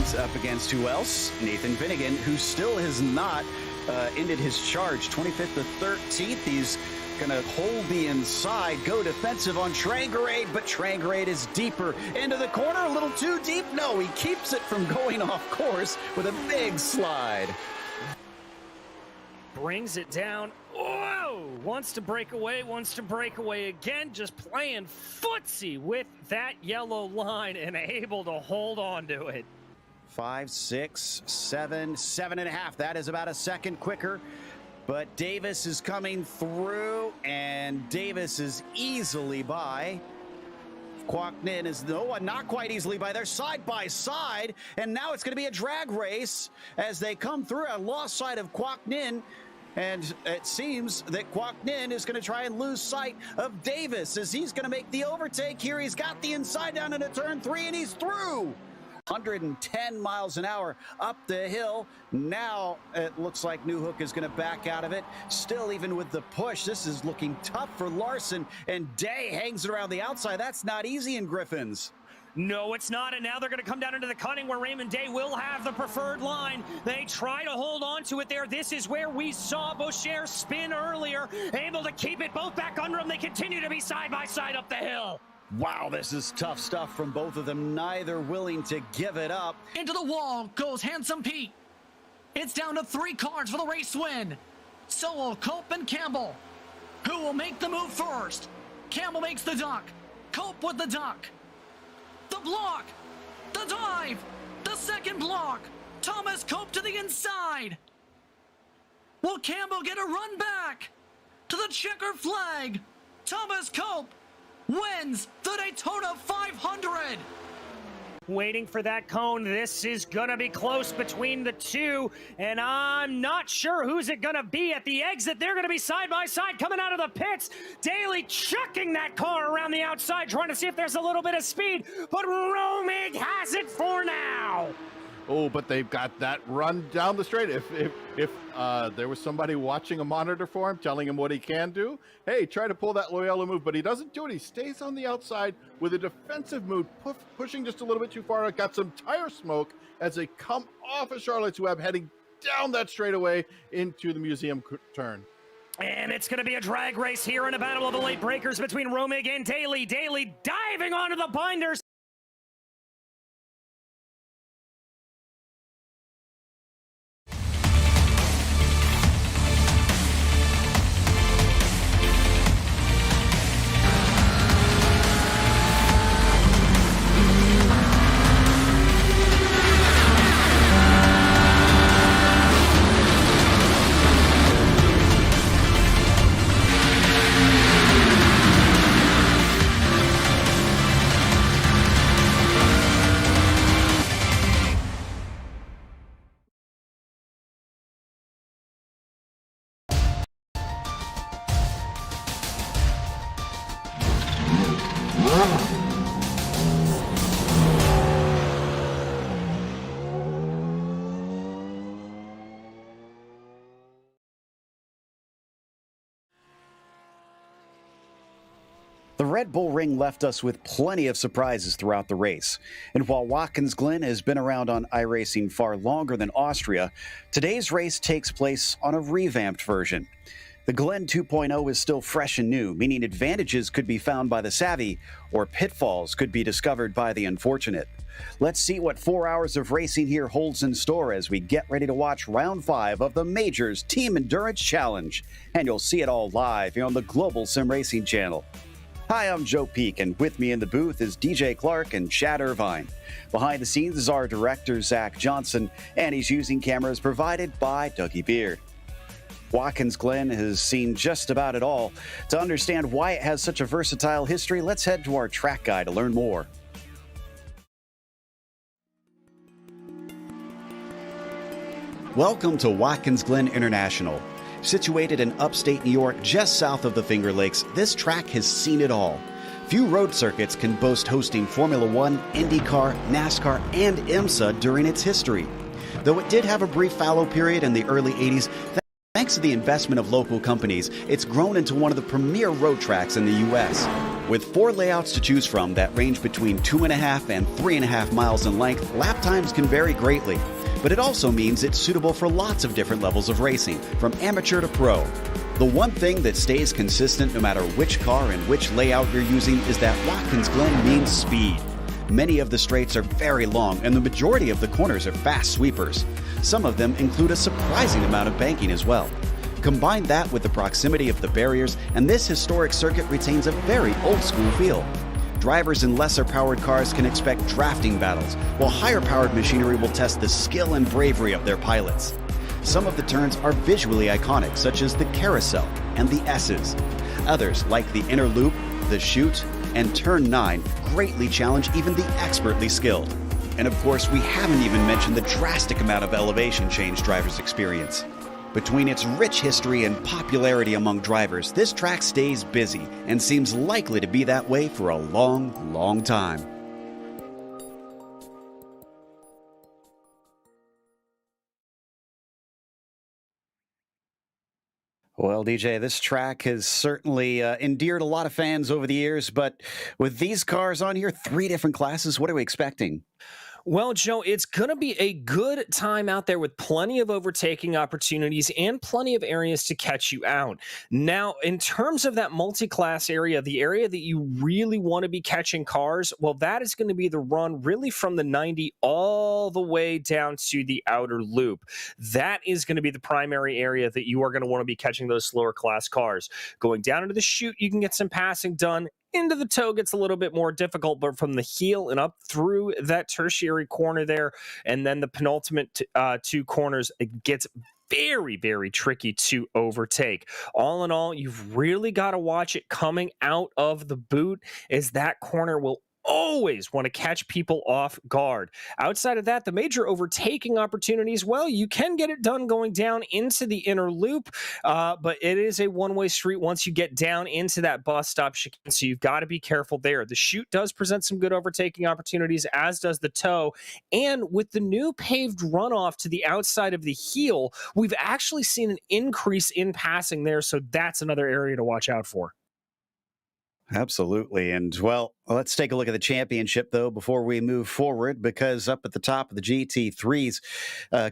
And up against who else? Nathan Finnegan, who still has not ended his charge. 25th to 13th. He's going to hold the inside, go defensive on Trangarade, but Trangarade is deeper into the corner. A little too deep? No, he keeps it from going off course with a big slide. Brings it down. Whoa! Wants to break away again. Just playing footsie with that yellow line and able to hold on to it. 5, 6, 7, 7.5. That is about a second quicker. But Davis is coming through, and Davis is easily by. Quoc Ninh is not quite easily by. They're side by side, and now it's going to be a drag race as they come through. A lost sight of Quoc Ninh, and it seems that Quoc Ninh is going to try and lose sight of Davis as he's going to make the overtake here. He's got the inside down into turn 3, and he's through. 110 miles an hour up the hill. Now it looks like Newhook is going to back out of it. Still, even with the push, this is looking tough for Larson, and Day hangs it around the outside. That's not easy in Griffins. No, it's not, and now they're going to come down into the cutting where Raymond Day will have the preferred line. They try to hold on to it there. This is where we saw Boucher spin earlier, able to keep it both back under him. They continue to be side by side up the hill. Wow, this is tough stuff from both of them, neither willing to give it up. Into the wall goes Handsome Pete. It's down to 3 cars for the race win. Sowell, Cope, and Campbell. Who will make the move first? Campbell makes the duck. Cope with the duck. The block. The dive. The second block. Thomas Cope to the inside. Will Campbell get a run back? To the checker flag. Thomas Cope wins the Daytona 500. Waiting for that cone. This is gonna be close between the two, and I'm not sure who's it gonna be at the exit. They're gonna be side by side coming out of the pits. Daly chucking that car around the outside, trying to see if there's a little bit of speed, but Romig has it for now. Oh, but they've got that run down the straight. If there was somebody watching a monitor for him, telling him what he can do, hey, try to pull that Loyola move, but he doesn't do it. He stays on the outside with a defensive move, pushing just a little bit too far. Got some tire smoke as they come off of Charlotte's Web, heading down that straightaway into the museum turn. And it's going to be a drag race here in a battle of the late breakers between Romig and Daly. Daly diving onto the binders. The Red Bull Ring left us with plenty of surprises throughout the race. And while Watkins Glen has been around on iRacing far longer than Austria, today's race takes place on a revamped version. The Glen 2.0 is still fresh and new, meaning advantages could be found by the savvy or pitfalls could be discovered by the unfortunate. Let's see what 4 hours of racing here holds in store as we get ready to watch round 5 of the Majors Team Endurance Challenge. And you'll see it all live here on the Global SimRacing Channel. Hi, I'm Joe Peak, and with me in the booth is DJ Clark and Chad Irvine. Behind the scenes is our director, Zach Johnson, and he's using cameras provided by Dougie Beard. Watkins Glen has seen just about it all. To understand why it has such a versatile history, let's head to our track guide to learn more. Welcome to Watkins Glen International. Situated in upstate New York, just south of the Finger Lakes, this track has seen it all. Few road circuits can boast hosting Formula One, IndyCar, NASCAR, and IMSA during its history. Though it did have a brief fallow period in the early 80s, thanks to the investment of local companies, it's grown into one of the premier road tracks in the U.S. With 4 layouts to choose from that range between 2.5 and 3.5 miles in length, lap times can vary greatly. But it also means it's suitable for lots of different levels of racing, from amateur to pro. The one thing that stays consistent no matter which car and which layout you're using is that Watkins Glen means speed. Many of the straights are very long, and the majority of the corners are fast sweepers. Some of them include a surprising amount of banking as well. Combine that with the proximity of the barriers, and this historic circuit retains a very old-school feel. Drivers in lesser-powered cars can expect drafting battles, while higher-powered machinery will test the skill and bravery of their pilots. Some of the turns are visually iconic, such as the carousel and the S's. Others, like the inner loop, the chute, and Turn 9, greatly challenge even the expertly skilled. And of course, we haven't even mentioned the drastic amount of elevation change drivers experience. Between its rich history and popularity among drivers, this track stays busy and seems likely to be that way for a long, long time. Well, DJ, this track has certainly endeared a lot of fans over the years, but with these cars on here, 3 different classes, what are we expecting? Well, Joe, it's going to be a good time out there with plenty of overtaking opportunities and plenty of areas to catch you out. Now, in terms of that multi-class area, the area that you really want to be catching cars, well, that is going to be the run really from the 90 all the way down to the outer loop. That is going to be the primary area that you are going to want to be catching those slower class cars. Going down into the chute, you can get some passing done. Into the toe gets a little bit more difficult, but from the heel and up through that tertiary corner there, and then the penultimate 2 corners, it gets very, very tricky to overtake. All in all, you've really got to watch it coming out of the boot, as that corner will always want to catch people off guard. Outside of that, the major overtaking opportunities, well, you can get it done going down into the inner loop, but it is a one-way street once you get down into that bus stop chicane, so you've got to be careful there. The chute does present some good overtaking opportunities, as does the toe, and with the new paved runoff to the outside of the heel, we've actually seen an increase in passing there, so that's another area to watch out for. Absolutely. And well, let's take a look at the championship, though, before we move forward, because up at the top of the GT3s,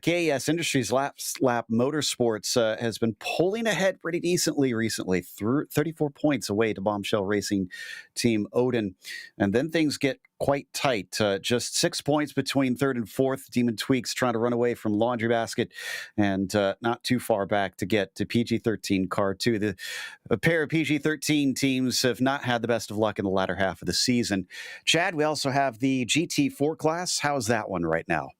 KES Industries Lap Motorsports has been pulling ahead pretty decently recently, through 34 points away to Bombshell Racing Team Odin. And then things get quite tight. Just 6 points between 3rd and 4th. Demon Tweaks trying to run away from Laundry Basket, and not too far back to get to PG-13 Car 2. A pair of PG-13 teams have not had the best of luck in the latter half of the season. Chad, we also have the GT4 class. How's that one right now?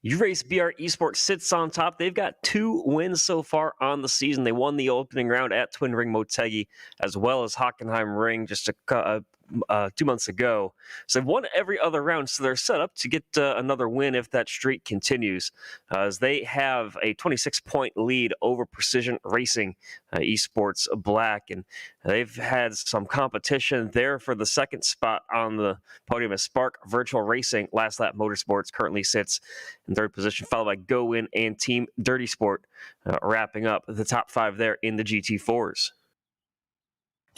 U-Race BR Esports sits on top. They've got 2 wins so far on the season. They won the opening round at Twin Ring Motegi, as well as Hockenheim Ring just 2 months ago. So they've won every other round, so they're set up to get another win if that streak continues, as they have a 26-point lead over Precision Racing Esports Black, and they've had some competition there for the 2nd spot on the podium, as Spark Virtual Racing Last Lap Motorsports currently sits in 3rd position, followed by Go Win and Team Dirty Sport wrapping up the top 5 there in the GT4s.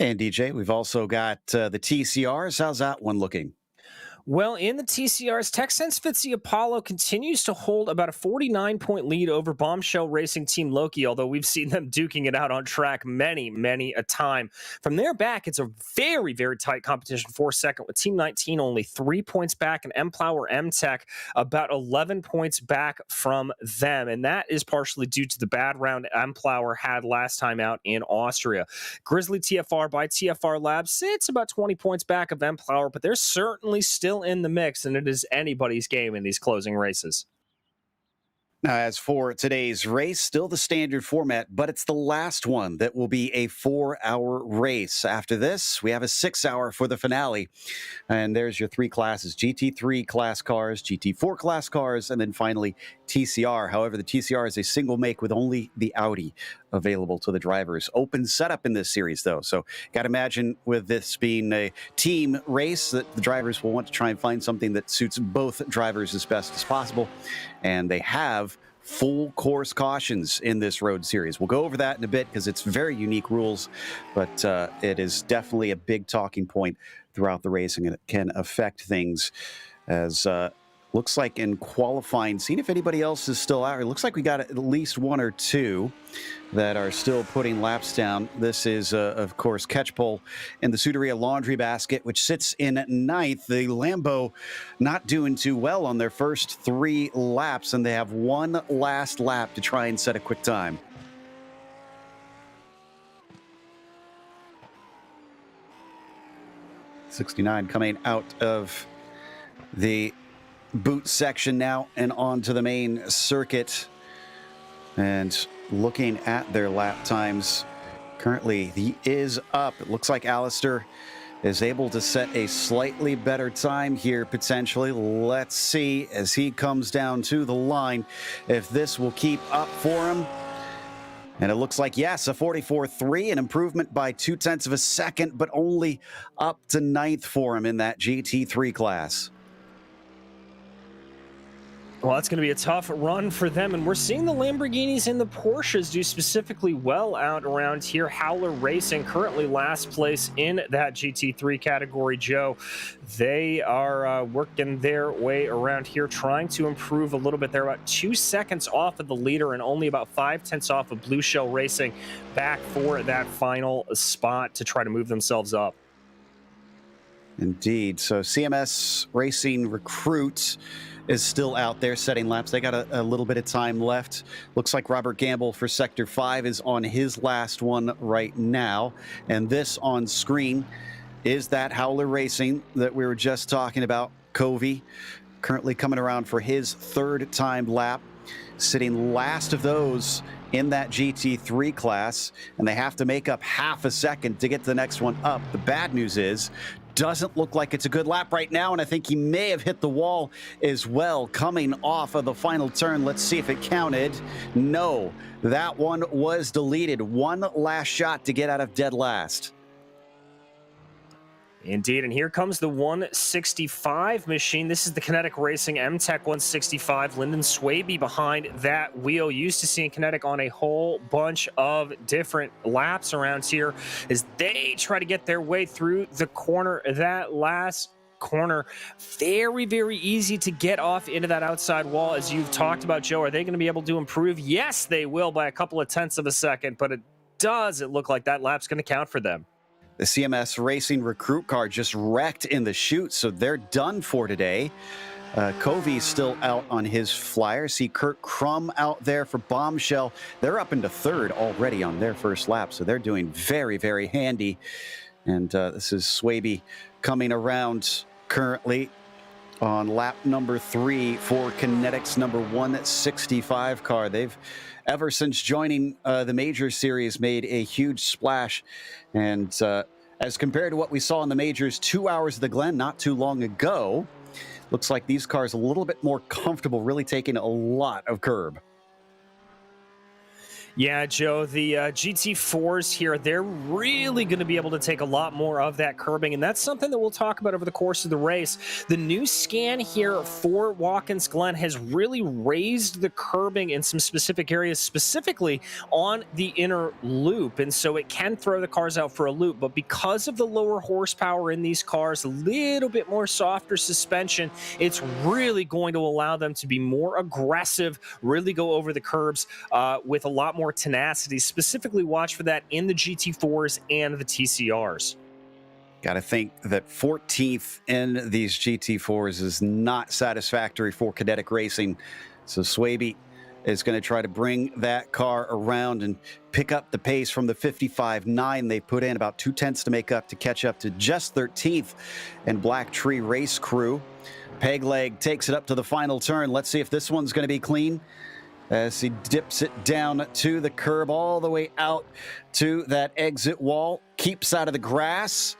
And DJ, we've also got the TCRs. How's that one looking? Well, in the TCRs, TechSense Fitzy Apollo continues to hold about a 49-point lead over Bombshell Racing Team Loki, although we've seen them duking it out on track many, many a time. From there back, it's a very, very tight competition for 2nd, with Team 19 only 3 points back, and MPlow MTEC about 11 points back from them. And that is partially due to the bad round MPlow had last time out in Austria. Grizzly TFR by TFR Labs sits about 20 points back of MPlow, but they're certainly still in the mix, and it is anybody's game in these closing races. Now, as for today's race, still the standard format, but it's the last one that will be a 4-hour race. After this, we have a 6-hour for the finale. And there's your 3 classes: GT3 class cars, GT4 class cars, and then finally TCR. However, the TCR is a single make with only the Audi available to the drivers. Open setup in this series, though. So got to imagine, with this being a team race, that the drivers will want to try and find something that suits both drivers as best as possible. And they have full course cautions in this road series. We'll go over that in a bit because it's very unique rules, but it is definitely a big talking point throughout the racing, and it can affect things as looks like in qualifying. Seeing if anybody else is still out. It looks like we got at least one or two that are still putting laps down. This is, of course, Catchpole in the Scuderia Laundry Basket, which sits in ninth. The Lambo not doing too well on their first 3 laps, and they have one last lap to try and set a quick time. '69 coming out of the boot section now and onto the main circuit. And looking at their lap times, currently he is up. It looks like Alistair is able to set a slightly better time here potentially. Let's see as he comes down to the line if this will keep up for him. And it looks like, yes, a 44.3, an improvement by 0.2 of a second, but only up to 9th for him in that GT3 class. Well, that's going to be a tough run for them, and we're seeing the Lamborghinis and the Porsches do specifically well out around here. Howler Racing currently last place in that GT3 category, Joe. They are working their way around here, trying to improve a little bit. They're about 2 seconds off of the leader and only about 0.5 off of Blue Shell Racing back for that final spot to try to move themselves up. Indeed. So CMS Racing Recruit is still out there setting laps. They got a little bit of time left. Looks like Robert Gamble for Sector 5 is on his last one right now. And this on screen is that Howler Racing that we were just talking about. Covey currently coming around for his 3rd time lap, sitting last of those in that GT3 class, and they have to make up half a second to get to the next one up. The bad news is, doesn't look like it's a good lap right now, and I think he may have hit the wall as well coming off of the final turn. Let's see if it counted. No, that one was deleted. One last shot to get out of dead last. Indeed, and here comes the 165 machine. This is the Kinetic Racing MTEC 165. Lyndon Swaby behind that wheel. Used to seeing Kinetic on a whole bunch of different laps around here as they try to get their way through the corner. That last corner, very, very easy to get off into that outside wall, as you've talked about, Joe. Are they going to be able to improve? Yes, they will, by a couple of 0.1 of a second, but it doesn't look like that lap's going to count for them. The CMS Racing Recruit car just wrecked in the chute, so they're done for today. Covey's still out on his flyer. See Kurt Crum out there for Bombshell. They're up into 3rd already on their first lap, so they're doing very, very handy. And this is Swaby coming around currently on lap number 3 for Kinetic's number 165 car. They've, ever since joining the Major Series, made a huge splash. And as compared to what we saw in the Majors 2 hours of the Glen not too long ago, looks like these cars a little bit more comfortable, really taking a lot of curb. Yeah, Joe, the GT4s here, they're really going to be able to take a lot more of that curbing, and that's something that we'll talk about over the course of the race. The new scan here for Watkins Glen has really raised the curbing in some specific areas, specifically on the inner loop, and so it can throw the cars out for a loop, but because of the lower horsepower in these cars, a little bit more softer suspension, it's really going to allow them to be more aggressive, really go over the curbs with a lot more tenacity. Specifically watch for that in the GT4s and the TCRs. Got to think that 14th in these GT4s is not satisfactory for Kinetic Racing. So Swaby is going to try to bring that car around and pick up the pace from the 55.9 they put in, about 0.2 to make up to catch up to just 13th and Black Tree Race Crew. Pegleg takes it up to the final turn. Let's see if this one's going to be clean, as he dips it down to the curb all the way out to that exit wall, keeps out of the grass.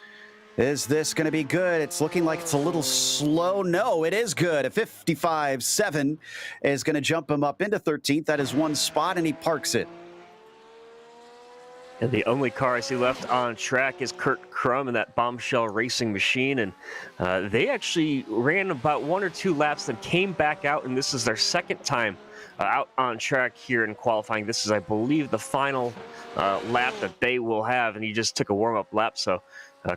Is this going to be good? It's looking like it's a little slow. No, it is good. A 55.7 is going to jump him up into 13th. That is one spot, and he parks it. And the only car I see left on track is Kurt Crum in that Bombshell Racing machine. And they actually ran about 1 or 2 laps, then came back out, and this is their second time out on track here in qualifying. This is, I believe, the final lap that they will have, and he just took a warm-up lap. So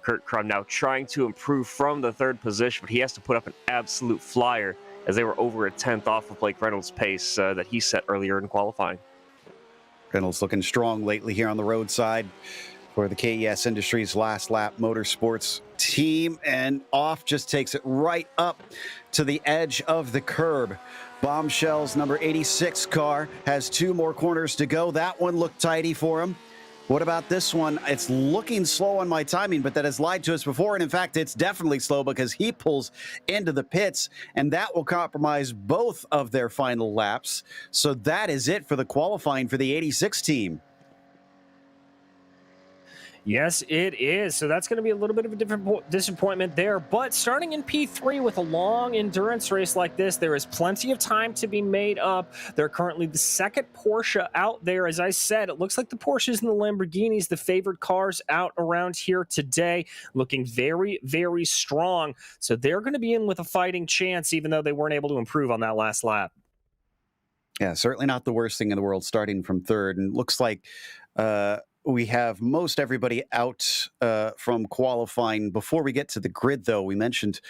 Kurt Crum now trying to improve from the 3rd position, but he has to put up an absolute flyer as they were over a 10th off of Blake Reynolds' pace that he set earlier in qualifying. Reynolds looking strong lately here on the roadside for the KES Industries Last Lap Motorsports team, and off just takes it right up to the edge of the curb. Bombshell's number 86 car has 2 more corners to go. That one looked tidy for him. What about this one? It's looking slow on my timing, but that has lied to us before. And in fact, it's definitely slow because he pulls into the pits, and that will compromise both of their final laps. So that is it for the qualifying for the 86 team. Yes, it is. So that's going to be a little bit of a different disappointment there. But starting in P3 with a long endurance race like this, there is plenty of time to be made up. They're currently the 2nd Porsche out there. As I said, it looks like the Porsches and the Lamborghinis, the favored cars out around here today, looking very, very strong. So they're going to be in with a fighting chance, even though they weren't able to improve on that last lap. Yeah, certainly not the worst thing in the world starting from 3rd. And looks like we have most everybody out from qualifying. Before we get to the grid, though, we mentioned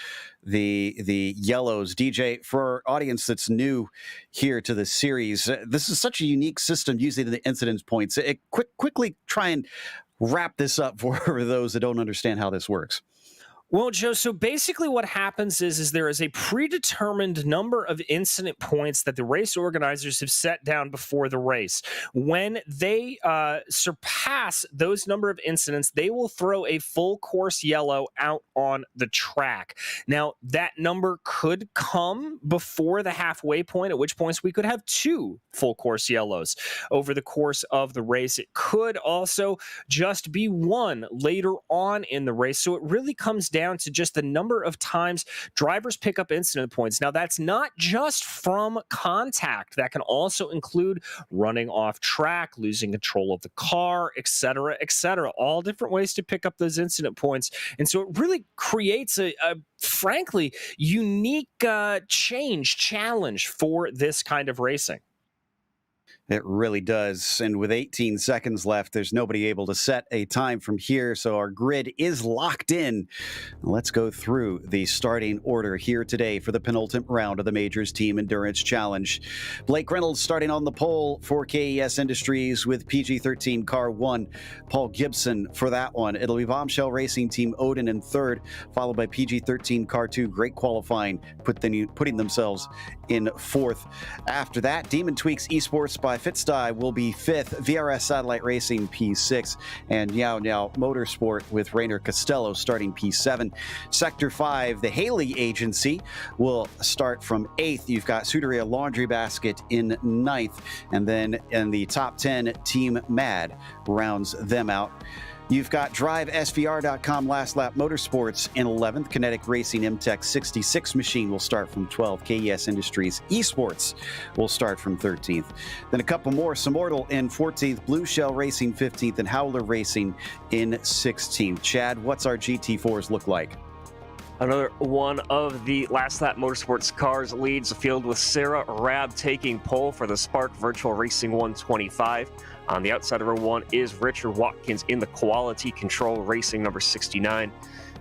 the yellows. DJ, for our audience that's new here to the series, this is such a unique system using the incidence points. Quickly try and wrap this up for those that don't understand how this works. Well, Joe, so basically what happens is there is a predetermined number of incident points that the race organizers have set down before the race. When they surpass those number of incidents, they will throw a full course yellow out on the track. Now, that number could come before the halfway point, at which points we could have 2 full course yellows over the course of the race. It could also just be 1 later on in the race. So it really comes down to just the number of times drivers pick up incident points. Now, that's not just from contact. That can also include running off track, losing control of the car, etc., etc. All different ways to pick up those incident points. And so it really creates a frankly, unique challenge for this kind of racing. It really does. And with 18 seconds left, there's nobody able to set a time from here. So our grid is locked in. Let's go through the starting order here today for the penultimate round of the Majors Team Endurance Challenge. Blake Reynolds starting on the pole for KES Industries with PG-13 Car 1. Paul Gibson for that one. It'll be Bombshell Racing Team Odin in 3rd, followed by PG-13 Car 2. Great qualifying, putting themselves in 4th. After that, Demon Tweaks Esports by Fitzdye will be 5th, VRS Satellite Racing P6, and Meow Meow Motorsport with Rainer Costello starting P7. Sector 5, the Haley Agency will start from 8th. You've got Suderia Laundry Basket in 9th, and then in the top 10, Team Mad rounds them out. You've got DriveSVR.com Last Lap Motorsports in 11th. Kinetic Racing MTEC 66 machine will start from 12th. KES Industries Esports will start from 13th. Then a couple more. Immortal in 14th. Blue Shell Racing 15th. And Howler Racing in 16th. Chad, what's our GT4s look like? Another one of the Last Lap Motorsports cars leads the field with Sarah Rabb taking pole for the Spark Virtual Racing 125. On the outside of row 1 is Richard Watkins in the Quality Control Racing number 69.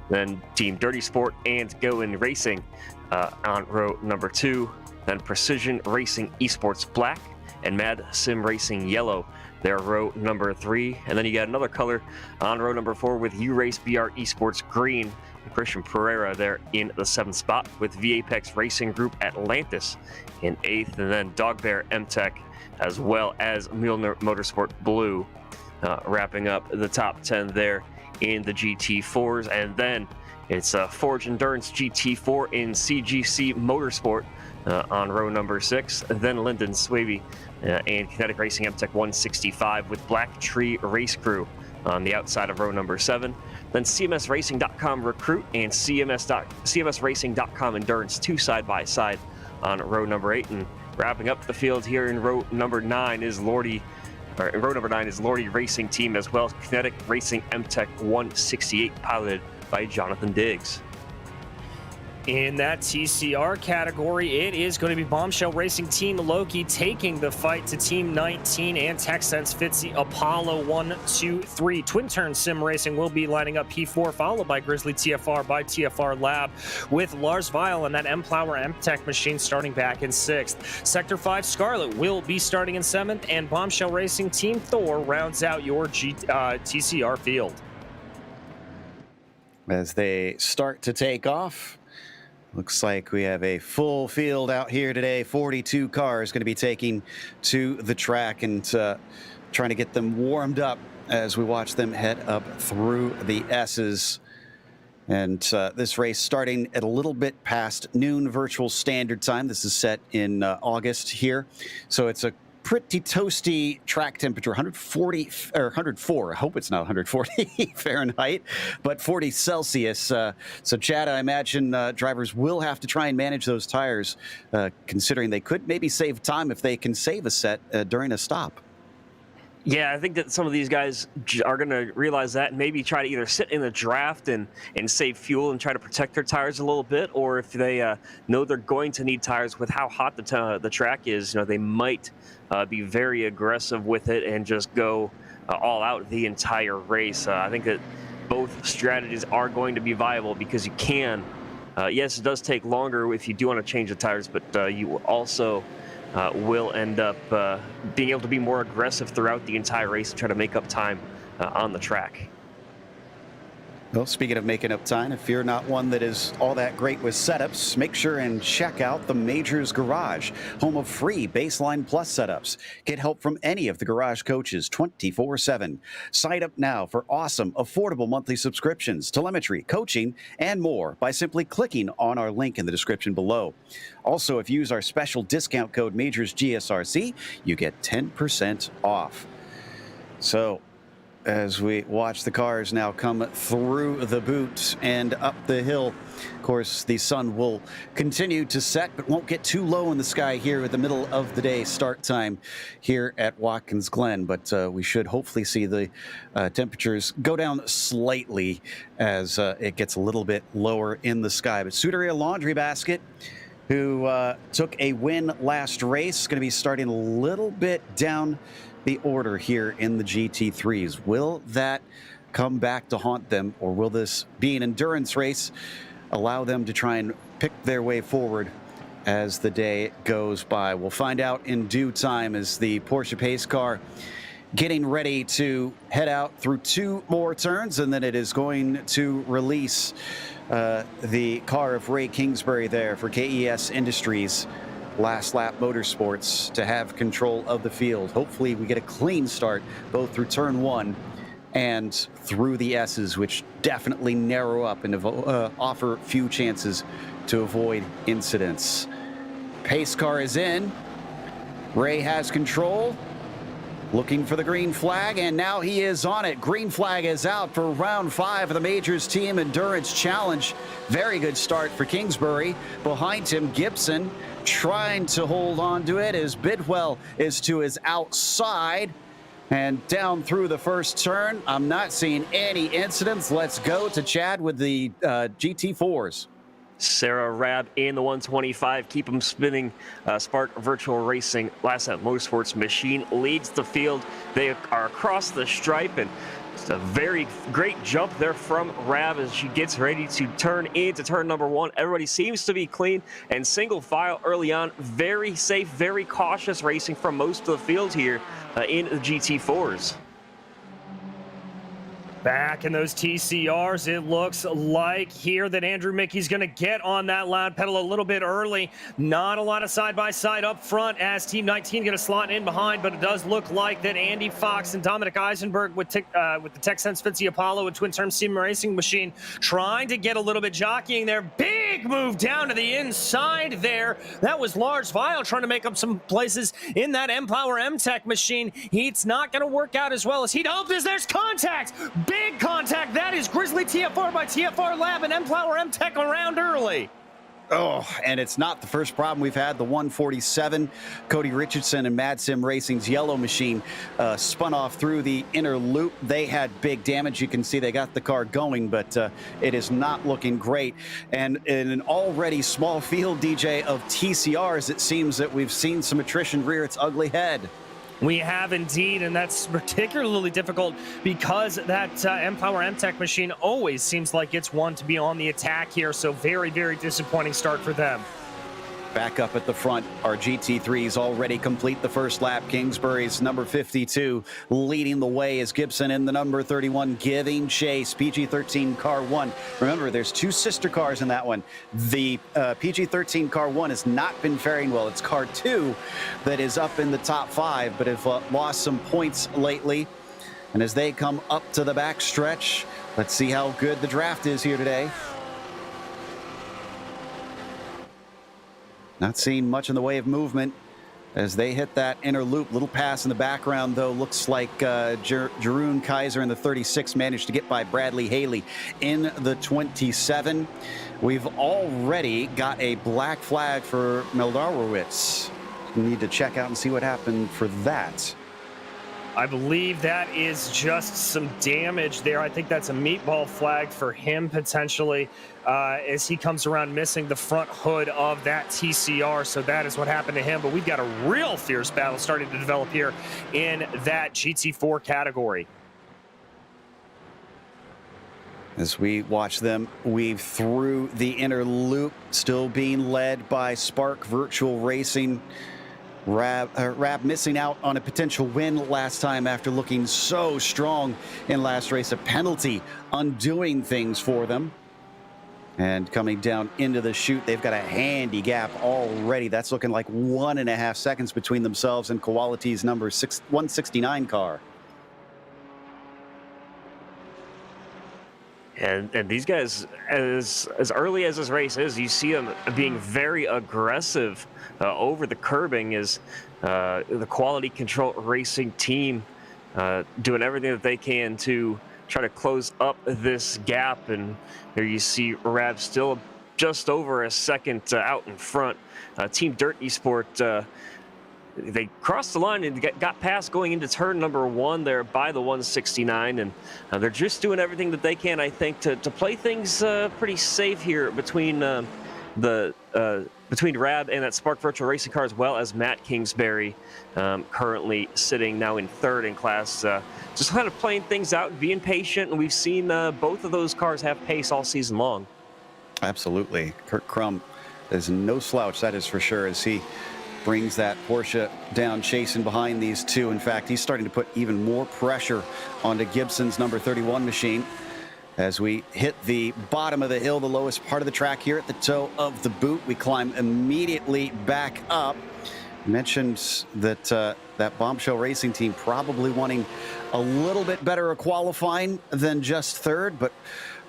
Then Team Dirty Sport and Goin Racing on row number 2. Then Precision Racing Esports Black and Mad Sim Racing Yellow. They're row number 3. And then you got another color on row number 4 with U-Race BR Esports Green. Christian Pereira there in the 7th spot with V-Apex Racing Group Atlantis in 8th. And then Dog Bear MTEC as well as Milner Motorsport Blue wrapping up the top 10 there in the GT4s. And then it's Forge Endurance GT4 in CGC Motorsport on row number 6. Then Lyndon Swaby and Kinetic Racing MTEC 165 with Black Tree Race Crew on the outside of row number 7. Then CMSRacing.com Recruit and CMSRacing.com Endurance 2 side by side on row number 8. And wrapping up the field here in row number 9 is Lordy row number 9 is Lordy Racing Team, as well as Kinetic Racing MTEC 168, piloted by Jonathan Diggs. In that TCR category, it is going to be Bombshell Racing Team Loki taking the fight to Team 19 and TechSense Fitzy Apollo 1, 2, 3. Twin Turn Sim Racing will be lining up P4, followed by Grizzly TFR by TFR Lab, with Lars Weil and that M-Plower M-Tech machine starting back in 6th. Sector 5 Scarlet will be starting in 7th, and Bombshell Racing Team Thor rounds out your TCR field. As they start to take off, looks like we have a full field out here today. 42 cars going to be taking to the track and trying to get them warmed up as we watch them head up through the S's. And this race starting at a little bit past noon virtual standard time. This is set in August here. So it's a pretty toasty track temperature, 140 or 104. I hope it's not 140 Fahrenheit, but 40 Celsius. So Chad, I imagine drivers will have to try and manage those tires, considering they could maybe save time if they can save a set during a stop. Yeah, I think that some of these guys are going to realize that and maybe try to either sit in the draft and save fuel and try to protect their tires a little bit, or if they know they're going to need tires with how hot the track is, they might be very aggressive with it and just go all out the entire race. I think that both strategies are going to be viable because you can. Yes, it does take longer if you do want to change the tires, but you also will end up being able to be more aggressive throughout the entire race and try to make up time on the track. Well, speaking of making up time, if you're not one that is all that great with setups, make sure and check out the Majors Garage, home of free Baseline Plus setups. Get help from any of the garage coaches 24/7. Sign up now for awesome, affordable monthly subscriptions, telemetry, coaching, and more by simply clicking on our link in the description below. Also, if you use our special discount code MajorsGSRC, you get 10% off. So, as we watch the cars now come through the boot and up the hill, of course, the sun will continue to set, but won't get too low in the sky here at the middle of the day start time here at Watkins Glen. But we should hopefully see the temperatures go down slightly as it gets a little bit lower in the sky. But Sudaria Laundry Basket, who took a win last race, going to be starting a little bit down the order here in the GT3s. Will that come back to haunt them, or will this be an endurance race, allow them to try and pick their way forward as the day goes by? We'll find out in due time as the Porsche pace car getting ready to head out through 2 more turns, and then it is going to release the car of Ray Kingsbury there for KES Industries Last Lap Motorsports to have control of the field. Hopefully we get a clean start both through turn 1 and through the S's, which definitely narrow up and offer few chances to avoid incidents. Pace car is in. Ray has control, looking for the green flag, and now he is on it. Green flag is out for round 5 of the Majors Team Endurance Challenge. Very good start for Kingsbury. Behind him, Gibson trying to hold on to it as Bidwell is to his outside and down through the first turn. I'm not seeing any incidents. Let's go to Chad with the GT4s. Sarah Rabb in the 125, keep them spinning. Spark Virtual Racing Last Lap Motorsports machine leads the field. They are across the stripe, and it's a very great jump there from Rabb as she gets ready to turn into turn number 1. Everybody seems to be clean and single file early on. Very safe, very cautious racing from most of the field here in the GT4s. Back in those TCRs, it looks like here that Andrew Mickey's going to get on that loud pedal a little bit early. Not a lot of side-by-side up front as Team 19 going to slot in behind, but it does look like that Andy Fox and Dominic Eisenberg with the TechSense Fitzy Apollo and Twin Term Sim Racing Machine trying to get a little bit jockeying there. Big move down to the inside there. That was Lars Weil trying to make up some places in that M-Power M-Tech machine. It's not going to work out as well as he'd hoped as there's contact. Big contact. That is Grizzly TFR by TFR Lab and M-Plower M-Tech around early. Oh, and it's not the first problem we've had. The 147, Cody Richardson and Mad Sim Racing's yellow machine spun off through the inner loop. They had big damage. You can see they got the car going, but it is not looking great. And in an already small field, DJ, of TCRs, it seems that we've seen some attrition rear its ugly head. We have indeed, and that's particularly difficult because that M-Power MTEC machine always seems like it's one to be on the attack here, so very, very disappointing start for them. Back up at the front, our GT3s already complete the first lap. Kingsbury's number 52 leading the way as Gibson in the number 31 giving chase. PG-13 car 1. Remember, there's two sister cars in that one. The PG-13 car 1 has not been faring well. It's car 2 that is up in the top 5, but have lost some points lately. And as they come up to the back stretch, let's see how good the draft is here today. Not seeing much in the way of movement as they hit that inner loop. Little pass in the background, though. Looks like Jeroen Kaiser in the 36 managed to get by Bradley Haley in the 27. We've already got a black flag for Meldarowitz. We need to check out and see what happened for that. I believe that is just some damage there. I think that's a meatball flag for him potentially as he comes around missing the front hood of that TCR. So that is what happened to him. But we've got a real fierce battle starting to develop here in that GT4 category. As we watch them weave through the inner loop, still being led by Spark Virtual Racing. Rab missing out on a potential win last time after looking so strong in last race. A penalty undoing things for them. And coming down into the chute, they've got a handy gap already. That's looking like 1.5 seconds between themselves and Quality's number 169 car. And these guys, as early as this race is, you see them being very aggressive over the curbing as the Quality Control Racing team doing everything that they can to try to close up this gap. And there you see Rab still just over a second out in front. Team Dirt Esport, they crossed the line and got past going into turn number 1 there by the 169, and they're just doing everything that they can, I think, to play things pretty safe here between between Rab and that Spark Virtual Racing car, as well as Matt Kingsbury, currently sitting now in 3rd in class, just kind of playing things out, being patient, and we've seen both of those cars have pace all season long. Absolutely. Kurt Crum is no slouch, that is for sure, as he brings that Porsche down chasing behind these two. In fact, he's starting to put even more pressure onto Gibson's number 31 machine. As we hit the bottom of the hill, the lowest part of the track here at the toe of the boot, we climb immediately back up. Mentioned that that Bombshell Racing team probably wanting a little bit better a qualifying than just 3rd, but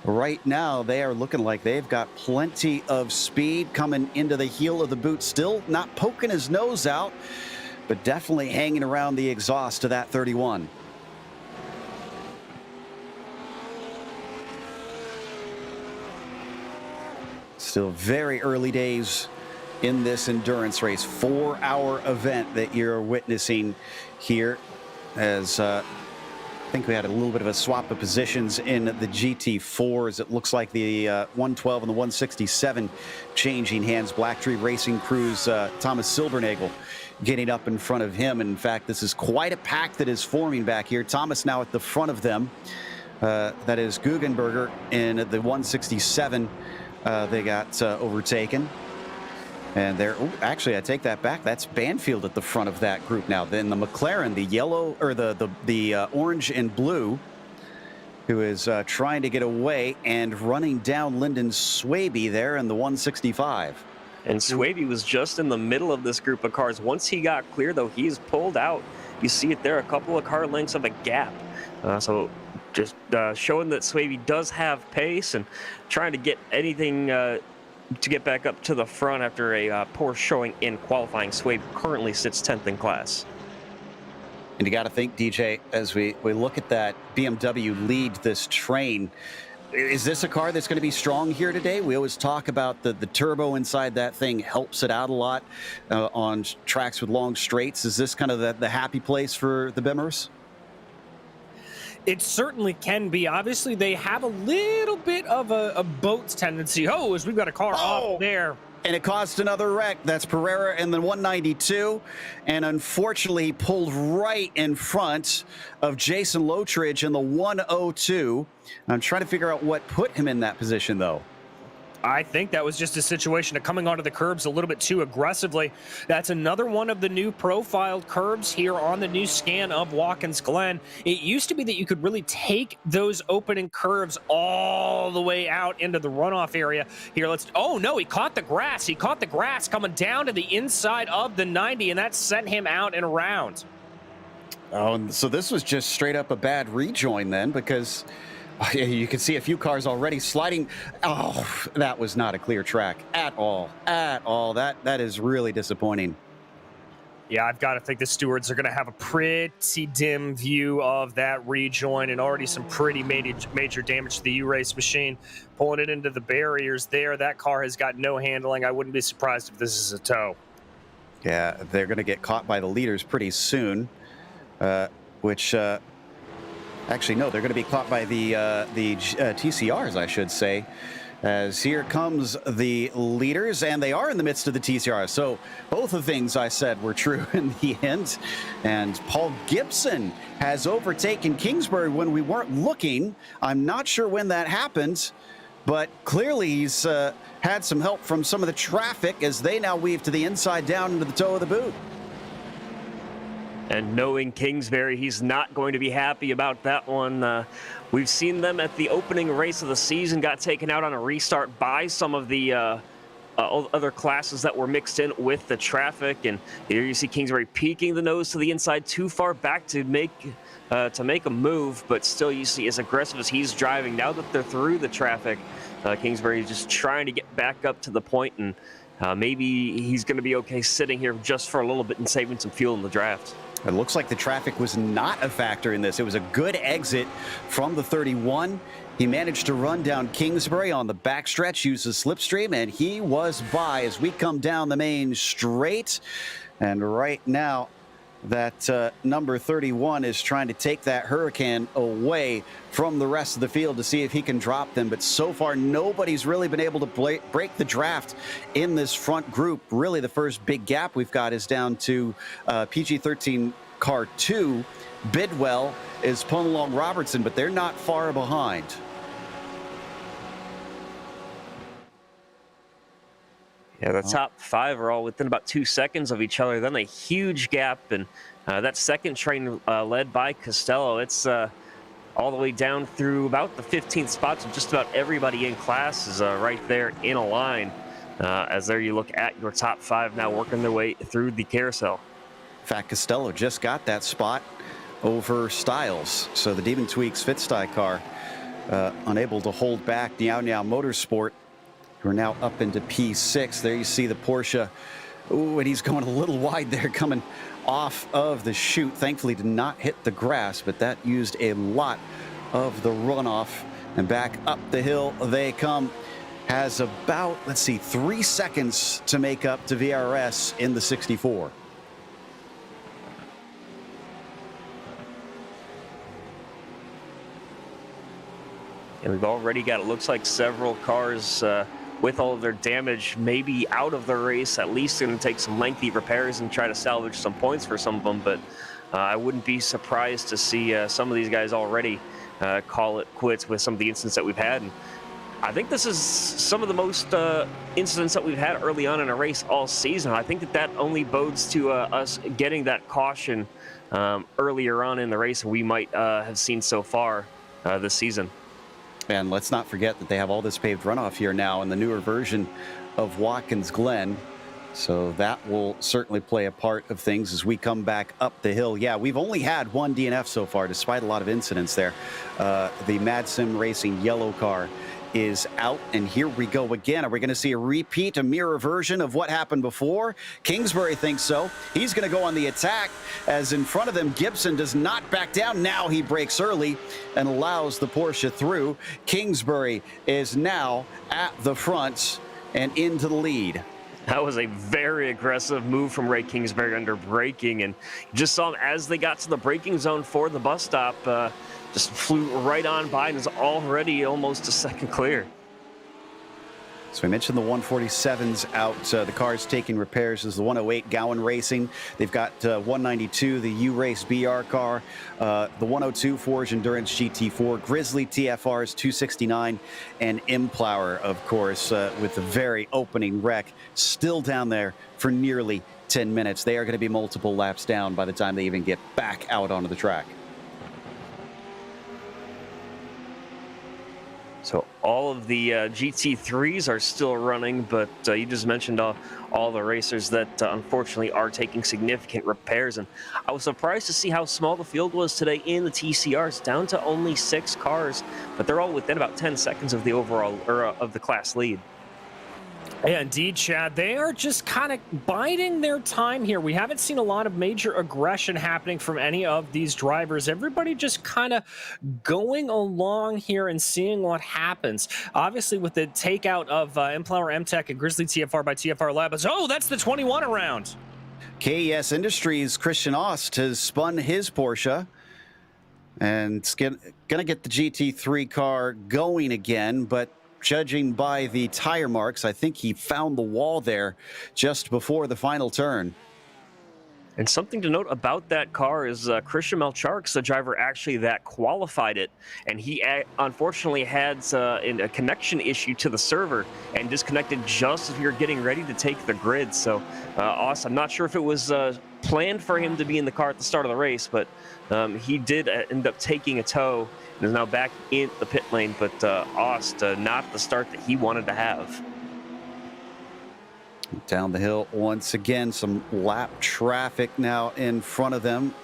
right now they are looking like they've got plenty of speed coming into the heel of the boot. Still not poking his nose out, but definitely hanging around the exhaust to that 31. Still very early days in this endurance race. 4-hour event that you're witnessing here, as I think we had a little bit of a swap of positions in the GT4s. It looks like the 112 and the 167 changing hands. Blacktree Racing Crew's Thomas Silbernagel getting up in front of him. And in fact, this is quite a pack that is forming back here. Thomas now at the front of them. That is Guggenberger in the 167. They got overtaken. And there, actually, I take that back. That's Banfield at the front of that group now. Then the McLaren, the yellow, or the orange and blue, who is trying to get away and running down Lyndon Swaby there in the 165. And Swaby was just in the middle of this group of cars. Once he got clear, though, he's pulled out. You see it there, a couple of car lengths of a gap. So just showing that Swaby does have pace and trying to get anything to get back up to the front after a poor showing in qualifying. Swabe currently sits 10th in class. And you got to think, DJ, as we look at that BMW lead this train, is this a car that's going to be strong here today? We always talk about the turbo inside that thing helps it out a lot on tracks with long straights. Is this kind of the happy place for the Bimmers? It certainly can be. Obviously, they have a little bit of a boat's tendency. Oh, as we've got a car off there. And it caused another wreck. That's Pereira in the 192. And unfortunately, he pulled right in front of Jason Lotridge in the 102. I'm trying to figure out what put him in that position, though. I think that was just a situation of coming onto the curbs a little bit too aggressively. That's another one of the new profiled curbs here on the new scan of Watkins Glen. It used to be that you could really take those opening curves all the way out into the runoff area. Here, oh no, he caught the grass. He caught the grass coming down to the inside of the 90, and that sent him out and around. Oh, and so this was just straight up a bad rejoin then, because you can see a few cars already sliding. Oh, that was not a clear track at all. At all. That is really disappointing. Yeah, I've got to think the stewards are going to have a pretty dim view of that rejoin, and already some pretty major damage to the U-Race machine. Pulling it into the barriers there. That car has got no handling. I wouldn't be surprised if this is a tow. Yeah, they're going to get caught by the leaders pretty soon, which... Actually, no, they're going to be caught by the TCRs, I should say, as here comes the leaders, and they are in the midst of the TCRs. So both of the things I said were true in the end. And Paul Gibson has overtaken Kingsbury when we weren't looking. I'm not sure when that happened, but clearly he's had some help from some of the traffic as they now weave to the inside down into the toe of the boot. And knowing Kingsbury, he's not going to be happy about that one. We've seen them at the opening race of the season, got taken out on a restart by some of the other classes that were mixed in with the traffic. And here you see Kingsbury peeking the nose to the inside, too far back to make a move, but still you see as aggressive as he's driving. Now that they're through the traffic, Kingsbury is just trying to get back up to the point, and maybe he's going to be okay sitting here just for a little bit and saving some fuel in the draft. It looks like the traffic was not a factor in this. It was a good exit from the 31. He managed to run down Kingsbury on the backstretch, use the slipstream, and he was by as we come down the main straight. And right now, that number 31 is trying to take that Hurricane away from the rest of the field to see if he can drop them. But so far, nobody's really been able to break the draft in this front group. Really, the first big gap we've got is down to PG-13 car 2. Bidwell is pulling along Robertson, but they're not far behind. Yeah, the top five are all within about 2 seconds of each other. Then a huge gap, and that second train led by Costello, it's all the way down through about the 15th spot. So just about everybody in class is right there in a line. As there you look at your top five now working their way through the carousel. In fact, Costello just got that spot over Styles. So the Demon Tweaks Fitzstye car unable to hold back Now Motorsport. We're now up into P6. There you see the Porsche. Ooh, and he's going a little wide there, coming off of the chute. Thankfully did not hit the grass, but that used a lot of the runoff. And back up the hill they come. Has about, 3 seconds to make up to VRS in the 64. And we've already got, it looks like, several cars with all of their damage maybe out of the race, at least going to take some lengthy repairs and try to salvage some points for some of them. But I wouldn't be surprised to see some of these guys already call it quits with some of the incidents that we've had. And I think this is some of the most incidents that we've had early on in a race all season. I think that only bodes to us getting that caution earlier on in the race we might have seen so far this season. And let's not forget that they have all this paved runoff here now in the newer version of Watkins Glen. So that will certainly play a part of things as we come back up the hill. Yeah, we've only had one DNF so far, despite a lot of incidents there. The Mad Sim Racing yellow car is out, and here we go again. Are we going to see a repeat, a mirror version of what happened before? Kingsbury thinks so. He's going to go on the attack, as in front of them, Gibson does not back down. Now he breaks early and allows the Porsche through. Kingsbury is now at the front and into the lead. That was a very aggressive move from Ray Kingsbury under braking, and you just saw him as they got to the braking zone for the bus stop, just flew right on by and is already almost a second clear. So we mentioned the 147's out. The car's taking repairs is the 108 Gowan Racing. They've got 192, the U-Race BR car, the 102 Forge Endurance GT4, Grizzly TFR's 269, and Implower, of course, with the very opening wreck, still down there for nearly 10 minutes. They are going to be multiple laps down by the time they even get back out onto the track. So all of the GT3s are still running, but you just mentioned all the racers that unfortunately are taking significant repairs. And I was surprised to see how small the field was today in the TCRs, down to only 6 cars, but they're all within about 10 seconds of the overall, or of the class lead. Yeah, indeed, Chad. They are just kind of biding their time here. We haven't seen a lot of major aggression happening from any of these drivers. Everybody just kind of going along here and seeing what happens. Obviously, with the takeout of Implower MTEC and Grizzly TFR by TFR Labs. Oh, that's the 21 around. KES Industries' Christian Ost has spun his Porsche and it's going to get the GT3 car going again, but judging by the tire marks, I think he found the wall there just before the final turn. And something to note about that car is Christian Melchark's the driver actually that qualified it, and he unfortunately had a connection issue to the server and disconnected just as we were getting ready to take the grid. So I'm not sure if it was planned for him to be in the car at the start of the race, but he did end up taking a tow and is now back in the pit lane, but Ost not the start that he wanted to have. Down the hill once again, some lap traffic now in front of them.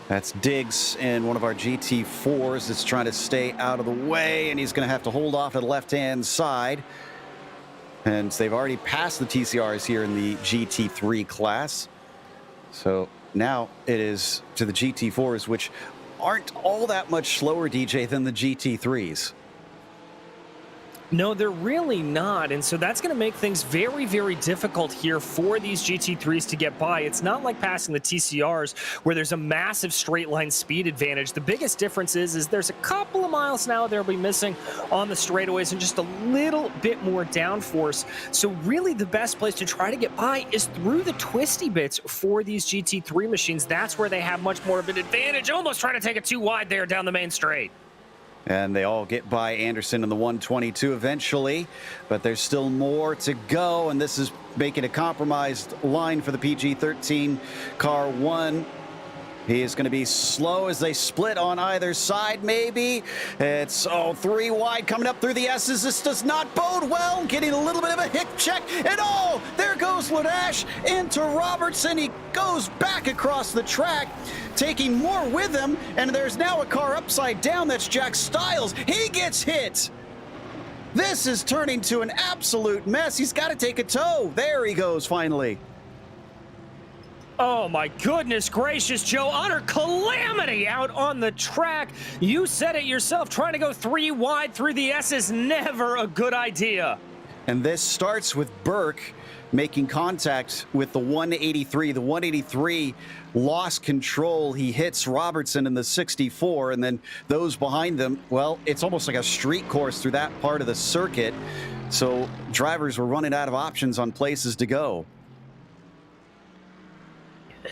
That's Diggs in one of our GT4s that's trying to stay out of the way, and he's going to have to hold off at the left-hand side. And they've already passed the TCRs here in the GT3 class. So now it is to the GT4s, which aren't all that much slower, DJ, than the GT3s. No, they're really not, and so that's going to make things very, very difficult here for these GT3s to get by. It's not like passing the TCRs where there's a massive straight line speed advantage. The biggest difference is there's a couple of miles now they'll be missing on the straightaways and just a little bit more downforce. So really the best place to try to get by is through the twisty bits for these GT3 machines. That's where they have much more of an advantage. Almost trying to take it too wide there down the main straight. And they all get by Anderson in the 122 eventually, but there's still more to go, and this is making a compromised line for the PG-13 car 1. He is going to be slow as they split on either side, maybe. It's 3 wide coming up through the S's. This does not bode well. Getting a little bit of a hip check. And there goes Ladash into Robertson. He goes back across the track, taking more with him. And there's now a car upside down. That's Jack Stiles. He gets hit. This is turning to an absolute mess. He's got to take a tow. There he goes finally. Oh my goodness gracious, Joe. Utter calamity out on the track. You said it yourself, trying to go 3 wide through the S is never a good idea. And this starts with Burke making contact with the 183. The 183 lost control. He hits Robertson in the 64, and then those behind them, well, it's almost like a street course through that part of the circuit. So drivers were running out of options on places to go.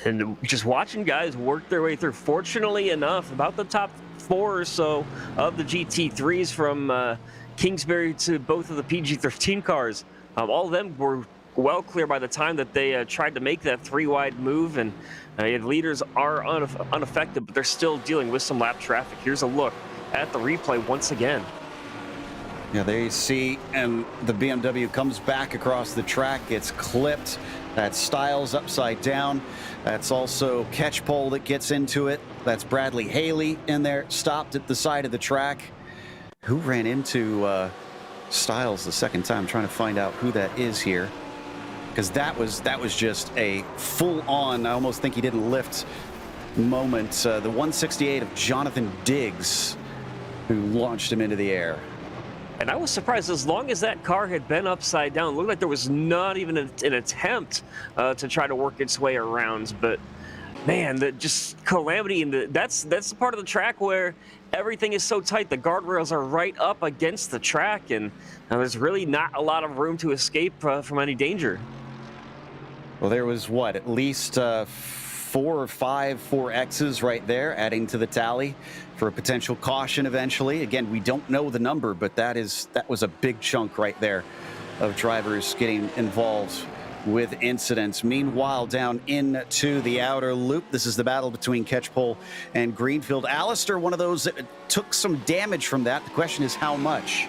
And just watching guys work their way through. Fortunately enough, about the top 4 or so of the GT3s from Kingsbury to both of the PG-13 cars, all of them were well clear by the time that they tried to make that 3 wide move. And leaders are unaffected, but they're still dealing with some lap traffic. Here's a look at the replay once again. Yeah, there you see, and the BMW comes back across the track. It's clipped. That's Stiles upside down. That's also Catchpole that gets into it. That's Bradley Haley in there, stopped at the side of the track. Who ran into Styles the second time, trying to find out who that is here. Because that was just a full-on, I almost think he didn't lift moment. The 168 of Jonathan Diggs, who launched him into the air. And I was surprised, as long as that car had been upside down, it looked like there was not even an attempt to try to work its way around. But man, just calamity, and that's the part of the track where everything is so tight. The guardrails are right up against the track, and there's really not a lot of room to escape from any danger. Well, there was what, at least 4 or 5 4Xs right there, adding to the tally for a potential caution eventually. Again, we don't know the number, but that was a big chunk right there of drivers getting involved with incidents. Meanwhile, down into the outer loop, this is the battle between Catchpole and Greenfield. Alistair, one of those that took some damage from that. The question is how much?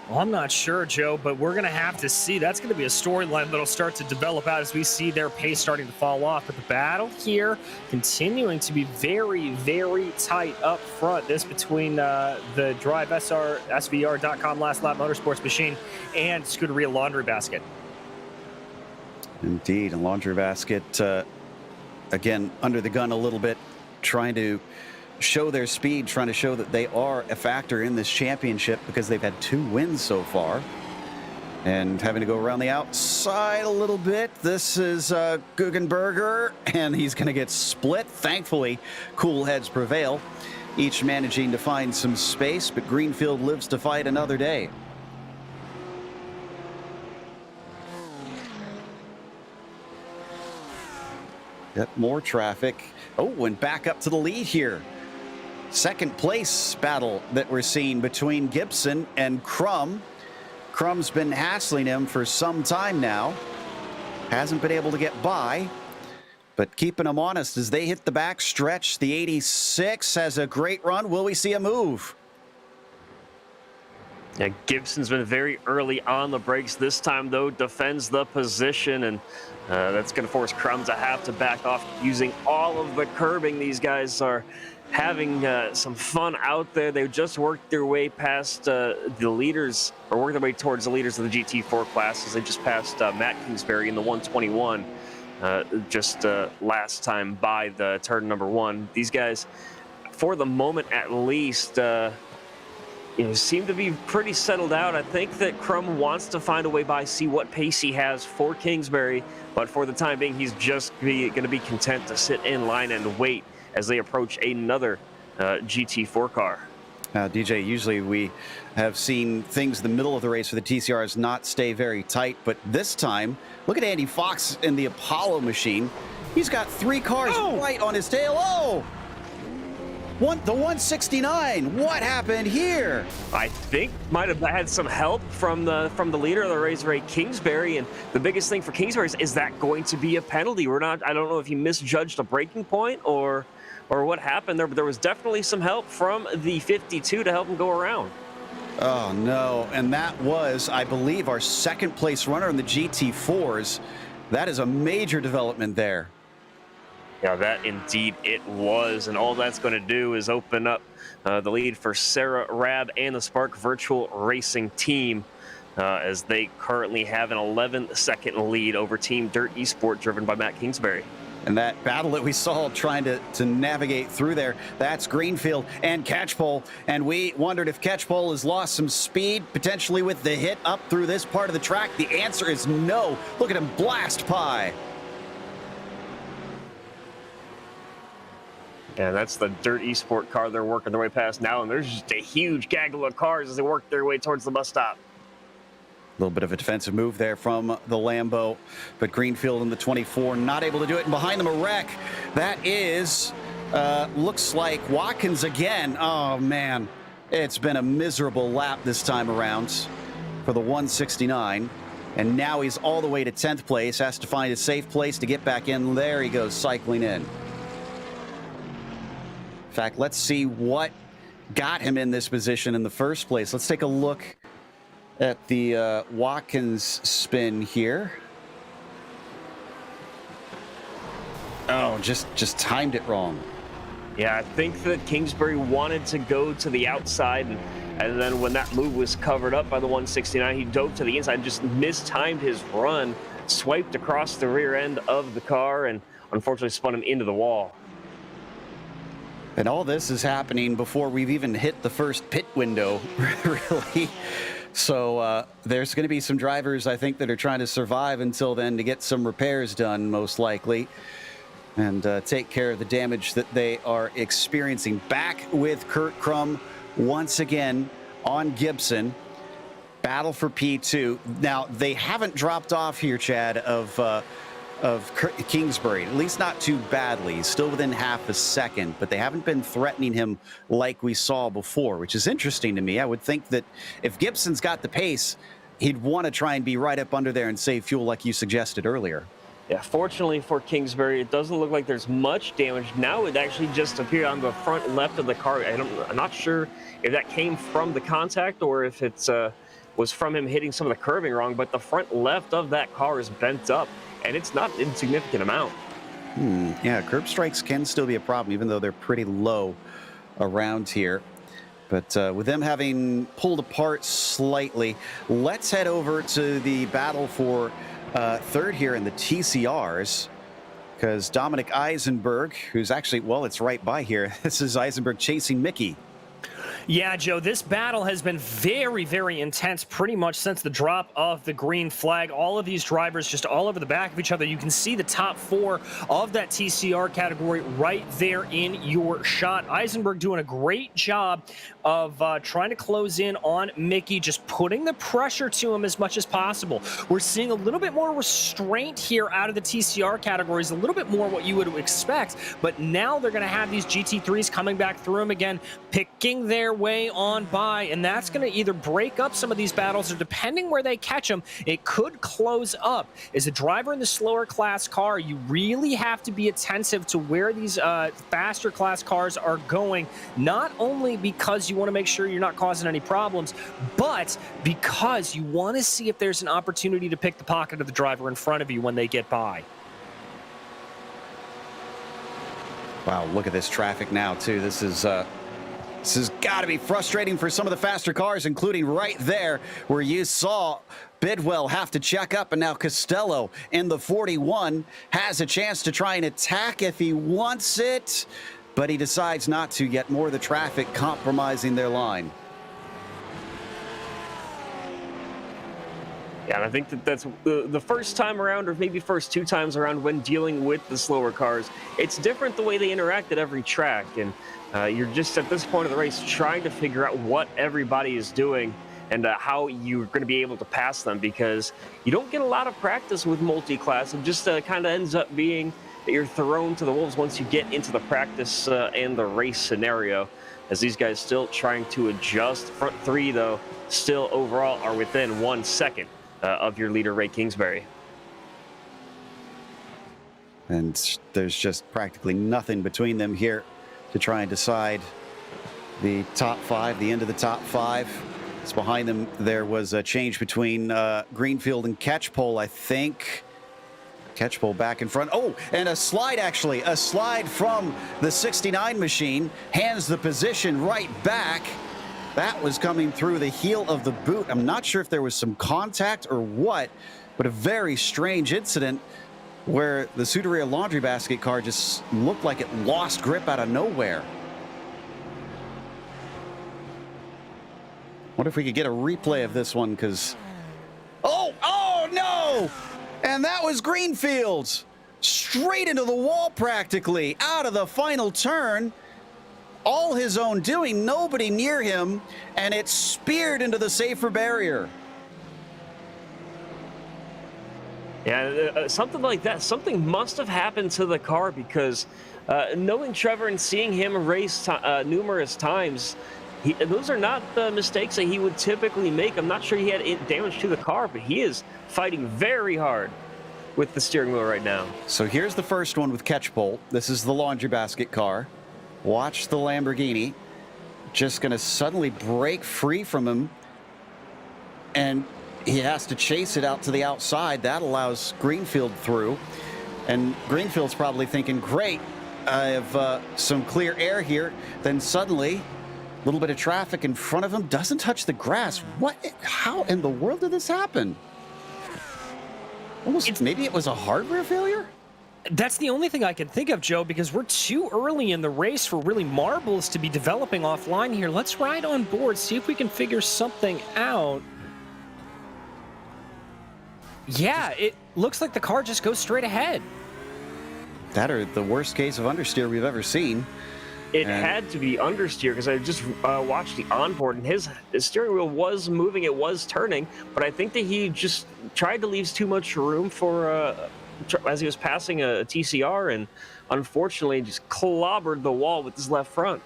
Well, I'm not sure, Joe, but we're going to have to see. That's going to be a storyline that'll start to develop out as we see their pace starting to fall off. But the battle here continuing to be very, very tight up front. This between the Drive SVR.com Last Lap Motorsports machine and Scuderia Laundry Basket. Indeed, and Laundry Basket, again, under the gun a little bit, trying to show their speed, trying to show that they are a factor in this championship because they've had 2 wins so far. And having to go around the outside a little bit. This is Guggenberger, and he's going to get split. Thankfully, cool heads prevail, each managing to find some space, but Greenfield lives to fight another day. Yep, more traffic. Oh, and back up to the lead here. Second place battle that we're seeing between Gibson and Crum. Crum's been hassling him for some time now. Hasn't been able to get by, but keeping him honest as they hit the back stretch. The 86 has a great run. Will we see a move? Yeah, Gibson's been very early on the brakes this time, though, defends the position, and that's going to force Crum to have to back off using all of the curbing. These guys are having some fun out there. They just worked their way past the leaders, or worked their way towards the leaders of the GT4 classes. They just passed Matt Kingsbury in the 121 just last time by the turn number 1. These guys, for the moment at least, seem to be pretty settled out. I think that Crum wants to find a way by, see what pace he has for Kingsbury, but for the time being, he's just going to be content to sit in line and wait as they approach another GT4 car. DJ, usually we have seen things in the middle of the race for the TCRs not stay very tight, but this time, look at Andy Fox in the Apollo machine. He's got 3 cars right on his tail. Oh! The 169. What happened here? I think might have had some help from the leader of the race, Ray Kingsbury. And the biggest thing for Kingsbury is that going to be a penalty? I don't know if he misjudged a braking point or what happened there, but there was definitely some help from the 52 to help him go around. Oh no, and that was, I believe, our 2nd place runner in the GT4s. That is a major development there. Yeah, that indeed it was, and all that's going to do is open up the lead for Sarah Rab and the Spark Virtual Racing team as they currently have an 11-second lead over Team Dirt Esport driven by Matt Kingsbury. And that battle that we saw trying to navigate through there, that's Greenfield and Catchpole. And we wondered if Catchpole has lost some speed, potentially with the hit up through this part of the track. The answer is no. Look at him blast pie. Yeah, that's the Dirt Esport car they're working their way past now, and there's just a huge gaggle of cars as they work their way towards the bus stop. A little bit of a defensive move there from the Lambo, but Greenfield in the 24 not able to do it, and behind them a wreck. That is, looks like Watkins again. Oh man, it's been a miserable lap this time around for the 169, and now he's all the way to 10th place, has to find a safe place to get back in. There he goes, cycling in. In fact, let's see what got him in this position in the first place. Let's take a look at the Watkins spin here. Oh, just timed it wrong. Yeah, I think that Kingsbury wanted to go to the outside, and then when that move was covered up by the 169, he dove to the inside, just mistimed his run, swiped across the rear end of the car, and unfortunately spun him into the wall. And all this is happening before we've even hit the first pit window, really. So there's going to be some drivers, I think, that are trying to survive until then to get some repairs done, most likely, and take care of the damage that they are experiencing. Back with Kurt Crum once again on Gibson. Battle for P2. Now, they haven't dropped off here, Chad, of Kingsbury, at least not too badly. He's still within half a second, but they haven't been threatening him like we saw before, which is interesting to me. I would think that if Gibson's got the pace, he'd want to try and be right up under there and save fuel like you suggested earlier. Yeah, fortunately for Kingsbury, it doesn't look like there's much damage. Now it actually just appeared on the front left of the car. I'm not sure if that came from the contact or if it's was from him hitting some of the curbing wrong, but the front left of that car is bent up, and it's not an insignificant amount. Yeah, curb strikes can still be a problem, even though they're pretty low around here. But with them having pulled apart slightly, let's head over to the battle for third here in the TCRs, because Dominic Eisenberg, who's actually, well, it's right by here. This is Eisenberg chasing Mickey. Yeah, Joe, this battle has been very, very intense pretty much since the drop of the green flag. All of these drivers just all over the back of each other. You can see the top four of that TCR category right there in your shot. Eisenberg doing a great job of trying to close in on Mickey, just putting the pressure to him as much as possible. We're seeing a little bit more restraint here out of the TCR categories, a little bit more what you would expect, but now they're going to have these GT3s coming back through them again, picking their way on by, and that's going to either break up some of these battles or, depending where they catch them, it could close up. As a driver in the slower class car, you really have to be attentive to where these faster class cars are going, not only because you want to make sure you're not causing any problems, but because you want to see if there's an opportunity to pick the pocket of the driver in front of you when they get by. Wow, look at this traffic now, too. This has got to be frustrating for some of the faster cars, including right there where you saw Bidwell have to check up, and now Costello in the 41 has a chance to try and attack if he wants it, but he decides not to, get more of the traffic compromising their line. Yeah, and I think that's the first time around, or maybe first two times around, when dealing with the slower cars. It's different the way they interact at every track, and you're just at this point of the race trying to figure out what everybody is doing and how you're going to be able to pass them, because you don't get a lot of practice with multi-class. It just kind of ends up being that you're thrown to the wolves once you get into the practice and the race scenario, as these guys still trying to adjust. Front three, though, still overall are within 1 second of your leader, Ray Kingsbury. And there's just practically nothing between them here to try and decide the top five, the end of the top five. It's behind them. There was a change between Greenfield and Catchpole, I think. Catchpole back in front. Oh, and a slide, actually. A slide from the 69 machine. Hands the position right back. That was coming through the heel of the boot. I'm not sure if there was some contact or what, but a very strange incident where the Scuderia laundry basket car just looked like it lost grip out of nowhere. What if we could get a replay of this one? Because, oh no! And that was Greenfield. Straight into the wall practically, out of the final turn. All his own doing, nobody near him, and it speared into the safer barrier. Yeah, something like that. Something must have happened to the car, because knowing Trevor and seeing him race numerous times, those are not the mistakes that he would typically make. I'm not sure he had damage to the car, but he is fighting very hard with the steering wheel right now. So here's the first one with Catchpole. This is the laundry basket car. Watch the Lamborghini. Just going to suddenly break free from him, and he has to chase it out to the outside. That allows Greenfield through, and Greenfield's probably thinking, great, I have some clear air here. Then suddenly, a little bit of traffic in front of him doesn't touch the grass. What? How in the world did this happen? Maybe it was a hardware failure? That's the only thing I can think of, Joe, because we're too early in the race for really marbles to be developing offline here. Let's ride on board, see if we can figure something out. Yeah, it looks like the car just goes straight ahead. That or the worst case of understeer we've ever seen. It had to be understeer because I just watched the onboard and his steering wheel was moving, it was turning, but I think that he just tried to leave too much room for as he was passing a TCR and unfortunately just clobbered the wall with his left front.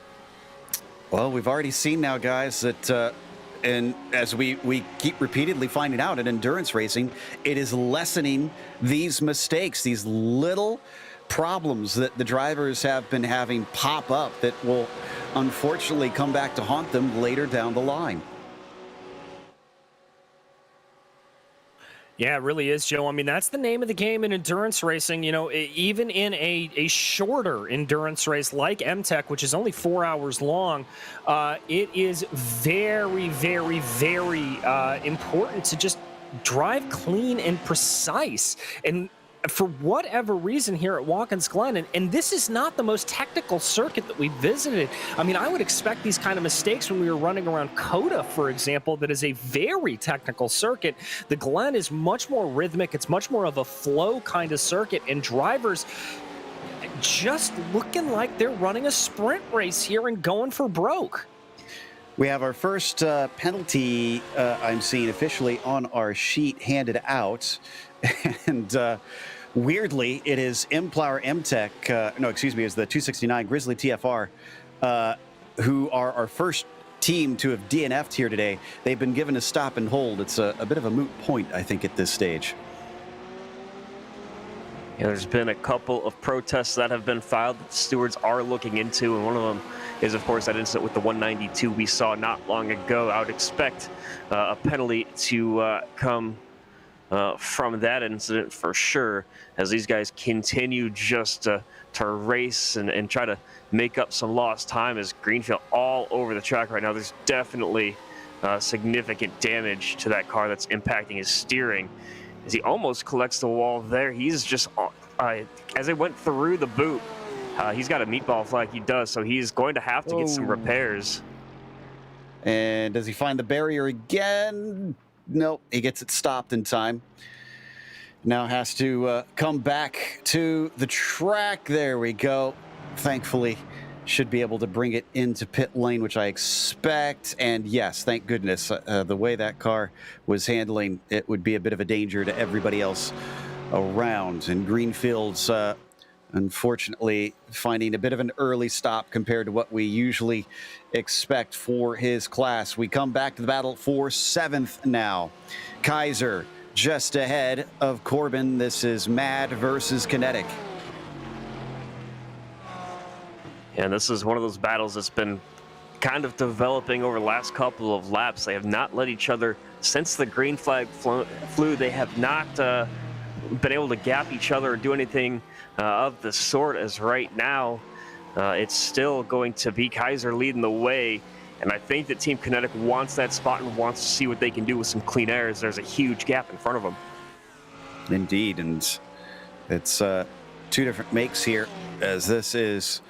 Well, we've already seen now, guys, that and as we keep repeatedly finding out in endurance racing, it is lessening these mistakes, these little problems that the drivers have been having pop up that will unfortunately come back to haunt them later down the line. Yeah, it really is, Joe. I mean, that's the name of the game in endurance racing. You know, even in a shorter endurance race like MTEC, which is only 4 hours long, it is very, very, very important to just drive clean and precise. And for whatever reason here at Watkins Glen, and this is not the most technical circuit that we visited. I mean, I would expect these kind of mistakes when we were running around COTA, for example, that is a very technical circuit. The Glen is much more rhythmic. It's much more of a flow kind of circuit, and drivers just looking like they're running a sprint race here and going for broke. We have our first penalty I'm seeing officially on our sheet handed out. And weirdly, it is MPlower MTEC, no, excuse me, it's the 269 Grizzly TFR, who are our first team to have DNF'd here today. They've been given a stop and hold. It's a bit of a moot point, I think, at this stage. Yeah, there's been a couple of protests that have been filed that the stewards are looking into, and one of them is, of course, that incident with the 192 we saw not long ago. I would expect a penalty to come from that incident for sure, as these guys continue just to race and try to make up some lost time as Greenfield all over the track right now. There's definitely significant damage to that car that's impacting his steering as he almost collects the wall there. He's just, as it went through the boot, he's got a meatball flag, he does, so he's going to have to get some repairs. And does he find the barrier again? Nope, he gets it stopped in time. Now has to come back to the track. There we go. Thankfully, should be able to bring it into pit lane, which I expect. And yes, thank goodness, the way that car was handling, it would be a bit of a danger to everybody else around. And Greenfield's unfortunately finding a bit of an early stop compared to what we usually expect for his class. We come back to the battle for 7th now. Kaiser just ahead of Corbin. This is Mad versus Kinetic. And this is one of those battles that's been kind of developing over the last couple of laps. They have not let each other, since the green flag flew, they have not been able to gap each other or do anything of the sort. As right now, it's still going to be Kaiser leading the way. And I think that Team Kinetic wants that spot and wants to see what they can do with some clean air, as there's a huge gap in front of them. Indeed, and it's two different makes here, as this is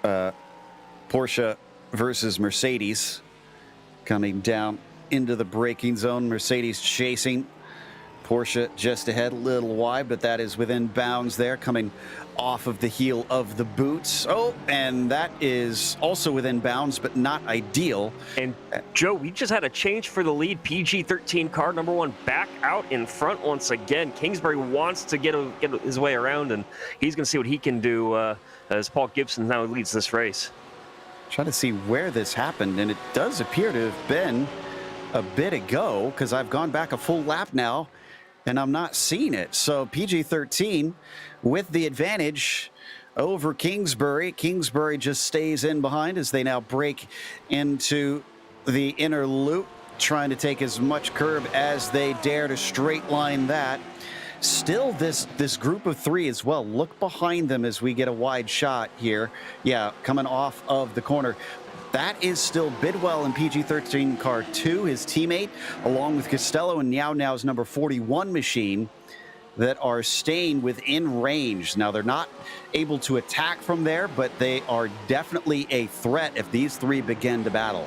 Porsche versus Mercedes coming down into the braking zone. Mercedes chasing. Porsche just ahead, a little wide, but that is within bounds there, coming off of the heel of the boots. Oh, and that is also within bounds, but not ideal. And Joe, we just had a change for the lead. PG-13 car number 1 back out in front once again. Kingsbury wants to get his way around, and he's going to see what he can do as Paul Gibson now leads this race. Trying to see where this happened, and it does appear to have been a bit ago, because I've gone back a full lap now, and I'm not seeing it. So PG-13 with the advantage over Kingsbury. Kingsbury just stays in behind as they now break into the inner loop, trying to take as much curb as they dare to straight line that. still this group of three as well. Look behind them as we get a wide shot here. Yeah, coming off of the corner. That is still Bidwell in PG-13 car 2, his teammate, along with Costello and Now's number 41 machine, that are staying within range. Now, they're not able to attack from there, but they are definitely a threat if these three begin to battle.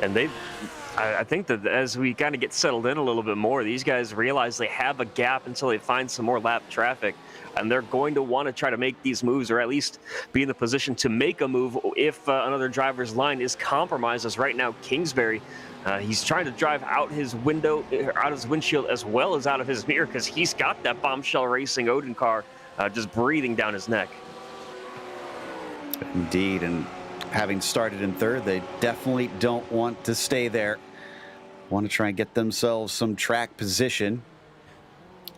And I think that as we kind of get settled in a little bit more, these guys realize they have a gap until they find some more lap traffic. And they're going to want to try to make these moves, or at least be in the position to make a move if another driver's line is compromised. As right now, Kingsbury, he's trying to drive out his window, out his windshield, as well as out of his mirror, because he's got that Bombshell Racing Odin car just breathing down his neck. Indeed, and having started in third, they definitely don't want to stay there. Want to try and get themselves some track position.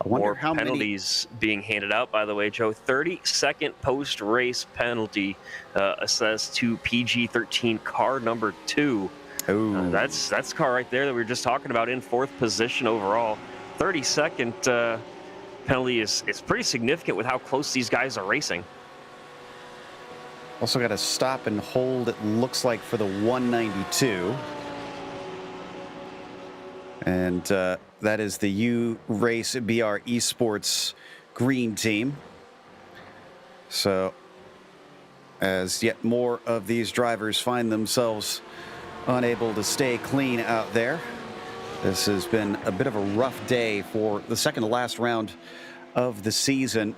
I wonder More how penalties being handed out, by the way, Joe. 30-second post-race penalty assessed to PG-13 car number 2. That's the car right there that we were just talking about in 4th position overall. 30-second penalty is pretty significant with how close these guys are racing. Also got to stop and hold, it looks like, for the 192. And that is the U-Race BR Esports green team. So as yet more of these drivers find themselves unable to stay clean out there. This has been a bit of a rough day for the second to last round of the season.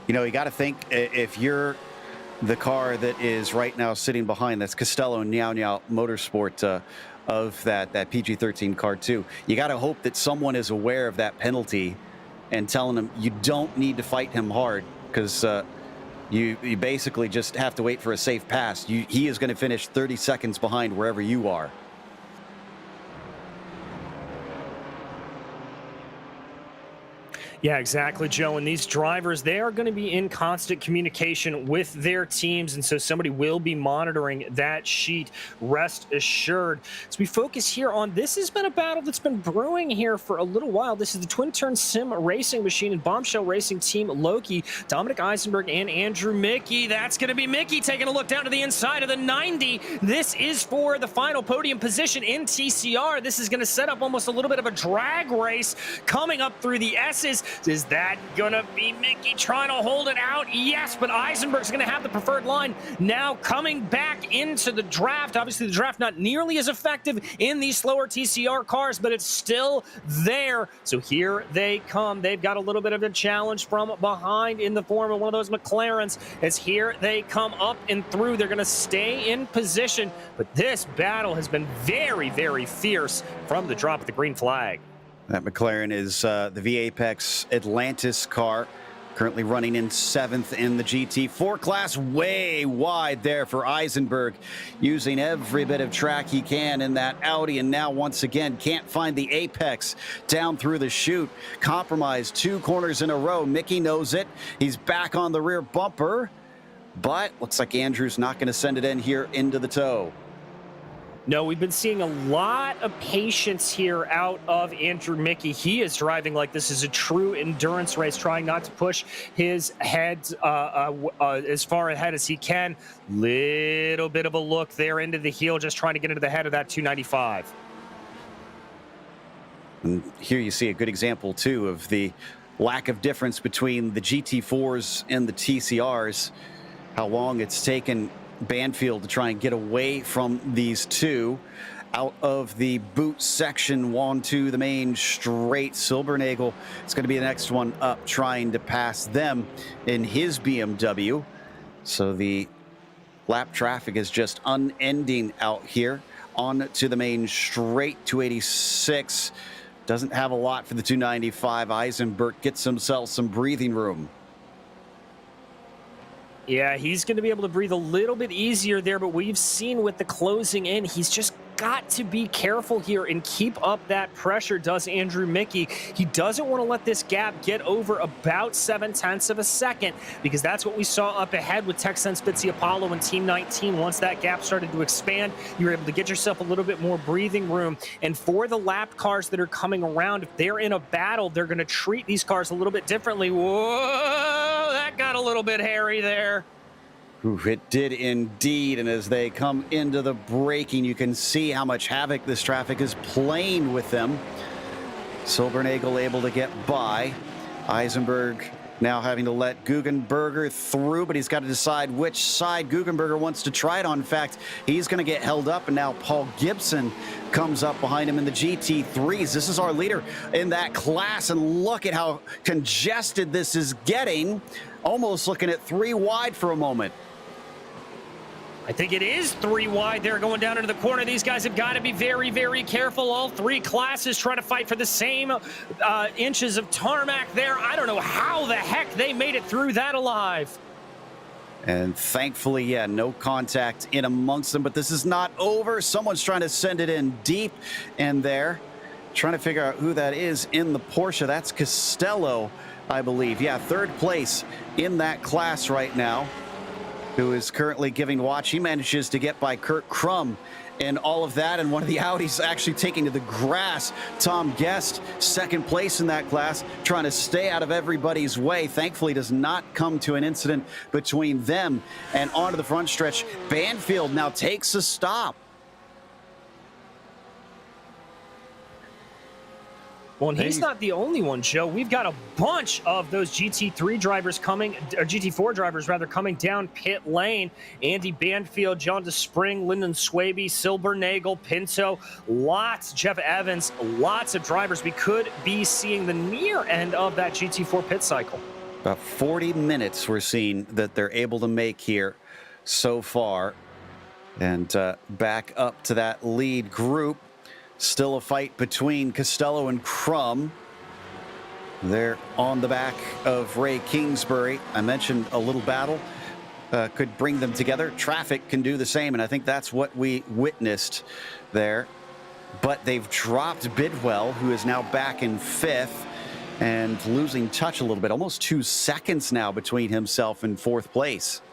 You know, you got to think, if you're the car that is right now sitting behind, that's Costello and Now Motorsport, of that PG-13 car 2. You got to hope that someone is aware of that penalty and telling them you don't need to fight him hard, because you basically just have to wait for a safe pass. He is going to finish 30 seconds behind wherever you are. Yeah, exactly, Joe. And these drivers, they are going to be in constant communication with their teams. And so somebody will be monitoring that sheet, rest assured. As we focus here on, this has been a battle that's been brewing here for a little while. This is the twin-turn sim racing machine and Bombshell Racing Team Loki, Dominic Eisenberg and Andrew Mickey. That's going to be Mickey taking a look down to the inside of the 90. This is for the final podium position in TCR. This is going to set up almost a little bit of a drag race coming up through the S's. Is that gonna be Mickey trying to hold it out? Yes, but Eisenberg's gonna have the preferred line. Now coming back into the draft. Obviously the draft not nearly as effective in these slower TCR cars, but it's still there. So here they come. They've got a little bit of a challenge from behind in the form of one of those McLarens. As here they come up and through. They're gonna stay in position, but this battle has been very, very fierce from the drop of the green flag. That McLaren is the V-Apex Atlantis car, currently running in 7th in the GT4 class. Way wide there for Eisenberg, using every bit of track he can in that Audi, and now once again can't find the apex down through the chute. Compromised 2 corners in a row. Mickey knows it. He's back on the rear bumper, but looks like Andrew's not going to send it in here into the toe. No, we've been seeing a lot of patience here out of Andrew Mickey. He is driving like this is a true endurance race, trying not to push his head as far ahead as he can. Little bit of a look there into the heel, just trying to get into the head of that 295. And here you see a good example, too, of the lack of difference between the GT4s and the TCRs, how long it's taken Banfield to try and get away from these two. Out of the boot section, onto the main straight. Silbernagel, it's going to be the next one up, trying to pass them in his BMW. So the lap traffic is just unending out here. On to the main straight, 286. Doesn't have a lot for the 295. Eisenberg gets himself some breathing room. Yeah, he's going to be able to breathe a little bit easier there, but we've seen with the closing in, he's just got to be careful here and keep up that pressure, does Andrew Mickey. He doesn't want to let this gap get over about 0.7 of a second, because that's what we saw up ahead with Texan Spitzy Apollo and Team 19. Once that gap started to expand, you were able to get yourself a little bit more breathing room. And for the lapped cars that are coming around, if they're in a battle, they're going to treat these cars a little bit differently. Whoa, that got a little bit hairy there. Ooh, it did indeed, and as they come into the braking, you can see how much havoc this traffic is playing with them. Silbernagel able to get by. Eisenberg now having to let Guggenberger through, but he's got to decide which side Guggenberger wants to try it on. In fact, he's going to get held up, and now Paul Gibson comes up behind him in the GT3s. This is our leader in that class, and look at how congested this is getting. Almost looking at 3 wide for a moment. I think it is 3 wide there going down into the corner. These guys have got to be very, very careful. All 3 classes trying to fight for the same inches of tarmac there. I don't know how the heck they made it through that alive. And thankfully, yeah, no contact in amongst them, but this is not over. Someone's trying to send it in deep in there. Trying to figure out who that is in the Porsche. That's Costello, I believe. Yeah, 3rd place in that class right now, who is currently giving watch. He manages to get by Kurt Crum in all of that, and one of the Audis actually taking to the grass. Tom Guest, 2nd place in that class, trying to stay out of everybody's way. Thankfully, does not come to an incident between them. And onto the front stretch, Banfield now takes a stop. Well, and he's not the only one, Joe. We've got a bunch of those GT3 drivers coming, or GT4 drivers rather, coming down pit lane. Andy Banfield, John DeSpring, Lyndon Swaby, Silbernagel, Pinto, lots, Jeff Evans, lots of drivers. We could be seeing the near end of that GT4 pit cycle. About 40 minutes we're seeing that they're able to make here so far. And back up to that lead group. Still a fight between Costello and Crum. They're on the back of Ray Kingsbury. I mentioned a little battle could bring them together. Traffic can do the same, and I think that's what we witnessed there. But they've dropped Bidwell, who is now back in 5th, and losing touch a little bit. Almost 2 seconds now between himself and 4th place.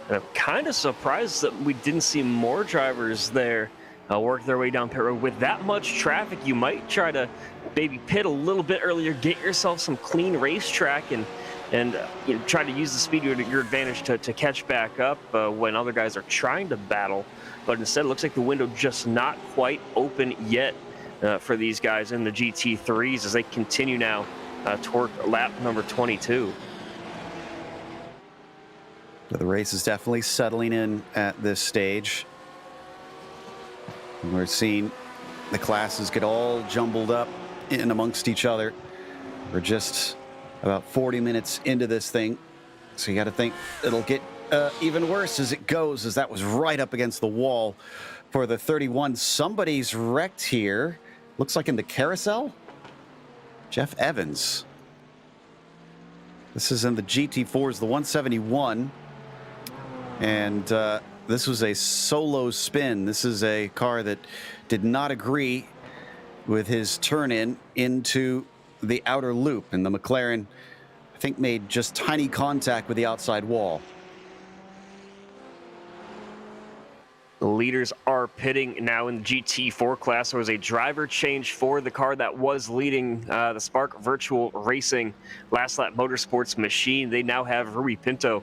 And I'm kind of surprised that we didn't see more drivers there work their way down pit road. With that much traffic, you might try to maybe pit a little bit earlier, get yourself some clean racetrack, and you know, try to use the speed to your advantage to catch back up when other guys are trying to battle. But instead, it looks like the window just not quite open yet for these guys in the GT3s as they continue now toward lap number 22. The race is definitely settling in at this stage. And we're seeing the classes get all jumbled up in amongst each other. We're just about 40 minutes into this thing. So you got to think it'll get even worse as it goes, as that was right up against the wall for the 31. Somebody's wrecked here. Looks like in the carousel. Jeff Evans. This is in the GT4s, the 171. And this was a solo spin. This is a car that did not agree with his turn-in into the outer loop. And the McLaren, I think, made just tiny contact with the outside wall. The leaders are pitting now in the GT4 class. There was a driver change for the car that was leading the Spark Virtual Racing Last Lap Motorsports machine. They now have Rui Pinto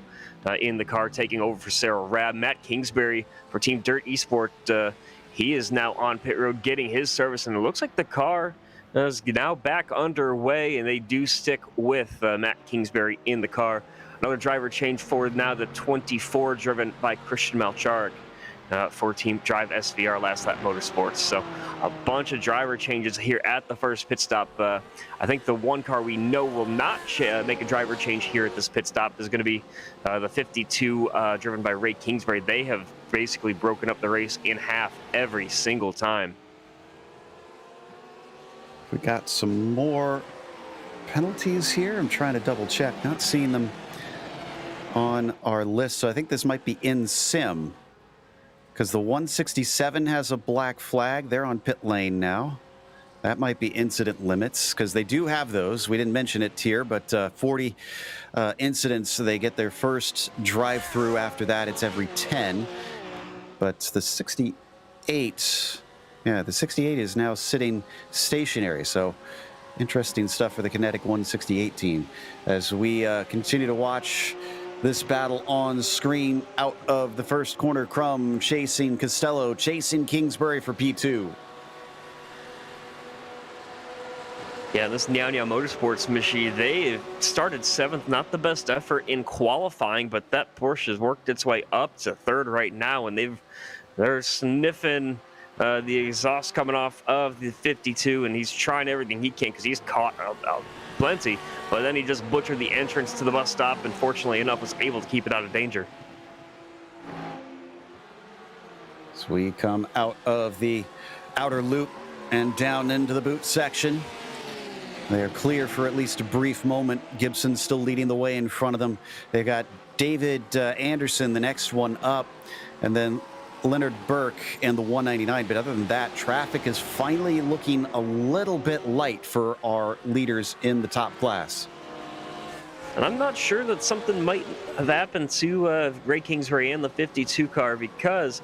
in the car, taking over for Sarah Rabb. Matt Kingsbury for Team Dirt Esport, he is now on pit road getting his service, and it looks like the car is now back underway, and they do stick with Matt Kingsbury in the car. Another driver change for now the 24, driven by Christian Malcharik for Team Drive SVR Last Lap Motorsports. So a bunch of driver changes here at the first pit stop. I think the one car we know will not make a driver change here at this pit stop is going to be the 52 driven by Ray Kingsbury. They have basically broken up the race in half every single time. We got some more penalties here. I'm trying to double check, not seeing them on our list. So I think this might be in sim. because the 167 has a black flag. They're on pit lane now. That might be incident limits, because they do have those. We didn't mention it here, but 40 incidents, so they get their first drive-through. After that, it's every 10. But the 68, yeah, the 68 is now sitting stationary. So interesting stuff for the Kinetic 168 team. As we continue to watch this battle on screen, out of the first corner, Crum chasing Costello, chasing Kingsbury for P2. Yeah, this Nyao Nyao Motorsports machine, they started 7th, not the best effort in qualifying, but that Porsche has worked its way up to 3rd right now, and they're sniffing the exhaust coming off of the 52, and he's trying everything he can because he's caught plenty, but then he just butchered the entrance to the bus stop, and fortunately enough was able to keep it out of danger. So we come out of the outer loop and down into the boot section. They are clear for at least a brief moment. Gibson still leading the way in front of them. They've got David Anderson, the next one up, and then Leonard Burke in the 199. But other than that, traffic is finally looking a little bit light for our leaders in the top class. And I'm not sure that something might have happened to Ray Kingsbury in the 52 car, because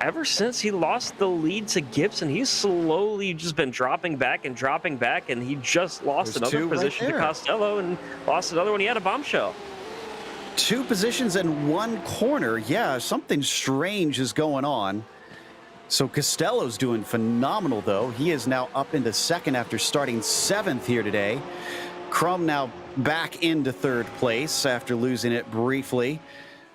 ever since he lost the lead to Gibson, he's slowly just been dropping back, and he just lost another position to Costello and lost another one. He had a bombshell. 2 positions in 1 corner. Yeah, something strange is going on. So Costello's doing phenomenal, though. He is now up into 2nd after starting 7th here today. Crum now back into 3rd place after losing it briefly.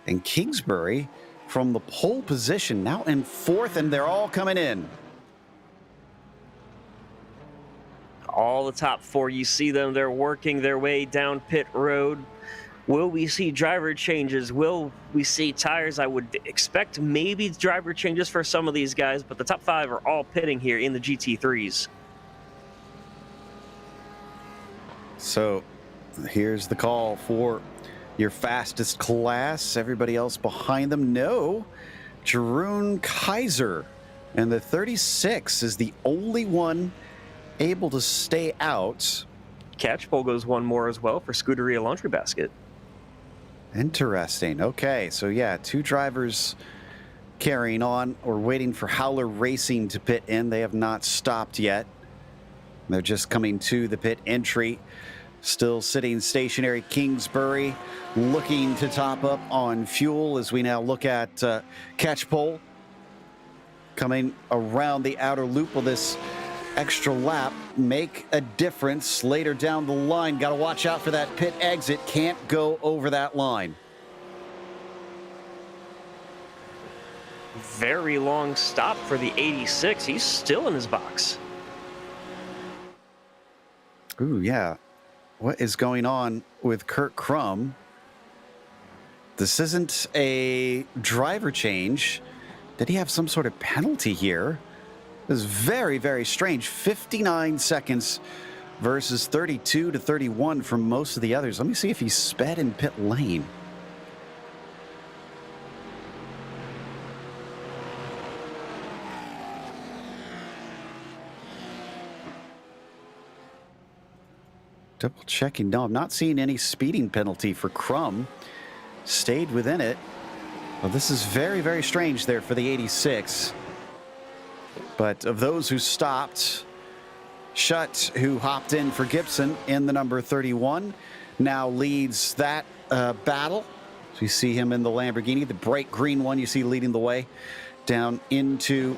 And Kingsbury from the pole position now in 4th, and they're all coming in. All the top 4, you see them, they're working their way down pit road. Will we see driver changes? Will we see tires? I would expect maybe driver changes for some of these guys, but the top 5 are all pitting here in the GT3s. So here's the call for your fastest class. Everybody else behind them, no. Jeroen Kaiser, and the 36 is the only one able to stay out. Catchpole goes one more as well for Scuderia Laundry Basket. Interesting. Okay, so yeah, 2 drivers carrying on or waiting for Howler Racing to pit in. They have not stopped yet. They're just coming to the pit entry. Still sitting stationary, Kingsbury looking to top up on fuel as we now look at Catchpole coming around the outer loop. Will this extra lap make a difference later down the line? Got to watch out for that pit exit. Can't go over that line. Very long stop for the 86. He's still in his box. Ooh, yeah. What is going on with Kurt Crum? This isn't a driver change. Did he have some sort of penalty here? This is very, very strange. 59 seconds versus 32 to 31 from most of the others. Let me see if he sped in pit lane. Double checking. No, I'm not seeing any speeding penalty for Crum. Stayed within it. Well, this is very, very strange there for the 86. But of those who stopped, Schutt, who hopped in for Gibson in the number 31, now leads that battle. So you see him in the Lamborghini, the bright green one you see leading the way down into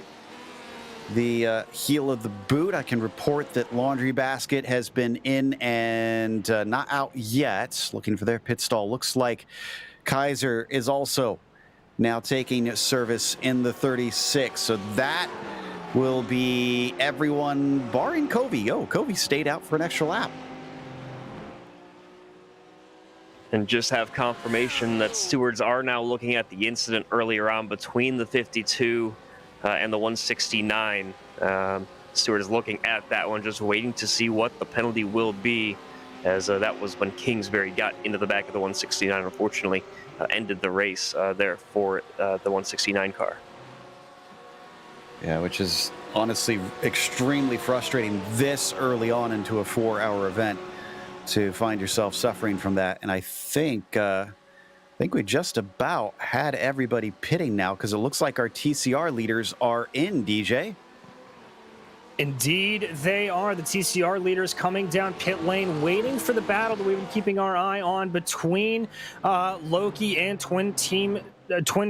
the heel of the boot. I can report that Laundry Basket has been in and not out yet, looking for their pit stall. Looks like Kaiser is also now taking service in the 36. So that will be everyone barring Covey. Oh, Covey stayed out for an extra lap. And just have confirmation that stewards are now looking at the incident earlier on between the 52 and the 169. Stewart is looking at that one, just waiting to see what the penalty will be, as that was when Kingsbury got into the back of the 169, unfortunately ended the race there for the 169 car. Yeah, which is honestly extremely frustrating this early on into a 4-hour event to find yourself suffering from that. And I think we just about had everybody pitting now, because it looks like our TCR leaders are in, DJ. Indeed, they are. The TCR leaders coming down pit lane, waiting for the battle that we've been keeping our eye on between Loki and Twin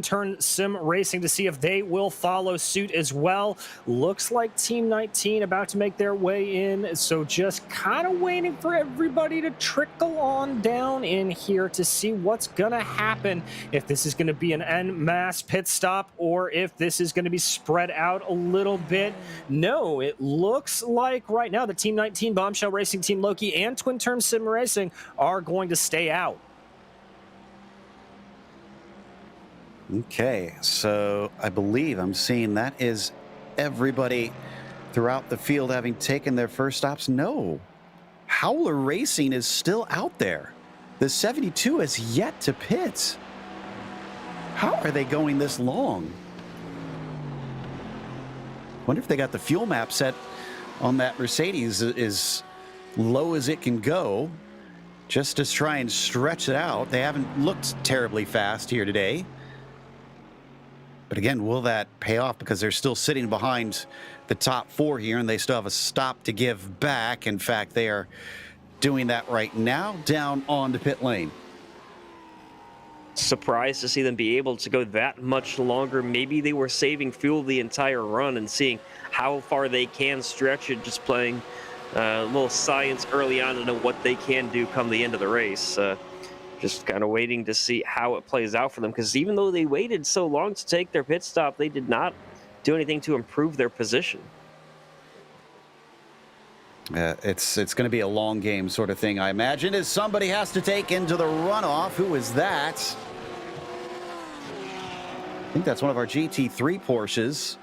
Turn Sim Racing to see if they will follow suit as well. Looks like Team 19 about to make their way in, so just kind of waiting for everybody to trickle on down in here to see what's gonna happen, if this is gonna be an en masse pit stop or if this is gonna be spread out a little bit. No, it looks like right now the Team 19 Bombshell Racing, Team Loki, and Twin Turn Sim Racing are going to stay out. Okay, so I believe I'm seeing that is everybody throughout the field having taken their first stops. No, Howler Racing is still out there. The 72 has yet to pit. How are they going this long? Wonder if they got the fuel map set on that Mercedes as low as it can go, just to try and stretch it out. They haven't looked terribly fast here today. But again, will that pay off? Because they're still sitting behind the top 4 here, and they still have a stop to give back. In fact, they are doing that right now down on the pit lane. Surprised to see them be able to go that much longer. Maybe they were saving fuel the entire run and seeing how far they can stretch it, just playing a little science early on to know what they can do come the end of the race. Just kind of waiting to see how it plays out for them, because even though they waited so long to take their pit stop, they did not do anything to improve their position. It's going to be a long game sort of thing, I imagine, as somebody has to take into the runoff. Who is that? I think that's one of our GT3 Porsches.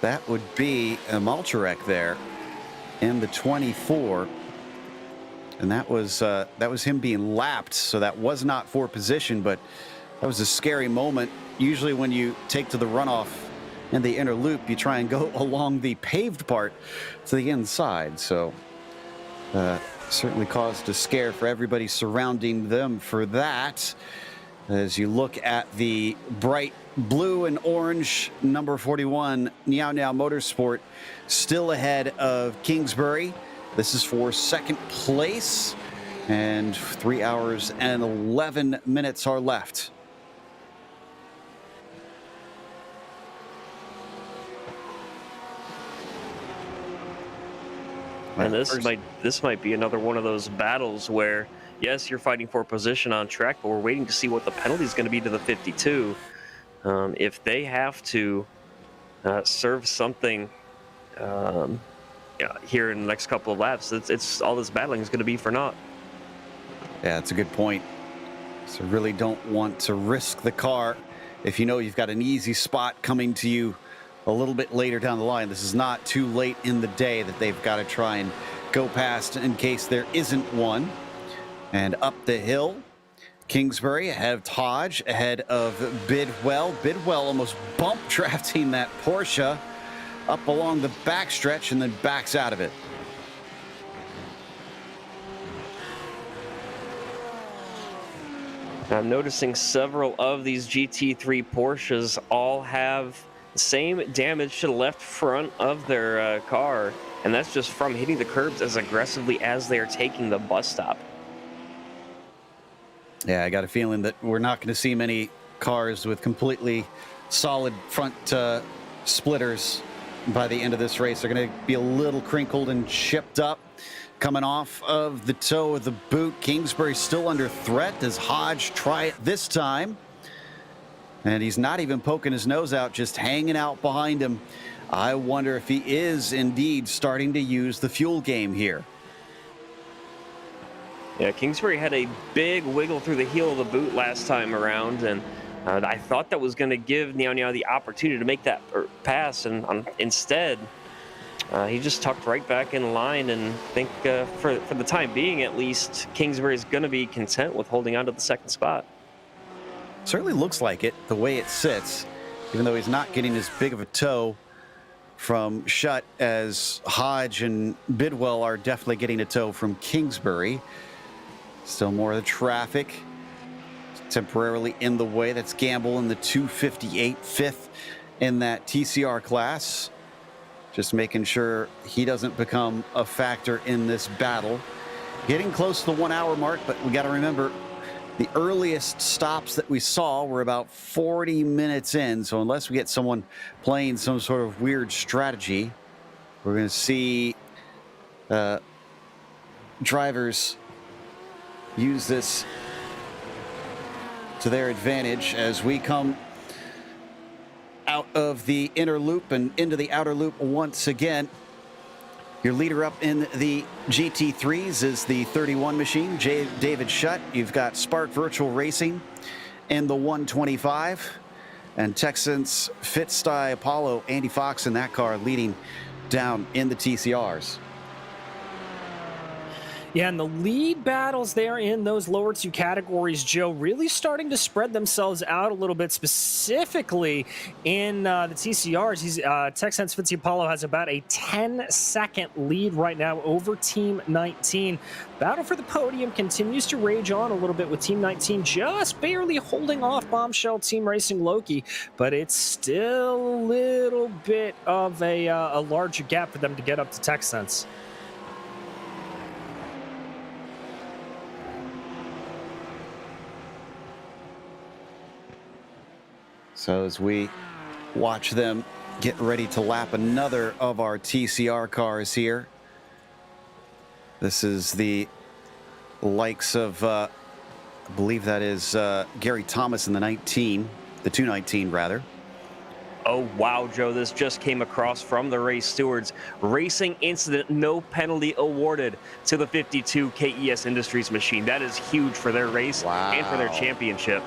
That would be a Malcharek there in the 24, and that was him being lapped, so that was not for position, but that was a scary moment. Usually when you take to the runoff in the inner loop, you try and go along the paved part to the inside, so certainly caused a scare for everybody surrounding them for that. As you look at the bright blue and orange number 41 Niao Niao Motorsport still ahead of Kingsbury. This is for second place, and 3 hours and 11 minutes are left. And this might be another one of those battles where, yes, you're fighting for position on track, but we're waiting to see what the penalty is going to be to the 52. If they have to serve something here in the next couple of laps, it's all this battling is going to be for naught. Yeah, that's a good point. So really don't want to risk the car if you know you've got an easy spot coming to you a little bit later down the line. This is not too late in the day that they've got to try and go past in case there isn't one. And up the hill, Kingsbury ahead of Hodge, ahead of Bidwell. Bidwell almost bump drafting that Porsche up along the backstretch and then backs out of it. I'm noticing several of these GT3 Porsches all have the same damage to the left front of their car, and that's just from hitting the curbs as aggressively as they're taking the bus stop. Yeah, I got a feeling that we're not going to see many cars with completely solid front splitters by the end of this race. They're going to be a little crinkled and chipped up. Coming off of the toe of the boot, Kingsbury still under threat. Does Hodge try it this time? And he's not even poking his nose out, just hanging out behind him. I wonder if he is indeed starting to use the fuel game here. Yeah, Kingsbury had a big wiggle through the heel of the boot last time around, and I thought that was going to give Niao Niao the opportunity to make that pass, and instead, he just tucked right back in line, and I think for the time being, at least, Kingsbury is going to be content with holding on to the second spot. Certainly looks like it, the way it sits, even though he's not getting as big of a tow from Shutt as Hodge and Bidwell are definitely getting a tow from Kingsbury. Still more of the traffic temporarily in the way. That's Gamble in the 258, fifth in that TCR class. Just making sure he doesn't become a factor in this battle. Getting close to the 1 hour mark, but we got to remember the earliest stops that we saw were about 40 minutes in. So unless we get someone playing some sort of weird strategy, we're going to see drivers use this to their advantage as we come out of the inner loop and into the outer loop once again. Your leader up in the GT3s is the 31 machine, David Shutt. You've got Spark Virtual Racing in the 125. And Texans Fitstye Apollo, Andy Fox in that car leading down in the TCRs. Yeah, and the lead battles there in those lower two categories, Joe, really starting to spread themselves out a little bit, specifically in the TCRs. Texans Fittipaldo has about a 10-second lead right now over Team 19. Battle for the podium continues to rage on a little bit with Team 19 just barely holding off Bombshell Team Racing Loki, but it's still a little bit of a larger gap for them to get up to Texans. So as we watch them get ready to lap another of our TCR cars here. This is the likes of, I believe that is Gary Thomas in the 219 rather. Oh, wow, Joe, this just came across from the race stewards. Racing incident, no penalty awarded to the 52 KES Industries machine. That is huge for their race and for their championship.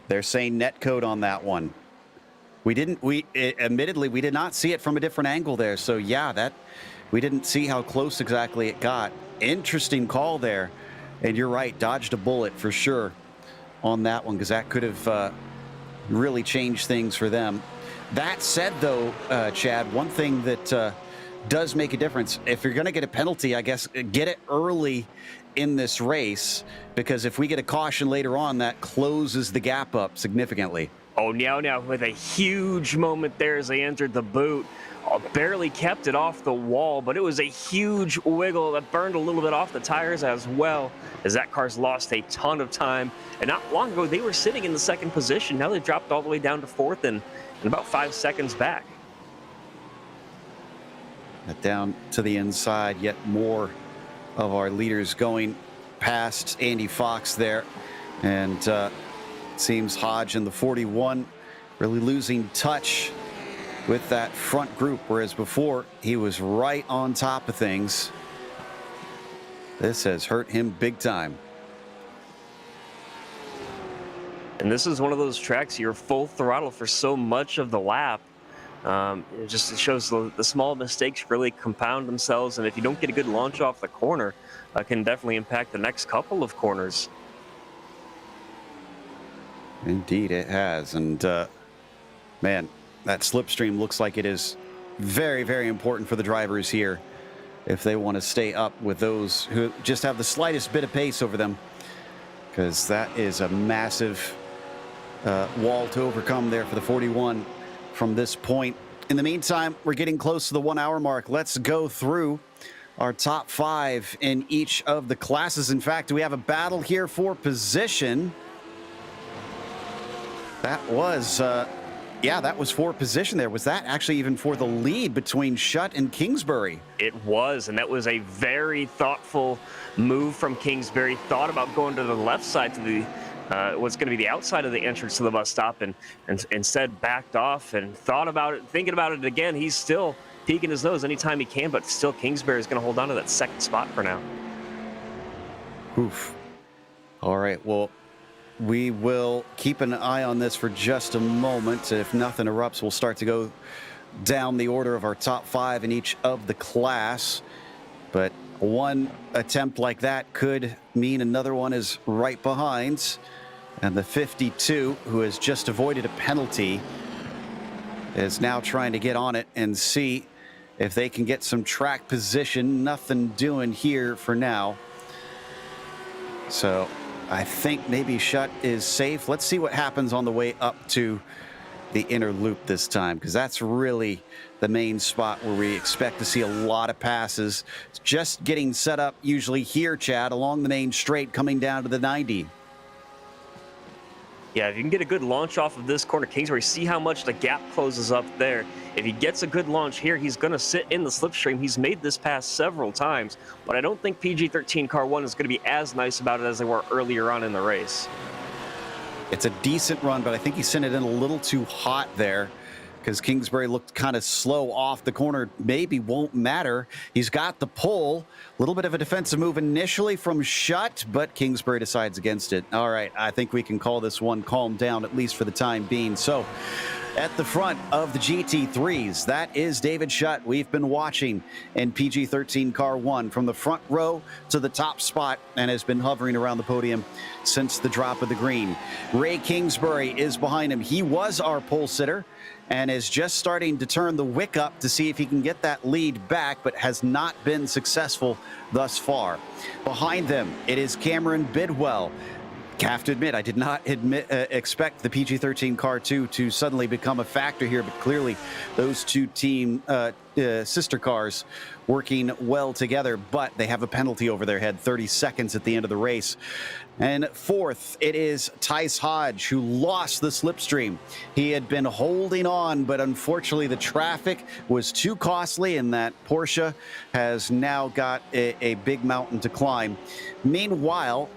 They're saying net code on that one. Admittedly, we did not see it from a different angle there. So yeah, we didn't see how close exactly it got. Interesting call there. And you're right, dodged a bullet for sure on that one, because that could have really changed things for them. That said though, Chad, one thing that does make a difference, if you're gonna get a penalty, I guess get it early in this race, because if we get a caution later on, that closes the gap up significantly. Oh, now with a huge moment there as they entered the boot. Barely kept it off the wall, but it was a huge wiggle that burned a little bit off the tires as well, as that car's lost a ton of time. And not long ago, they were sitting in the second position. Now they've dropped all the way down to fourth and about 5 seconds back. Down to the inside, yet more of our leaders going past Andy Fox there. And seems Hodge in the 41 really losing touch with that front group, whereas before he was right on top of things. This has hurt him big time. And this is one of those tracks you're full throttle for so much of the lap. It shows the small mistakes really compound themselves, and if you don't get a good launch off the corner, can definitely impact the next couple of corners. Indeed it has. And man, that slipstream looks like it is very, very important for the drivers here if they want to stay up with those who just have the slightest bit of pace over them, because that is a massive wall to overcome there for the 41 from this point. In the meantime, we're getting close to the 1 hour mark. Let's go through our top 5 in each of the classes. In fact, we have a battle here for position. That was that was for position there. Was that actually even for the lead between Shutt and Kingsbury? It was, and that was a very thoughtful move from Kingsbury. Thought about going to the left side to the what's going to be the outside of the entrance to the bus stop, and instead backed off and thought about it, thinking about it again. He's still peeking his nose anytime he can, but still Kingsbury is going to hold on to that second spot for now. Oof. All right, well, we will keep an eye on this for just a moment. If nothing erupts, we'll start to go down the order of our top 5 in each of the class. But One attempt like that could mean another one is right behind. And the 52, who has just avoided a penalty, is now trying to get on it and see if they can get some track position. Nothing doing here for now. So I think maybe Schutt is safe. Let's see what happens on the way up to the inner loop this time, because that's really the main spot where we expect to see a lot of passes. It's just getting set up usually here, Chad, along the main straight coming down to the 90. Yeah, if you can get a good launch off of this corner, Kingsbury, see how much the gap closes up there. If he gets a good launch here, he's going to sit in the slipstream. He's made this pass several times, but I don't think PG-13 Car 1 is going to be as nice about it as they were earlier on in the race. It's a decent run, but I think he sent it in a little too hot there, because Kingsbury looked kind of slow off the corner. Maybe won't matter. He's got the pull. A little bit of a defensive move initially from Schutt, but Kingsbury decides against it. All right, I think we can call this one calm down, at least for the time being. So at the front of the GT3s, that is David Schutt. We've been watching in PG-13 Car 1 from the front row to the top spot and has been hovering around the podium since the drop of the green. Ray Kingsbury is behind him. He was our pole sitter and is just starting to turn the wick up to see if he can get that lead back, but has not been successful thus far. Behind them, it is Cameron Bidwell. Have to admit, I did not expect the PG-13 Car 2 to suddenly become a factor here, but clearly those two team sister cars working well together, but they have a penalty over their head, 30 seconds at the end of the race. And fourth, it is Tice Hodge, who lost the slipstream. He had been holding on, but unfortunately the traffic was too costly, and that Porsche has now got a big mountain to climb. Meanwhile,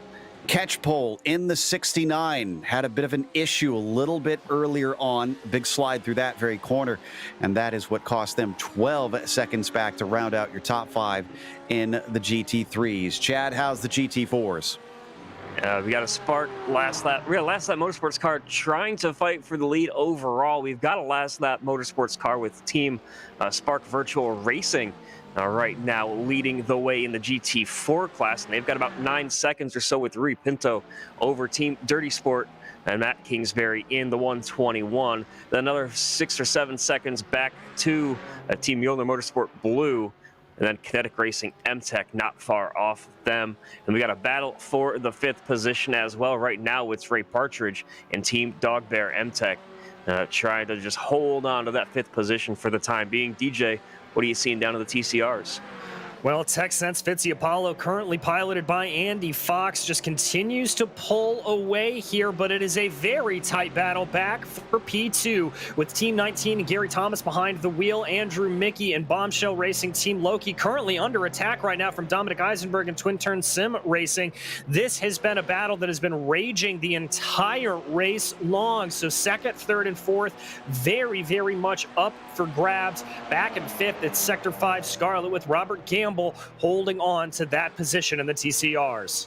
Catchpole in the 69 had a bit of an issue a little bit earlier on. Big slide through that very corner, and that is what cost them 12 seconds back to round out your top 5 in the GT3s. Chad, how's the GT4s? We got a Spark last lap. We got a last lap motorsports car trying to fight for the lead overall. We've got a last lap motorsports car with Team Spark Virtual Racing right now leading the way in the GT4 class, and they've got about 9 seconds or so with Rui Pinto over Team Dirty Sport and Matt Kingsbury in the 121. Then another 6 or 7 seconds back to Team Mueller Motorsport Blue, and then Kinetic Racing MTEC not far off them. And we got a battle for the 5th position as well. Right now it's Ray Partridge and Team Dog Bear MTEC trying to just hold on to that 5th position for the time being. DJ, what are you seeing down to the TCRs? Well, TechSense Fitzy Apollo, currently piloted by Andy Fox, just continues to pull away here, but it is a very tight battle back for P2 with Team 19 and Gary Thomas behind the wheel. Andrew Mickey and Bombshell Racing Team Loki currently under attack right now from Dominic Eisenberg and Twin Turn Sim Racing. This has been a battle that has been raging the entire race long. So second, third, and fourth, very, very much up for grabs. Back in 5th, it's Sector 5 Scarlet with Robert Gamble holding on to that position in the TCRs.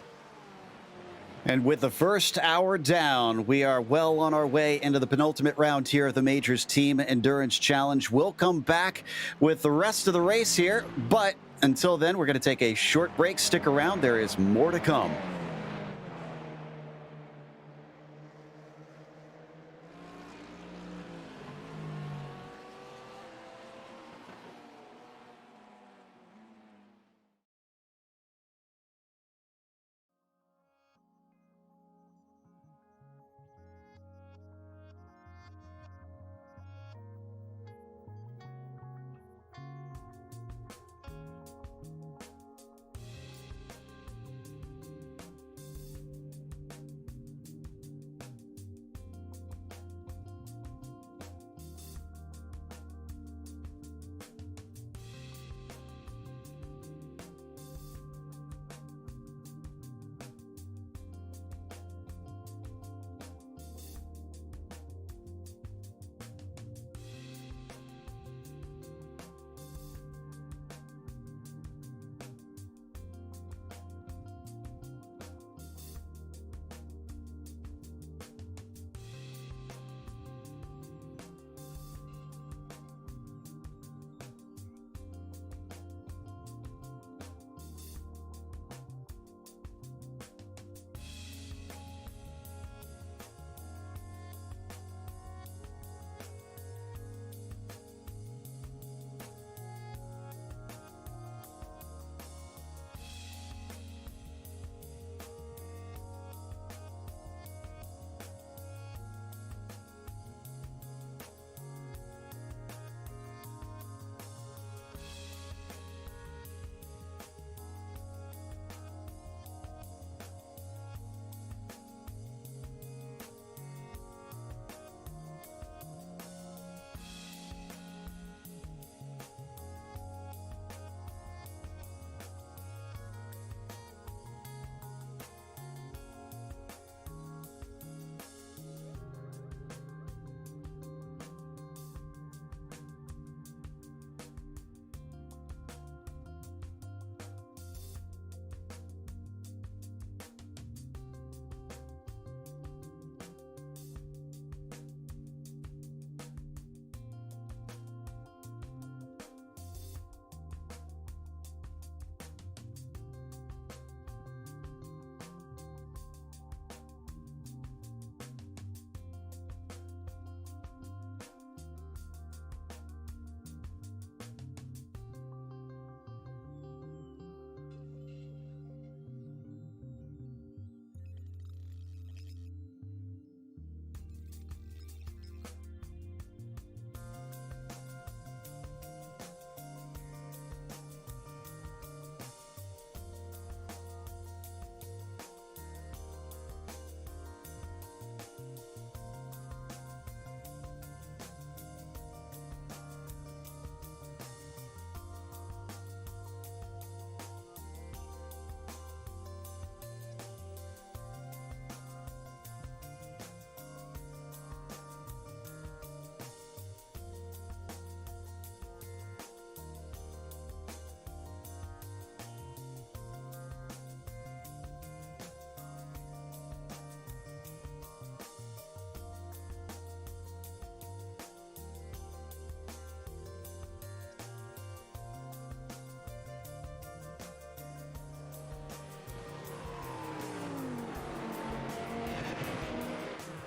And with the first hour down, we are well on our way into the penultimate round here of the Majors Team Endurance Challenge. We'll come back with the rest of the race here, but until then, we're going to take a short break. Stick around, there is more to come.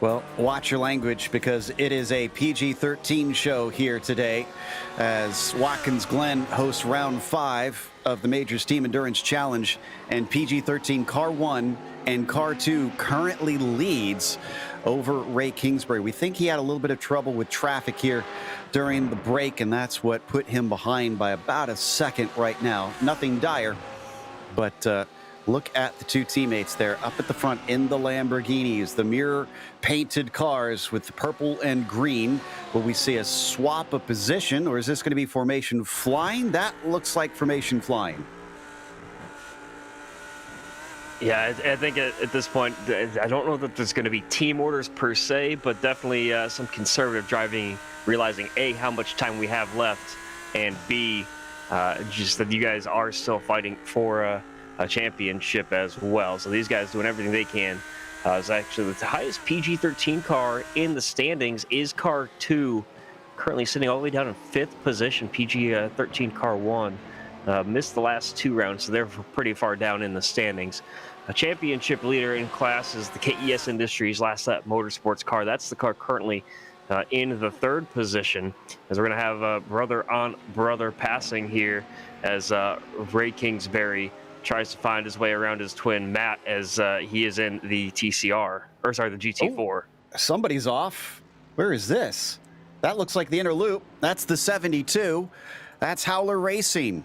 Well, watch your language because it is a PG-13 show here today as Watkins Glen hosts round 5 of the Majors Team Endurance Challenge, and PG-13 Car 1 and Car 2 currently leads over Ray Kingsbury. We think he had a little bit of trouble with traffic here during the break, and that's what put him behind by about a second right now. Nothing dire, but look at the two teammates there up at the front in the Lamborghinis, the mirror-painted cars with the purple and green. Will we see a swap of position, or is this going to be formation flying? That looks like formation flying. Yeah, I think at this point, I don't know that there's going to be team orders per se, but definitely some conservative driving, realizing A, how much time we have left, and B, just that you guys are still fighting for a championship as well. So these guys doing everything they can. It's actually the highest PG-13 car in the standings is Car 2, currently sitting all the way down in 5th position. PG-13 Car 1 missed the last 2 rounds, so they're pretty far down in the standings. A championship leader in class is the KES Industries Last Lap Motorsports car. That's the car currently in the 3rd position, as we're going to have brother-on-brother passing here as Ray Kingsbury tries to find his way around his twin Matt as he is in the TCR, or sorry, the GT4. Oh, somebody's off. Where is this? That looks like the inner loop. That's the 72. That's Howler Racing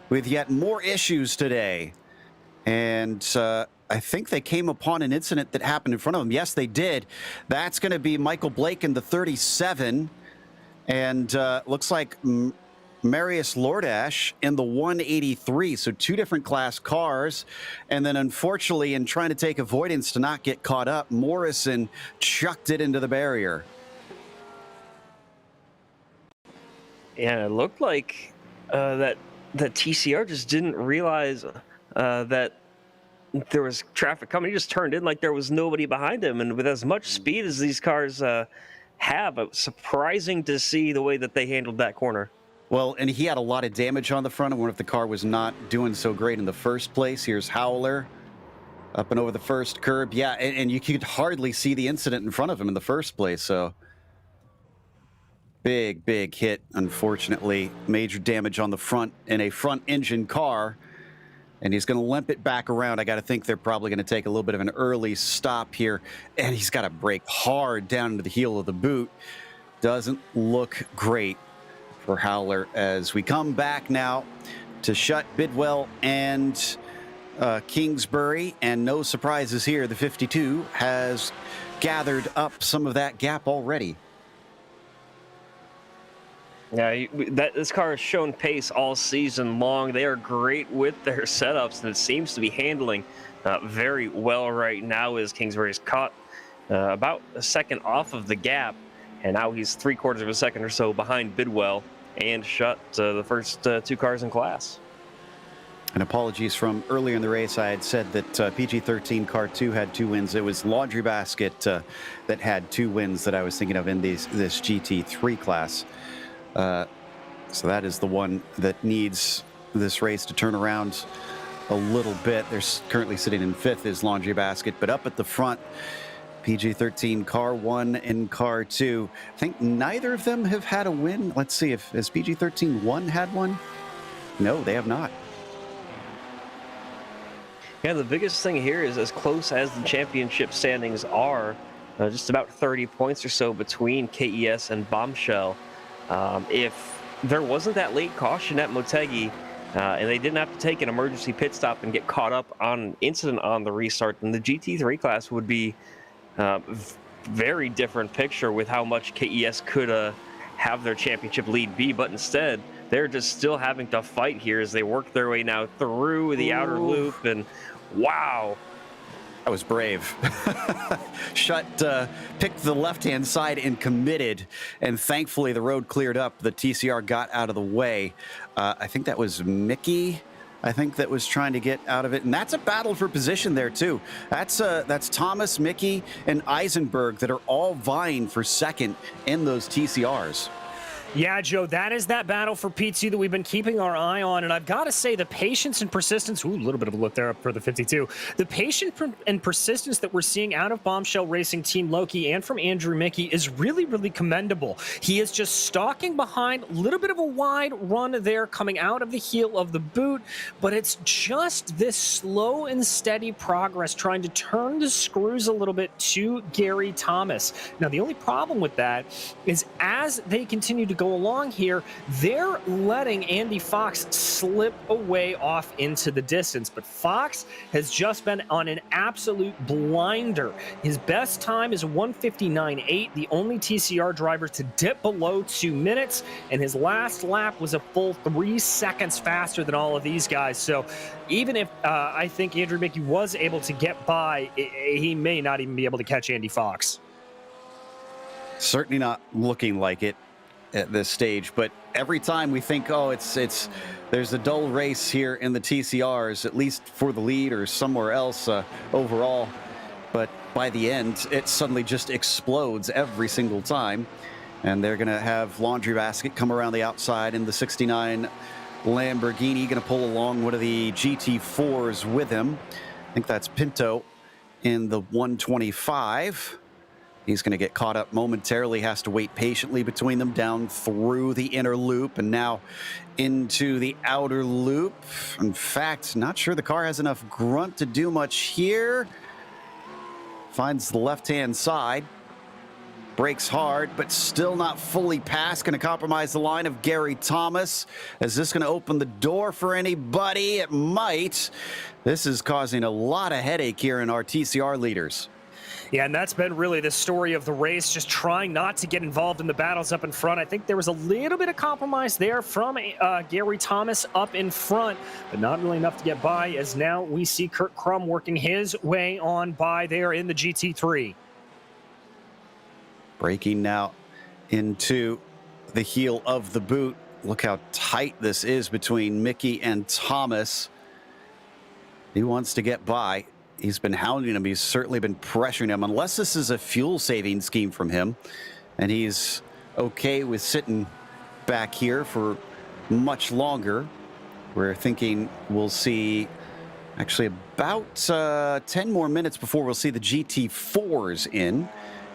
with yet more issues today. And I think they came upon an incident that happened in front of them. Yes, they did. That's going to be Michael Blake in the 37. And looks like Marius Lordash in the 183. So 2 different class cars. And then unfortunately, in trying to take avoidance to not get caught up, Morrison chucked it into the barrier. Yeah, it looked like that TCR just didn't realize that there was traffic coming. He just turned in like there was nobody behind him. And with as much speed as these cars have, it was surprising to see the way that they handled that corner. Well, and he had a lot of damage on the front. I wonder if the car was not doing so great in the first place. Here's Howler up and over the first curb. Yeah, and you could hardly see the incident in front of him in the first place. So big hit, unfortunately. Major damage on the front in a front engine car. And he's going to limp it back around. I got to think they're probably going to take a little bit of an early stop here. And he's got to brake hard down into the heel of the boot. Doesn't look great for Howler as we come back now to shut Bidwell and Kingsbury. And no surprises here. The 52 has gathered up some of that gap already. Yeah, this car has shown pace all season long. They are great with their setups, and it seems to be handling very well right now as Kingsbury's caught about a second off of the gap, and now he's 3/4 of a second or so behind Bidwell and shut the first 2 cars in class. And apologies from earlier in the race. I had said that PG-13 Car 2 had 2 wins. It was Laundry Basket that had 2 wins that I was thinking of in this GT3 class. So that is the one that needs this race to turn around a little bit. They're currently sitting in 5th is Laundry Basket, but up at the front, PG-13 Car 1 and Car 2. I think neither of them have had a win. Let's see, has PG-13 1 had one? No, they have not. Yeah, the biggest thing here is as close as the championship standings are, just about 30 points or so between KES and Bombshell. If there wasn't that late caution at Motegi, and they didn't have to take an emergency pit stop and get caught up on an incident on the restart, then the GT3 class would be very different picture with how much KES could have their championship lead be. But instead, they're just still having to fight here as they work their way now through the outer loop. And wow. That was brave. Picked the left-hand side and committed. And thankfully, the road cleared up. The TCR got out of the way. I think that was Mickey, that was trying to get out of it. And that's a battle for position there, too. That's Thomas, Mickey, and Eisenberg that are all vying for second in those TCRs. Yeah, Joe, that is that battle for P2 that we've been keeping our eye on. And I've got to say, the patience and persistence, a little bit of a look there up for the 52. The patience and persistence that we're seeing out of Bombshell Racing Team Loki and from Andrew Mickey is really, really commendable. He is just stalking behind, a little bit of a wide run there coming out of the heel of the boot, but it's just this slow and steady progress trying to turn the screws a little bit to Gary Thomas. Now, the only problem with that is as they continue to go along here, they're letting Andy Fox slip away off into the distance. But Fox has just been on an absolute blinder. His best time is 1:59.8, the only TCR driver to dip below 2 minutes, and his last lap was a full 3 seconds faster than all of these guys. So even if I think Andrew Mickey was able to get by, he may not even be able to catch Andy Fox. Certainly not looking like it at this stage, but every time we think, oh, there's a dull race here in the TCRs, at least for the lead or somewhere else overall, but by the end, it suddenly just explodes every single time, and they're going to have Laundry Basket come around the outside in the 69 Lamborghini, going to pull along one of the GT4s with him. I think that's Pinto in the 125. He's going to get caught up momentarily, has to wait patiently between them down through the inner loop and now into the outer loop. In fact, not sure the car has enough grunt to do much here. Finds the left-hand side. Brakes hard, but still not fully past. Going to compromise the line of Gary Thomas. Is this going to open the door for anybody? It might. This is causing a lot of headache here in our TCR leaders. Yeah, and that's been really the story of the race, just trying not to get involved in the battles up in front. I think there was a little bit of compromise there from Gary Thomas up in front, but not really enough to get by, as now we see Kurt Crum working his way on by there in the GT3. Braking now into the heel of the boot. Look how tight this is between Mickey and Thomas. He wants to get by. He's been hounding him. He's certainly been pressuring him, unless this is a fuel-saving scheme from him. And he's okay with sitting back here for much longer. We're thinking we'll see actually about 10 more minutes before we'll see the GT4s in.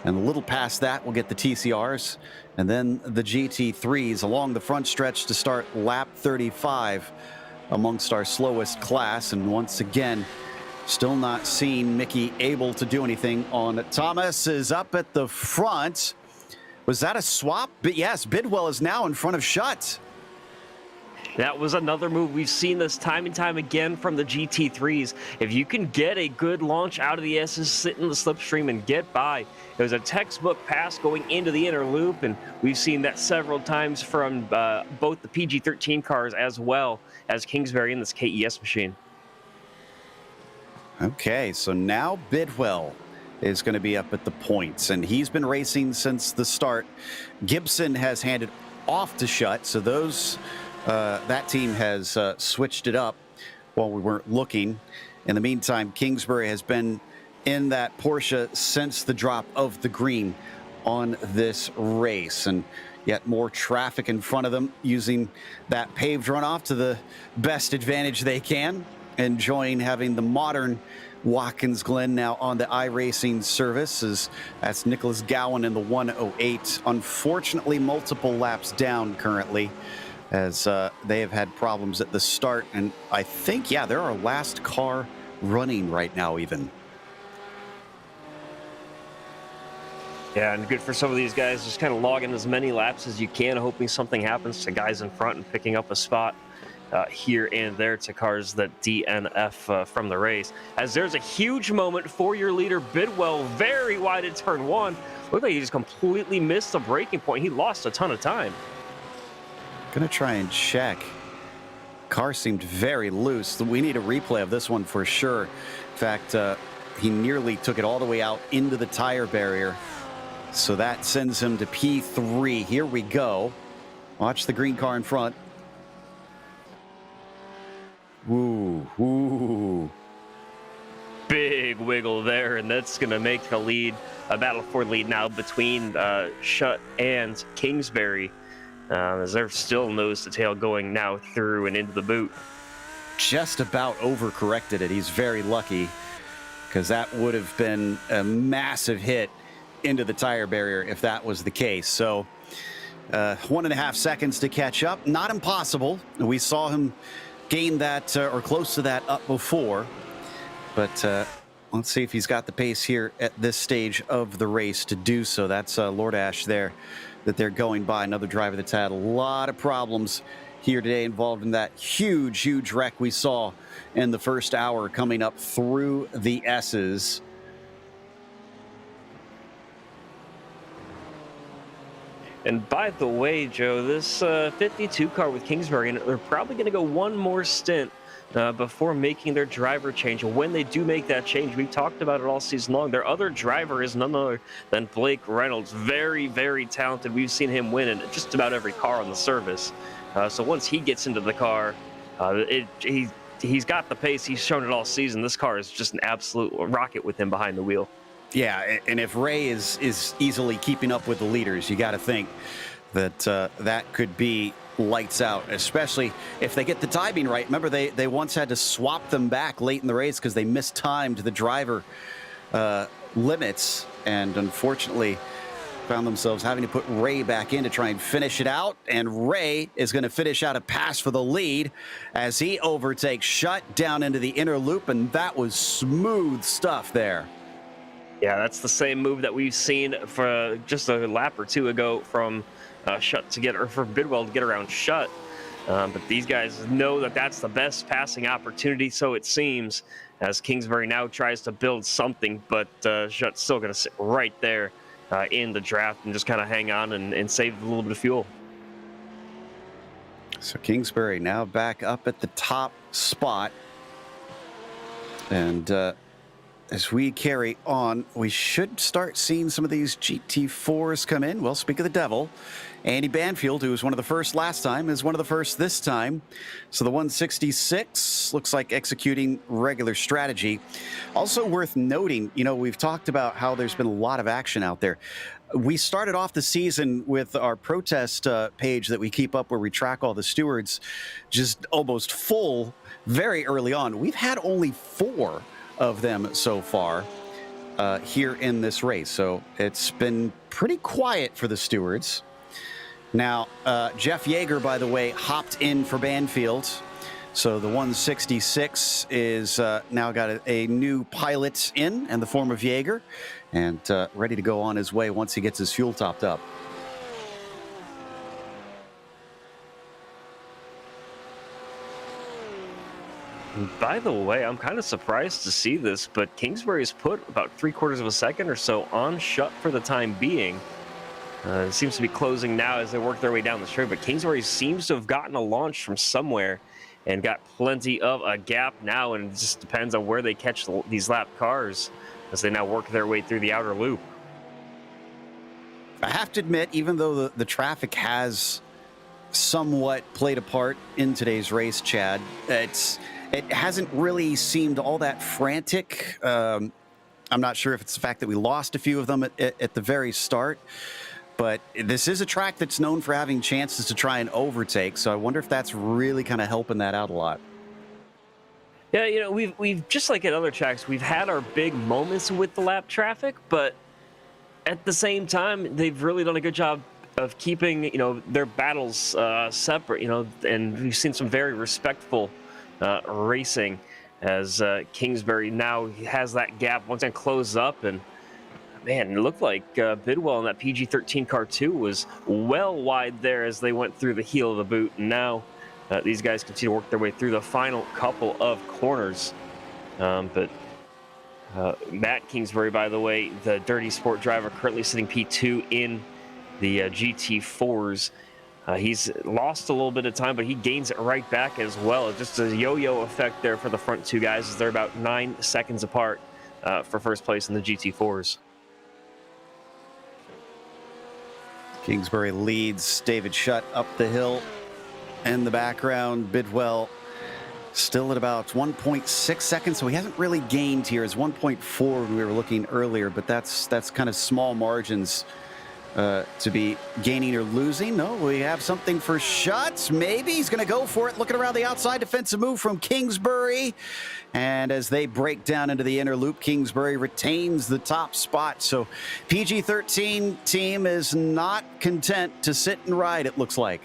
And a little past that, we'll get the TCRs and then the GT3s along the front stretch to start lap 35 amongst our slowest class. And once again, still not seeing Mickey able to do anything on Thomas. Is up at the front. Was that a swap? But yes, Bidwell is now in front of Schutt. That was another move. We've seen this time and time again from the GT3s. If you can get a good launch out of the S's, sit in the slipstream and get by. It was a textbook pass going into the inner loop, and we've seen that several times from both the PG-13 cars as well as Kingsbury in this KES machine. Okay, so now Bidwell is going to be up at the points, and he's been racing since the start. Gibson has handed off to Schutt, so that team has switched it up while we weren't looking. In the meantime, Kingsbury has been in that Porsche since the drop of the green on this race, and yet more traffic in front of them, using that paved runoff to the best advantage they can. Enjoying having the modern Watkins Glen now on the iRacing service. That's Nicholas Gowan in the 108. Unfortunately, multiple laps down currently, as they have had problems at the start. And I think, yeah, they're our last car running right now even. Yeah, and good for some of these guys, just kind of logging as many laps as you can, hoping something happens to guys in front and picking up a spot here and there to cars that DNF from the race. As there's a huge moment for your leader, Bidwell, very wide at turn one. Looked like he just completely missed the braking point. He lost a ton of time. Gonna try and check. Car seemed very loose. We need a replay of this one for sure. In fact, he nearly took it all the way out into the tire barrier. So that sends him to P3. Here we go. Watch the green car in front. Ooh, ooh. Big wiggle there, and that's going to make a battle for lead now between Schutt and Kingsbury. as they're still nose to tail going now through and into the boot. Just about overcorrected it. He's very lucky, because that would have been a massive hit into the tire barrier if that was the case. So 1.5 seconds to catch up. Not impossible. We saw him gain that or close to that up before. But let's see if he's got the pace here at this stage of the race to do so. That's Lord Ash there that they're going by. Another driver that's had a lot of problems here today involved in that huge wreck we saw in the first hour coming up through the S's. And by the way, Joe, this 52 car with Kingsbury, and they're probably going to go one more stint before making their driver change. And when they do make that change, we've talked about it all season long, their other driver is none other than Blake Reynolds. Very talented. We've seen him win in just about every car on the service. So once he gets into the car, he's got the pace. He's shown it all season. This car is just an absolute rocket with him behind the wheel. Yeah, and if Ray is easily keeping up with the leaders, you got to think that that could be lights out, especially if they get the timing right. Remember, they once had to swap them back late in the race because they mistimed the driver limits, and unfortunately found themselves having to put Ray back in to try and finish it out. And Ray is going to finish out a pass for the lead as he overtakes Shutt down into the inner loop, and that was smooth stuff there. Yeah, that's the same move that we've seen for just a lap or two ago from Shutt to get, or for Bidwell to get around Shutt. But these guys know that that's the best passing opportunity, so it seems, as Kingsbury now tries to build something, but Shutt's still going to sit right there in the draft and just kind of hang on and save a little bit of fuel. So Kingsbury now back up at the top spot. And as we carry on, we should start seeing some of these GT4s come in. Well, speak of the devil, Andy Banfield, who was one of the first last time, is one of the first this time. So the 166 looks like executing regular strategy. Also worth noting, you know, we've talked about how there's been a lot of action out there. We started off the season with our protest page that we keep up where we track all the stewards, just almost full very early on. We've had only 4 of them so far here in this race. So it's been pretty quiet for the stewards. Now, Jeff Yeager, by the way, hopped in for Banfield. So the 166 is now got a new pilot in the form of Yeager, and ready to go on his way once he gets his fuel topped up. By the way, I'm kind of surprised to see this, but Kingsbury's put about 3/4 of a second or so on Shutt for the time being. It seems to be closing now as they work their way down the straight, but Kingsbury seems to have gotten a launch from somewhere and got plenty of a gap now, and it just depends on where they catch these lap cars as they now work their way through the outer loop. I have to admit, even though the traffic has somewhat played a part in today's race, Chad, it hasn't really seemed all that frantic. I'm not sure if it's the fact that we lost a few of them at the very start, but this is a track that's known for having chances to try and overtake, so I wonder if that's really kind of helping that out a lot. Yeah, you know, we've just like at other tracks, we've had our big moments with the lap traffic, but at the same time, they've really done a good job of keeping, you know, their battles separate, you know, and we've seen some very respectful racing as Kingsbury now has that gap once it closes up. And man, it looked like Bidwell in that PG-13 car too was well wide there as they went through the heel of the boot. And now these guys continue to work their way through the final couple of corners. But Matt Kingsbury, by the way, the Dirty Sport driver, currently sitting P2 in the GT4s. He's lost a little bit of time, but he gains it right back as well. Just a yo-yo effect there for the front two guys as they're about 9 seconds apart for first place in the GT4s. Kingsbury leads David Shutt up the hill. In the background, Bidwell still at about 1.6 seconds, so he hasn't really gained here. It's 1.4 when we were looking earlier, but that's kind of small margins to be gaining or losing. No, we have something for Schutz. Maybe he's going to go for it. Looking around the outside, defensive move from Kingsbury. And as they break down into the inner loop, Kingsbury retains the top spot. So PG-13 team is not content to sit and ride, it looks like.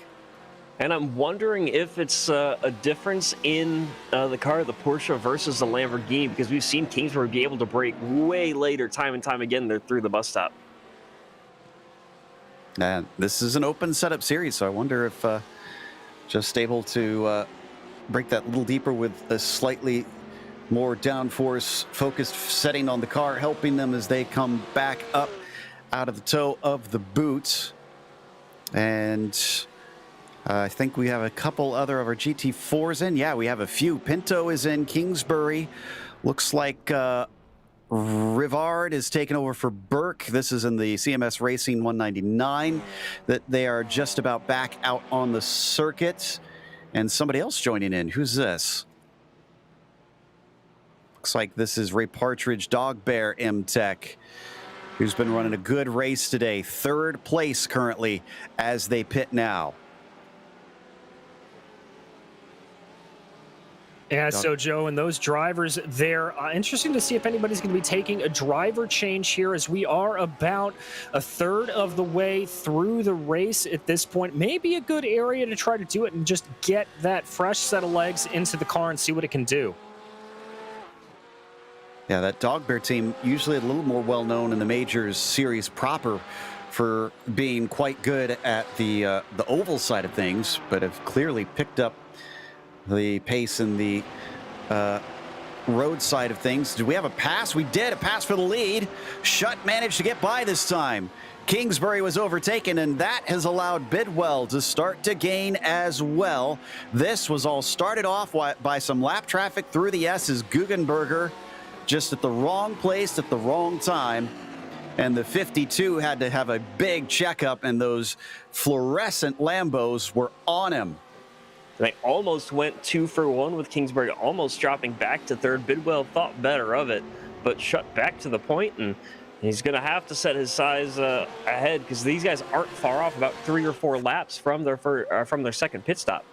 And I'm wondering if it's a difference in the car, the Porsche versus the Lamborghini, because we've seen Kingsbury be able to break way later, time and time again, they're through the bus stop. And this is an open setup series, so I wonder if just able to break that a little deeper with a slightly more downforce focused setting on the car, helping them as they come back up out of the toe of the boot. And I think we have a couple other of our GT4s in. Yeah, we have a few. Pinto is in. Kingsbury. Looks like Rivard is taking over for Burke. This is in the CMS Racing 199. That they are just about back out on the circuit. And somebody else joining in. Who's this? Looks like this is Ray Partridge, Dog Bear MTEC, who's been running a good race today. Third place currently as they pit now. Yeah, so Joe, and those drivers there, interesting to see if anybody's going to be taking a driver change here, as we are about a third of the way through the race at this point. Maybe a good area to try to do it and just get that fresh set of legs into the car and see what it can do. Yeah, that Dog Bear team, usually a little more well-known in the Majors series proper for being quite good at the oval side of things, but have clearly picked up the pace in the road side of things. Did we have a pass? We did. A pass for the lead. Schutt managed to get by this time. Kingsbury was overtaken, and that has allowed Bidwell to start to gain as well. This was all started off by some lap traffic through the S's. Guggenberger just at the wrong place at the wrong time. And the 52 had to have a big checkup, and those fluorescent Lambos were on him. They almost went 2 for 1 with Kingsbury almost dropping back to third. Bidwell thought better of it, but Schutt back to the point, and he's going to have to set his size ahead, because these guys aren't far off, about 3 or 4 laps from their second pit stop.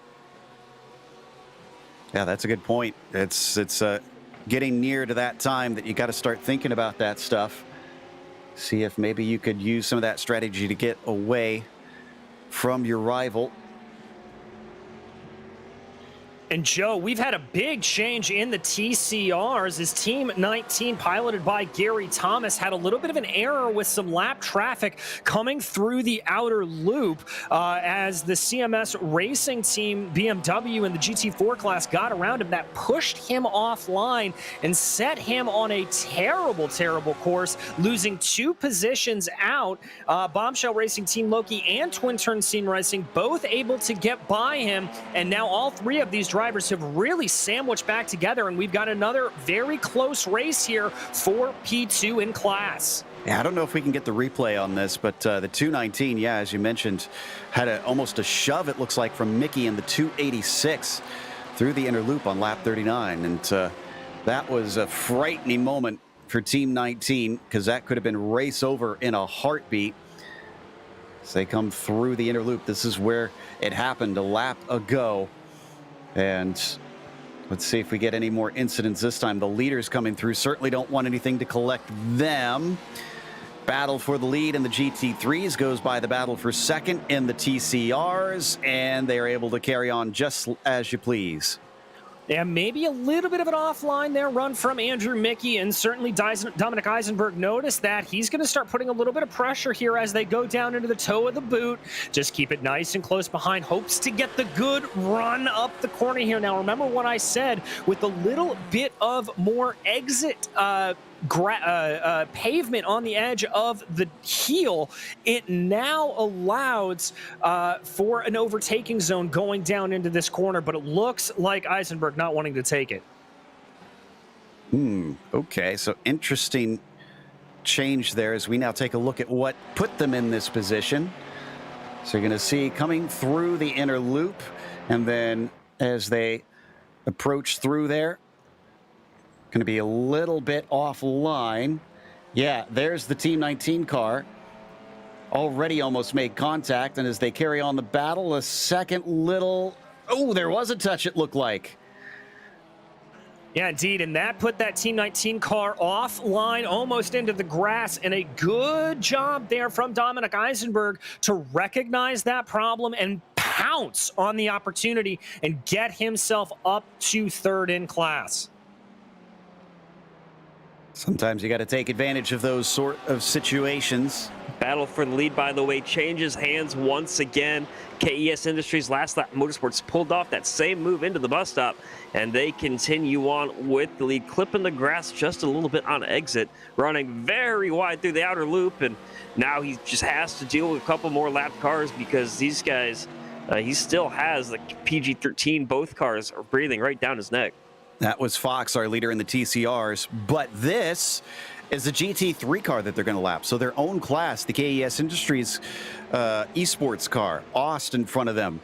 Yeah, that's a good point. It's getting near to that time that you got to start thinking about that stuff. See if maybe you could use some of that strategy to get away from your rival. And Joe, we've had a big change in the TCRs as Team 19, piloted by Gary Thomas, had a little bit of an error with some lap traffic coming through the outer loop as the CMS Racing Team BMW in the GT4 class got around him. That pushed him offline and set him on a terrible, terrible course, losing 2 positions out. Bombshell Racing Team Loki and Twin Turn Team Racing both able to get by him, and now all 3 of these drivers have really sandwiched back together, and we've got another very close race here for P2 in class. Yeah, I don't know if we can get the replay on this, but the 219, yeah, as you mentioned, had almost a shove, it looks like, from Mickey in the 286 through the inner loop on lap 39. And that was a frightening moment for Team 19, because that could have been race over in a heartbeat. As they come through the inner loop, this is where it happened a lap ago. And let's see if we get any more incidents this time. The leaders coming through certainly don't want anything to collect them. Battle for the lead in the GT3s goes by the battle for second in the TCRs, and they are able to carry on just as you please. And maybe a little bit of an offline there run from Andrew Mickey, and certainly Dominic Eisenberg noticed that. He's going to start putting a little bit of pressure here as they go down into the toe of the boot. Just keep it nice and close behind. Hopes to get the good run up the corner here. Now, remember what I said, with a little bit of more exit pavement on the edge of the heel, it now allows for an overtaking zone going down into this corner, but it looks like Eisenberg not wanting to take it. Okay, so interesting change there as we now take a look at what put them in this position. So you're going to see coming through the inner loop, and then as they approach through there, going to be a little bit offline. Yeah, there's the Team 19 car. already almost made contact, and as they carry on the battle, a second little... Oh, there was a touch, it looked like. Yeah, indeed, and that put that Team 19 car offline, almost into the grass, and a good job there from Dominic Eisenberg to recognize that problem and pounce on the opportunity and get himself up to third in class. Sometimes you got to take advantage of those sort of situations. Battle for the lead, by the way, changes hands once again. KES Industries Last Lap Motorsports pulled off that same move into the bus stop, and they continue on with the lead, clipping the grass just a little bit on exit, running very wide through the outer loop, and now he just has to deal with a couple more lap cars because these guys, he still has the PG-13. Both cars are breathing right down his neck. That was Fox, our leader in the TCRs, but this is the GT3 car that they're going to lap. So their own class, the KES Industries esports car, Aust in front of them.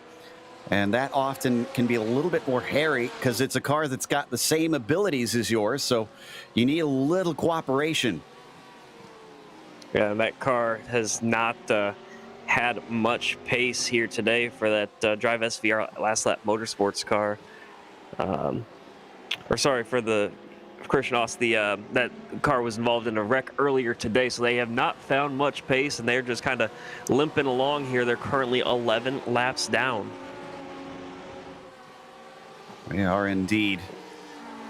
And that often can be a little bit more hairy because it's a car that's got the same abilities as yours. So you need a little cooperation. Yeah, that car has not had much pace here today for that Drive SVR Last Lap Motorsports car. Or sorry, for the Christian Aust, that car was involved in a wreck earlier today, so they have not found much pace, and they're just kind of limping along here. They're currently 11 laps down. They are indeed.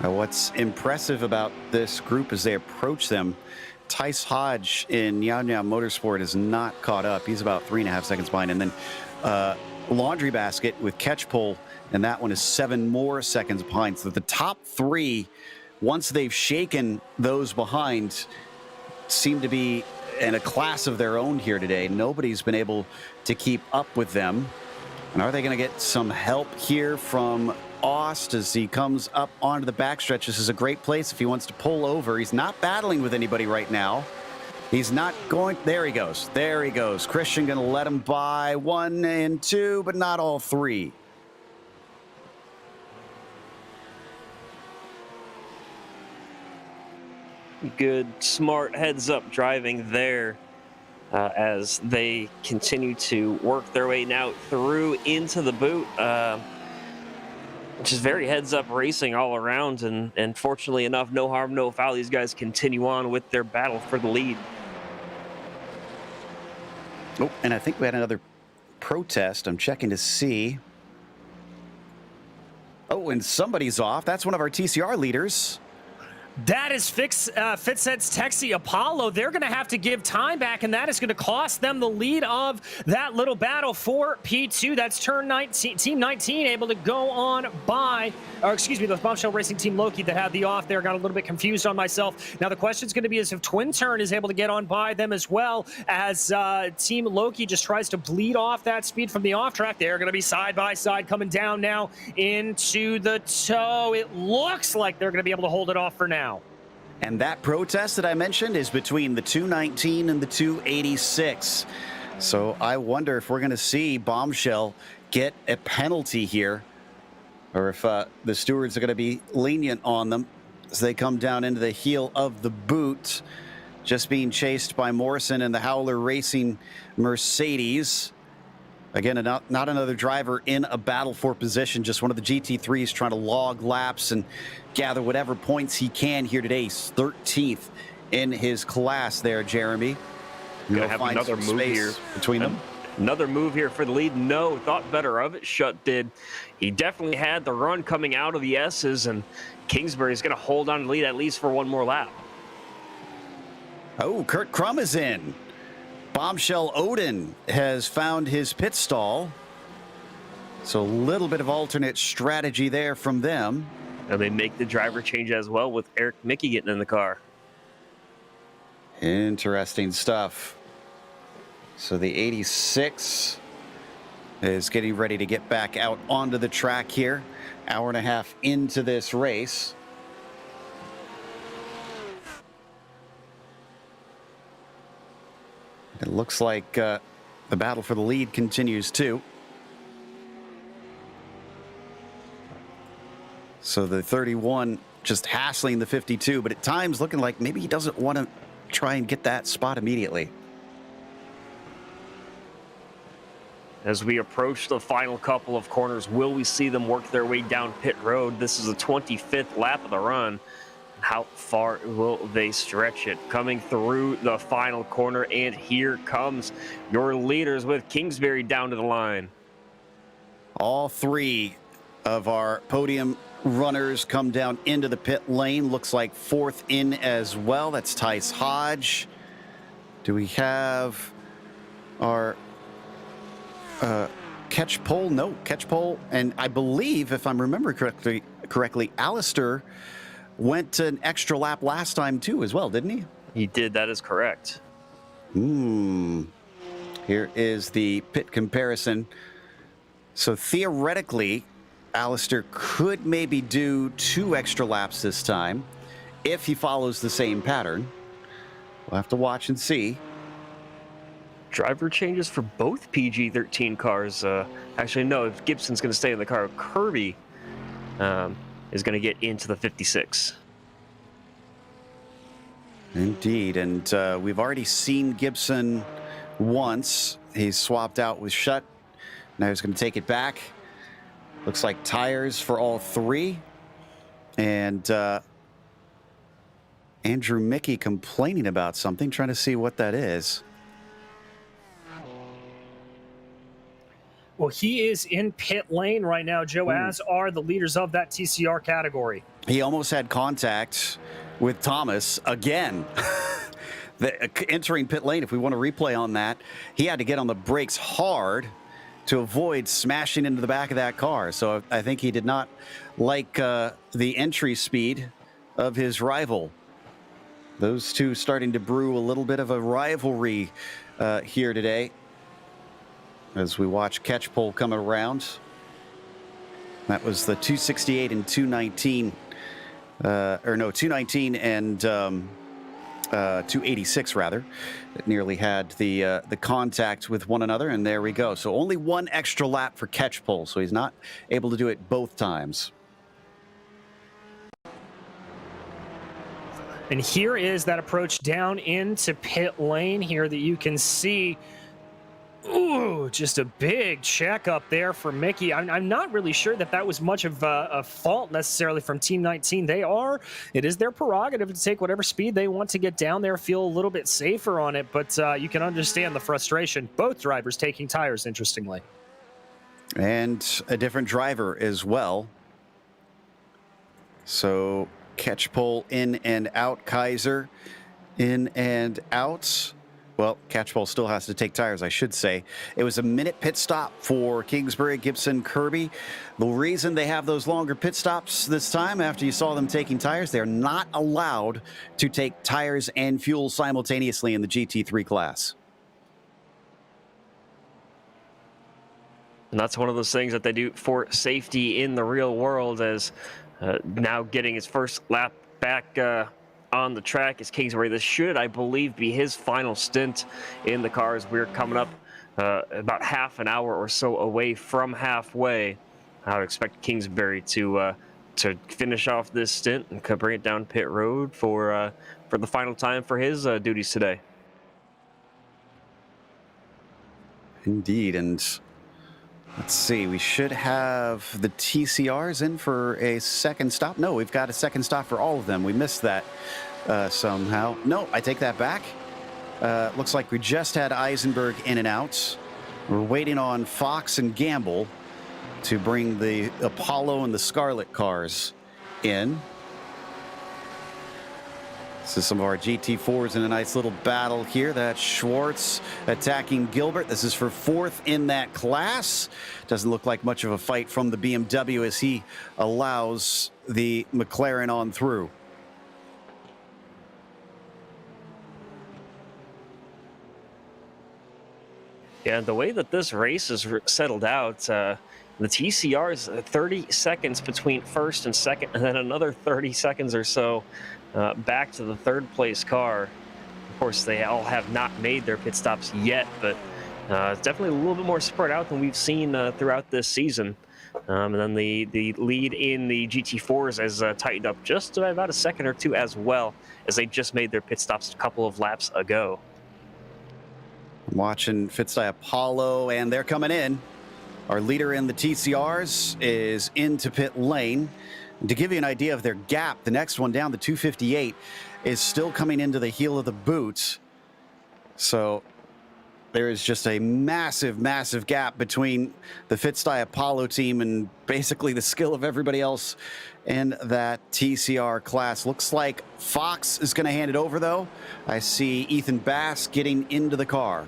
What's impressive about this group as they approach them, Tice Hodge in Nyao Nyao Motorsport is not caught up. He's about 3.5 seconds behind, and then Laundry Basket with Catchpole, and that one is 7 more seconds behind. So the top 3, once they've shaken those behind, seem to be in a class of their own here today. Nobody's been able to keep up with them. And are they going to get some help here from Aust as he comes up onto the backstretch? This is a great place if he wants to pull over. He's not battling with anybody right now. He's not going... There he goes. There he goes. Christian going to let him by 1 and 2, but not all 3. Good, smart heads-up driving there as they continue to work their way now through into the boot. Just very heads-up racing all around, and fortunately enough, no harm, no foul. These guys continue on with their battle for the lead. Oh, and I think we had another protest. I'm checking to see. Oh, and somebody's off. That's one of our TCR leaders. That is Fitset's Texi Apollo. They're going to have to give time back, and that is going to cost them the lead of that little battle for P2. That's turn 19, Team 19 able to go on by, or excuse me, the Bombshell Racing Team Loki that had the off there. Got a little bit confused on myself. Now the question is going to be is if Twin Turn is able to get on by them as well, as Team Loki just tries to bleed off that speed from the off track. They're going to be side by side coming down now into the toe. It looks like they're going to be able to hold it off for now. And that protest that I mentioned is between the 219 and the 286. So I wonder if we're going to see Bombshell get a penalty here, or if the stewards are going to be lenient on them as they come down into the heel of the boot, just being chased by Morrison and the Howler Racing Mercedes. Again, not another driver in a battle for position, just one of the GT3s trying to log laps and gather whatever points he can here today. He's 13th in his class there, Jeremy. Gonna have another move here between them. Another move here for the lead. No, thought better of it. Shutt did. He definitely had the run coming out of the S's, and Kingsbury's going to hold on to the lead at least for one more lap. Oh, Kurt Crum is in. Bombshell Odin has found his pit stall. So a little bit of alternate strategy there from them. And they make the driver change as well with Eric Mickey getting in the car. Interesting stuff. So the 86 is getting ready to get back out onto the track here. Hour and a half into this race. It looks like the battle for the lead continues too. So the 31 just hassling the 52, but at times looking like maybe he doesn't want to try and get that spot immediately. as we approach the final couple of corners. Will we see them work their way down pit road? This is the 25th lap of the run. How far will they stretch it? Coming through the final corner, and here comes your leaders with Kingsbury down to the line. All three of our podium runners come down into the pit lane. Looks like fourth in as well. That's Tice Hodge. Do we have our catch pole? No, catch pole. And I believe, if I'm remembering correctly, Alistair went to an extra lap last time too as well, didn't he? He did, that is correct. Here is the pit comparison. So theoretically, Alistair could maybe do 2 extra laps this time if he follows the same pattern. We'll have to watch and see. Driver changes for both PG-13 cars. Actually, no, if Gibson's going to stay in the car, Kirby is going to get into the 56. Indeed, and we've already seen Gibson once. He's swapped out with Shutt. Now he's going to take it back. Looks like tires for all three. And Andrew Mickey complaining about something, trying to see what that is. Well, he is in pit lane right now, Joe, as are the leaders of that TCR category. He almost had contact with Thomas again. Entering pit lane, if we want to replay on that, he had to get on the brakes hard to avoid smashing into the back of that car. So I think he did not like the entry speed of his rival. Those two starting to brew a little bit of a rivalry here today as we watch Catchpole come around. That was the 268 and 219, 219 and 286 rather. It nearly had the contact with one another, and there we go. So only 1 extra lap for Catchpole, so he's not able to do it both times. And here is that approach down into pit lane here that you can see. Ooh, just a big check up there for Mickey. I'm not really sure that was much of a fault necessarily from Team 19. It is their prerogative to take whatever speed they want to get down there, feel a little bit safer on it, but you can understand the frustration. Both drivers taking tires, interestingly. And a different driver as well. So Catchpole in and out, Kaiser in and out. Well, Catchpole still has to take tires, I should say. It was a minute pit stop for Kingsbury, Gibson, Kirby. The reason they have those longer pit stops this time, after you saw them taking tires, they're not allowed to take tires and fuel simultaneously in the GT3 class. And that's one of those things that they do for safety in the real world, as now getting his first lap back on the track is Kingsbury. This should, I believe, be his final stint in the car, as we're coming up about half an hour or so away from halfway. I would expect Kingsbury to finish off this stint and bring it down pit road for the final time for his duties today. Indeed, and let's see, we should have the TCRs in for a second stop. No, we've got a second stop for all of them. We missed that somehow. No, I take that back. Looks like we just had Eisenberg in and out. We're waiting on Fox and Gamble to bring the Apollo and the Scarlet cars in. This is some of our GT4s in a nice little battle here. That's Schwartz attacking Gilbert. This is for 4th in that class. Doesn't look like much of a fight from the BMW as he allows the McLaren on through. Yeah, the way that this race is settled out, the TCR is 30 seconds between first and second, and then another 30 seconds or so back to the 3rd place car. Of course, they all have not made their pit stops yet, but it's definitely a little bit more spread out than we've seen throughout this season. And then the lead in the GT4s has tightened up just about a second or two as well, as they just made their pit stops a couple of laps ago. I'm watching Fitzdi Apollo, and they're coming in. Our leader in the TCRs is into pit lane. And to give you an idea of their gap, the next one down, the 258, is still coming into the heel of the boot. So there is just a massive, massive gap between the Fitzdi Apollo team and basically the skill of everybody else in that TCR class. Looks like Fox is going to hand it over, though. I see Ethan Bass getting into the car.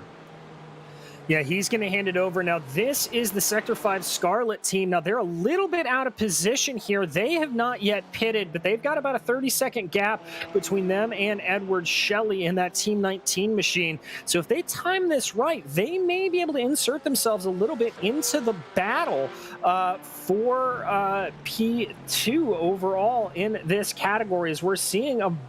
Yeah, he's going to hand it over. Now, this is the Sector 5 Scarlet team. Now, they're a little bit out of position here. They have not yet pitted, but they've got about a 30-second gap between them and Edward Shelley in that Team 19 machine. So if they time this right, they may be able to insert themselves a little bit into the battle for P2 overall in this category, as we're seeing about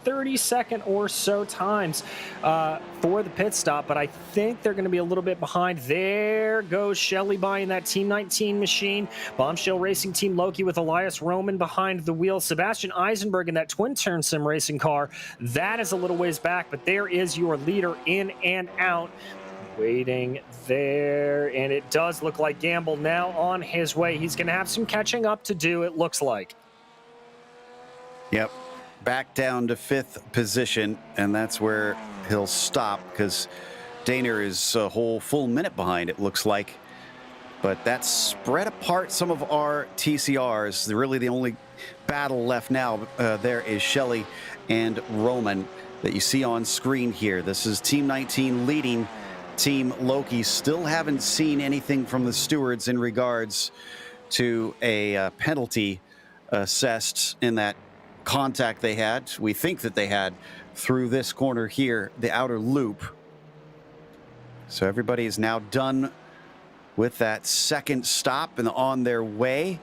30-second or so times for the pit stop, but I think they're going to be a little bit behind. There goes Shelley by in that Team 19 machine. Bombshell Racing Team Loki with Elias Roman behind the wheel. Sebastian Eisenberg in that twin-turn sim racing car. That is a little ways back, but there is your leader in and out. Waiting there, and it does look like Gamble now on his way. He's going to have some catching up to do, it looks like. Yep. Back down to 5th position, and that's where he'll stop because Daner is a whole full minute behind, it looks like. But that's spread apart some of our TCRs. Really the only battle left now there is Shelley and Roman that you see on screen here. This is Team 19 leading Team Loki. Still haven't seen anything from the stewards in regards to a penalty assessed in that contact they had. We think that they had through this corner here, the outer loop. So everybody is now done with that second stop and on their way.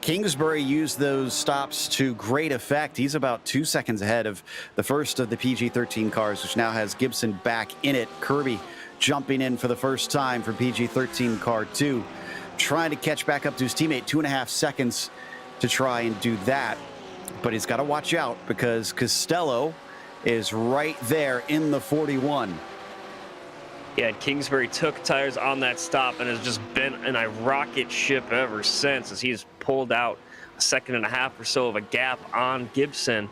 Kingsbury used those stops to great effect. He's about 2 seconds ahead of the first of the PG-13 cars, which now has Gibson back in it. Kirby jumping in for the first time for PG-13 car 2, trying to catch back up to his teammate. 2.5 seconds to try and do that. But he's got to watch out because Costello is right there in the 41. Yeah, Kingsbury took tires on that stop and has just been in a rocket ship ever since, as he's pulled out a 1.5 seconds or so of a gap on Gibson.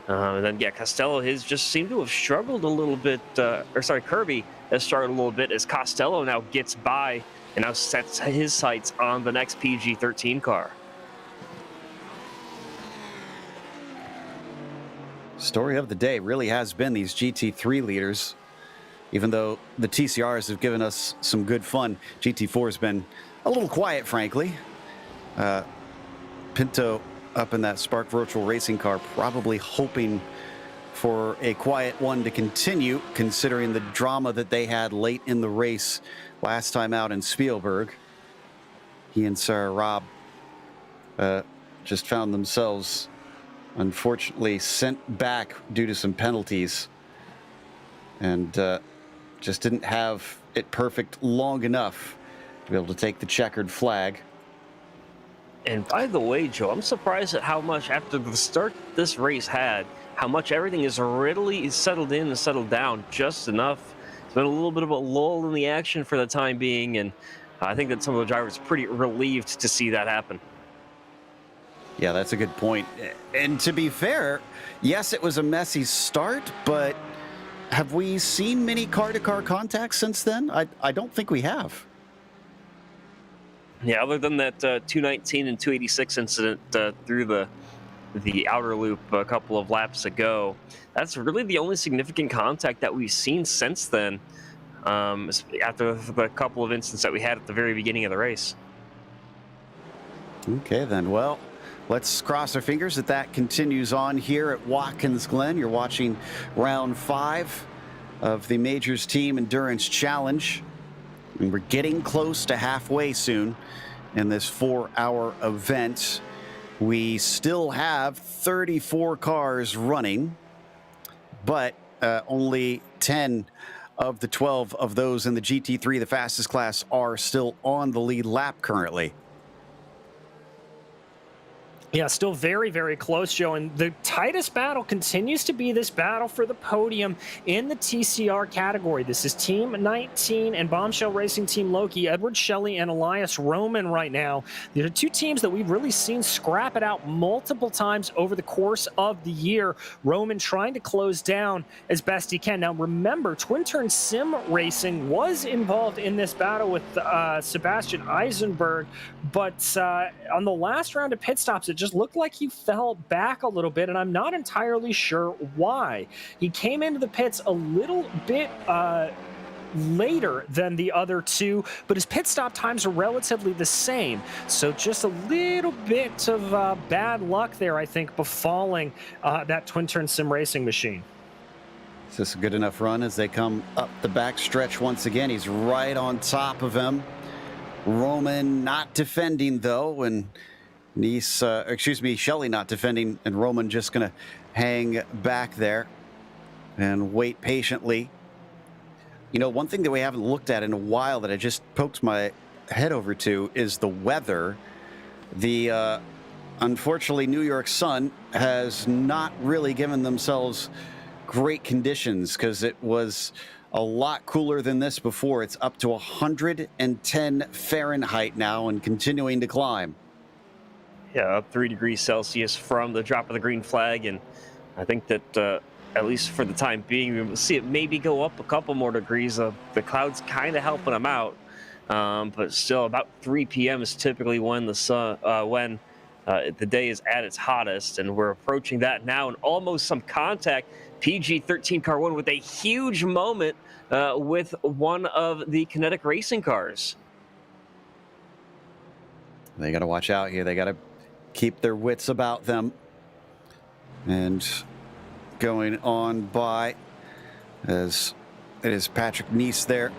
And then, yeah, Costello has just seemed to have struggled a little bit, Kirby has struggled a little bit as Costello now gets by and now sets his sights on the next PG-13 car. Story of the day really has been these GT3 leaders. Even though the TCRs have given us some good fun, GT4 has been a little quiet, frankly. Pinto up in that Spark Virtual Racing car, probably hoping for a quiet one to continue, considering the drama that they had late in the race last time out in Spielberg. He and Sarah Robb just found themselves unfortunately sent back due to some penalties, and just didn't have it perfect long enough to be able to take the checkered flag. And by the way, Joe, I'm surprised at how much, after the start this race had, how much everything is really settled in and settled down just enough. It's been a little bit of a lull in the action for the time being, and I think that some of the drivers are pretty relieved to see that happen. Yeah, that's a good point. And to be fair, yes, it was a messy start, but have we seen many car-to-car contacts since then? I don't think we have. Yeah, other than that 219 and 286 incident through the outer loop a couple of laps ago, that's really the only significant contact that we've seen since then, after the couple of incidents that we had at the very beginning of the race. Okay, then. Well, let's cross our fingers that continues on here at Watkins Glen. You're watching round 5 of the Majors Team Endurance Challenge. And we're getting close to halfway soon in this 4-hour event. We still have 34 cars running, but only 10 of the 12 of those in the GT3, the fastest class, are still on the lead lap currently. Yeah, still very, very close, Joe. And the tightest battle continues to be this battle for the podium in the TCR category. This is Team 19 and Bombshell Racing Team Loki, Edward Shelley and Elias Roman right now. These are two teams that we've really seen scrap it out multiple times over the course of the year. Roman trying to close down as best he can. Now, remember, Twin Turn Sim Racing was involved in this battle with Sebastian Eisenberg, but on the last round of pit stops, it just looked like he fell back a little bit, and I'm not entirely sure why. He came into the pits a little bit later than the other two, but his pit stop times are relatively the same. So just a little bit of bad luck there, I think, befalling that Twin Turn Sim Racing machine. Is this a good enough run as they come up the back stretch once again? He's right on top of him. Roman not defending, though, and Shelley not defending, and Roman just going to hang back there and wait patiently. You know, one thing that we haven't looked at in a while that I just poked my head over to is the weather. The unfortunately, New York sun has not really given themselves great conditions because it was a lot cooler than this before. It's up to 110 Fahrenheit now and continuing to climb. Yeah, up 3 degrees Celsius from the drop of the green flag, and I think that at least for the time being, we'll see it maybe go up a couple more degrees. The clouds kind of helping them out, but still, about 3 p.m. is typically when the day is at its hottest, and we're approaching that now, and almost some contact. PG-13 car won with a huge moment with one of the Kinetic Racing cars. They got to watch out here. They got to keep their wits about them. And going on by, as it is Patrick Neese there,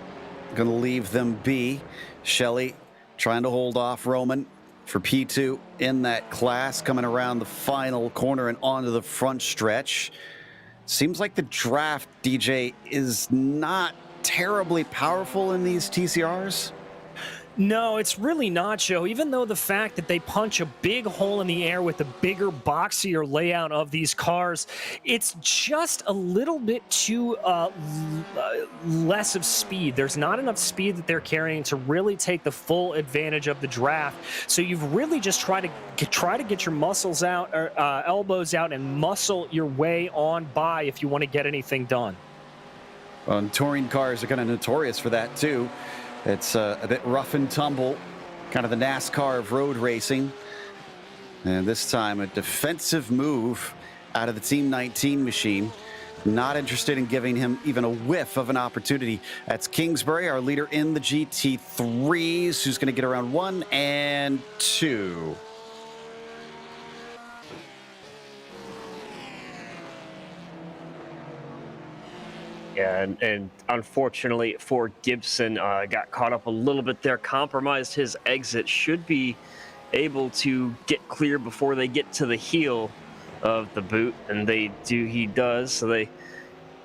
going to leave them be. Shelley trying to hold off Roman for P2 in that class, coming around the final corner and onto the front stretch. Seems like the draft, DJ, is not terribly powerful in these TCRs. No, it's really not, Joe. Even though the fact that they punch a big hole in the air with the bigger, boxier layout of these cars, it's just a little bit too less of speed. There's not enough speed that they're carrying to really take the full advantage of the draft. So you've really just try to get your muscles out, or elbows out, and muscle your way on by if you want to get anything done. Well, touring cars are kind of notorious for that too. It's a bit rough and tumble, kind of the NASCAR of road racing. And this time, a defensive move out of the Team 19 machine. Not interested in giving him even a whiff of an opportunity. That's Kingsbury, our leader in the GT3s, who's going to get around 1 and 2. Yeah, and unfortunately for Gibson, got caught up a little bit there, compromised his exit. Should be able to get clear before they get to the heel of the boot, and he does. So they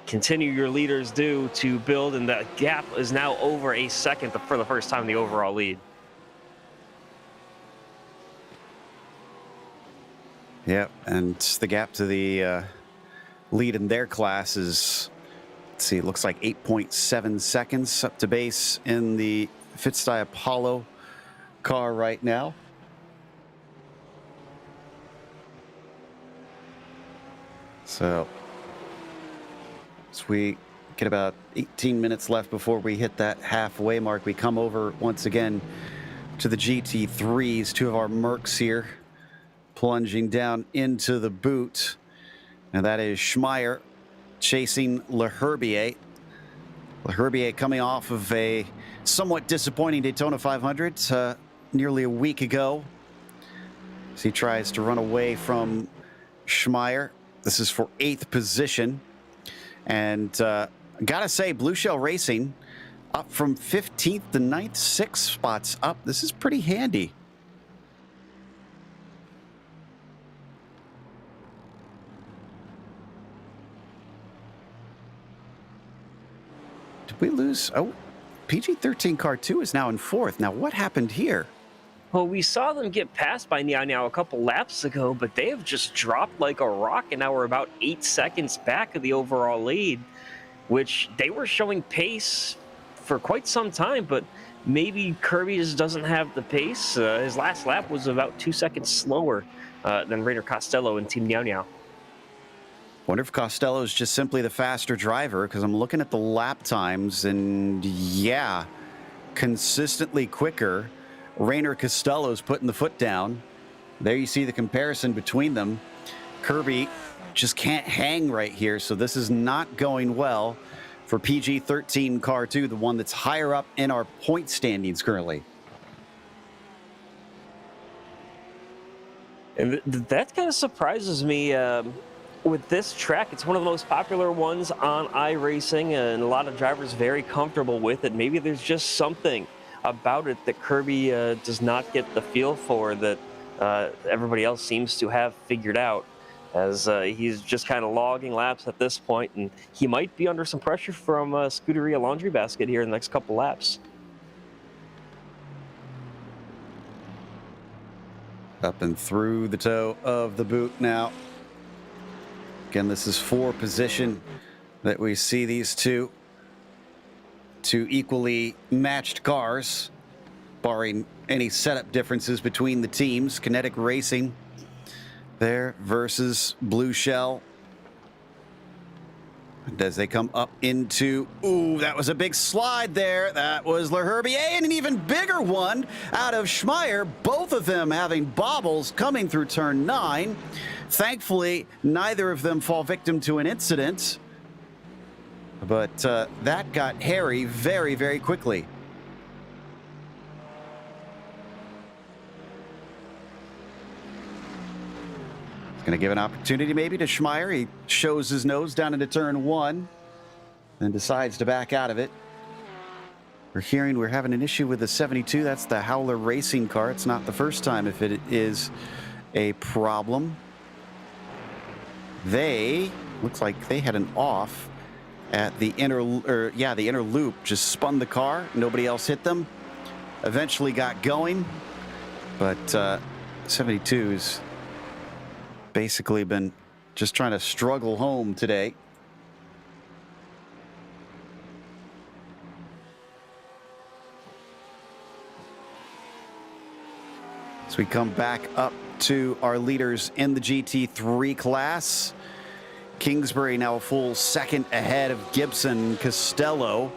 continue, your leaders do, to build, and that gap is now over a second for the first time in the overall lead. Yep, and the gap to the lead in their class is, let's see, it looks like 8.7 seconds up to base in the Fitzstye Apollo car right now. So, as we get about 18 minutes left before we hit that halfway mark, we come over once again to the GT3s, two of our Mercs here, plunging down into the boot. And that is Schmeier chasing LeHerbier. LeHerbier coming off of a somewhat disappointing Daytona 500 nearly a week ago, as he tries to run away from Schmeier. This is for 8th position. And gotta say, Blue Shell Racing up from 15th to 9th, 6 spots up. This is pretty handy. Did we lose? Oh, PG-13 car 2 is now in 4th. Now, what happened here? Well, we saw them get passed by Niao a couple laps ago, but they have just dropped like a rock, and now we're about 8 seconds back of the overall lead, which they were showing pace for quite some time, but maybe Kirby just doesn't have the pace. His last lap was about 2 seconds slower than Rainer Costello and Team Niao. Wonder if Costello is just simply the faster driver, because I'm looking at the lap times, and yeah, consistently quicker. Rainer Costello's putting the foot down. There you see the comparison between them. Kirby just can't hang right here, so this is not going well for PG-13 Car 2, the one that's higher up in our point standings currently. And that kind of surprises me. With this track, it's one of the most popular ones on iRacing, and a lot of drivers very comfortable with it. Maybe there's just something about it that Kirby does not get the feel for that everybody else seems to have figured out, as he's just kind of logging laps at this point, and he might be under some pressure from Scuderia Laundry Basket here in the next couple laps. Up and through the toe of the boot now. Again, this is for position that we see these two equally matched cars, barring any setup differences between the teams. Kinetic Racing there versus Blue Shell. And as they come up into, ooh, that was a big slide there. That was L'Herbier, and an even bigger one out of Schmeier. Both of them having bobbles coming through turn 9. Thankfully, neither of them fall victim to an incident, but that got hairy very, very quickly. It's going to give an opportunity maybe to Schmeier. He shows his nose down into turn 1 and decides to back out of it. We're hearing we're having an issue with the 72. That's the Howler Racing car. It's not the first time if it is a problem. They, looks like they had an off at the inner loop, just spun the car. Nobody else hit them. Eventually got going, but 72's basically been just trying to struggle home today. So we come back up to our leaders in the GT3 class. Kingsbury now a full second ahead of Gibson. Costello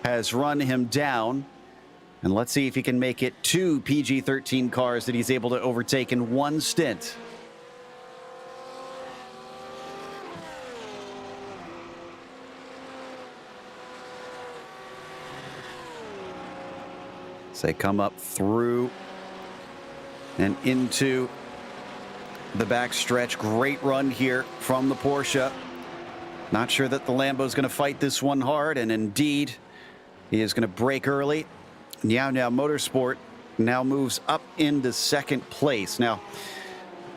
has run him down. And let's see if he can make it 2 PG-13 cars that he's able to overtake in one stint. So they come up through and into the back stretch. Great run here from the Porsche. Not sure that the Lambo's going to fight this one hard, and indeed, he is going to break early. Now Motorsport now moves up into second place. Now,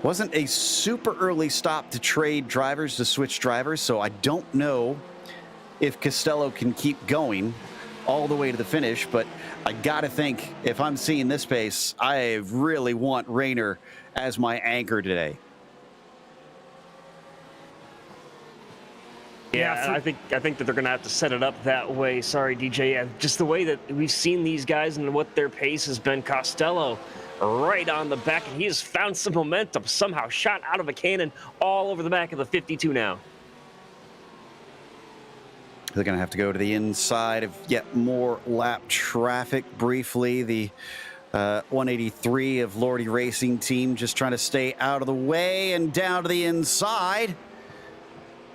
wasn't a super early stop to trade drivers, to switch drivers, so I don't know if Costello can keep going all the way to the finish, but I gotta think if I'm seeing this pace, I really want Rainer as my anchor today. Yeah, I think that they're going to have to set it up that way. Sorry, DJ. Yeah, just the way that we've seen these guys and what their pace has been. Costello right on the back, and he has found some momentum, somehow shot out of a cannon all over the back of the 52 now. They're going to have to go to the inside of yet more lap traffic briefly. The 183 of Lordy Racing Team just trying to stay out of the way, and down to the inside.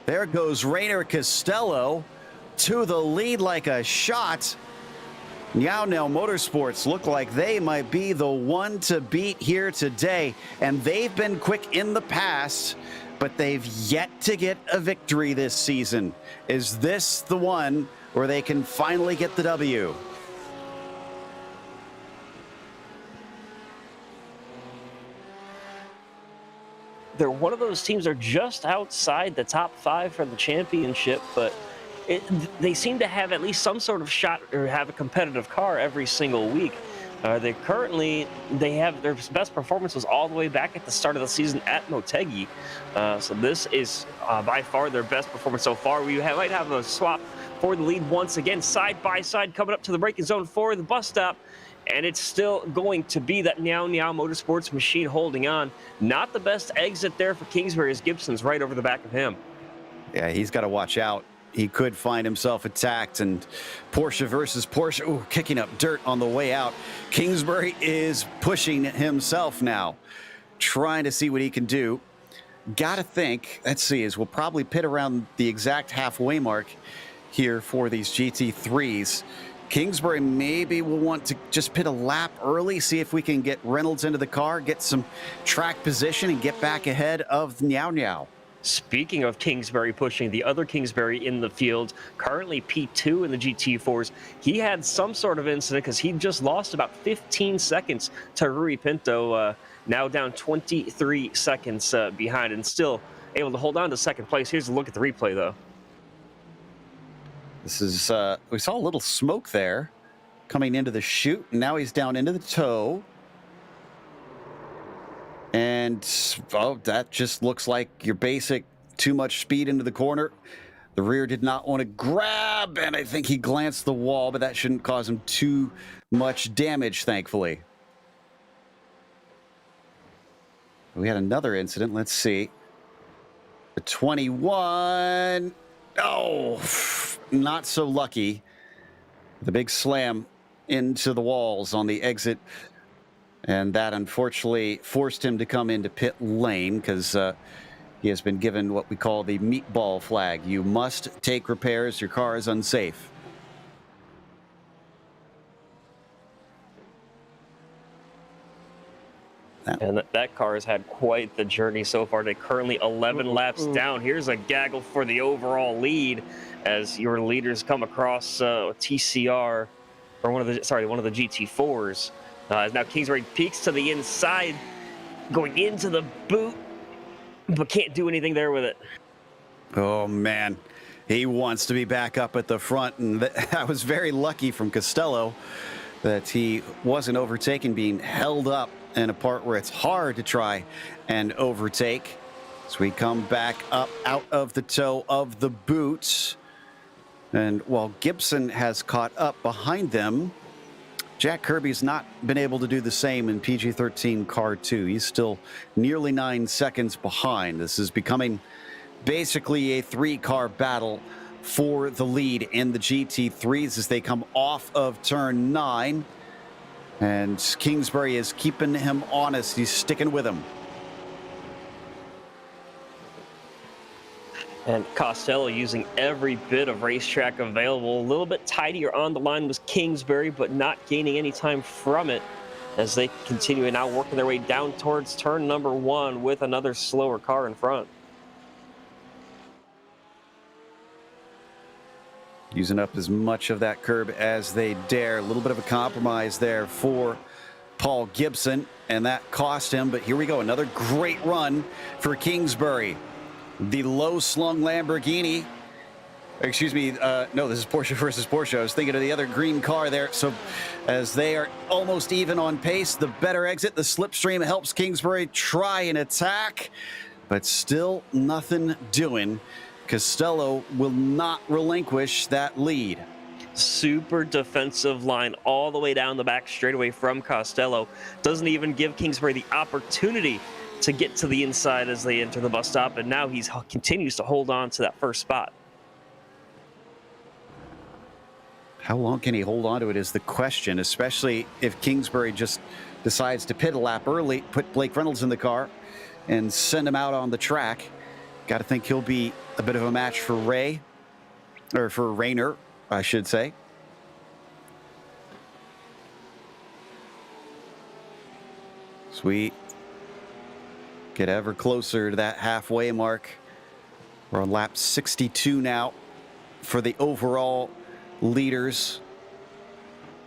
There goes Rainer Costello to the lead like a shot. Now Motorsports look like they might be the one to beat here today, and they've been quick in the past, but they've yet to get a victory this season. Is this the one where they can finally get the W? They're one of those teams that are just outside the top 5 for the championship, but they seem to have at least some sort of shot or have a competitive car every single week. They have their best performance was all the way back at the start of the season at Motegi. So this is by far their best performance so far. Might have a swap for the lead once again, side by side, coming up to the braking zone for the bus stop. And it's still going to be that Meow Meow Motorsports machine holding on. Not the best exit there for Kingsbury, as Gibson's right over the back of him. Yeah, he's got to watch out. He could find himself attacked, and Porsche versus Porsche, ooh, kicking up dirt on the way out. Kingsbury is pushing himself now, trying to see what he can do. Gotta think, let's see, as we'll probably pit around the exact halfway mark here for these GT3s. Kingsbury maybe will want to just pit a lap early, see if we can get Reynolds into the car, get some track position, and get back ahead of Meow Meow. Speaking of Kingsbury pushing, the other Kingsbury in the field, currently P2 in the GT4s, he had some sort of incident because he just lost about 15 seconds to Rui Pinto, now down 23 seconds behind, and still able to hold on to second place. Here's a look at the replay, though. This is, we saw a little smoke there coming into the chute, and now he's down into the toe. And, oh, that just looks like your basic too much speed into the corner. The rear did not want to grab, and I think he glanced the wall, but that shouldn't cause him too much damage, thankfully. We had another incident. Let's see. The 21. Oh, not so lucky. The big slam into the walls on the exit. And that unfortunately forced him to come into pit lane because he has been given what we call the meatball flag. You must take repairs. Your car is unsafe. And that car has had quite the journey so far. They're currently 11 laps down. Here's a gaggle for the overall lead as your leaders come across TCR, or one of the GT4s. Now Kingsbury peeks to the inside, going into the boot, but can't do anything there with it. Oh, man. He wants to be back up at the front, and that was very lucky from Costello that he wasn't overtaken, being held up in a part where it's hard to try and overtake. So we come back up out of the toe of the boots. And while Gibson has caught up behind them, Jack Kirby's not been able to do the same in PG-13 Car 2. He's still nearly 9 seconds behind. This is becoming basically a three-car battle for the lead in the GT3s as they come off of turn 9. And Kingsbury is keeping him honest. He's sticking with him. And Costello using every bit of racetrack available. A little bit tidier on the line was Kingsbury, but not gaining any time from it as they continue now working their way down towards turn number 1 with another slower car in front. Using up as much of that curb as they dare. A little bit of a compromise there for Paul Gibson, and that cost him. But here we go. Another great run for Kingsbury. The low-slung Lamborghini. Excuse me. No, this is Porsche versus Porsche. I was thinking of the other green car there. So as they are almost even on pace, the better exit, the slipstream helps Kingsbury try and attack, but still nothing doing. Costello will not relinquish that lead. Super defensive line all the way down the back straightaway from Costello. Doesn't even give Kingsbury the opportunity to get to the inside as they enter the bus stop, and now he continues to hold on to that first spot. How long can he hold on to it is the question, especially if Kingsbury just decides to pit a lap early, put Blake Reynolds in the car, and send him out on the track. Got to think he'll be a bit of a match for Ray, or for Rayner, I should say. So we get ever closer to that halfway mark. We're on lap 62 now for the overall leaders.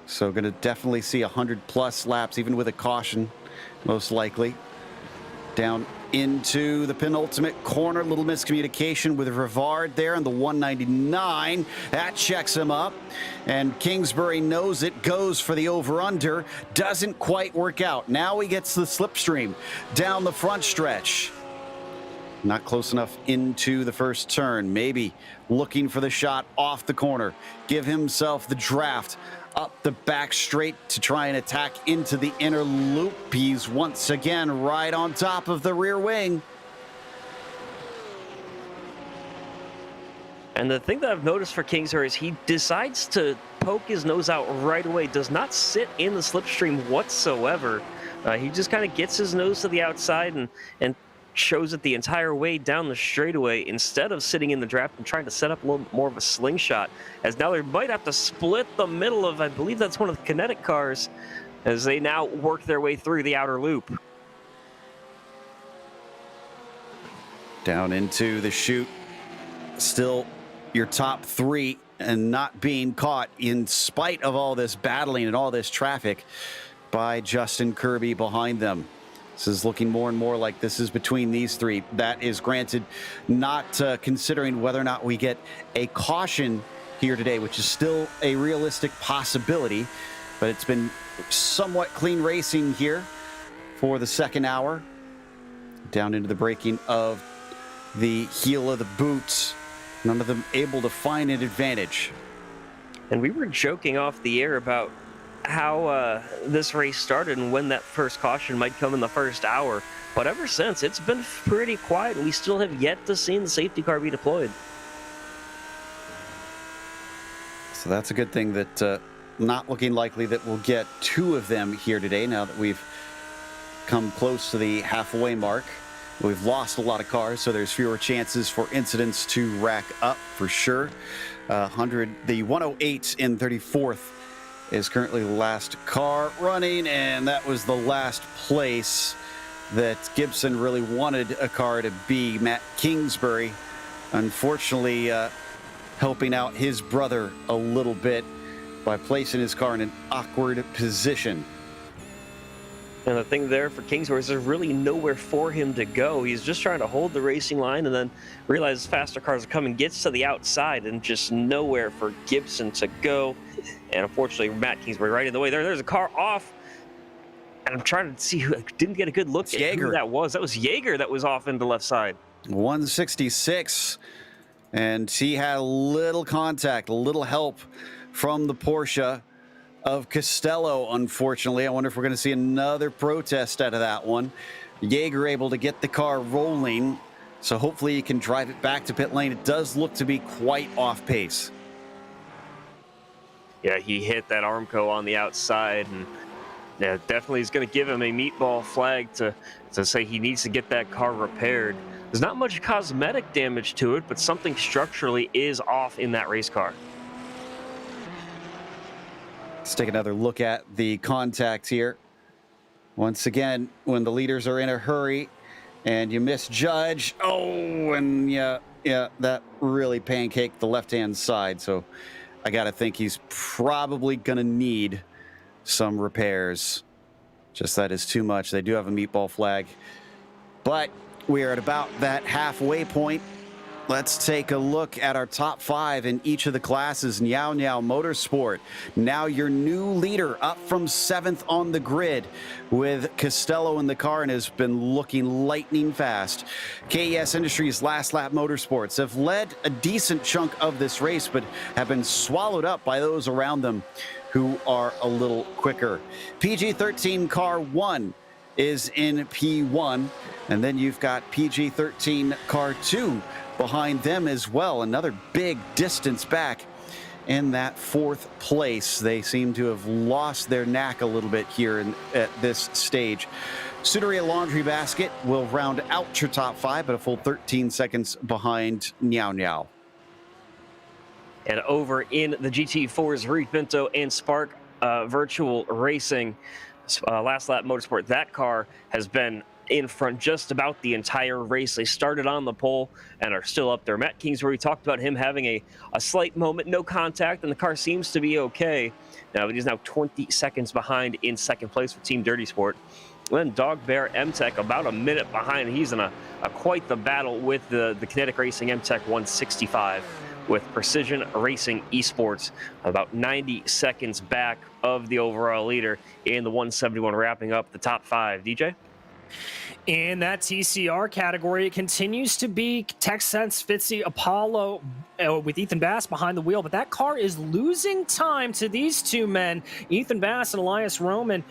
So going to definitely see 100+ laps, even with a caution, most likely. Down into the penultimate corner. Little miscommunication with Rivard there on the 199. That checks him up. And Kingsbury knows it, goes for the over-under. Doesn't quite work out. Now he gets the slipstream down the front stretch. Not close enough into the first turn. Maybe looking for the shot off the corner. Give himself the draft up the back straight to try and attack into the inner loop. He's once again right on top of the rear wing. And the thing that I've noticed for Kingsbury is he decides to poke his nose out right away, does not sit in the slipstream whatsoever. He just kind of gets his nose to the outside and shows it the entire way down the straightaway instead of sitting in the draft and trying to set up a little more of a slingshot. As now they might have to split the middle of, I believe that's one of the kinetic cars, as they now work their way through the outer loop. Down into the chute. Still your top three and not being caught in spite of all this battling and all this traffic by Justin Kirby behind them. This is looking more and more like this is between these three. That is granted not considering whether or not we get a caution here today, which is still a realistic possibility. But it's been somewhat clean racing here for the second hour. Down into the braking of the heel of the boots. None of them able to find an advantage. And we were joking off the air about how this race started and when that first caution might come in the first hour. But ever since, it's been pretty quiet. We still have yet to see the safety car be deployed. So that's a good thing that not looking likely that we'll get two of them here today now that we've come close to the halfway mark. We've lost a lot of cars, so there's fewer chances for incidents to rack up for sure. The 108 in 34th is currently the last car running, and that was the last place that Gibson really wanted a car to be. Matt Kingsbury, unfortunately, helping out his brother a little bit by placing his car in an awkward position. And the thing there for Kingsbury is there's really nowhere for him to go. He's just trying to hold the racing line and then realizes faster cars are coming, gets to the outside, and just nowhere for Gibson to go. And unfortunately, Matt Kingsbury right in the way. There's a car off. And I'm trying to see who, I didn't get a good look at who that was. That was Jaeger that was off into the left side. 166. And he had a little contact, a little help from the Porsche of Costello, unfortunately. I wonder if we're going to see another protest out of that one. Jaeger able to get the car rolling, so hopefully he can drive it back to pit lane. It does look to be quite off pace. Yeah, he hit that Armco on the outside, and yeah, definitely is going to give him a meatball flag to say he needs to get that car repaired. There's not much cosmetic damage to it, but something structurally is off in that race car. Let's take another look at the contact here. Once again, when the leaders are in a hurry and you misjudge, and yeah, that really pancaked the left-hand side. So I got to think he's probably going to need some repairs. Just that is too much. They do have a meatball flag, but we are at about that halfway point. Let's take a look at our top five in each of the classes. Nyao Nyao Motorsport, now your new leader, up from 7th on the grid with Costello in the car and has been looking lightning fast. KES Industries Last Lap Motorsports have led a decent chunk of this race, but have been swallowed up by those around them who are a little quicker. PG-13 Car 1 is in P1, and then you've got PG-13 Car 2 behind them as well. Another big distance back in that 4th place. They seem to have lost their knack a little bit here at this stage. Suderia Laundry Basket will round out your top 5, but a full 13 seconds behind Nyao Nyao. And over in the GT4s, Reed Pinto and Spark Virtual Racing, Last Lap Motorsport, that car has been in front just about the entire race. They started on the pole and are still up there. Matt Kingsbury, we talked about him having a slight moment, no contact, and the car seems to be okay. Now he's now 20 seconds behind in second place for Team Dirty Sport. And then Dog Bear MTEC about a minute behind. He's in a quite the battle with the Kinetic Racing MTEC 165 with Precision Racing Esports, about 90 seconds back of the overall leader in the 171, wrapping up the top 5. DJ? In that TCR category, it continues to be TechSense, Fitzy, Apollo with Ethan Bass behind the wheel, but that car is losing time to these two men, Ethan Bass and Elias Roman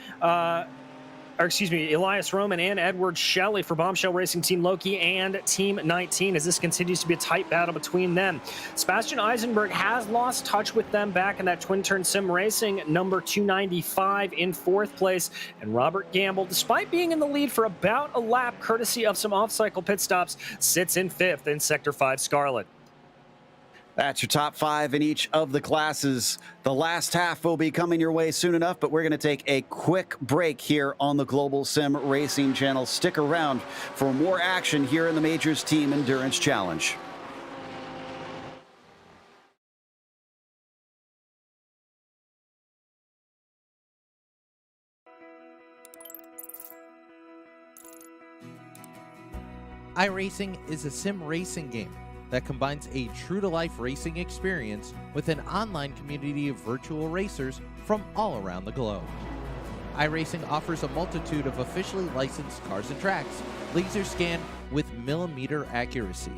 and Edward Shelley for Bombshell Racing Team Loki and Team 19, as this continues to be a tight battle between them. Sebastian Eisenberg has lost touch with them back in that twin turn sim racing, number 295 in 4th place. And Robert Gamble, despite being in the lead for about a lap, courtesy of some off-cycle pit stops, sits in 5th in Sector 5 Scarlet. That's your top 5 in each of the classes. The last half will be coming your way soon enough, but we're going to take a quick break here on the Global Sim Racing Channel. Stick around for more action here in the Majors Team Endurance Challenge. iRacing is a sim racing game that combines a true-to-life racing experience with an online community of virtual racers from all around the globe. iRacing offers a multitude of officially licensed cars and tracks, laser scanned with millimeter accuracy.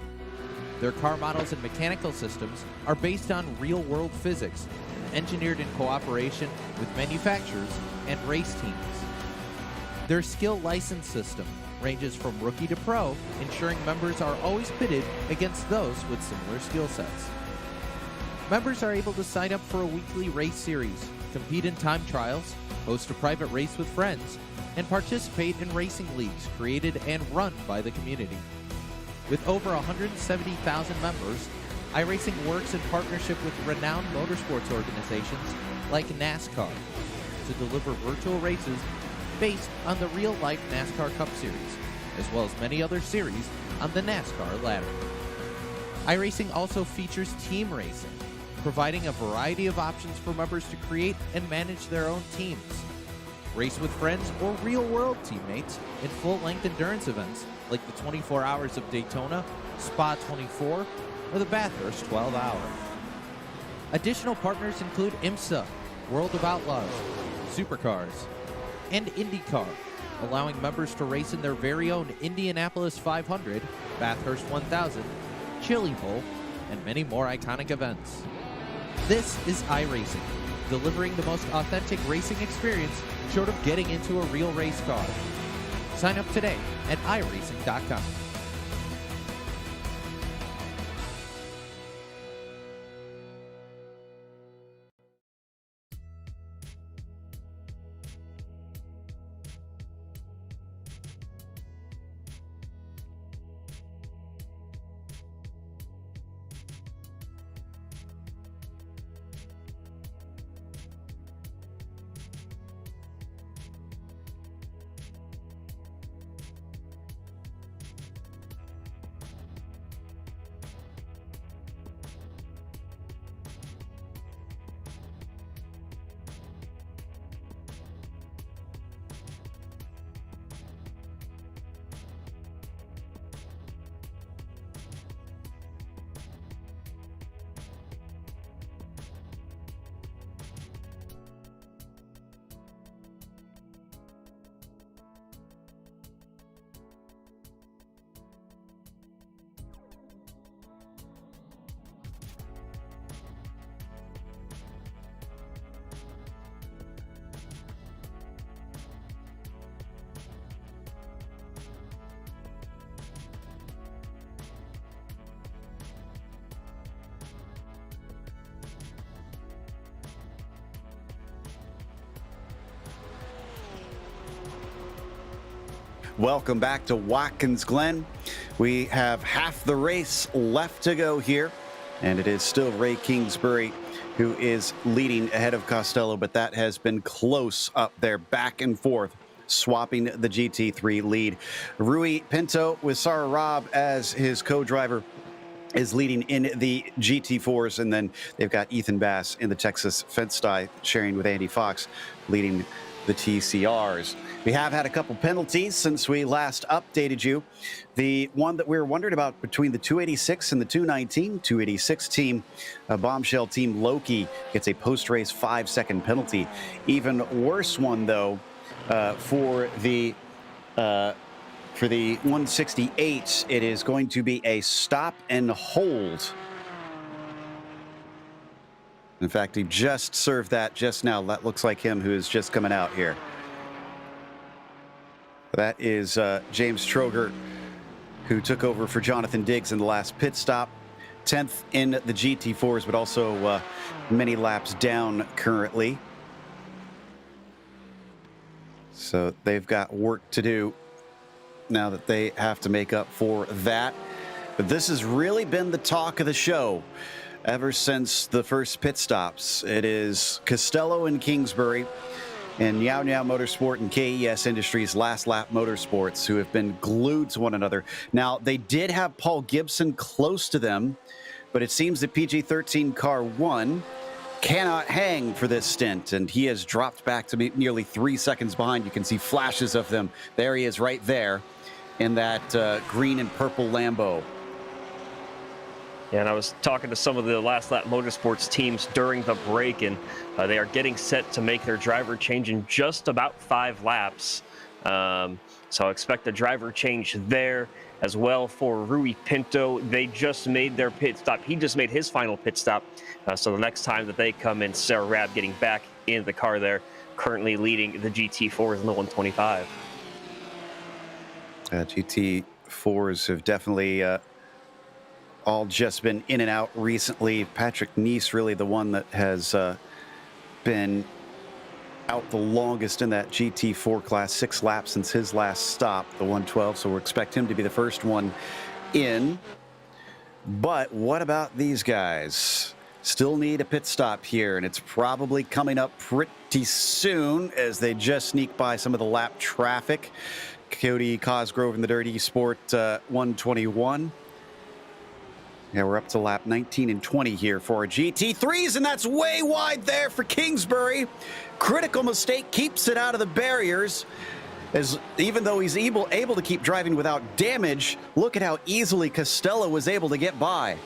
Their car models and mechanical systems are based on real-world physics, engineered in cooperation with manufacturers and race teams. Their skill license system ranges from rookie to pro, ensuring members are always pitted against those with similar skill sets. Members are able to sign up for a weekly race series, compete in time trials, host a private race with friends, and participate in racing leagues created and run by the community. With over 170,000 members, iRacing works in partnership with renowned motorsports organizations like NASCAR to deliver virtual races based on the real-life NASCAR Cup Series, as well as many other series on the NASCAR ladder. iRacing also features team racing, providing a variety of options for members to create and manage their own teams. Race with friends or real-world teammates in full-length endurance events like the 24 Hours of Daytona, Spa 24, or the Bathurst 12 Hour. Additional partners include IMSA, World of Outlaws, Supercars, and IndyCar, allowing members to race in their very own Indianapolis 500, Bathurst 1000, Chili Bowl, and many more iconic events. This is iRacing, delivering the most authentic racing experience short of getting into a real race car. Sign up today at iRacing.com. Welcome back to Watkins Glen. We have half the race left to go here, and it is still Ray Kingsbury who is leading ahead of Costello, but that has been close up there, back and forth. swapping the GT3 lead. Rui Pinto with Sarah Robb as his co-driver is leading in the GT4s, and then they've got Ethan Bass in the Texas fence tie sharing with Andy Fox leading the TCRs. We have had a couple penalties since we last updated you. The one that we were wondering about between the 286 and the 219, 286 team, bombshell team Loki gets a post-race 5-second penalty. Even worse one, though, for the 168, it is going to be a stop and hold. In fact, he just served that just now. That looks like him who is just coming out here. That is James Troger, who took over for Jonathan Diggs in the last pit stop. 10th in the GT4s, but also many laps down currently. So they've got work to do now that they have to make up for that. But this has really been the talk of the show ever since the first pit stops. It is Costello and Kingsbury and Meow Meow Motorsport and KES Industries Last Lap Motorsports, who have been glued to one another. Now, they did have Paul Gibson close to them, but it seems that PG-13 car 1 cannot hang for this stint, and he has dropped back to nearly 3 seconds behind. You can see flashes of them. There he is right there in that green and purple Lambo. Yeah, and I was talking to some of the Last Lap Motorsports teams during the break, and they are getting set to make their driver change in just about 5 laps. So I expect a driver change there as well for Rui Pinto. They just made their pit stop. He just made his final pit stop. So the next time that they come in, Sarah Rabb getting back in the car there, currently leading the GT4s in the 125. GT4s have definitely all just been in and out recently. Patrick Neese really the one that has been out the longest in that GT4 class, 6 laps since his last stop, the 112. So we'll expect him to be the first one in. But what about these guys? Still need a pit stop here, and it's probably coming up pretty soon as they just sneak by some of the lap traffic. Cody Cosgrove in the Dirty Sport 121. Yeah, we're up to lap 19 and 20 here for our GT3s, and that's way wide there for Kingsbury. Critical mistake, keeps it out of the barriers. As even though he's able to keep driving without damage, look at how easily Costello was able to get by.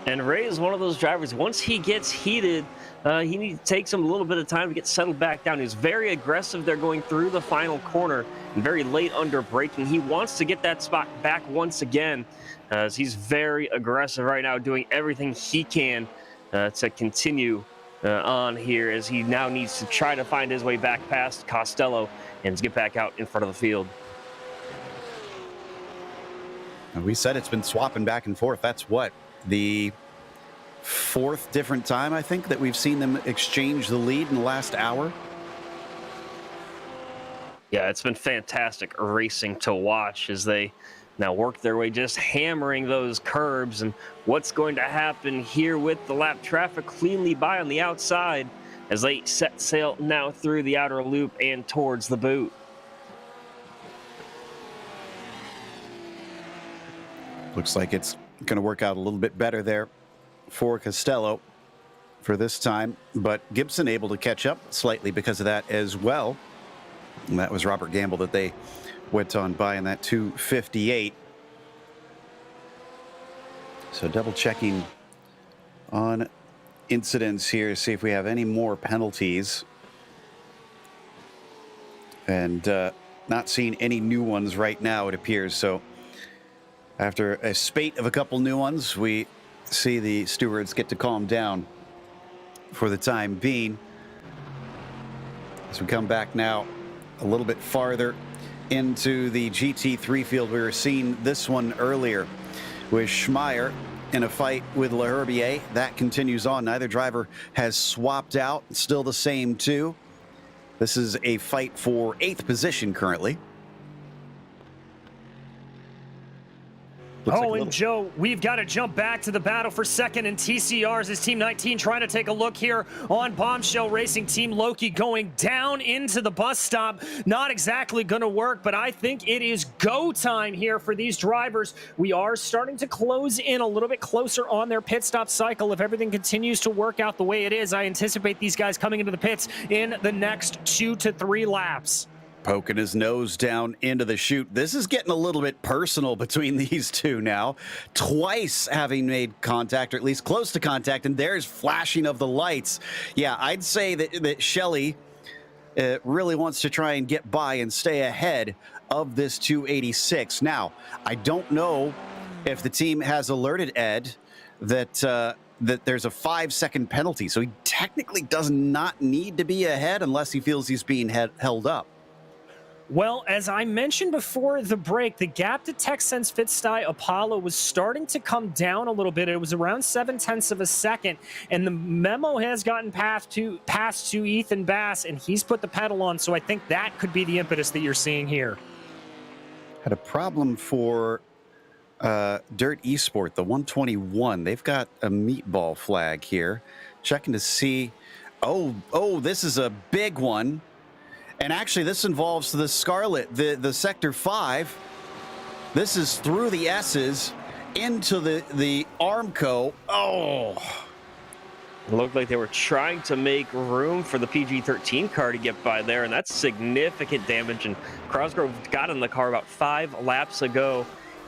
And Ray is one of those drivers, once he gets heated, he takes him a little bit of time to get settled back down. He's very aggressive there going through the final corner and very late under braking. He wants to get that spot back once again, as he's very aggressive right now, doing everything he can to continue on here, as he now needs to try to find his way back past Costello and to get back out in front of the field. And we said it's been swapping back and forth. That's what, the 4th different time, I think, that we've seen them exchange the lead in the last hour. Yeah, it's been fantastic racing to watch as they now work their way, just hammering those curbs. And what's going to happen here with the lap traffic cleanly by on the outside as they set sail now through the outer loop and towards the boot. Looks like it's going to work out a little bit better there for Costello for this time, but Gibson able to catch up slightly because of that as well. And that was Robert Gamble that they went on by in that 258. So double checking on incidents here to see if we have any more penalties. And not seeing any new ones right now, it appears. So after a spate of a couple new ones, we see the stewards get to calm down for the time being. As we come back now a little bit farther into the GT3 field, we were seeing this one earlier with Schmeier in a fight with L'Herbier. That continues on. Neither driver has swapped out. Still the same two. This is a fight for 8th position currently. And Joe, we've got to jump back to the battle for second, and TCRs is Team 19 trying to take a look here on Bombshell Racing. Team Loki going down into the bus stop. Not exactly going to work, but I think it is go time here for these drivers. We are starting to close in a little bit closer on their pit stop cycle. If everything continues to work out the way it is, I anticipate these guys coming into the pits in the next 2 to 3 laps. Poking his nose down into the chute. This is getting a little bit personal between these two now. Twice having made contact, or at least close to contact, and there's flashing of the lights. Yeah, I'd say that Shelley really wants to try and get by and stay ahead of this 286. Now, I don't know if the team has alerted Ed that that there's a 5-second penalty, so he technically does not need to be ahead unless he feels he's being held up. Well, as I mentioned before the break, the gap to TechSense Fitstye Apollo was starting to come down a little bit. It was around 0.7 of a second, and the memo has gotten passed to Ethan Bass, and he's put the pedal on, so I think that could be the impetus that you're seeing here. Had a problem for Dirt Esport, the 121. They've got a meatball flag here. Checking to see, oh, this is a big one. And actually, this involves the Scarlet, the Sector 5. This is through the S's into the Armco. Oh! It looked like they were trying to make room for the PG-13 car to get by there, and that's significant damage. And Crosgrove got in the car about 5 laps ago,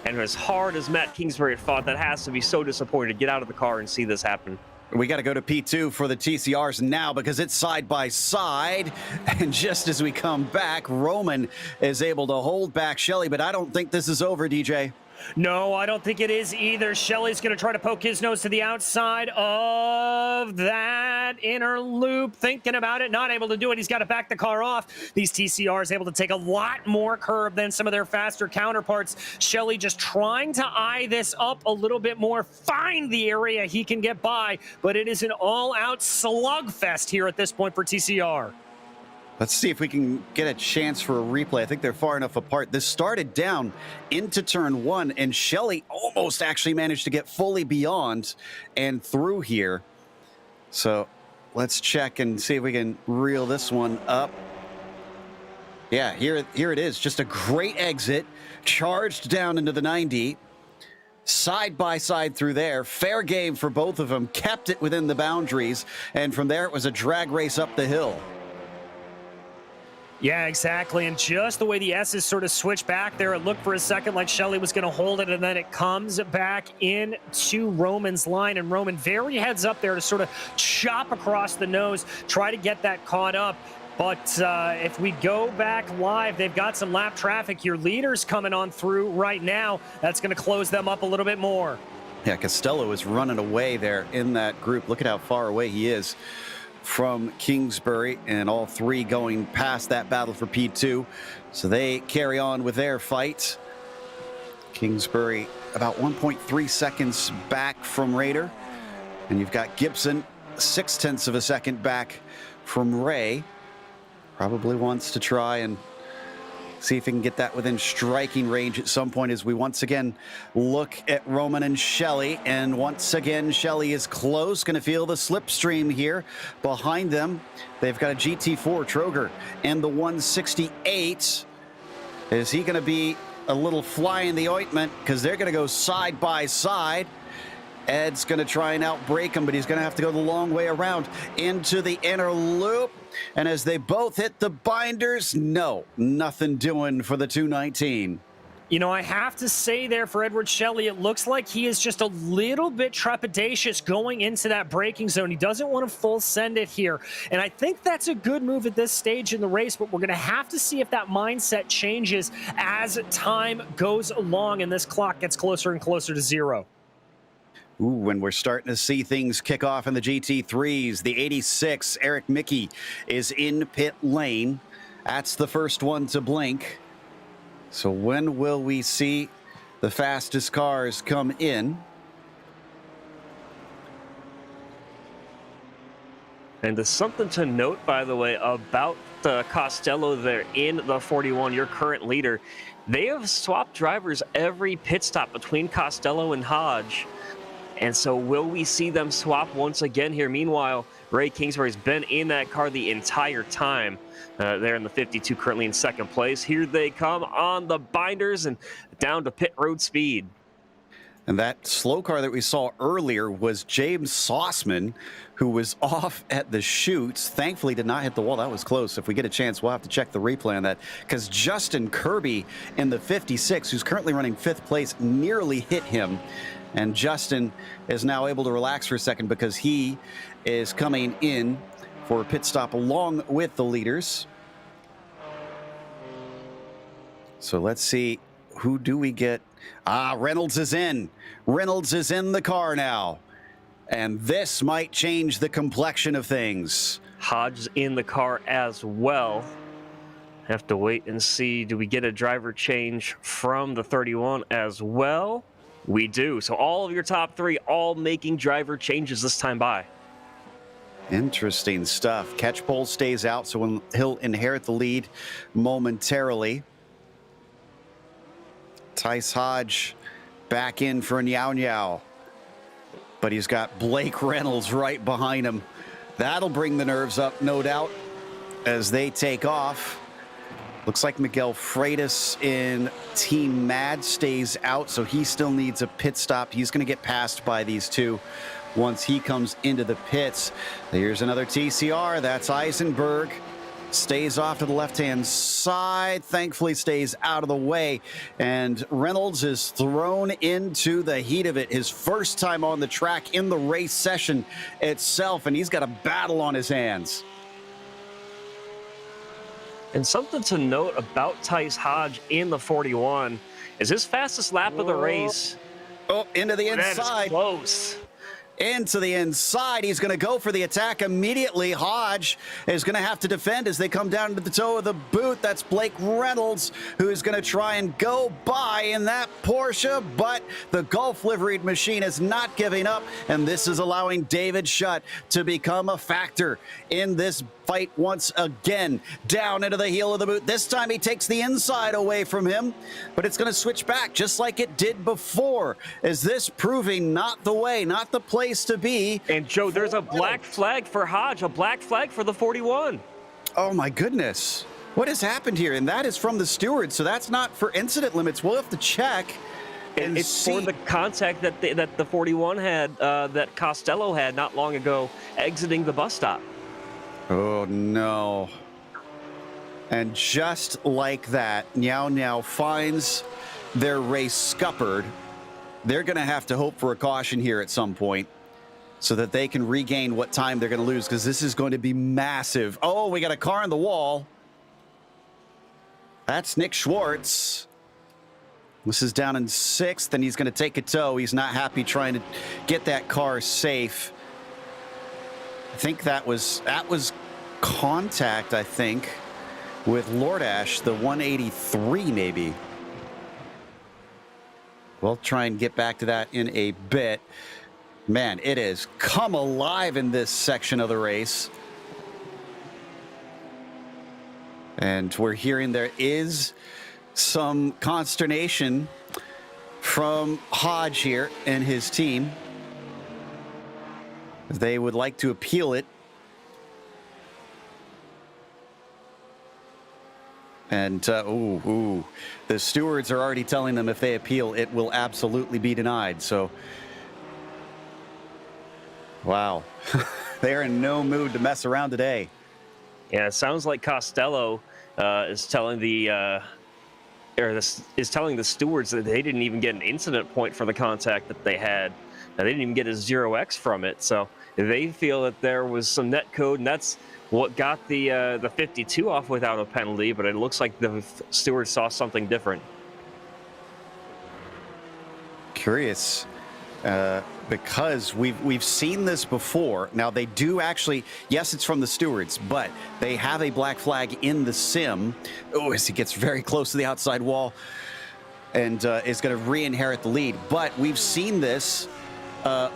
and as hard as Matt Kingsbury had fought, that has to be so disappointing to get out of the car and see this happen. We got to go to P2 for the TCRs now because it's side by side. And just as we come back, Roman is able to hold back Shelley, but I don't think this is over, DJ. No, I don't think it is either. Shelley's going to try to poke his nose to the outside of that inner loop. Thinking about it, not able to do it. He's got to back the car off. These TCRs able to take a lot more curve than some of their faster counterparts. Shelley just trying to eye this up a little bit more, find the area he can get by, but it is an all-out slugfest here at this point for TCR. Let's see if we can get a chance for a replay. I think they're far enough apart. This started down into turn 1, and Shelley almost actually managed to get fully beyond and through here. So let's check and see if we can reel this one up. Yeah, here it is. Just a great exit, charged down into the 90. Side by side through there. Fair game for both of them. Kept it within the boundaries. And from there, it was a drag race up the hill. Yeah, exactly. And just the way the S's sort of switch back there, it looked for a second like Shelley was going to hold it, and then it comes back into Roman's line. And Roman very heads up there to sort of chop across the nose, try to get that caught up. But if we go back live, they've got some lap traffic. Your leader's coming on through right now. That's going to close them up a little bit more. Yeah, Costello is running away there in that group. Look at how far away he is from Kingsbury, and all three going past that battle for P2. So they carry on with their fight. Kingsbury about 1.3 seconds back from Raider. And you've got Gibson 0.6 of a second back from Ray. Probably wants to try and see if he can get that within striking range at some point as we once again look at Roman and Shelley. And once again, Shelley is close, going to feel the slipstream here behind them. They've got a GT4 Troger and the 168. Is he going to be a little fly in the ointment? Because they're going to go side by side. Ed's going to try and outbrake him, but he's going to have to go the long way around into the inner loop. And as they both hit the binders, no, nothing doing for the 219. You know, I have to say there for Edward Shelley, it looks like he is just a little bit trepidatious going into that braking zone. He doesn't want to full send it here. And I think that's a good move at this stage in the race, but we're going to have to see if that mindset changes as time goes along and this clock gets closer and closer to zero. Ooh, when we're starting to see things kick off in the GT3s, the 86, Eric Mickey is in pit lane. That's the first one to blink. So when will we see the fastest cars come in? And there's something to note, by the way, about Costello there in the 41, your current leader. They have swapped drivers every pit stop between Costello and Hodge. And so will we see them swap once again here? Meanwhile, Ray Kingsbury's been in that car the entire time. They're in the 52, currently in second place. Here they come on the binders and down to pit road speed. And that slow car that we saw earlier was James Sauceman, who was off at the chutes. Thankfully did not hit the wall. That was close. If we get a chance, we'll have to check the replay on that, because Justin Kirby in the 56, who's currently running 5th place, nearly hit him. And Justin is now able to relax for a second because he is coming in for a pit stop along with the leaders. So let's see, who do we get? Reynolds is in. Reynolds is in the car now. And this might change the complexion of things. Hodge in the car as well. Have to wait and see. Do we get a driver change from the 31 as well? We do. So all of your top 3 all making driver changes this time by. Interesting stuff. Catchpole stays out, so he'll inherit the lead momentarily. Tice Hodge back in for Niao Niao. But he's got Blake Reynolds right behind him. That'll bring the nerves up, no doubt, as they take off. Looks like Miguel Freitas in Team Mad stays out, so he still needs a pit stop. He's going to get passed by these two once he comes into the pits. Here's another TCR. That's Eisenberg. Stays off to the left-hand side. Thankfully stays out of the way. And Reynolds is thrown into the heat of it. His first time on the track in the race session itself, and he's got a battle on his hands. And something to note about Tice Hodge in the 41 is his fastest lap of the race. Oh, into the inside. That is close. Into the inside. He's going to go for the attack immediately. Hodge is going to have to defend as they come down to the toe of the boot. That's Blake Reynolds, who is going to try and go by in that Porsche, but the Gulf liveried machine is not giving up, and this is allowing David Schutt to become a factor in this fight once again. Down into the heel of the boot. This time he takes the inside away from him, but it's going to switch back just like it did before. Is this proving not the way, not the place to be? And Joe, there's a black flag for Hodge, a black flag for the 41. Oh my goodness. What has happened here? And that is from the steward, so that's not for incident limits. We'll have to check. And it's see. for the contact that the 41 had, that Costello had not long ago exiting the bus stop. Oh no. And just like that, Niao Niao finds their race scuppered. They're going to have to hope for a caution here at some point so that they can regain what time they're going to lose, because this is going to be massive. Oh, we got a car on the wall. That's Nick Schwartz. This is down in 6th, and he's going to take a tow. He's not happy trying to get that car safe. I think that was contact, I think, with Lordash, the 183 maybe. We'll try and get back to that in a bit. Man, it has come alive in this section of the race. And we're hearing there is some consternation from Hodge here and his team. They would like to appeal it. And, the stewards are already telling them if they appeal, it will absolutely be denied. So, wow. They're in no mood to mess around today. Yeah, it sounds like Costello is telling the stewards that they didn't even get an incident point for the contact that they had. They didn't even get a 0x from it. So they feel that there was some net code, and that's what got the 52 off without a penalty. But it looks like the stewards saw something different. Curious. Because we've seen this before. Now they do actually, yes, it's from the stewards, but they have a black flag in the sim. Oh, as he gets very close to the outside wall and is going to re-inherit the lead. But we've seen this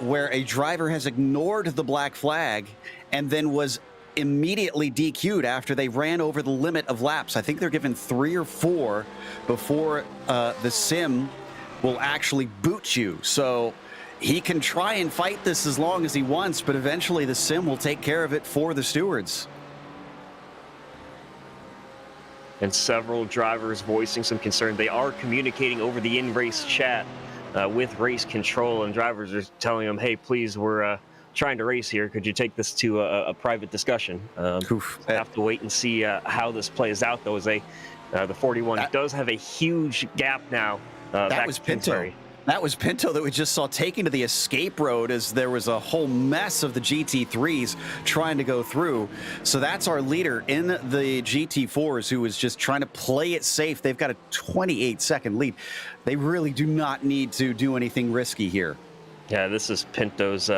where a driver has ignored the black flag and then was immediately DQ'd after they ran over the limit of laps. I think they're given 3 or 4 before the sim will actually boot you. So he can try and fight this as long as he wants, but eventually the sim will take care of it for the stewards. And several drivers voicing some concern. They are communicating over the in-race chat with race control, and drivers are telling them, hey, please, we're trying to race here. Could you take this to a private discussion? Have to wait and see how this plays out, though, as the 41 does have a huge gap now. That was Pinto. That was Pinto that we just saw taking to the escape road as there was a whole mess of the GT3s trying to go through. So that's our leader in the GT4s who was just trying to play it safe. They've got a 28-second lead. They really do not need to do anything risky here. Yeah, this is Pinto's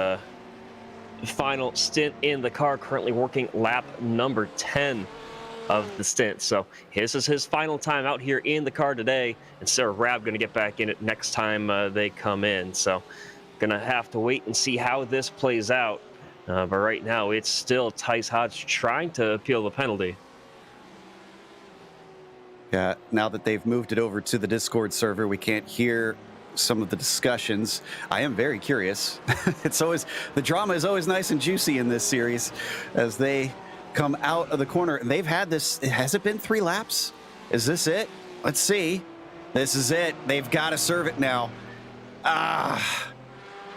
final stint in the car, currently working lap number 10 of the stint. So this is his final time out here in the car today, and Sarah Rabb going to get back in it next time they come in. So going to have to wait and see how this plays out. But right now it's still Tice Hodge trying to appeal the penalty. Yeah, now that they've moved it over to the Discord server, we can't hear some of the discussions. I am very curious. It's always, the drama is always nice and juicy in this series as they come out of the corner. They've had this, has it been 3 laps? Is this it? Let's see. This is it. They've got to serve it now.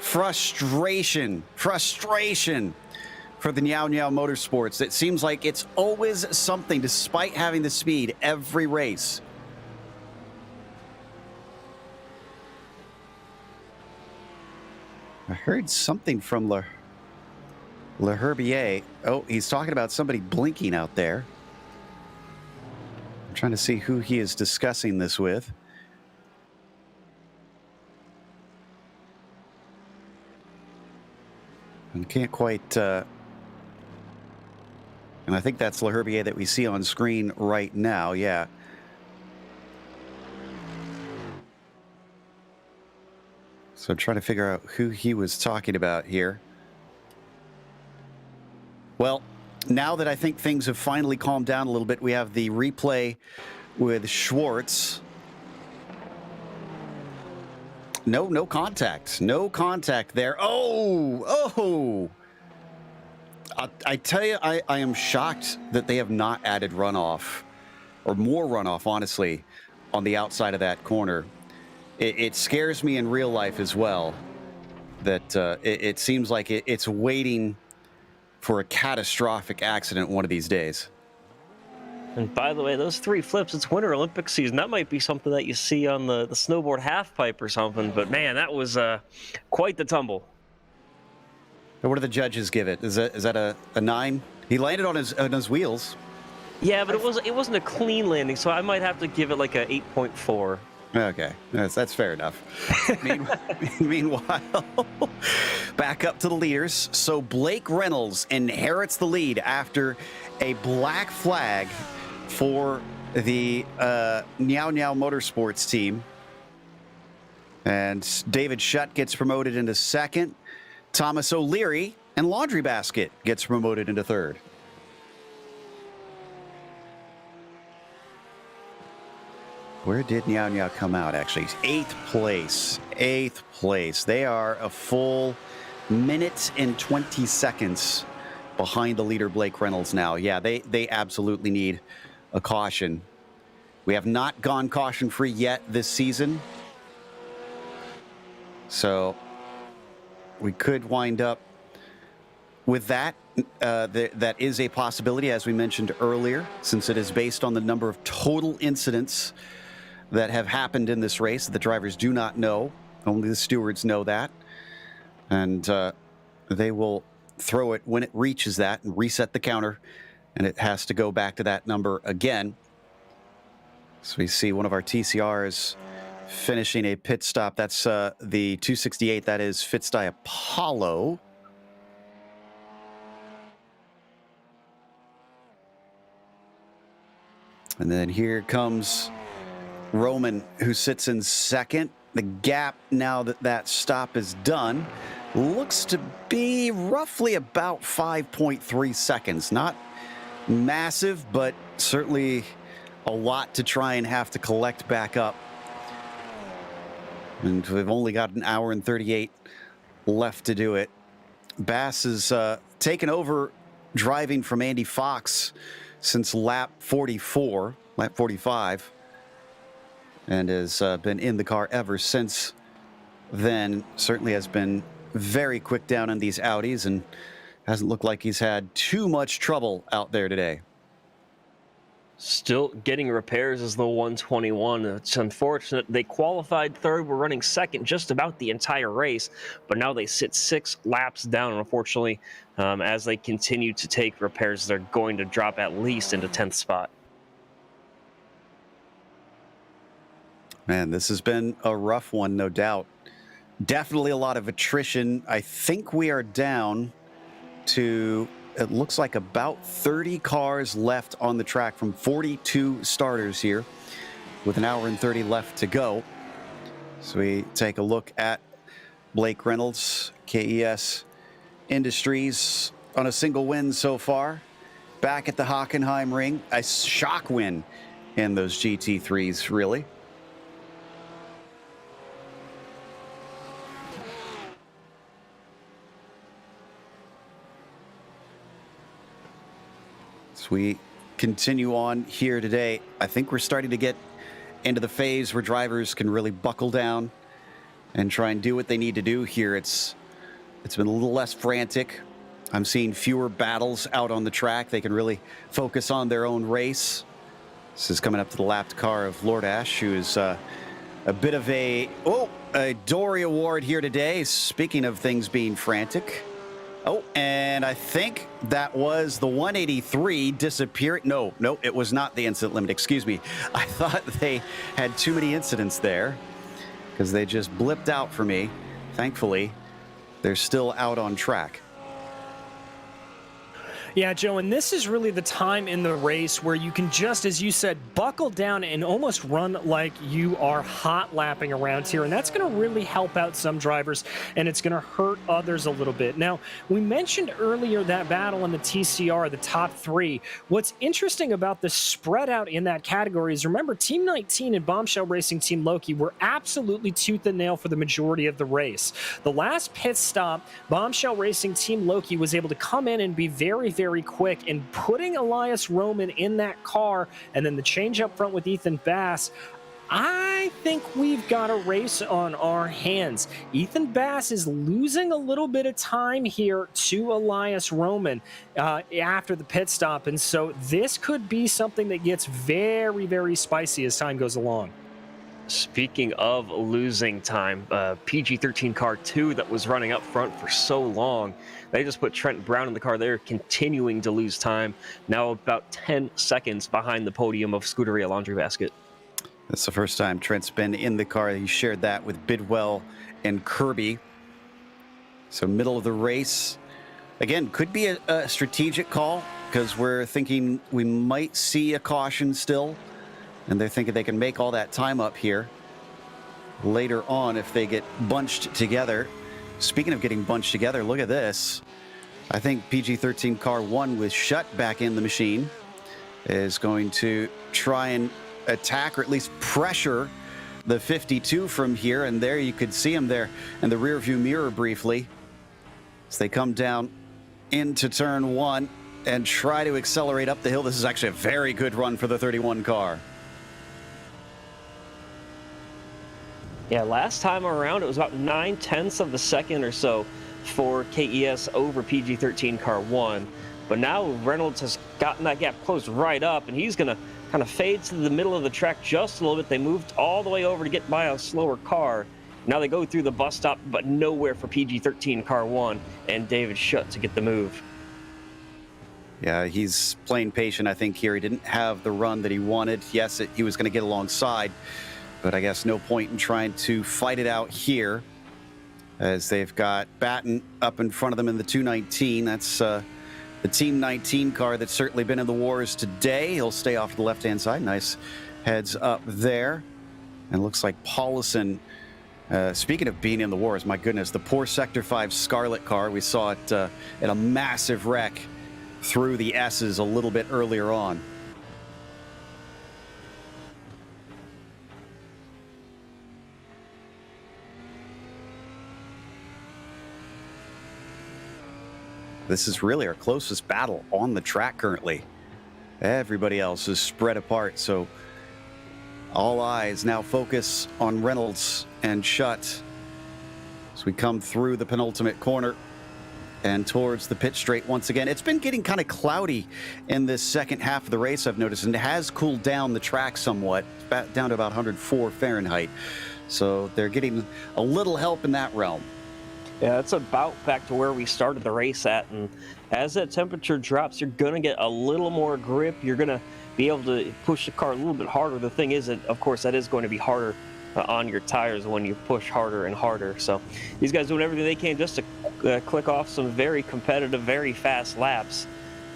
Frustration for the Niao Niao Motorsports. It seems like it's always something despite having the speed every race. I heard something from Le Herbier. Oh, he's talking about somebody blinking out there. I'm trying to see who he is discussing this with. And can't quite... and I think that's Le Herbier that we see on screen right now, yeah. So I'm trying to figure out who he was talking about here. Well, now that I think things have finally calmed down a little bit, we have the replay with Schwartz. No contact. No contact there. Oh! I tell you, I am shocked that they have not added runoff, or more runoff, honestly, on the outside of that corner. It scares me in real life as well, that it seems like it's waiting for a catastrophic accident one of these days. And by the way, those 3 flips, it's Winter Olympic season. That might be something that you see on the snowboard half pipe or something. But man, that was quite the tumble. What do the judges give it? Is that a 9? He landed on his wheels. Yeah, but it wasn't a clean landing, so I might have to give it like a 8.4. Okay, that's fair enough. Meanwhile, back up to the leaders. So Blake Reynolds inherits the lead after a black flag for the Niao Niao Motorsports team. And David Shutt gets promoted into second. Thomas O'Leary and Laundry Basket gets promoted into third. Where did Niao Niao come out, actually? 8th place. 8th place. They are a full minute and 20 seconds behind the leader, Blake Reynolds, now. Yeah, they absolutely need a caution. We have not gone caution-free yet this season. So we could wind up with that. That is a possibility, as we mentioned earlier, since it is based on the number of total incidents that have happened in this race that the drivers do not know. Only the stewards know that. And they will throw it when it reaches that and reset the counter, and it has to go back to that number again. So we see one of our TCRs finishing a pit stop. That's the 268. That is Fitzdye Apollo. And then here comes Roman, who sits in second. The gap, now that that stop is done, looks to be roughly about 5.3 seconds. Not massive, but certainly a lot to try and have to collect back up. And we've only got an hour and 38 left to do it. Bass has taken over driving from Andy Fox since lap 45, and has been in the car ever since then. Certainly has been very quick down in these Audis and hasn't looked like he's had too much trouble out there today. Still getting repairs is the 121. It's unfortunate. They qualified third, were running second just about the entire race, but now they sit 6 laps down. Unfortunately, as they continue to take repairs, they're going to drop at least into 10th spot. Man, this has been a rough one, no doubt. Definitely a lot of attrition. I think we are down to, it looks like about 30 cars left on the track from 42 starters here, with an hour and 30 left to go. So we take a look at Blake Reynolds, KES Industries, on a single win so far. Back at the Hockenheim ring, a shock win in those GT3s, really. We continue on here today. I think we're starting to get into the phase where drivers can really buckle down and try and do what they need to do here. It's been a little less frantic. I'm seeing fewer battles out on the track. They can really focus on their own race. This is coming up to the lapped car of Lord Ash, who is a bit of a Dory Award here today. Speaking of things being frantic. Oh, and I think that was the 183 disappearing. No, it was not the incident limit. Excuse me. I thought they had too many incidents there because they just blipped out for me. Thankfully, they're still out on track. Yeah, Joe, and this is really the time in the race where you can just, as you said, buckle down and almost run like you are hot lapping around here, and that's going to really help out some drivers, and it's going to hurt others a little bit. Now, we mentioned earlier that battle in the TCR, the top 3. What's interesting about the spread out in that category is, remember, Team 19 and Bombshell Racing Team Loki were absolutely tooth and nail for the majority of the race. The last pit stop, Bombshell Racing Team Loki was able to come in and be very quick, and putting Elias Roman in that car, and then the change up front with Ethan Bass, I think we've got a race on our hands. Ethan Bass is losing a little bit of time here to Elias Roman after the pit stop, and so this could be something that gets very spicy as time goes along. Speaking of losing time, PG-13 car 2 that was running up front for so long, they just put Trent Brown in the car. They're continuing to lose time, now about 10 seconds behind the podium of Scuderia Laundry Basket. That's the first time Trent's been in the car. He shared that with Bidwell and Kirby. So middle of the race. Again, could be a strategic call because we're thinking we might see a caution still. And they're thinking they can make all that time up here later on if they get bunched together. Speaking of getting bunched together, look at this. I think PG-13 car 1 with Shutt back in the machine is going to try and attack, or at least pressure, the 52 from here. And there you could see him there in the rear view mirror briefly as they come down into turn 1 and try to accelerate up the hill. This is actually a very good run for the 31 car. Yeah, last time around, it was about 9/10 of a second or so for KES over PG-13 car 1. But now Reynolds has gotten that gap closed right up, and he's going to kind of fade to the middle of the track just a little bit. They moved all the way over to get by a slower car. Now they go through the bus stop, but nowhere for PG-13 car 1 and David Shutt to get the move. Yeah, he's playing patient, I think, here. He didn't have the run that he wanted. Yes, he was going to get alongside, but I guess no point in trying to fight it out here as they've got Batten up in front of them in the 219. That's the Team 19 car that's certainly been in the wars today. He'll stay off to the left-hand side. Nice heads up there. And it looks like Paulison Speaking of being in the wars, my goodness, the poor Sector 5 Scarlet car, we saw it in a massive wreck through the S's a little bit earlier on. This is really our closest battle on the track currently. Everybody else is spread apart, so all eyes now focus on Reynolds and Schutt as we come through the penultimate corner and towards the pit straight once again. It's been getting kind of cloudy in this second half of the race, I've noticed, and it has cooled down the track somewhat, down to about 104 Fahrenheit. So they're getting a little help in that realm. Yeah, it's about back to where we started the race at, and as that temperature drops, you're going to get a little more grip. You're going to be able to push the car a little bit harder. The thing is that, of course, that is going to be harder on your tires when you push harder and harder. So these guys doing everything they can just to click off some very competitive, very fast laps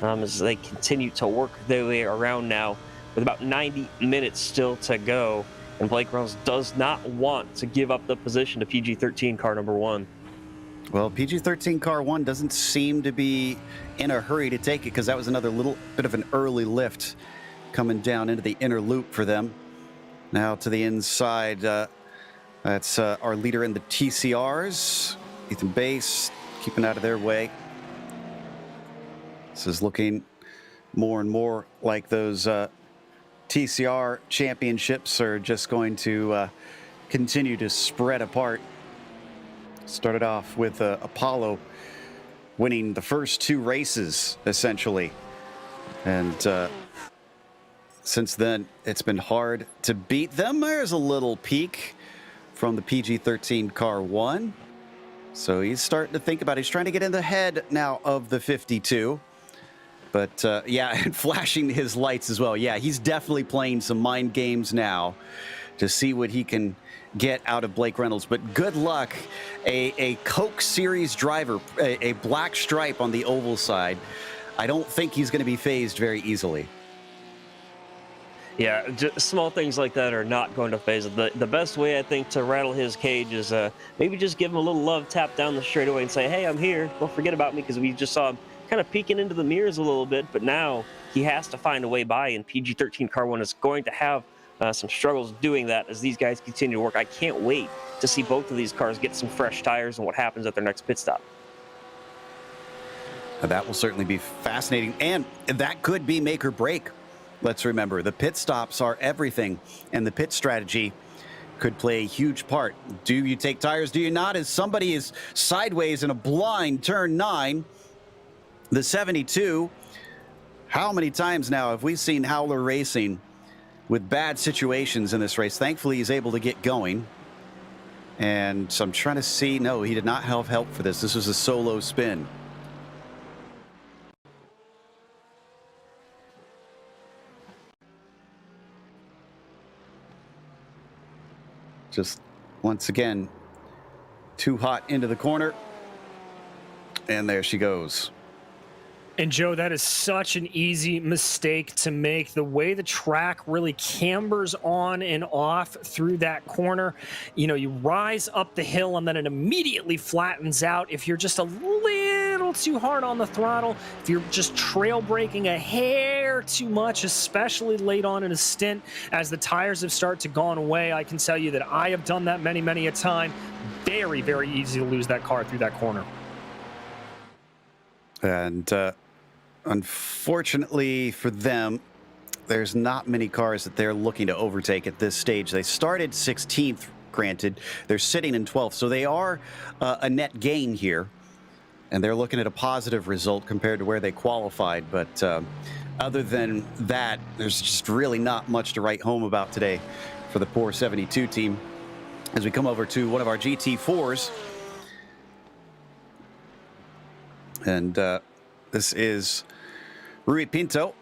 as they continue to work their way around now with about 90 minutes still to go. And Blake Reynolds does not want to give up the position to PG-13 car number 1. Well, PG-13 car 1 doesn't seem to be in a hurry to take it, because that was another little bit of an early lift coming down into the inner loop for them. Now to the inside, that's our leader in the TCRs, Ethan Bass, keeping out of their way. This is looking more and more like those TCR championships are just going to continue to spread apart. Started off with Apollo winning the first 2 races, essentially. And since then, it's been hard to beat them. There's a little peek from the PG-13 car 1. So he's starting to think about it. He's trying to get in the head now of the 52. But yeah, and flashing his lights as well. Yeah, he's definitely playing some mind games now to see what he can get out of Blake Reynolds. But good luck. A Coke Series driver, a black stripe on the oval side. I don't think he's going to be phased very easily. Yeah, just small things like that are not going to phase him. The best way, I think, to rattle his cage is maybe just give him a little love tap down the straightaway and say, hey, I'm here. Don't forget about me, because we just saw him kind of peeking into the mirrors a little bit. But now he has to find a way by, and PG-13 car 1 is going to have some struggles doing that as these guys continue to work. I can't wait to see both of these cars get some fresh tires and what happens at their next pit stop. That will certainly be fascinating, and that could be make or break. Let's remember, the pit stops are everything, and the pit strategy could play a huge part. Do you take tires? Do you not? As somebody is sideways in a blind turn 9, the 72. How many times now have we seen Howler Racing with bad situations in this race? Thankfully, he's able to get going. And so I'm trying to see. No, he did not have help for this. This was a solo spin. Just once again, too hot into the corner. And there she goes. And Joe, that is such an easy mistake to make. The way the track really cambers on and off through that corner, you know, you rise up the hill and then it immediately flattens out. If you're just a little too hard on the throttle, if you're just trail braking a hair too much, especially late on in a stint as the tires have started to gone away, I can tell you that I have done that many, many a time. Very, very easy to lose that car through that corner. And unfortunately for them, there's not many cars that they're looking to overtake at this stage. They started 16th, granted. They're sitting in 12th, so they are a net gain here. And they're looking at a positive result compared to where they qualified. But other than that, there's just really not much to write home about today for the poor 72 team. As we come over to one of our GT4s. And this is Rui Pinto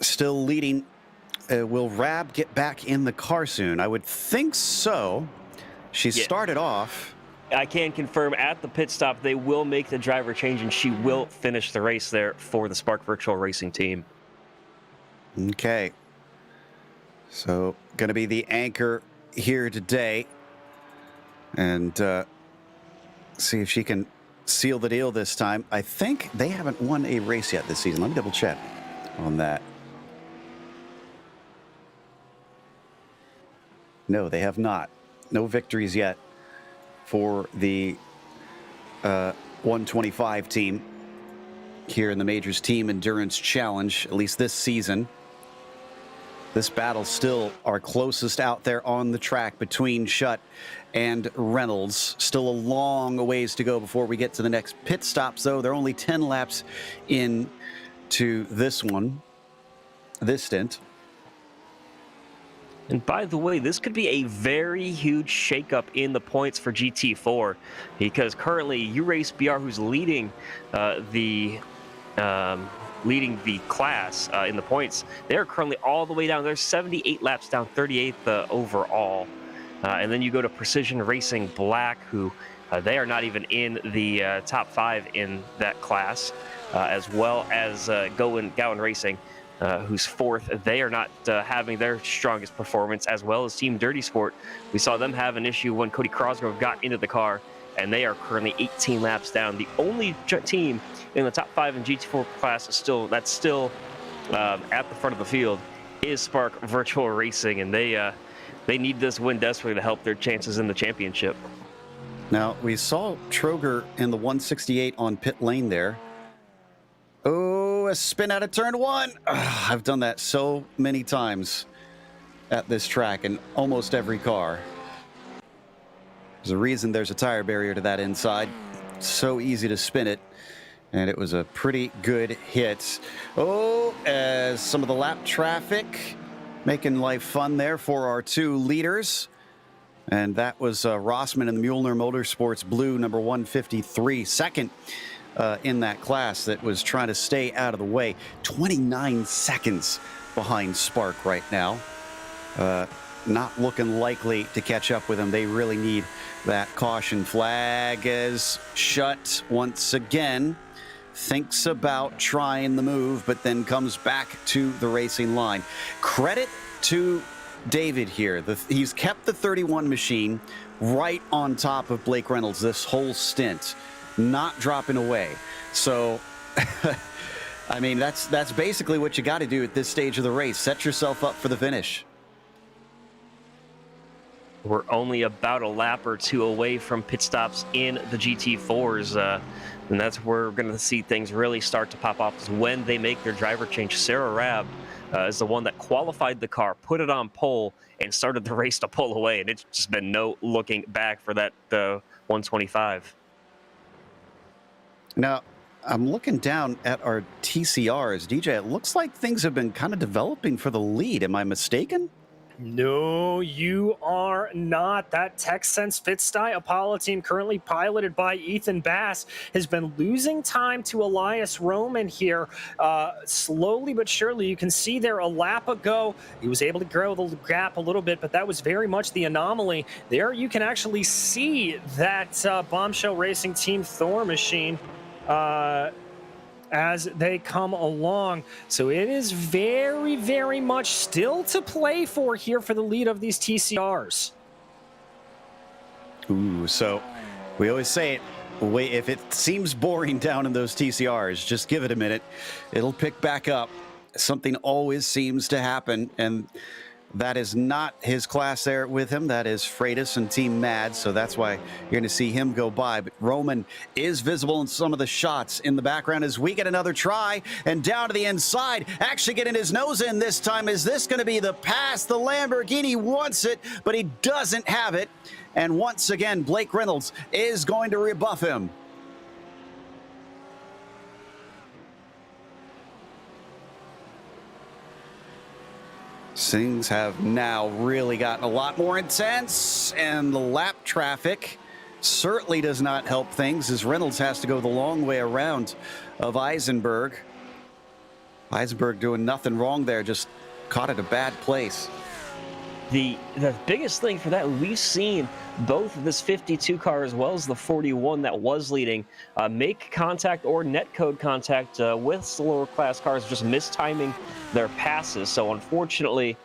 still leading. Will Rab get back in the car soon? I would think so. She started off. I can confirm at the pit stop they will make the driver change, and she will finish the race there for the Spark Virtual Racing team. Okay. So going to be the anchor here today and see if she can seal the deal this time. I think they haven't won a race yet this season. Let me double check on that. No, they have not. No victories yet for the 125 team here in the Majors Team Endurance Challenge, at least this season. This battle's still our closest out there on the track between Schutt and Reynolds. Still a long ways to go before we get to the next pit stops, though. They're only 10 laps into this stint. And by the way, this could be a very huge shakeup in the points for GT4, because currently iRacing, who's leading the class in the points, they're currently all the way down. They're 78 laps down, 38th overall. And then you go to Precision Racing Black, who they are not even in the top 5 in that class, as well as Gowan Racing, who's 4th. They are not having their strongest performance, as well as Team Dirty Sport. We saw them have an issue when Cody Crosgrove got into the car, and they are currently 18 laps down. The only team in the top 5 in GT4 class is still at the front of the field is Spark Virtual Racing, and they need this win desperately to help their chances in the championship. Now, we saw Troger in the 168 on pit lane there. Oh, a spin out of turn 1. I've done that so many times at this track in almost every car. There's a reason there's a tire barrier to that inside. So easy to spin it. And it was a pretty good hit. Oh, as some of the lap traffic making life fun there for our 2 leaders. And that was Rossman in the Mueller Motorsports Blue, number 153, second in that class, that was trying to stay out of the way. 29 seconds behind Spark right now. Not looking likely to catch up with them. They really need that caution flag, as Schutt once again thinks about trying the move, but then comes back to the racing line. Credit to David here. He's kept the 31 machine right on top of Blake Reynolds this whole stint, not dropping away. So, I mean, that's basically what you got to do at this stage of the race. Set yourself up for the finish. We're only about a lap or 2 away from pit stops in the GT4s, and that's where we're going to see things really start to pop off, is when they make their driver change. Sarah Rabb is the one that qualified the car, put it on pole, and started the race to pull away, and it's just been no looking back for that 125. Now, I'm looking down at our TCRs. DJ, it looks like things have been kind of developing for the lead. Am I mistaken? No, you are not. That TechSense Fitstye Apollo team, currently piloted by Ethan Bass, has been losing time to Elias Roman here. Slowly but surely, you can see there a lap ago, he was able to grow the gap a little bit, but that was very much the anomaly. There you can actually see that Bombshell Racing Team Thor machine as they come along. So it is very, very much still to play for here for the lead of these TCRs. Ooh, so we always say it. Wait, if it seems boring down in those TCRs, just give it a minute. It'll pick back up. Something always seems to happen, and that is not his class there with him. That is Freitas and Team Mad, so that's why you're going to see him go by. But Roman is visible in some of the shots in the background as we get another try, and down to the inside, actually getting his nose in this time. Is this going to be the pass? The Lamborghini wants it, but he doesn't have it. And once again, Blake Reynolds is going to rebuff him. Things have now really gotten a lot more intense, and the lap traffic certainly does not help things, as Reynolds has to go the long way around of Eisenberg. Eisenberg doing nothing wrong there, just caught at a bad place. The biggest thing for that, we've seen both this 52 car as well as the 41 that was leading make contact or netcode contact with the lower class cars, just mistiming their passes. So fortunately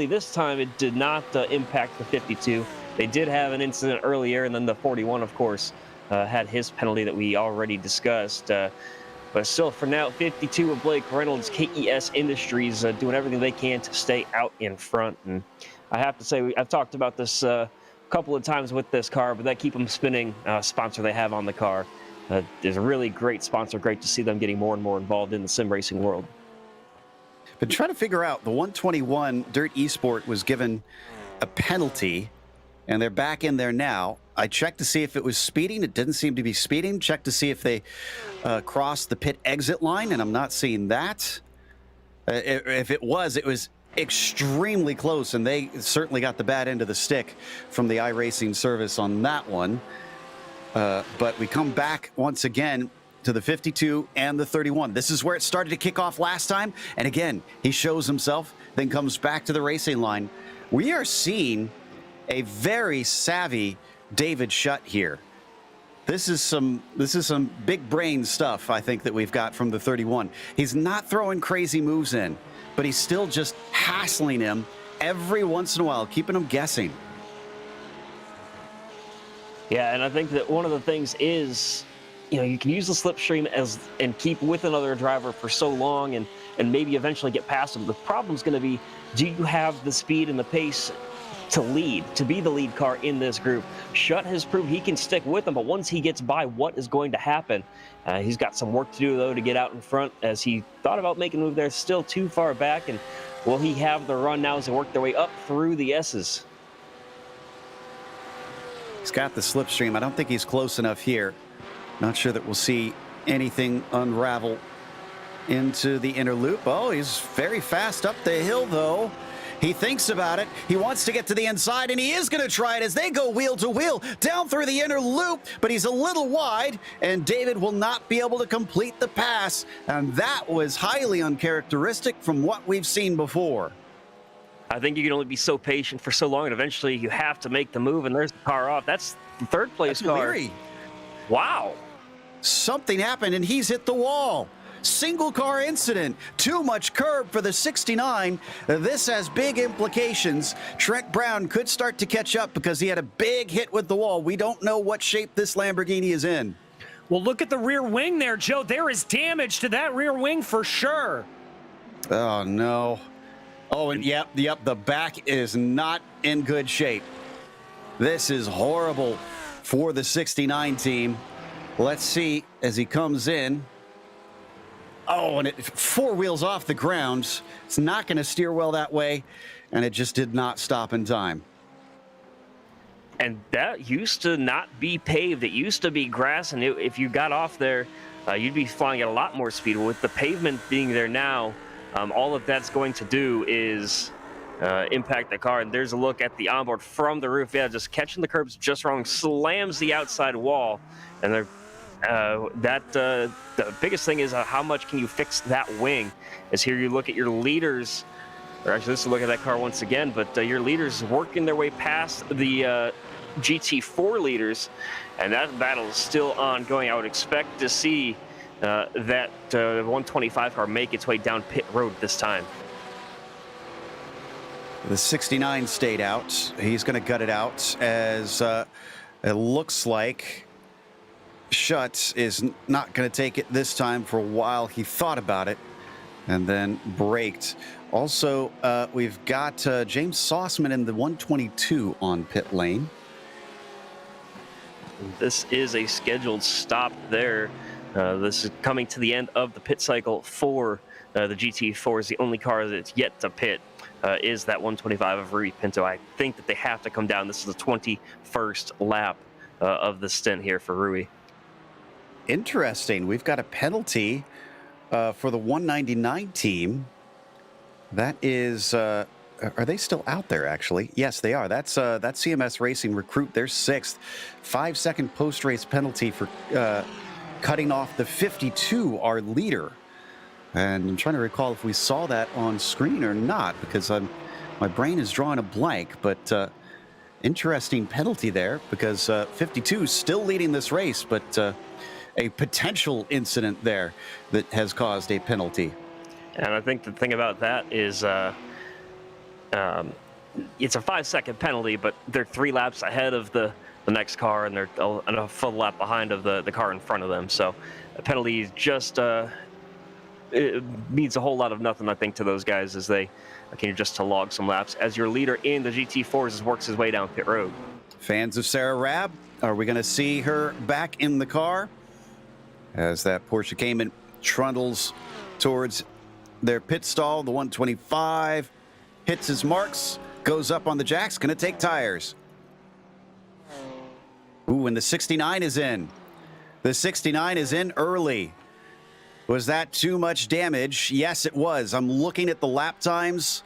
this time it did not impact the 52. They did have an incident earlier, and then the 41, of course, had his penalty that we already discussed. But still, for now, 52 of Blake Reynolds, KES Industries, doing everything they can to stay out in front. And I have to say, I've talked about this a couple of times with this car, but that Keep 'em Spinning sponsor they have on the car is a really great sponsor. Great to see them getting more and more involved in the sim racing world. Been trying to figure out, the 121 Dirt Esport was given a penalty, and they're back in there now. I checked to see if it was speeding. It didn't seem to be speeding. Checked to see if they crossed the pit exit line, and I'm not seeing that. If it was extremely close, and they certainly got the bad end of the stick from the iRacing service on that one. But we come back once again to the 52 and the 31. This is where it started to kick off last time. And again, he shows himself, then comes back to the racing line. We are seeing a very savvy David Schutt here. This is some big brain stuff, I think, that we've got from the 31. He's not throwing crazy moves in, but he's still just hassling him every once in a while, keeping him guessing. Yeah, and I think that one of the things is, you can use the slipstream and keep with another driver for so long and maybe eventually get past him. The problem's going to be, do you have the speed and the pace to lead, to be the lead car in this group? Schutt has proved he can stick with them, but once he gets by, what is going to happen? He's got some work to do, though, to get out in front, as he thought about making a move there, still too far back. And will he have the run now as they work their way up through the S's? He's got the slipstream. I don't think he's close enough here. Not sure that we'll see anything unravel into the inner loop. Oh, he's very fast up the hill, though. He thinks about it. He wants to get to the inside, and he is going to try it as they go wheel to wheel down through the inner loop, but he's a little wide, and David will not be able to complete the pass, and that was highly uncharacteristic from what we've seen before. I think you can only be so patient for so long, and eventually you have to make the move, and there's the car off. That's the third place car. Leary. Wow. Something happened, and he's hit the wall. Single car incident. Too much curb for the 69. This has big implications. Trent Brown could start to catch up because he had a big hit with the wall. We don't know what shape this Lamborghini is in. Well, look at the rear wing there, Joe. There is damage to that rear wing for sure. Oh, no. Oh, and yep, the back is not in good shape. This is horrible for the 69 team. Let's see as he comes in. Oh, and 4 wheels off the ground. It's not going to steer well that way, and it just did not stop in time. And that used to not be paved. It used to be grass, and if you got off there, you'd be flying at a lot more speed. With the pavement being there now, all of that's going to do is impact the car. And there's a look at the onboard from the roof. Yeah, just catching the curbs just wrong, slams the outside wall, and they're the biggest thing is how much can you fix that wing. As here you look at your leaders, or actually let's look at that car once again, but your leaders working their way past the GT4 and that battle is still ongoing. I would expect to see that 125 car make its way down pit road this time. The 69 stayed out. He's going to gut it out as it looks like Schutt is not going to take it this time. For a while he thought about it and then braked. Also, we've got James Sauceman in the 122 on pit lane. This is a scheduled stop there. This is coming to the end of the pit cycle for the GT4. Is the only car that's yet to pit. Is that 125 of Rui Pinto. I think that they have to come down. This is the 21st lap of the stint here for Rui. Interesting. We've got a penalty for the 199 team. That is, are they still out there, actually? Yes, they are. That's CMS Racing Recruit, their 6th. 5-second post-race penalty for cutting off the 52, our leader. And I'm trying to recall if we saw that on screen or not, because my brain is drawing a blank. But interesting penalty there, because 52 is still leading this race, but a potential incident there that has caused a penalty. And I think the thing about that is it's a 5-second penalty, but they're 3 laps ahead of the next car, and they're a full lap behind of the car in front of them. So a penalty just it means a whole lot of nothing, I think, to those guys as they continue just to log some laps as your leader in the GT4s works his way down pit road. Fans of Sarah Rabb, are we going to see her back in the car as that Porsche Cayman trundles towards their pit stall? The 125 hits his marks, goes up on the jacks, going to take tires. Ooh, and the 69 is in. The 69 is in early. Was that too much damage? Yes, it was. I'm looking at the lap times,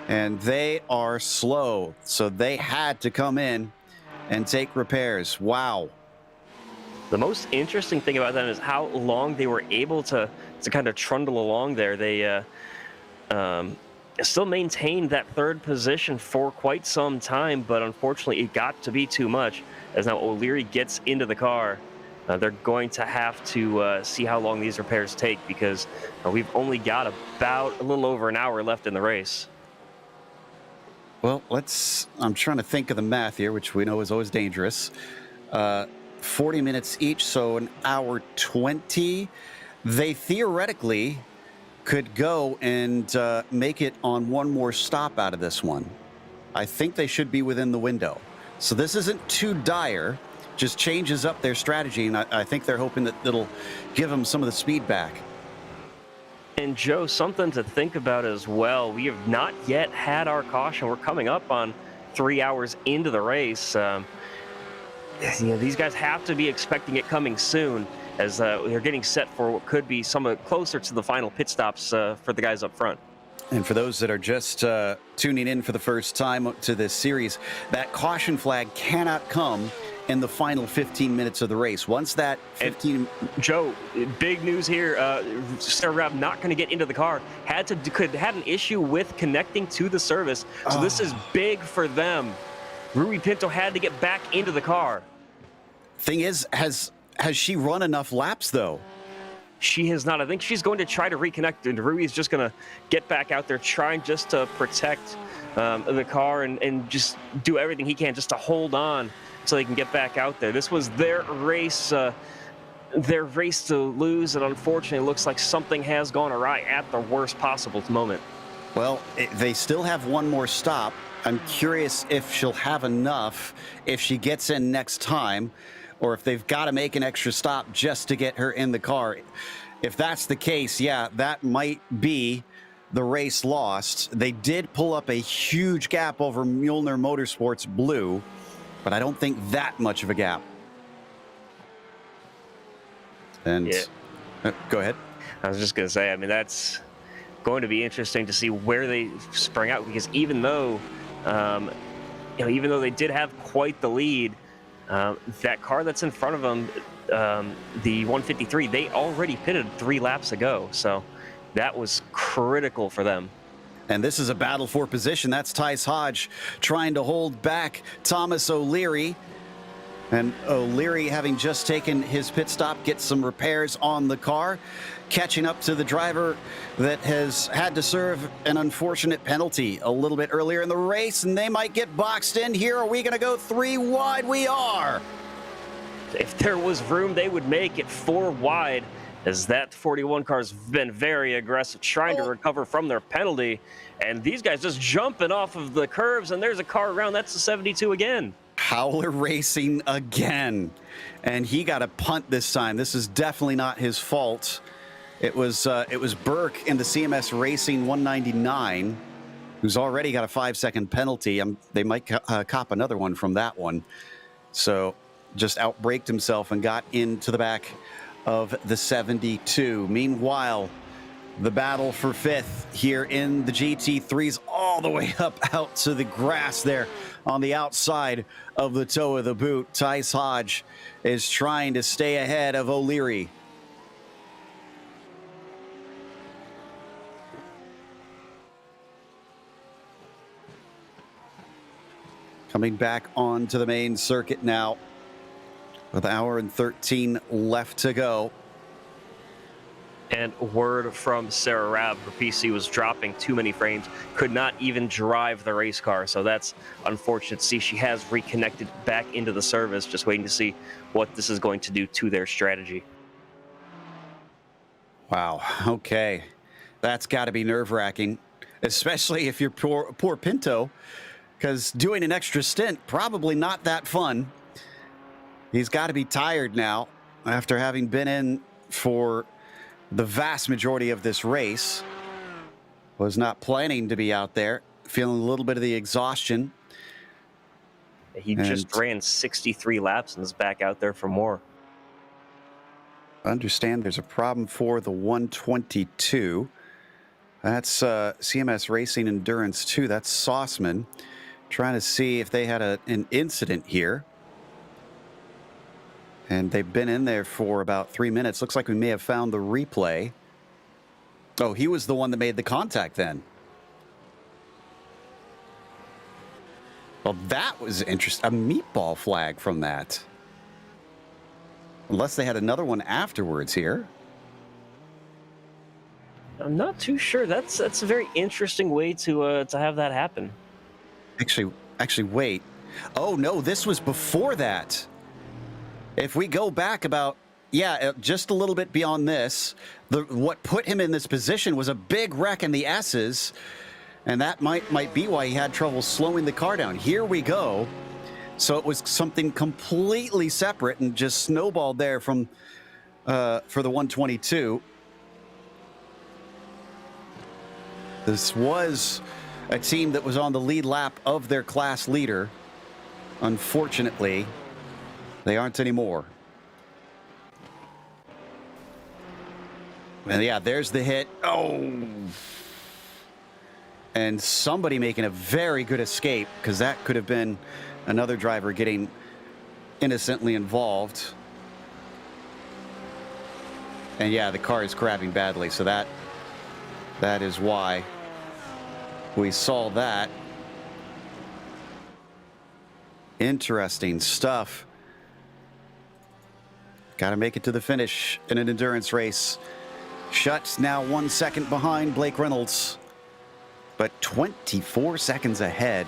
and they are slow. So they had to come in and take repairs. Wow. The most interesting thing about them is how long they were able to kind of trundle along there. They still maintained that 3rd position for quite some time, but unfortunately it got to be too much. As now O'Leary gets into the car, they're going to have to see how long these repairs take, because we've only got about a little over an hour left in the race. Well, I'm trying to think of the math here, which we know is always dangerous. 40 minutes each, so an hour 20. They theoretically could go and make it on one more stop out of this one. I think they should be within the window. So this isn't too dire, just changes up their strategy, and I think they're hoping that it'll give them some of the speed back. And Joe, something to think about as well. We have not yet had our caution. We're coming up on 3 hours into the race. These guys have to be expecting it coming soon, as they're getting set for what could be somewhat closer to the final pit stops for the guys up front. And for those that are just tuning in for the first time to this series, that caution flag cannot come in the final 15 minutes of the race. Once that 15... Joe, big news here. Sarah Rabb not going to get into the car. Had an issue with connecting to the service. So this is big for them. Rui Pinto had to get back into the car. Thing is, has she run enough laps, though? She has not. I think she's going to try to reconnect, and Rui's just going to get back out there, trying just to protect the car and just do everything he can just to hold on so they can get back out there. This was their race to lose, and unfortunately it looks like something has gone awry at the worst possible moment. Well, they still have one more stop. I'm curious if she'll have enough if she gets in next time, or if they've got to make an extra stop just to get her in the car. If that's the case, yeah, that might be the race lost. They did pull up a huge gap over Mueller Motorsports Blue, but I don't think that much of a gap. And go ahead. I was just going to say, I mean, that's going to be interesting to see where they spring out, because even though they did have quite the lead, that car that's in front of them, the 153, they already pitted 3 laps ago. So that was critical for them. And this is a battle for position. That's Tice Hodge trying to hold back Thomas O'Leary. And O'Leary, having just taken his pit stop, gets some repairs on the car, catching up to the driver that has had to serve an unfortunate penalty a little bit earlier in the race, and they might get boxed in here. Are we going to go 3 wide? We are. If there was room, they would make it 4 wide, as that 41 car's been very aggressive, trying to recover from their penalty. And these guys just jumping off of the curves, and there's a car around. That's the 72 again. Howler Racing again. And he got a punt this time. This is definitely not his fault. It was Burke in the CMS Racing 199, who's already got a 5-second penalty. They might cop another one from that one. So just outbraked himself and got into the back of the 72. Meanwhile, the battle for 5th here in the GT3s, all the way up out to the grass there on the outside of the toe of the boot. Tice Hodge is trying to stay ahead of O'Leary. Coming back onto the main circuit now with an hour and 13 left to go. And word from Sarah Rabb, her PC was dropping too many frames, could not even drive the race car. So that's unfortunate to see. She has reconnected back into the service, just waiting to see what this is going to do to their strategy. Wow. Okay. That's got to be nerve-wracking, especially if you're poor Pinto, because doing an extra stint, probably not that fun. He's got to be tired now after having been in for the vast majority of this race. Was not planning to be out there, feeling a little bit of the exhaustion. He just ran 63 laps and is back out there for more. Understand there's a problem for the 122. That's CMS Racing Endurance 2. That's Sauceman. Trying to see if they had an incident here. And they've been in there for about 3 minutes. Looks like we may have found the replay. Oh, he was the one that made the contact then. Well, that was interesting. A meatball flag from that. Unless they had another one afterwards here. I'm not too sure. That's a very interesting way to have that happen. Actually, wait. Oh no, this was before that. If we go back about, just a little bit beyond this, what put him in this position was a big wreck in the S's, and that might be why he had trouble slowing the car down. Here we go. So it was something completely separate and just snowballed there from for the 122. This was a team that was on the lead lap of their class leader. Unfortunately, they aren't anymore. And yeah, there's the hit. Oh. And somebody making a very good escape, because that could have been another driver getting innocently involved. And yeah, the car is crabbing badly, so that is why we saw that. Interesting stuff. Got to make it to the finish in an endurance race. Schutt's now 1 second behind Blake Reynolds, but 24 seconds ahead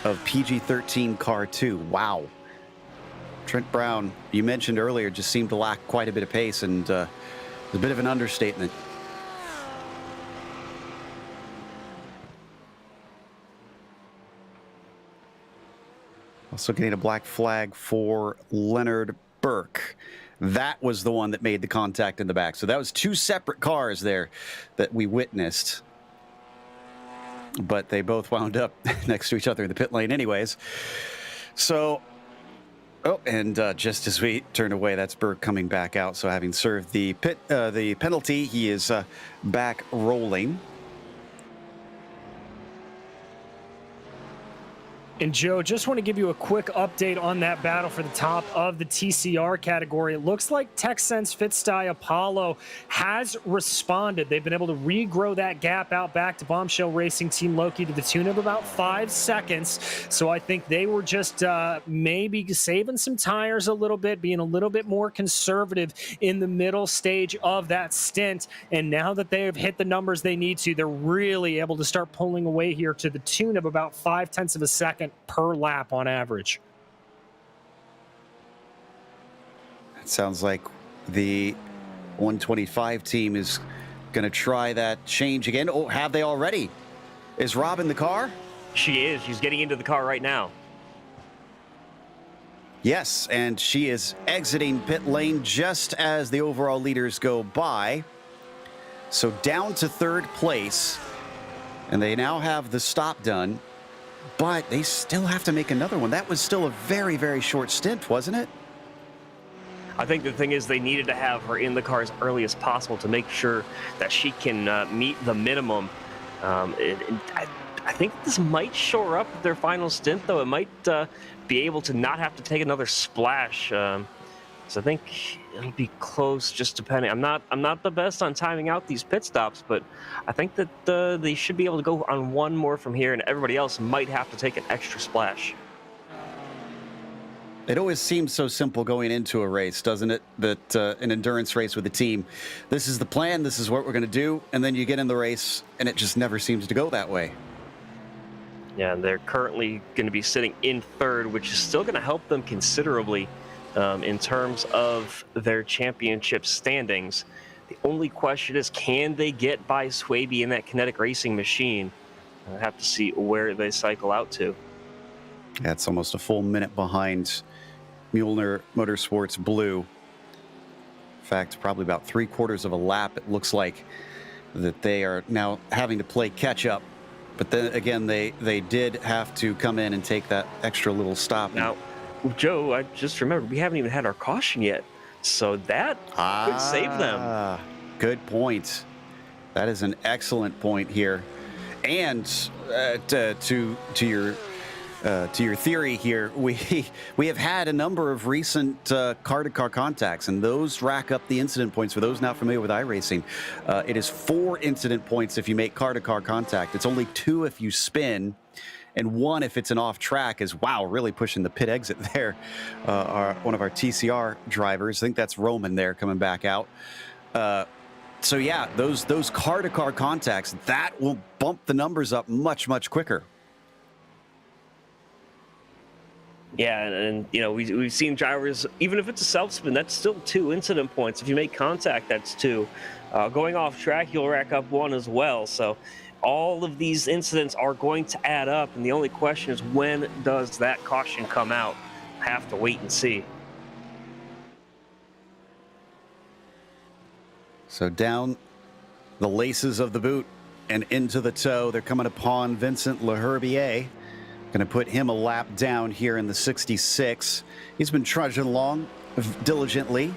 of PG-13 Car 2. Wow. Trent Brown, you mentioned earlier, just seemed to lack quite a bit of pace, and a bit of an understatement. Also getting a black flag for Leonard Burke. That was the one that made the contact in the back. So that was two separate cars there that we witnessed. But they both wound up next to each other in the pit lane anyways. So, and just as we turned away, that's Burke coming back out. So having served the penalty, he is back rolling. And Joe, just want to give you a quick update on that battle for the top of the TCR category. It looks like TechSense Fitstye Apollo has responded. They've been able to regrow that gap out back to Bombshell Racing Team Loki to the tune of about 5 seconds. So I think they were just maybe saving some tires a little bit, being a little bit more conservative in the middle stage of that stint. And now that they have hit the numbers they need to, they're really able to start pulling away here to the tune of about 0.5 of a second per lap on average. It sounds like the 125 team is going to try that change again. Oh, have they already? Is Rob in the car? She is. She's getting into the car right now. Yes, and she is exiting pit lane just as the overall leaders go by. So down to third place, and they now have the stop done. But they still have to make another one. That was still a very, very short stint, wasn't it? I think the thing is they needed to have her in the car as early as possible to make sure that she can meet the minimum. I think this might shore up their final stint, though. It might be able to not have to take another splash. So I think it'll be close, just depending. I'm not the best on timing out these pit stops, but I think that they should be able to go on one more from here, and everybody else might have to take an extra splash. It always seems so simple going into a race, doesn't it? That an endurance race with a team, this is the plan, this is what we're going to do, and then you get in the race, and it just never seems to go that way. Yeah, and they're currently going to be sitting in third, which is still going to help them considerably in terms of their championship standings. The only question is, can they get by Swaby in that kinetic racing machine? I have to see where they cycle out to. That's almost a full minute behind Mueller Motorsports Blue. In fact, probably about 3/4 of a lap. It looks like that they are now having to play catch up. But then again, they did have to come in and take that extra little stop. Now, Joe, I just remembered we haven't even had our caution yet. So that could save them. Good point. That is an excellent point here. And to your theory here, we have had a number of recent car-to-car contacts, and those rack up the incident points. For those not familiar with iRacing, it is 4 incident points if you make car-to-car contact. It's only 2 if you spin, and 1 if it's an off-track. Is wow, really pushing the pit exit there. One of our TCR drivers, I think that's Roman there coming back out. So yeah, those car-to-car contacts, that will bump the numbers up much quicker. Yeah, and you know, we've seen drivers, even if it's a self-spin, that's still 2 incident points. If you make contact, that's 2. Going off track, you'll rack up 1 as well. So all of these incidents are going to add up, and the only question is, when does that caution come out? Have to wait and see. So down the laces of the boot and into the toe, they're coming upon Vincent Leherbier. Going to put him a lap down here in the 66. He's been trudging along diligently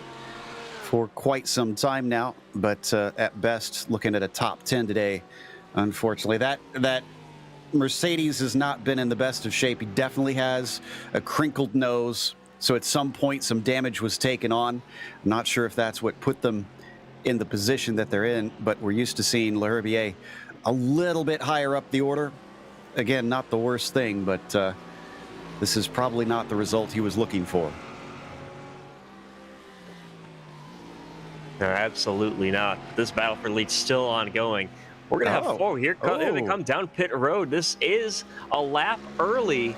for quite some time now, but at best looking at a top 10 today. Unfortunately, that Mercedes has not been in the best of shape. He definitely has a crinkled nose, so at some point some damage was taken on. I'm not sure if that's what put them in the position that they're in, but we're used to seeing Leherbier a little bit higher up the order. Again, not the worst thing, but this is probably not the result he was looking for. No, absolutely not. This battle for lead's still ongoing. We're going to have 4 here. They come down pit road. This is a lap early,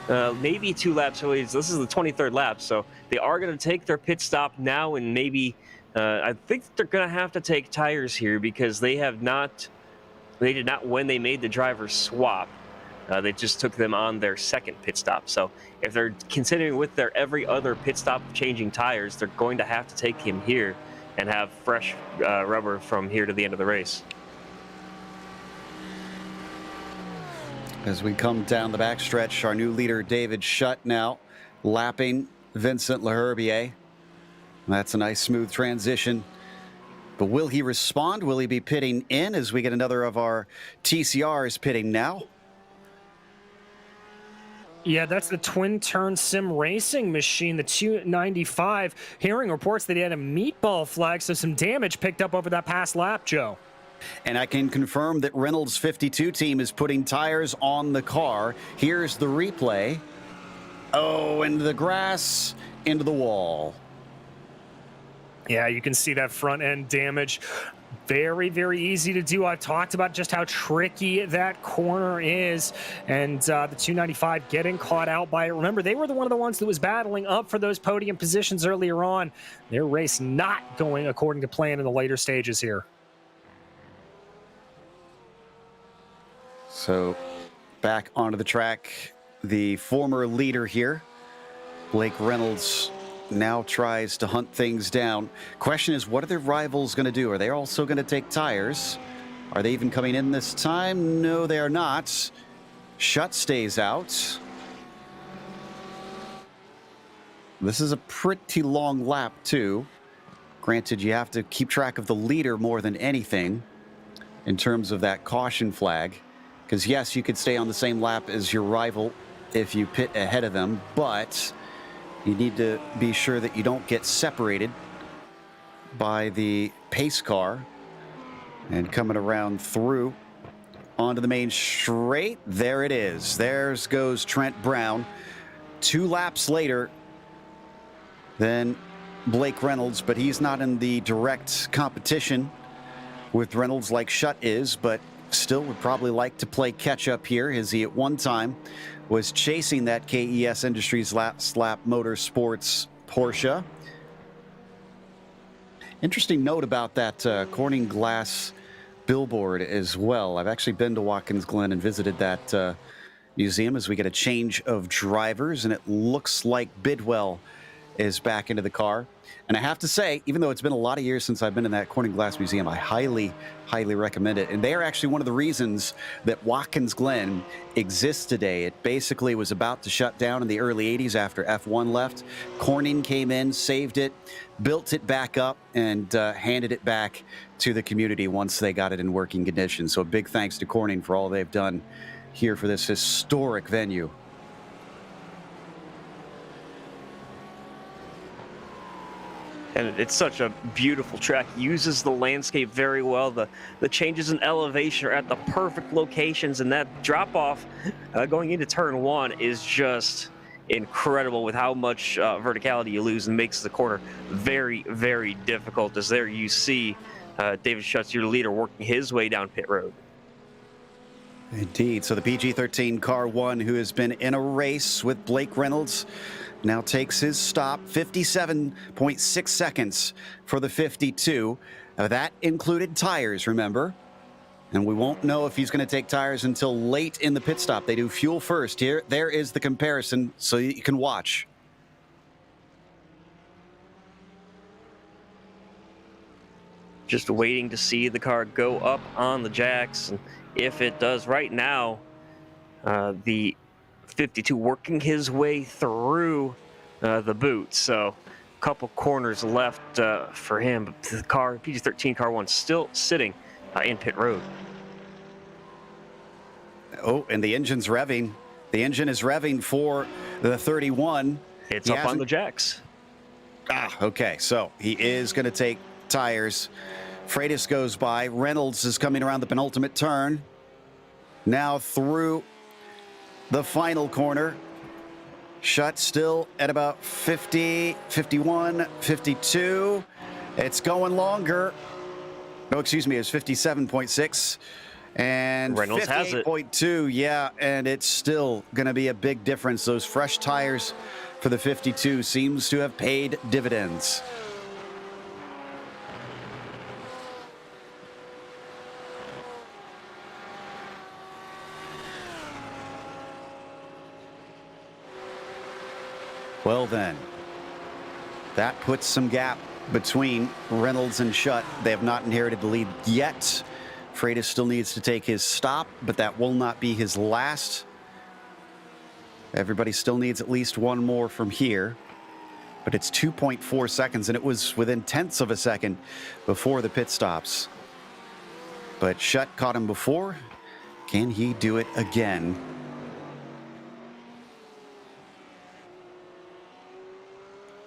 maybe 2 laps early. This is the 23rd lap, so they are going to take their pit stop now, and maybe I think they're going to have to take tires here because they did not when they made the driver swap. They just took them on their second pit stop. So if they're continuing with their every other pit stop changing tires, they're going to have to take him here and have fresh rubber from here to the end of the race. As we come down the backstretch, our new leader, David Schutt, now lapping Vincent Leherbier. That's a nice smooth transition. But will he respond? Will he be pitting in as we get another of our TCRs pitting now? Yeah, that's the twin-turn sim racing machine, the 295. Hearing reports that he had a meatball flag, so some damage picked up over that past lap, Joe. And I can confirm that Reynolds' 52 team is putting tires on the car. Here's the replay. Oh, and the grass into the wall. Yeah, you can see that front end damage. Very easy to do. I've talked about just how tricky that corner is, and the 295 getting caught out by it. Remember, they were one of the ones that was battling up for those podium positions earlier on. Their race not going according to plan in the later stages here. So back onto the track, the former leader here, Blake Reynolds, now tries to hunt things down. Question is, what are their rivals going to do? Are they also going to take tires? Are they even coming in this time? No, they are not. Schutt stays out. This is a pretty long lap, too. Granted, you have to keep track of the leader more than anything in terms of that caution flag. Because, yes, you could stay on the same lap as your rival if you pit ahead of them, but you need to be sure that you don't get separated by the pace car. And coming around through onto the main straight, there it is. There goes Trent Brown. 2 laps later, Then Blake Reynolds, but he's not in the direct competition with Reynolds like Schutt is, but still would probably like to play catch up here, as he at one time was chasing that KES Industries Slap Motorsports Porsche. Interesting note about that Corning glass billboard as well. I've actually been to Watkins Glen and visited that museum as we get a change of drivers, and it looks like Bidwell is back into the car. And I have to say, even though it's been a lot of years since I've been in that Corning Glass Museum, I highly, highly recommend it. And they are actually one of the reasons that Watkins Glen exists today. It basically was about to shut down in the early 80s after F1 left. Corning came in, saved it, built it back up, and handed it back to the community once they got it in working condition. So a big thanks to Corning for all they've done here for this historic venue. And it's such a beautiful track. Uses the landscape very well. The changes in elevation are at the perfect locations, and that drop off going into turn 1 is just incredible with how much verticality you lose, and makes the corner very, very difficult. As there you see David Schutt, your leader, working his way down pit road. Indeed. So the PG-13 car 1, who has been in a race with Blake Reynolds, now takes his stop. 57.6 seconds for the 52. That included tires, remember? And we won't know if he's going to take tires until late in the pit stop. They do fuel first. There is the comparison, so you can watch. Just waiting to see the car go up on the jacks. And if it does right now, the 52 working his way through the boot. So a couple corners left for him. But the car, PG-13 car 1, still sitting in pit road. Oh, and the engine's revving. The engine is revving for the 31. It's up on the jacks. Okay. So he is going to take tires. Freitas goes by. Reynolds is coming around the penultimate turn. Now through the final corner. Schutt still at about 50, 51, 52. It's going longer. No, excuse me, it's 57.6. And Reynolds has it. 58.2, yeah, and it's still going to be a big difference. Those fresh tires for the 52 seems to have paid dividends. Well then, that puts some gap between Reynolds and Schutt. They have not inherited the lead yet. Freitas still needs to take his stop, but that will not be his last. Everybody still needs at least one more from here. But it's 2.4 seconds, and it was within tenths of a second before the pit stops. But Schutt caught him before. Can he do it again?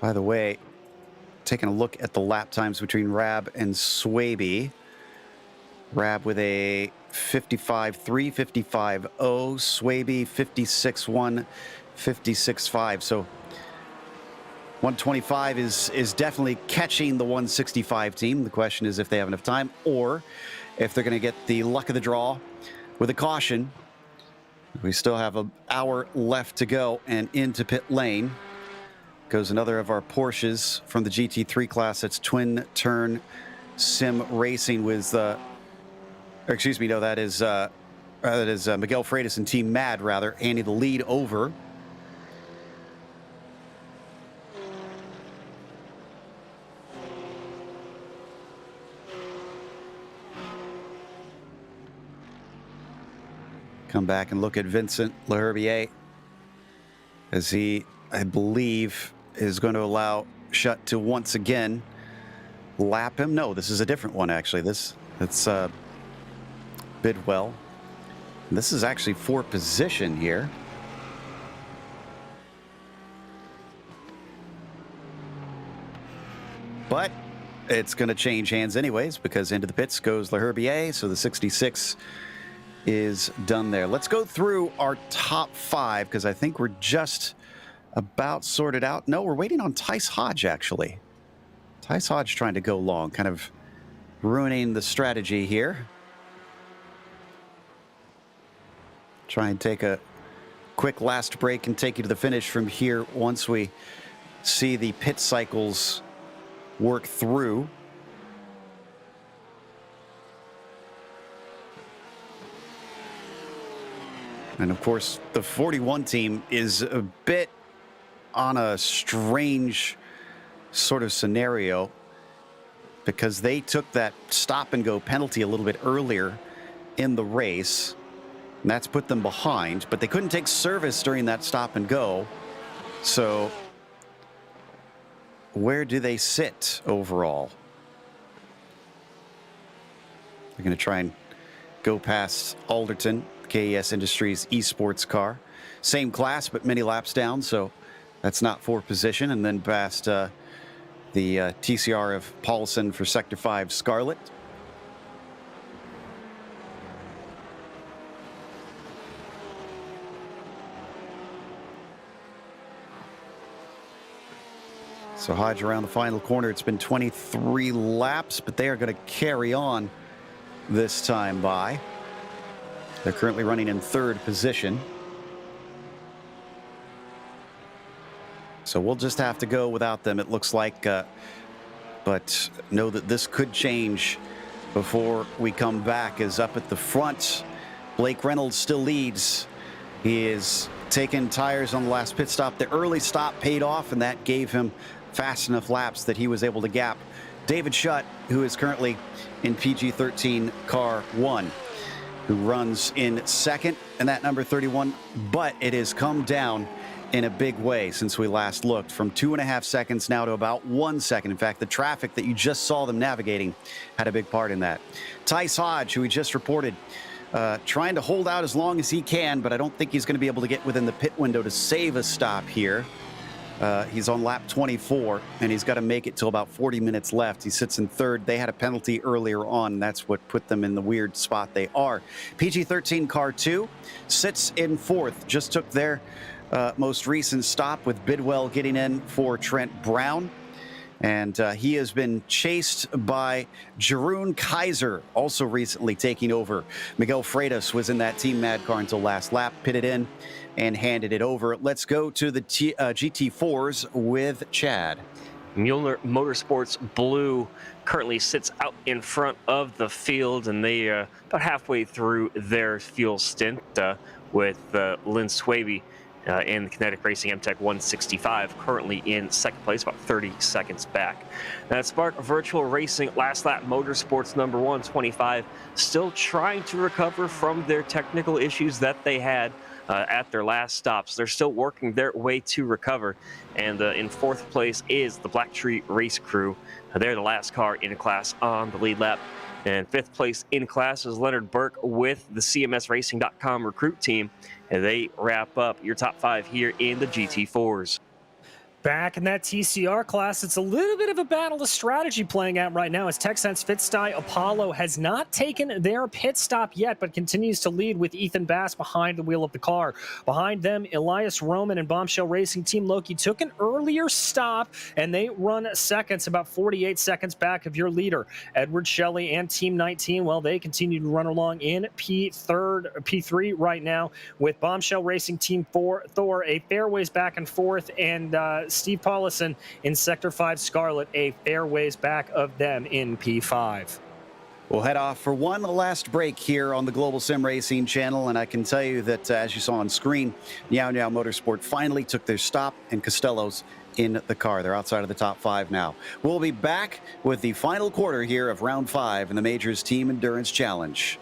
By the way, taking a look at the lap times between Rab and Swaby. Rab with a 55.3, 55.0, Swaby 56.1, 56.5. So 125 is definitely catching the 165 team. The question is if they have enough time, or if they're going to get the luck of the draw with a caution. We still have an hour left to go, and into pit lane goes another of our Porsches from the GT3 class. That's twin turn sim racing with that is Miguel Freitas and Team Mad, rather, handing the lead over. Come back and look at Vincent Leherbier, as he, I believe, is going to allow Schutt to once again lap him. No, this is a different one, actually. It's Bidwell. This is actually for position here. But it's going to change hands anyways, because into the pits goes Leherbier, so the 66 is done there. Let's go through our top 5, because I think we're just about sorted out. No, we're waiting on Tice Hodge, actually. Tice Hodge trying to go long, kind of ruining the strategy here. Try and take a quick last break and take you to the finish from here once we see the pit cycles work through. And of course, the 41 team is a bit on a strange sort of scenario because they took that stop and go penalty a little bit earlier in the race. And that's put them behind, but they couldn't take service during that stop and go. So where do they sit overall? They're going to try and go past Alderton, KES Industries esports car. Same class, but many laps down, so that's not for position. And then past the TCR of Paulson for Sector 5 Scarlet. So Hodge around the final corner. It's been 23 laps, but they are going to carry on this time by. They're currently running in third position. So we'll just have to go without them, it looks like. But know that this could change before we come back, as up at the front, Blake Reynolds still leads. He is taking tires on the last pit stop. The early stop paid off, and that gave him fast enough laps that he was able to gap David Schutt, who is currently in PG-13 car 1, who runs in second, and that number 31, but it has come down in a big way since we last looked, from 2.5 seconds now to about 1 second. In fact, the traffic that you just saw them navigating had a big part in that. Tice Hodge, who we just reported, trying to hold out as long as he can, but I don't think he's going to be able to get within the pit window to save a stop here. He's on lap 24, and he's got to make it till about 40 minutes left. He sits in third. They had a penalty earlier on. That's what put them in the weird spot they are. PG-13 car 2 sits in fourth. Just took their most recent stop, with Bidwell getting in for Trent Brown. And he has been chased by Jeroen Kaiser, also recently taking over. Miguel Freitas was in that Team Mad car until last lap, pitted in and handed it over. Let's go to the GT4s with Chad. Mueller Motorsports Blue currently sits out in front of the field, and they about halfway through their fuel stint with Lynn Swaby in the Kinetic Racing MTEC 165, currently in second place, about 30 seconds back. That Spark Virtual Racing Last Lap Motorsports number 125, still trying to recover from their technical issues that they had at their last stops. They're still working their way to recover. And in fourth place is the Black Tree Race Crew. They're the last car in class on the lead lap. And fifth place in class is Leonard Burke with the CMSRacing.com recruit team. And they wrap up your top 5 here in the GT4s. Back in that TCR class, it's a little bit of a battle of strategy playing out right now, as Texans Fitstye Apollo has not taken their pit stop yet, but continues to lead with Ethan Bass behind the wheel of the car. Behind them, Elias Roman and Bombshell Racing Team Loki took an earlier stop, and they run seconds, about 48 seconds back of your leader. Edward Shelley and Team 19, well, they continue to run along in P3 right now, with Bombshell Racing Team Thor a fairways back and forth, and Steve Paulison in Sector 5 Scarlet a fairways back of them in P5. We'll head off for one last break here on the Global Sim Racing Channel, and I can tell you that, as you saw on screen, Meow Meow Motorsport finally took their stop, and Costello's in the car. They're outside of the top 5 now. We'll be back with the final quarter here of round 5 in the Majors Team Endurance Challenge.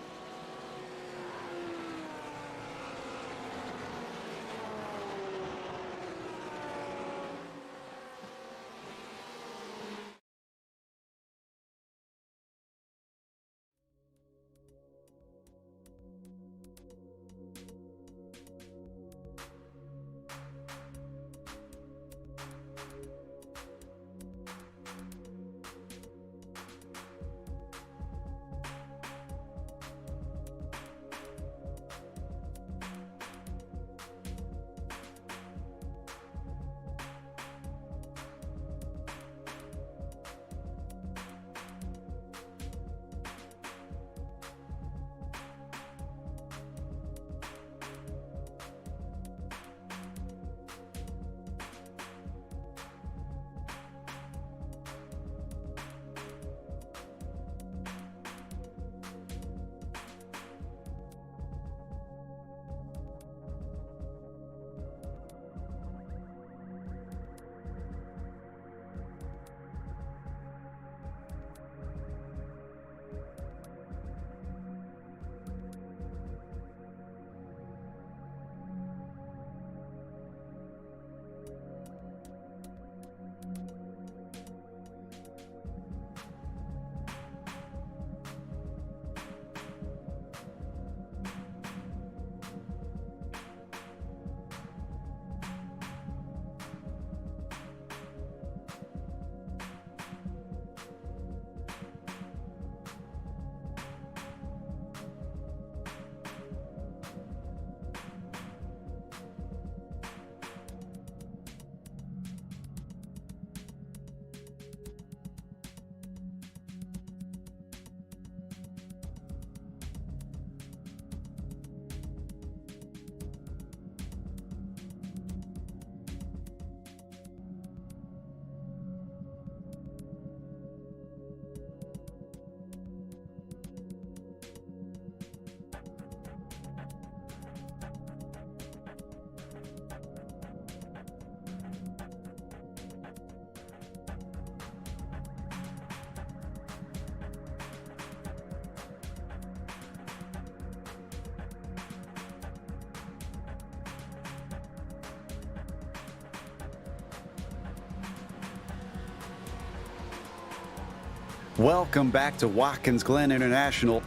Welcome back to Watkins Glen International.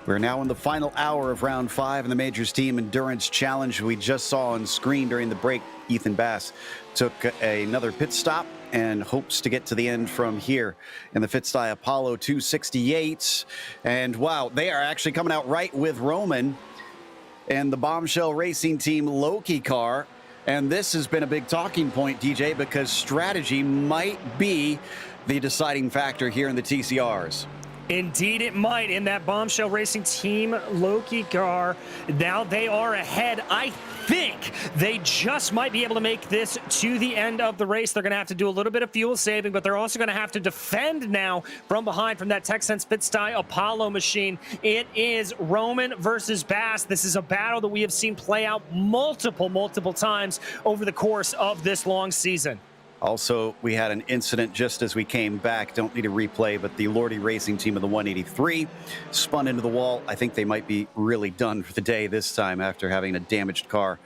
We're now in the final hour of round 5 in the Majors Team Endurance Challenge. We just saw on screen during the break, Ethan Bass took another pit stop and hopes to get to the end from here in the Fitstye Apollo 268. And wow, they are actually coming out right with Roman and the Bombshell Racing Team Loki car. And this has been a big talking point, DJ, because strategy might be the deciding factor here in the TCRs. Indeed it might. In that Bombshell Racing Team Loki car, now they are ahead. I think they just might be able to make this to the end of the race. They're going to have to do a little bit of fuel saving, but they're also going to have to defend now from behind from that TechSense Fitstye Apollo machine. It is Roman versus Bass. This is a battle that we have seen play out multiple times over the course of this long season. Also, we had an incident just as we came back. Don't need a replay, but the Lordy Racing Team of the 183 spun into the wall. I think they might be really done for the day this time after having a damaged car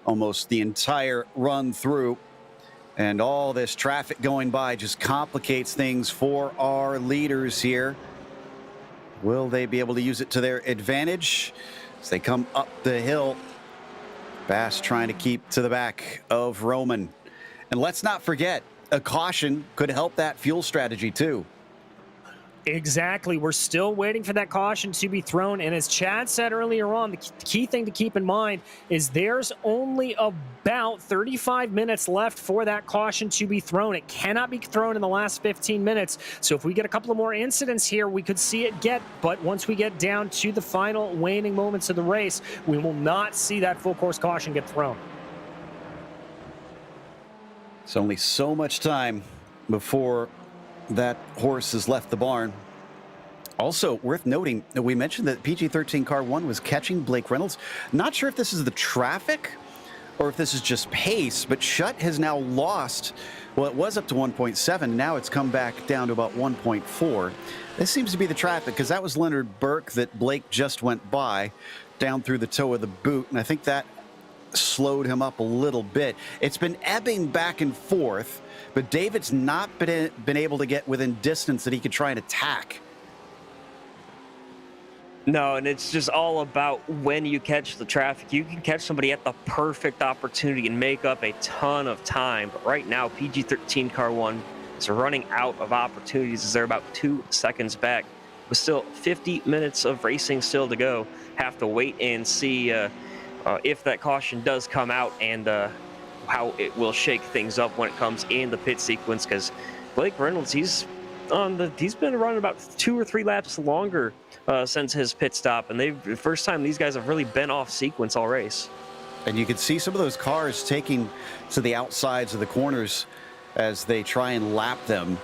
almost the entire run through. And all this traffic going by just complicates things for our leaders here. Will they be able to use it to their advantage as they come up the hill? Bass trying to keep to the back of Roman. And let's not forget, a caution could help that fuel strategy too. Exactly. We're still waiting for that caution to be thrown. And as Chad said earlier on, the key thing to keep in mind is there's only about 35 minutes left for that caution to be thrown. It cannot be thrown in the last 15 minutes. So if we get a couple of more incidents here, we could see it but once we get down to the final waning moments of the race, we will not see that full course caution get thrown. It's only so much time before that horse has left the barn. Also, worth noting that we mentioned that PG-13 car 1 was catching Blake Reynolds. Not sure if this is the traffic or if this is just pace, but Shutt has now lost. Well, it was up to 1.7. Now it's come back down to about 1.4. This seems to be the traffic because that was Leonard Burke that Blake just went by down through the toe of the boot. And I think that slowed him up a little bit. It's been ebbing back and forth, but David's not been able to get within distance that he could try and attack. No, and it's just all about when you catch the traffic. You can catch somebody at the perfect opportunity and make up a ton of time. But right now, PG-13 car 1 is running out of opportunities as they're about 2 seconds back. With still 50 minutes of racing still to go. Have to wait and see if that caution does come out and how it will shake things up when it comes in the pit sequence, because Blake Reynolds, he's been running about 2 or 3 laps longer since his pit stop, and the first time these guys have really been off sequence all race. And you can see some of those cars taking to the outsides of the corners as they try and lap them.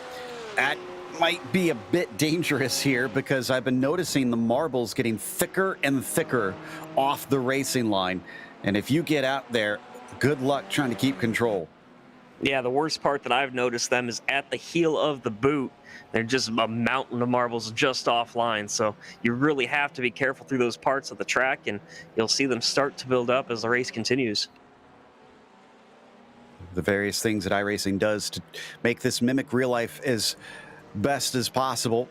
That might be a bit dangerous here because I've been noticing the marbles getting thicker and thicker off the racing line. And if you get out there, good luck trying to keep control. Yeah, the worst part that I've noticed them is at the heel of the boot. They're just a mountain of marbles just offline. So you really have to be careful through those parts of the track, and you'll see them start to build up as the race continues. The various things that iRacing does to make this mimic real life as best as possible,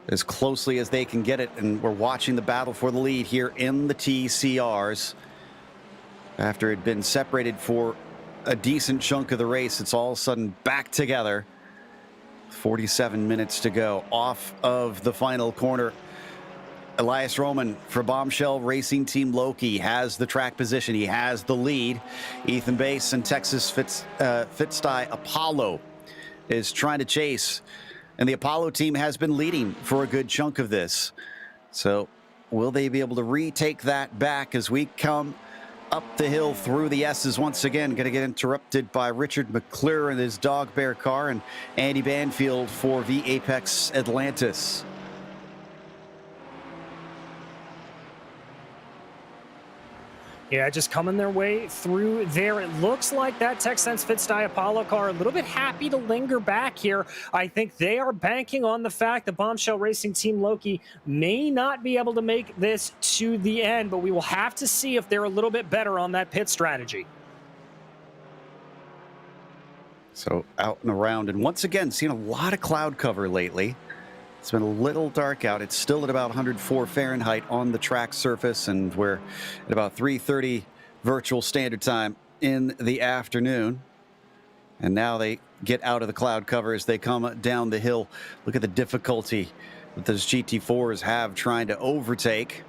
as closely as they can get it. And we're watching the battle for the lead here in the TCRs. After it had been separated for a decent chunk of the race, it's all of a sudden back together. 47 minutes to go off of the final corner. Elias Roman for Bombshell Racing Team Loki has the track position. He has the lead. Ethan Bass and Texas Fitstye Apollo is trying to chase, and the Apollo team has been leading for a good chunk of this. So will they be able to retake that back as we come up the hill through the S's once again? Going to get interrupted by Richard McClure and his Dog Bear car, and Andy Banfield for V Apex Atlantis. Yeah, just coming their way through there. It looks like that TechSense Fitstye Apollo car a little bit happy to linger back here. I think they are banking on the fact that Bombshell Racing Team Loki may not be able to make this to the end, but we will have to see if they're a little bit better on that pit strategy. So out and around, and once again, seen a lot of cloud cover lately. It's been a little dark out. It's still at about 104 Fahrenheit on the track surface, and we're at about 3:30 virtual standard time in the afternoon. And now they get out of the cloud cover as they come down the hill. Look at the difficulty that those GT4s have trying to overtake.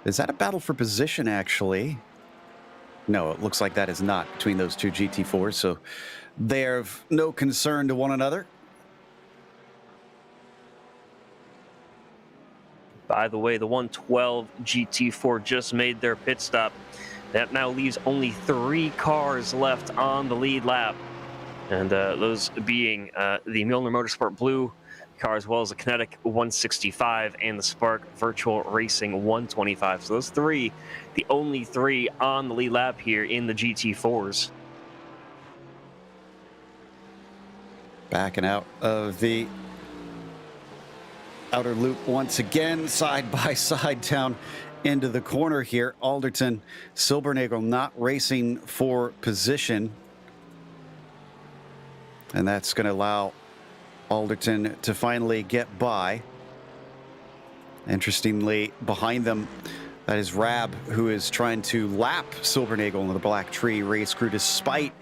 Is that a battle for position, actually? No, it looks like that is not between those two GT4s, so they're of no concern to one another. By the way, the 112 GT4 just made their pit stop. That now leaves only 3 cars left on the lead lap. And those being the Milner Motorsport Blue car, as well as the Kinetic 165 and the Spark Virtual Racing 125. So those 3, the only 3 on the lead lap here in the GT4s. Backing out of the outer loop once again, side by side down into the corner here. Alderton, Silbernagel not racing for position. And that's going to allow Alderton to finally get by. Interestingly, behind them, that is Rab, who is trying to lap Silbernagel in the Black Tree race crew, despite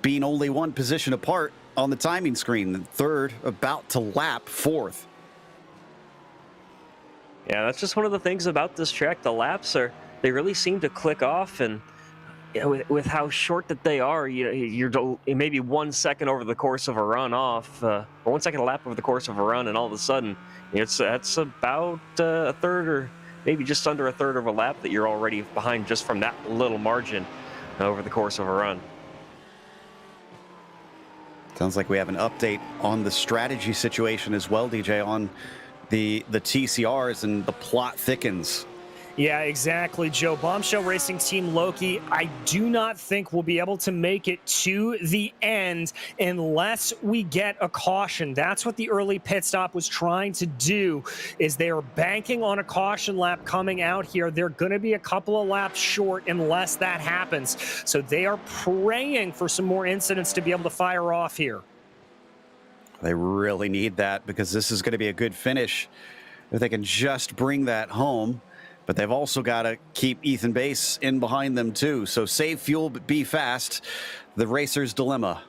being only 1 position apart on the timing screen. The third about to lap 4th. Yeah, that's just one of the things about this track. The laps they really seem to click off, and with how short that they are, you're maybe 1 second over the course of a run off, or 1 second a lap over the course of a run, and all of a sudden, that's about a third or maybe just under a third of a lap that you're already behind just from that little margin over the course of a run. Sounds like we have an update on the strategy situation as well, DJ, on the TCRs, and the plot thickens. Yeah, exactly, Joe. Bombshell Racing Team Loki, I do not think we'll be able to make it to the end unless we get a caution. That's what the early pit stop was trying to do, is they are banking on a caution lap coming out here. They're going to be a couple of laps short unless that happens. So they are praying for some more incidents to be able to fire off here. They really need that, because this is going to be a good finish if they can just bring that home. But they've also got to keep Ethan Bass in behind them too. So save fuel, but be fast. The racer's dilemma.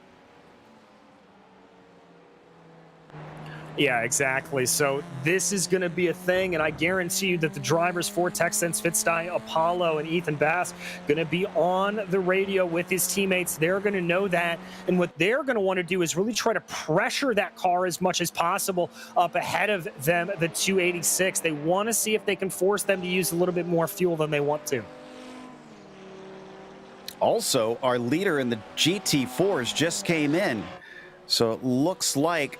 Yeah, exactly. So this is going to be a thing, and I guarantee you that the drivers for Texsense Fitzstein, Apollo, and Ethan Bass going to be on the radio with his teammates. They're going to know that, and what they're going to want to do is really try to pressure that car as much as possible up ahead of them, the 286. They want to see if they can force them to use a little bit more fuel than they want to. Also, our leader in the GT4s just came in, so it looks like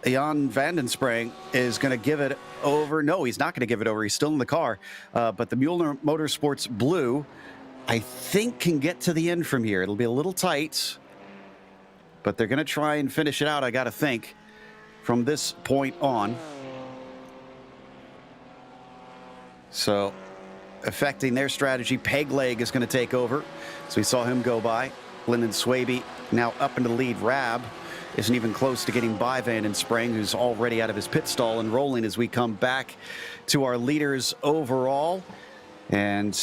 Jan Vandensprang is going to give it over. No, he's not going to give it over. He's still in the car. But the Mueller Motorsports Blue, I think, can get to the end from here. It'll be a little tight, but they're going to try and finish it out, I got to think, from this point on. So, affecting their strategy, Pegleg is going to take over. So we saw him go by. Lyndon Swaby now up into the lead. Rab isn't even close to getting by Vandensprang, who's already out of his pit stall and rolling as we come back to our leaders overall. And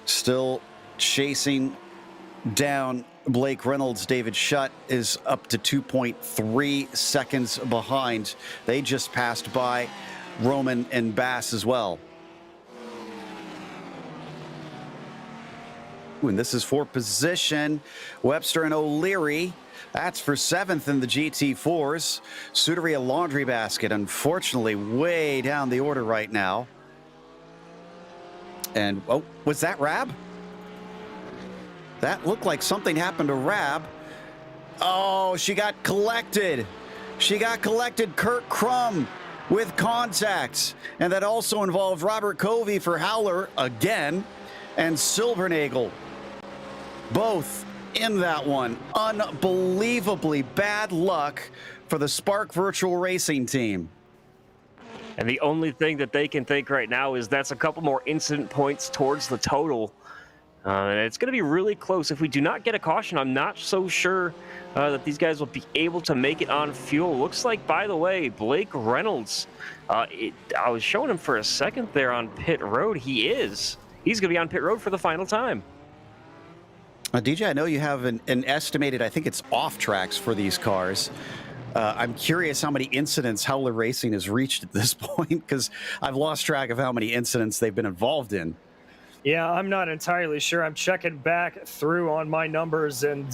still chasing down Blake Reynolds. David Shutt is up to 2.3 seconds behind. They just passed by Roman and Bass as well. Ooh, and this is for position. Webster and O'Leary. That's for 7th in the GT4s. Suderia Laundry Basket, unfortunately, way down the order right now. And, oh, was that Rab? That looked like something happened to Rab. Oh, she got collected. She got collected. Kurt Crum with contacts. And that also involved Robert Covey for Howler again. And Silbernagel. Both in that one. Unbelievably bad luck for the Spark Virtual Racing team. And the only thing that they can think right now is that's a couple more incident points towards the total. And it's going to be really close. If we do not get a caution, I'm not so sure that these guys will be able to make it on fuel. Looks like, by the way, Blake Reynolds, I was showing him for a second there on pit road. He's going to be on pit road for the final time. DJ, I know you have an estimated, I think it's off tracks for these cars. I'm curious how many incidents Howler Racing has reached at this point, because I've lost track of how many incidents they've been involved in. Yeah, I'm not entirely sure. I'm checking back through on my numbers, and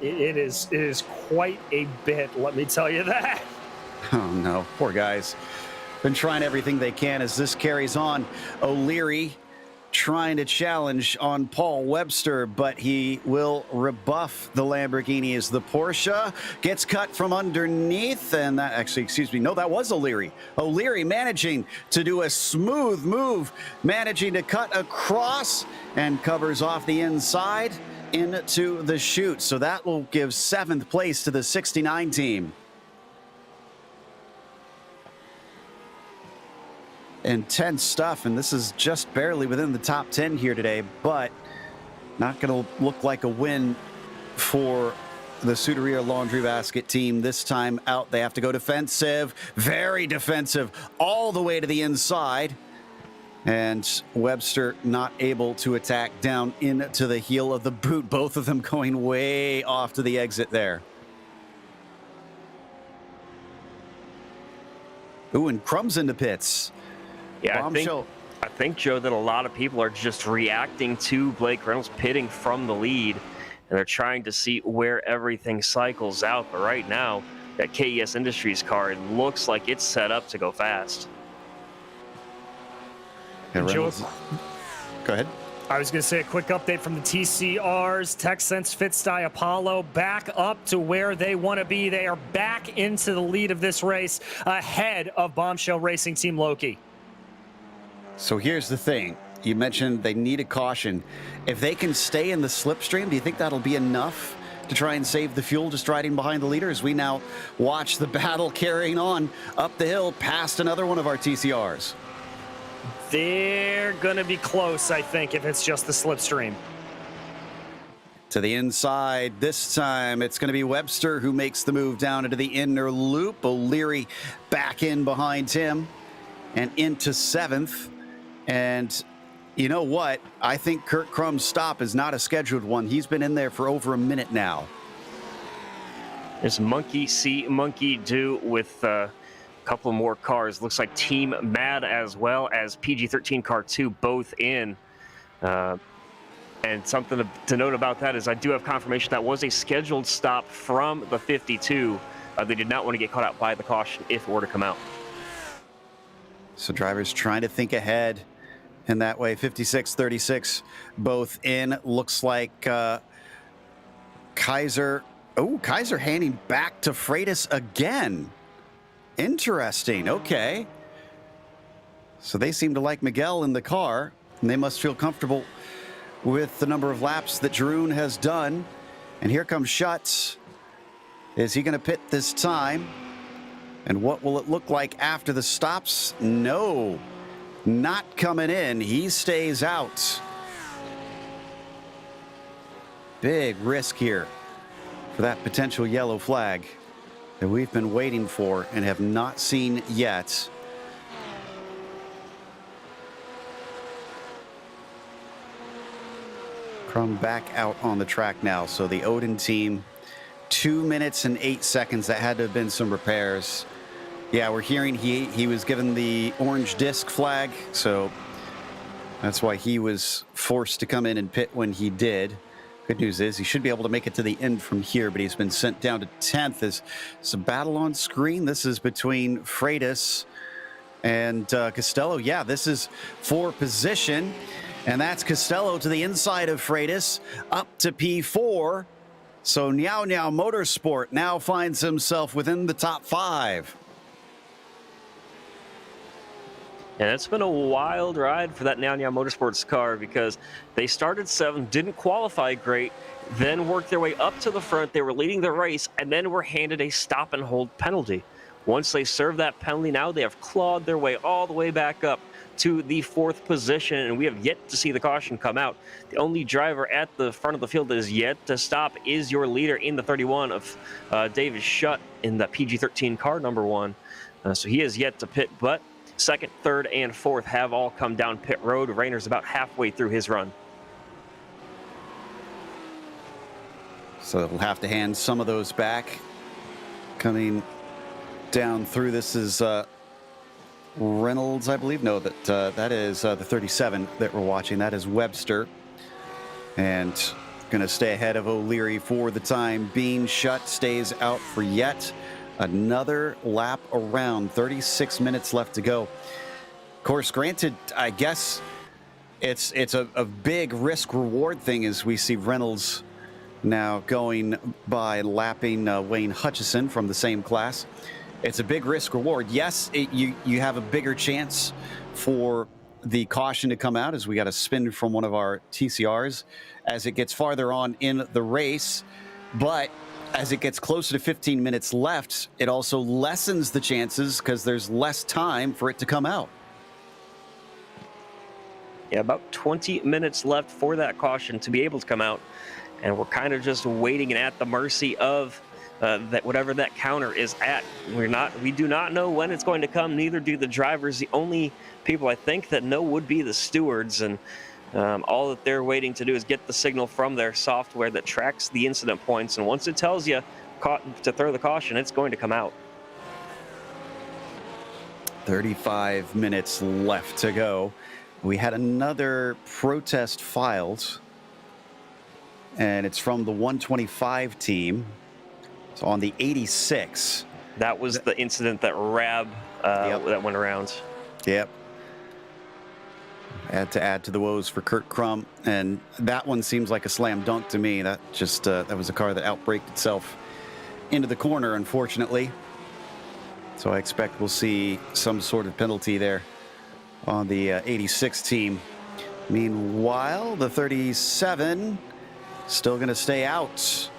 it is quite a bit, let me tell you that. Oh, no. Poor guys. Been trying everything they can as this carries on. O'Leary trying to challenge on Paul Webster, but he will rebuff the Lamborghini as the Porsche gets cut from underneath. And that actually, excuse me, no, that was O'Leary. O'Leary managing to do a smooth move, managing to cut across and covers off the inside into the chute. So that will give 7th place to the 69 team. Intense stuff, and this is just barely within the top 10 here today, but not going to look like a win for the Scuderia Laundry Basket team. This time out, they have to go defensive, very defensive, all the way to the inside. And Webster not able to attack down into the heel of the boot, both of them going way off to the exit there. Ooh, and Crumb's into pits. Yeah, I think, Joe, that a lot of people are just reacting to Blake Reynolds pitting from the lead, and they're trying to see where everything cycles out. But right now, that KES Industries car, it looks like it's set up to go fast. Yeah, Joe, go ahead. I was going to say a quick update from the TCRs. TechSense Fitstye Apollo back up to where they want to be. They are back into the lead of this race, ahead of Bombshell Racing Team Loki. So here's the thing. You mentioned they need a caution. If they can stay in the slipstream, do you think that'll be enough to try and save the fuel just riding behind the leader as we now watch the battle carrying on up the hill past another one of our TCRs? They're going to be close, I think, if it's just the slipstream. To the inside, this time it's going to be Webster who makes the move down into the inner loop. O'Leary back in behind him and into 7th. And you know what? I think Kurt Crumb's stop is not a scheduled one. He's been in there for over a minute now. There's Monkey See, Monkey Do with a couple more cars. Looks like Team Mad as well as PG-13 Car 2 both in. And something to note about that is I do have confirmation that was a scheduled stop from the 52. They did not want to get caught out by the caution if it were to come out. So drivers trying to think ahead in that way. 56-36 both in. Looks like Kaiser. Oh, Kaiser handing back to Freitas again. Interesting. Okay. So they seem to like Miguel in the car, and they must feel comfortable with the number of laps that Jeroen has done. And here comes Schutz. Is he going to pit this time? And what will it look like after the stops? No, not coming in. He stays out. Big risk here for that potential yellow flag that we've been waiting for and have not seen yet. Crum back out on the track now. So the Odin team, 2 minutes and 8 seconds. That had to have been some repairs. Yeah, we're hearing he was given the orange disc flag, so that's why he was forced to come in and pit when he did. Good news is he should be able to make it to the end from here, but he's been sent down to 10th. There's a battle on screen. This is between Freitas and Costello. Yeah, this is for position, and that's Costello to the inside of Freitas, up to P4. So Niao Niao Motorsport now finds himself within the top 5. And it's been a wild ride for that Niao Niao Motorsports car because they started 7th, didn't qualify great, then worked their way up to the front. They were leading the race and then were handed a stop and hold penalty. Once they served that penalty, now they have clawed their way all the way back up to the 4th position, and we have yet to see the caution come out. The only driver at the front of the field that is yet to stop is your leader in the 31 of David Schutt in the PG-13 car number 1. So he is yet to pit, but 2nd, 3rd, and 4th have all come down pit road. Rayner's about halfway through his run. So we'll have to hand some of those back. Coming down through, this is Reynolds, I believe. No, that is the 37 that we're watching. That is Webster. And going to stay ahead of O'Leary for the time being. Schutt stays out for yet another lap around. 36 minutes left to go. Of course, granted, I guess it's a big risk-reward thing as we see Reynolds now going by lapping Wayne Hutchison from the same class. It's a big risk reward. Yes, you have a bigger chance for the caution to come out as we got a spin from one of our TCRs as it gets farther on in the race. But as it gets closer to 15 minutes left, it also lessens the chances because there's less time for it to come out. Yeah, about 20 minutes left for that caution to be able to come out. And we're kind of just waiting and at the mercy of that whatever that counter is at. We do not know when it's going to come. Neither do the drivers. The only people I think that know would be the stewards, and all that they're waiting to do is get the signal from their software that tracks the incident points. And once it tells you to throw the caution, it's going to come out. 35 minutes left to go. We had another protest filed, and it's from the 125 team. So on the 86. That was the incident that Rab that went around. Yep. Had to add to the woes for Kurt Crum, and that one seems like a slam dunk to me. That just that was a car that outbraked itself into the corner, unfortunately. So I expect we'll see some sort of penalty there on the 86 team. Meanwhile, the 37 still going to stay out.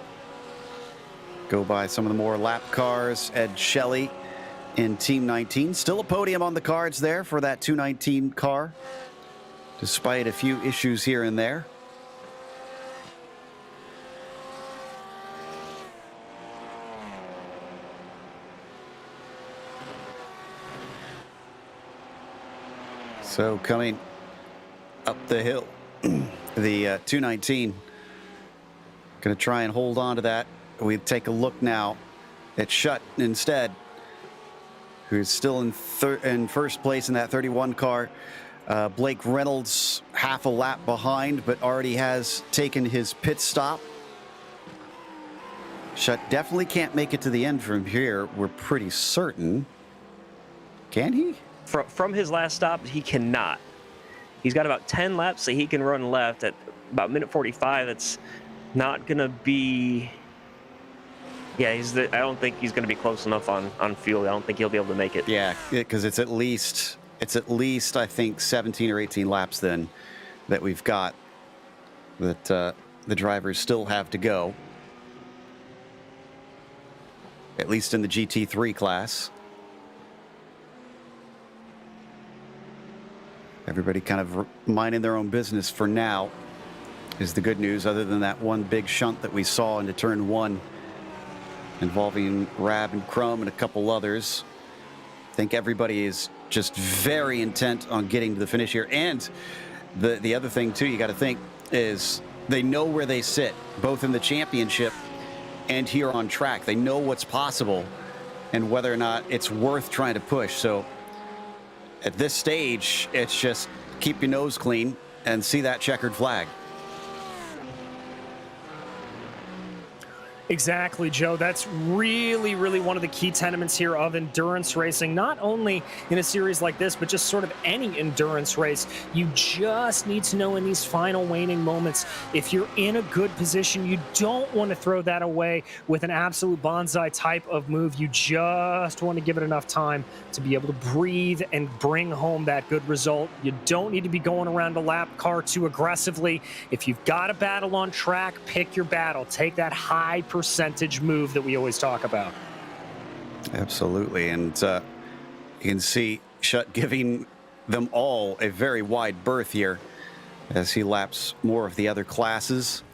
Go by some of the more lap cars. Ed Shelley in Team 19. Still a podium on the cards there for that 219 car, despite a few issues here and there. So coming up the hill, the 219. Going to try and hold on to that. We take a look now at Schutt instead, who's still in first place in that 31 car. Blake Reynolds half a lap behind, but already has taken his pit stop. Schutt definitely can't make it to the end from here, we're pretty certain. Can he? From his last stop, he cannot. He's got about 10 laps that he can run left at about minute 45. That's not going to be... Yeah, I don't think he's going to be close enough on fuel. I don't think he'll be able to make it. Yeah, because it's at least I think 17 or 18 laps then that we've got that the drivers still have to go. At least in the GT3 class. Everybody kind of minding their own business for now is the good news, other than that one big shunt that we saw into turn 1 involving Rab and Crum and a couple others. I think everybody is just very intent on getting to the finish here. And the other thing, too, you got to think is they know where they sit, both in the championship and here on track. They know what's possible and whether or not it's worth trying to push. So at this stage, it's just keep your nose clean and see that checkered flag. Exactly, Joe. That's really, really one of the key tenements here of endurance racing, not only in a series like this, but just sort of any endurance race. You just need to know in these final waning moments, if you're in a good position, you don't want to throw that away with an absolute bonsai type of move. You just want to give it enough time to be able to breathe and bring home that good result. You don't need to be going around a lap car too aggressively. If you've got a battle on track, pick your battle. Take that high percentage move that we always talk about. Absolutely. And you can see Schutt giving them all a very wide berth here as he laps more of the other classes.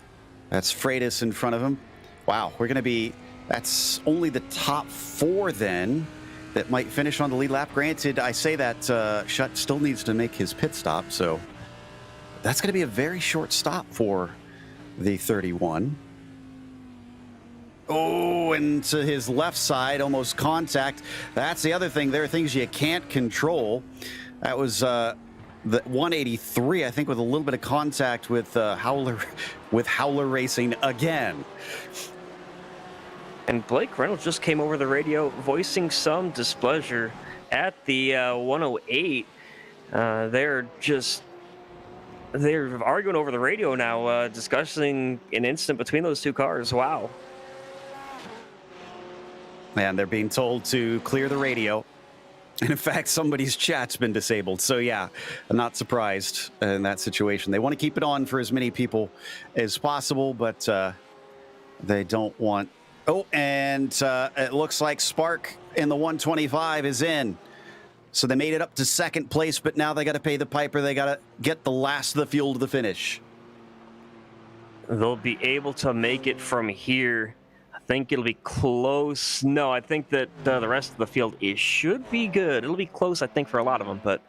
That's Freitas in front of him. Wow, we're going to be, that's only the top 4 then that might finish on the lead lap. Granted, I say that Shutt still needs to make his pit stop, so that's going to be a very short stop for the 31. Oh, and to his left side, almost contact. That's the other thing. There are things you can't control. That was the 183, I think, with a little bit of contact with Howler Racing again. And Blake Reynolds just came over the radio voicing some displeasure at the 108. They're arguing over the radio now, discussing an incident between those two cars. Wow. And they're being told to clear the radio. And in fact, somebody's chat's been disabled. So yeah, I'm not surprised in that situation. They want to keep it on for as many people as possible, but they don't want... Oh, and it looks like Spark in the 125 is in. So they made it up to second place, but now they got to pay the piper. They got to get the last of the fuel to the finish. They'll be able to make it from here. I think it'll be close. No, I think that the rest of the field, it should be good. It'll be close, I think, for a lot of them, but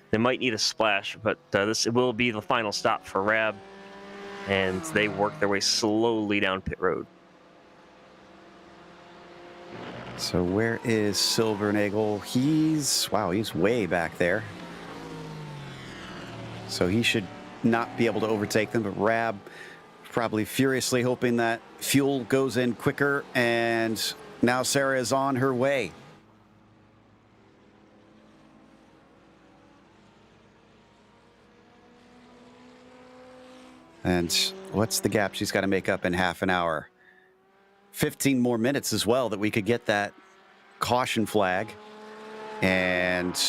they might need a splash. But this will be the final stop for Rab, and they work their way slowly down pit road. So where is Silvernagel? He's way back there. So he should not be able to overtake them, but Rab probably furiously hoping that fuel goes in quicker, and now Sarah is on her way. And what's the gap she's got to make up in half an hour? 15 more minutes as well that we could get that caution flag. And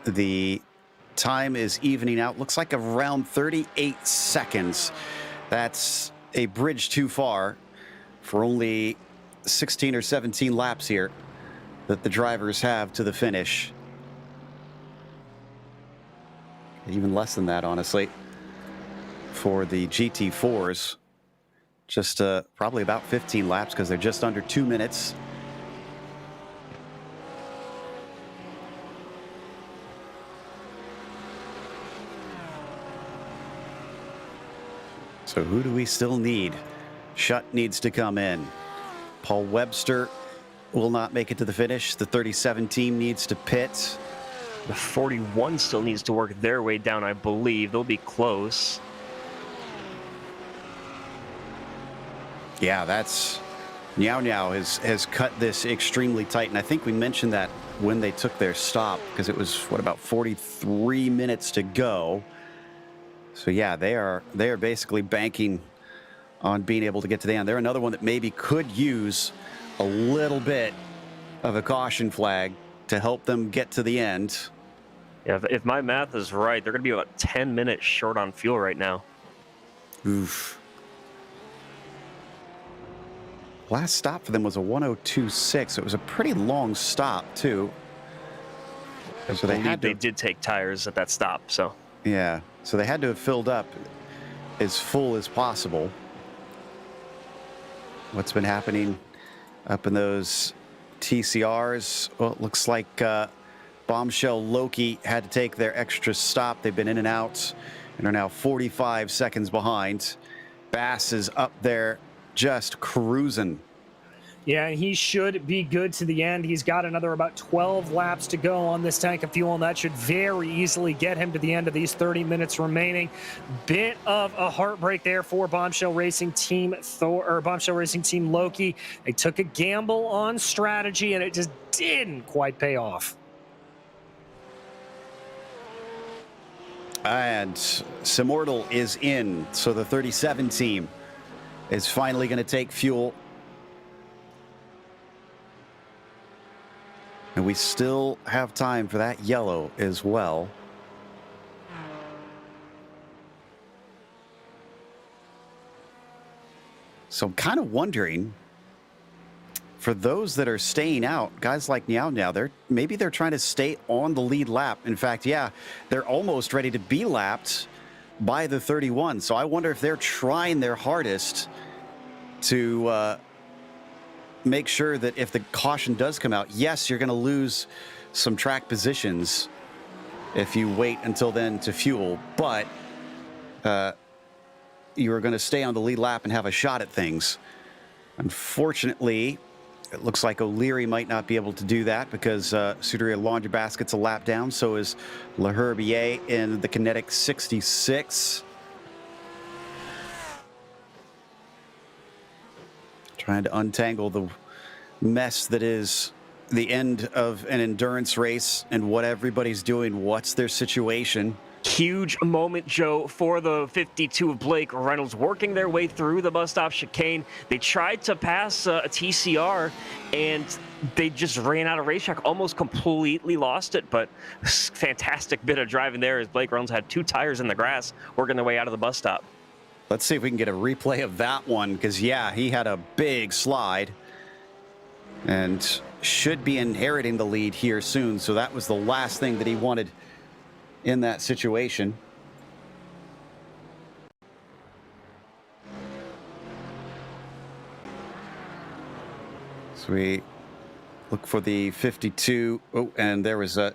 the time is evening out. Looks like around 38 seconds. That's a bridge too far for only 16 or 17 laps here that the drivers have to the finish. Even less than that, honestly, for the GT4s. Just probably about 15 laps because they're just under 2 minutes. So who do we still need? Shutt needs to come in. Paul Webster will not make it to the finish. The 37 team needs to pit. The 41 still needs to work their way down, I believe. They'll be close. Yeah, that's... Niao Niao has cut this extremely tight, and I think we mentioned that when they took their stop, because it was, what, about 43 minutes to go. So yeah, they are basically banking on being able to get to the end. They're another one that maybe could use a little bit of a caution flag to help them get to the end. Yeah, if my math is right, they're going to be about 10 minutes short on fuel right now. Oof. Last stop for them was a 102.6. It was a pretty long stop, too. So they did take tires at that stop, so. Yeah, so they had to have filled up as full as possible. What's been happening up in those TCRs? Well, it looks like Bombshell Loki had to take their extra stop. They've been in and out and are now 45 seconds behind. Bass is up there just cruising. Yeah, and he should be good to the end. He's got another about 12 laps to go on this tank of fuel, and that should very easily get him to the end of these 30 minutes remaining. Bit of a heartbreak there for Bombshell Racing Team Bombshell Racing Team Loki. They took a gamble on strategy, and it just didn't quite pay off. And Simortal is in, so the 37 team is finally going to take fuel. And we still have time for that yellow as well. So I'm kind of wondering, for those that are staying out, guys like Now, maybe they're trying to stay on the lead lap. In fact, yeah, they're almost ready to be lapped by the 31. So I wonder if they're trying their hardest to make sure that if the caution does come out, yes, you're going to lose some track positions if you wait until then to fuel, but you're going to stay on the lead lap and have a shot at things. Unfortunately, it looks like O'Leary might not be able to do that because Scuderia Laundry Basket's a lap down. So is La Herbier in the Kinetic 66. Trying to untangle the mess that is the end of an endurance race and what everybody's doing. What's their situation? Huge moment, Joe, for the 52 of Blake Reynolds, working their way through the bus stop chicane. They tried to pass a TCR, and they just ran out of racetrack, almost completely lost it, but fantastic bit of driving there as Blake Reynolds had 2 tires in the grass working their way out of the bus stop. Let's see if we can get a replay of that one, because, yeah, he had a big slide and should be inheriting the lead here soon, so that was the last thing that he wanted in that situation. So we look for the 52. Oh, and there was an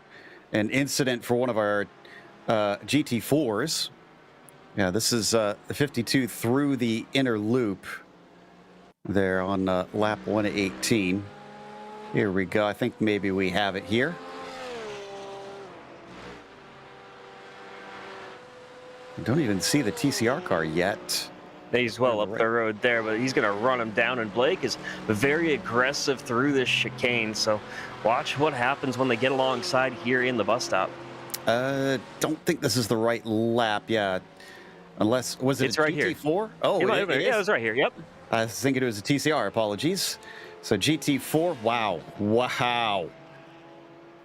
incident for one of our GT4s. Yeah, this is the 52 through the inner loop there on lap 118. Here we go. I think maybe we have it here. I don't even see the TCR car yet. He's well up the road there, but he's going to run him down, and Blake is very aggressive through this chicane, so watch what happens when they get alongside here in the bus stop. Don't think this is the right lap, yeah. Unless, was it it's a right GT4? Here. Oh, yeah, it was right here, yep. I was thinking it was a TCR, apologies. So GT4, wow. Wow.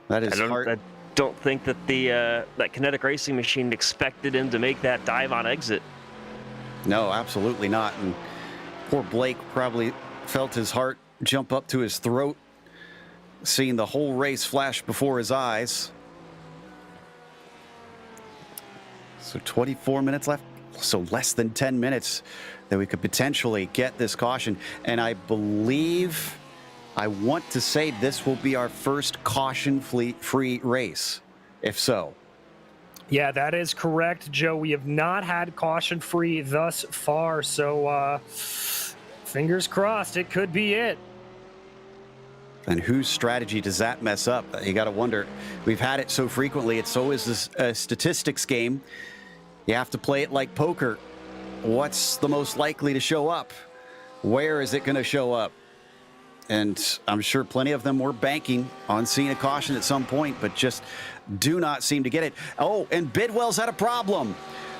That is hard. I don't think that the that Kinetic Racing machine expected him to make that dive on exit. No, absolutely not. And poor Blake probably felt his heart jump up to his throat, seeing the whole race flash before his eyes. So 24 minutes left, so less than 10 minutes that we could potentially get this caution. And I believe, I want to say this will be our first caution-free race, if so. Yeah, that is correct, Joe. We have not had caution-free thus far, so fingers crossed, it could be it. And whose strategy does that mess up? You got to wonder. We've had it so frequently. It's always a statistics game. You have to play it like poker. What's the most likely to show up? Where is it going to show up? And I'm sure plenty of them were banking on seeing a caution at some point, but just do not seem to get it. Oh, and Bidwell's had a problem.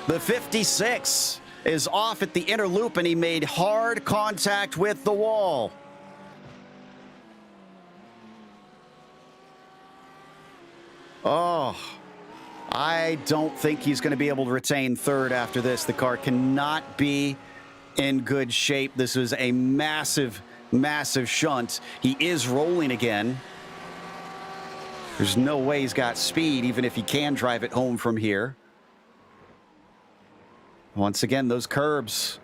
The 56 is off at the inner loop, and he made hard contact with the wall. Oh, I don't think he's going to be able to retain third after this. The car cannot be in good shape. This is a massive shunt. He is rolling again. There's no way he's got speed, even if he can drive it home from here. Once again, those curbs.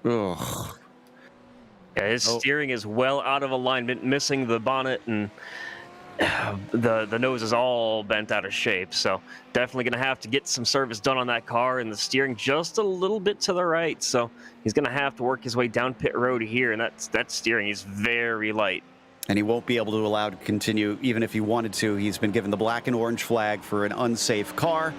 Ugh. Yeah, his steering is well out of alignment, missing the bonnet, and the nose is all bent out of shape. So definitely going to have to get some service done on that car, and the steering just a little bit to the right. So he's going to have to work his way down pit road here, and that steering is very light. And he won't be able to allow to continue, even if he wanted to. He's been given the black and orange flag for an unsafe car.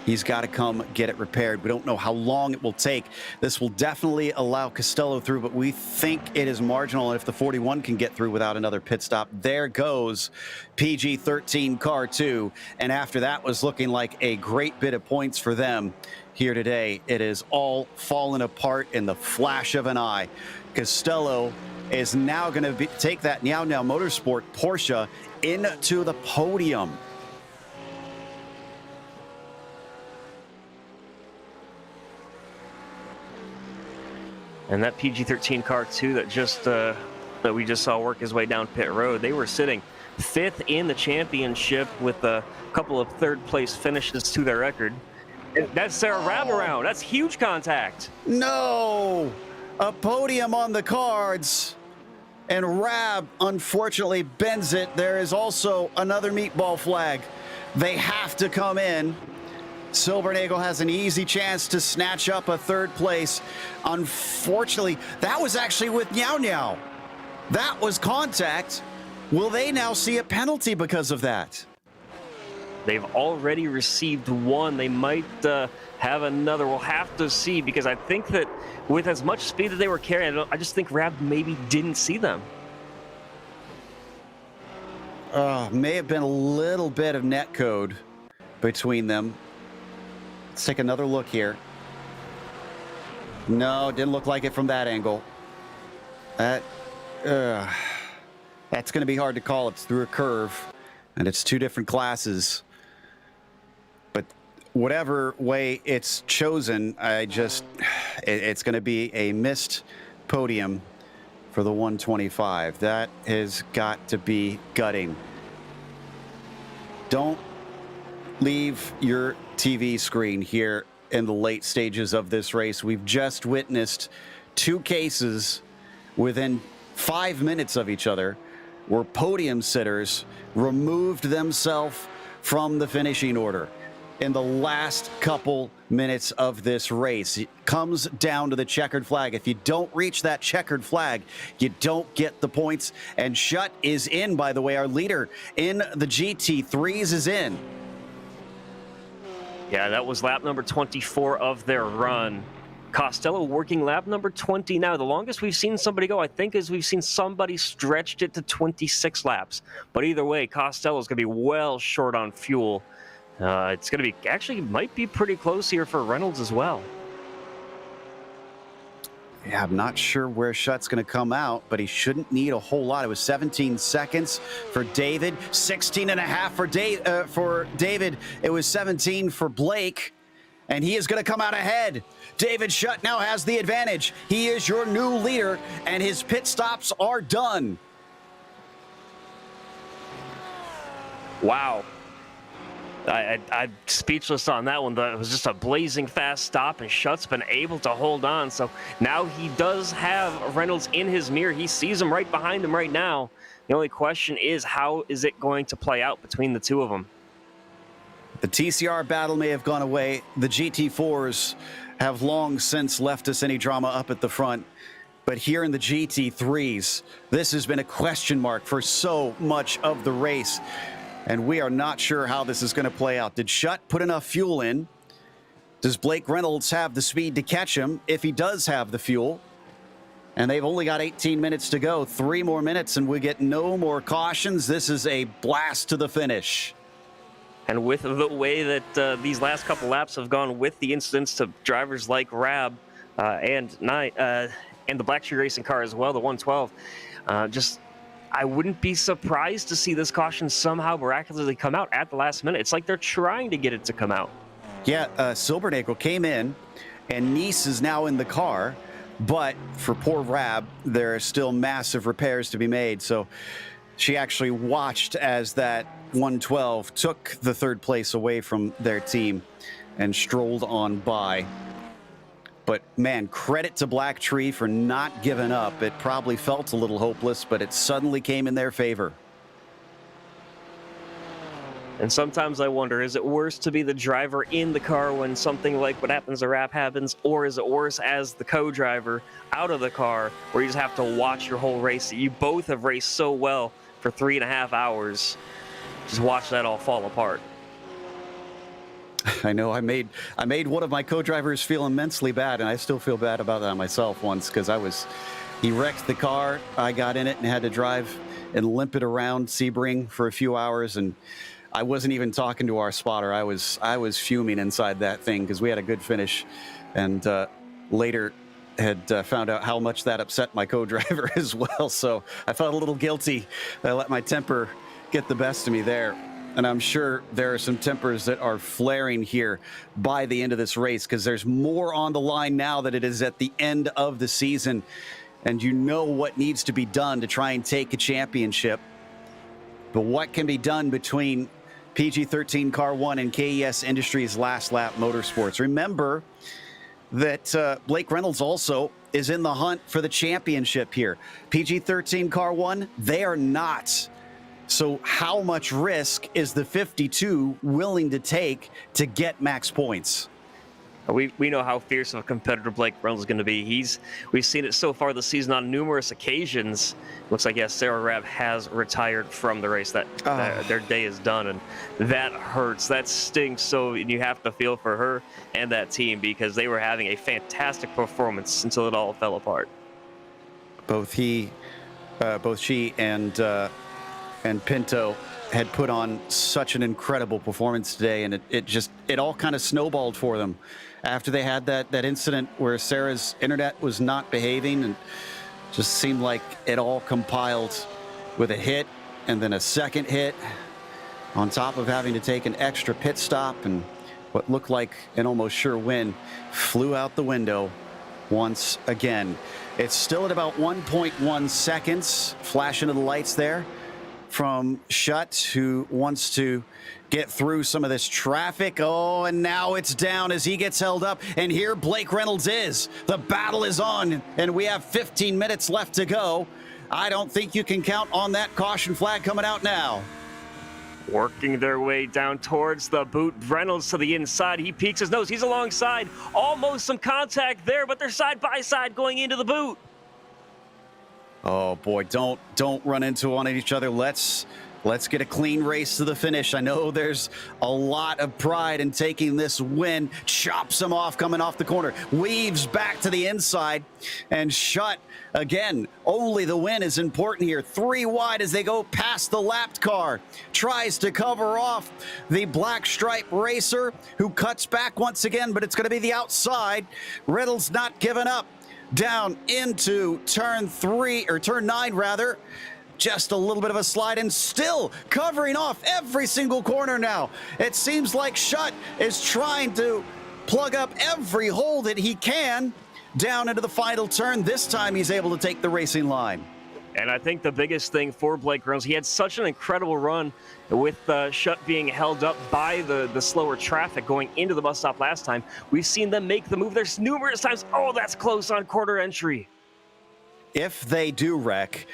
He's got to come get it repaired. We don't know how long it will take. This will definitely allow Costello through, but we think it is marginal if the 41 can get through without another pit stop. There goes PG-13 car 2. And after that was looking like a great bit of points for them here today, it is all fallen apart in the flash of an eye. Costello is now going to take that Now Motorsport Porsche into the podium. And that PG-13 car too that we just saw work his way down pit road, they were sitting 5th in the championship with a couple of third-place finishes to their record. And that's Sarah wraparound. That's huge contact. No! A podium on the cards. And Rab, unfortunately, bends it. There is also another meatball flag. They have to come in. Silbernagel has an easy chance to snatch up a 3rd place. Unfortunately, that was actually with Nyao Nyao. That was contact. Will they now see a penalty because of that? They've already received one. They might have another. We'll have to see, because I think that with as much speed that they were carrying, I just think Rab maybe didn't see them. May have been a little bit of net code between them. Let's take another look here. No, didn't look like it from that angle. That's going to be hard to call. It's through a curve, and it's 2 different classes. But whatever way it's chosen, it's going to be a missed podium for the 125. That has got to be gutting. Don't leave your TV screen here in the late stages of this race. We've just witnessed 2 cases within 5 minutes of each other where podium sitters removed themselves from the finishing order in the last couple minutes of this race. It comes down to the checkered flag. If you don't reach that checkered flag, you don't get the points. And Schutt is in, by the way. Our leader in the GT3s is in. Yeah, that was lap number 24 of their run. Costello working lap number 20 now. The longest we've seen somebody go, I think, is we've seen somebody stretched it to 26 laps. But either way, Costello's going to be well short on fuel. It's going to be, actually, might be pretty close here for Reynolds as well. Yeah, I'm not sure where Schutt's going to come out, but he shouldn't need a whole lot. It was 17 seconds for David, 16 and a half for David. It was 17 for Blake, and he is going to come out ahead. David Schutt now has the advantage. He is your new leader, and his pit stops are done. Wow. I'm speechless on that one. It was just a blazing fast stop, and Schutt's been able to hold on. So now he does have Reynolds in his mirror. He sees him right behind him right now. The only question is, how is it going to play out between the two of them? The TCR battle may have gone away. The GT4s have long since left us any drama up at the front. But here in the GT3s, this has been a question mark for so much of the race. And we are not sure how this is going to play out. Did Schutt put enough fuel in? Does Blake Reynolds have the speed to catch him if he does have the fuel? And they've only got 18 minutes to go. 3 more minutes and we get no more cautions. This is a blast to the finish. And with the way that these last couple laps have gone with the incidents to drivers like Rab and the Black Tree Racing car as well, the 112, I wouldn't be surprised to see this caution somehow miraculously come out at the last minute. It's like they're trying to get it to come out. Yeah, Silbernagel came in, and Nice is now in the car. But for poor Rab, there are still massive repairs to be made. So she actually watched as that 112 took the 3rd place away from their team and strolled on by. But, man, credit to Black Tree for not giving up. It probably felt a little hopeless, but it suddenly came in their favor. And sometimes I wonder, is it worse to be the driver in the car when something like what happens to Rap happens, or is it worse as the co-driver out of the car where you just have to watch your whole race? You both have raced so well for 3.5 hours. Just watch that all fall apart. I know I made one of my co-drivers feel immensely bad, and I still feel bad about that myself once, because he wrecked the car. I got in it and had to drive and limp it around Sebring for a few hours, and I wasn't even talking to our spotter. I was fuming inside that thing because we had a good finish, and later had found out how much that upset my co-driver as well. So I felt a little guilty. I let my temper get the best of me there. and I'm sure there are some tempers that are flaring here by the end of this race, because there's more on the line now than it is at the end of the season. And you know what needs to be done to try and take a championship. But what can be done between PG-13 Car 1 and KES Industries Last Lap Motorsports? Remember that Blake Reynolds also is in the hunt for the championship here. PG-13 Car 1, they are not. So how much risk is the 52 willing to take to get max points? We know how fierce of a competitor Blake Reynolds is going to be. We've seen it so far this season on numerous occasions. Looks like, yes, Sarah Rabb has retired from the race. That their day is done, and that hurts. That stinks. So you have to feel for her and that team, because they were having a fantastic performance until it all fell apart. Both she and Pinto had put on such an incredible performance today, and it all kind of snowballed for them after they had that incident where Sarah's internet was not behaving, and just seemed like it all compiled with a hit and then a second hit on top of having to take an extra pit stop, and what looked like an almost sure win flew out the window once again. It's still at about 1.1 seconds. Flash into the lights there from Schutt, who wants to get through some of this traffic. Oh, and now it's down as he gets held up. And here Blake Reynolds is. The battle is on, and we have 15 minutes left to go. I don't think you can count on that caution flag coming out now. Working their way down towards the boot. Reynolds to the inside. He peeks his nose. He's alongside. Almost some contact there, but they're side by side going into the boot. Oh boy, don't run into one of each other. Let's get a clean race to the finish. I know there's a lot of pride in taking this win. Chops him off coming off the corner. Weaves back to the inside, and Schutt again. Only the win is important here. 3 wide as they go past the lapped car. Tries to cover off the black stripe racer, who cuts back once again, but it's going to be the outside. Reynolds not giving up. Down into turn 9 rather. Just a little bit of a slide, and still covering off every single corner now. It seems like Schutt is trying to plug up every hole that he can down into the final turn. This time he's able to take the racing line. And I think the biggest thing for Blake Reynolds, he had such an incredible run with Schutt being held up by the slower traffic going into the bus stop last time. We've seen them make the move. There's numerous times. Oh, that's close on quarter entry. If they do wreck,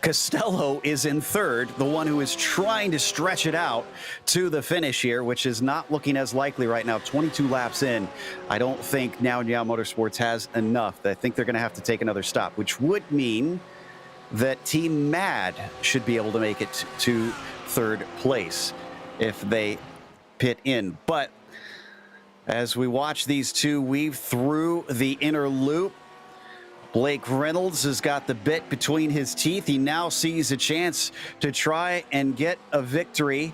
Costello is in third, the one who is trying to stretch it out to the finish here, which is not looking as likely right now. 22 laps in. I don't think Now Motorsports has enough. I think they're going to have to take another stop, which would mean that Team Mad should be able to make it to third place if they pit in. But as we watch these two weave through the inner loop, Blake Reynolds has got the bit between his teeth. He now sees a chance to try and get a victory.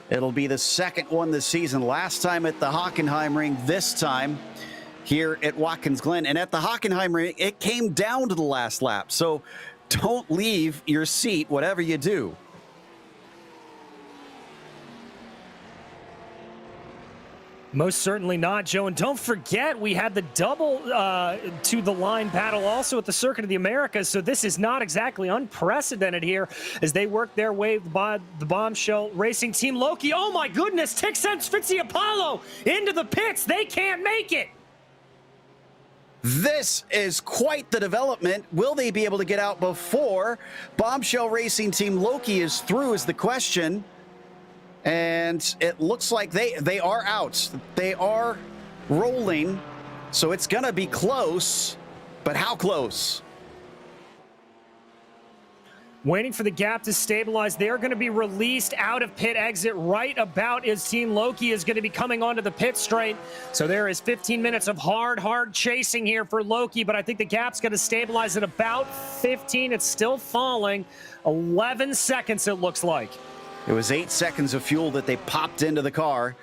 It'll be the second one this season. Last time at the Hockenheim ring, this time here at Watkins Glen. And at the Hockenheim ring, it came down to the last lap. So don't leave your seat, whatever you do. Most certainly not, Joe. And don't forget, we had the double to the line battle also at the Circuit of the Americas. So this is not exactly unprecedented here as they work their way by the Bombshell Racing Team. Loki, oh my goodness, Tixence Fitzapollo into the pits. They can't make it. This is quite the development. Will they be able to get out before Bombshell Racing Team Loki is through is the question. And it looks like they are out. They are rolling. So it's going to be close. But how close? Waiting for the gap to stabilize. They're going to be released out of pit exit right about as Team Loki is going to be coming onto the pit straight. So there is 15 minutes of hard chasing here for Loki, but I think the gap's going to stabilize at about 15. It's still falling. 11 seconds, it looks like. It was 8 seconds of fuel that they popped into the car.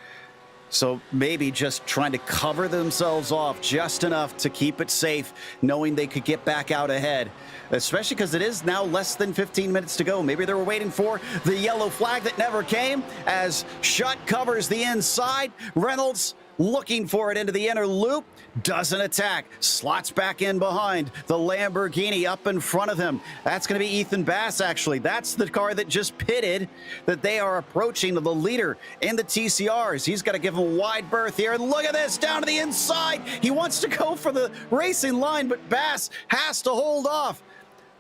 So maybe just trying to cover themselves off just enough to keep it safe, knowing they could get back out ahead, especially because it is now less than 15 minutes to go. Maybe they were waiting for the yellow flag that never came as Schutt covers the inside. Reynolds looking for it into the inner loop, doesn't attack, slots back in behind the Lamborghini up in front of him. That's going to be Ethan Bass, actually. That's the car that just pitted that they are approaching the leader in the TCRs. He's got to give him a wide berth here. And look at this, down to the inside. He wants to go for the racing line, but Bass has to hold off.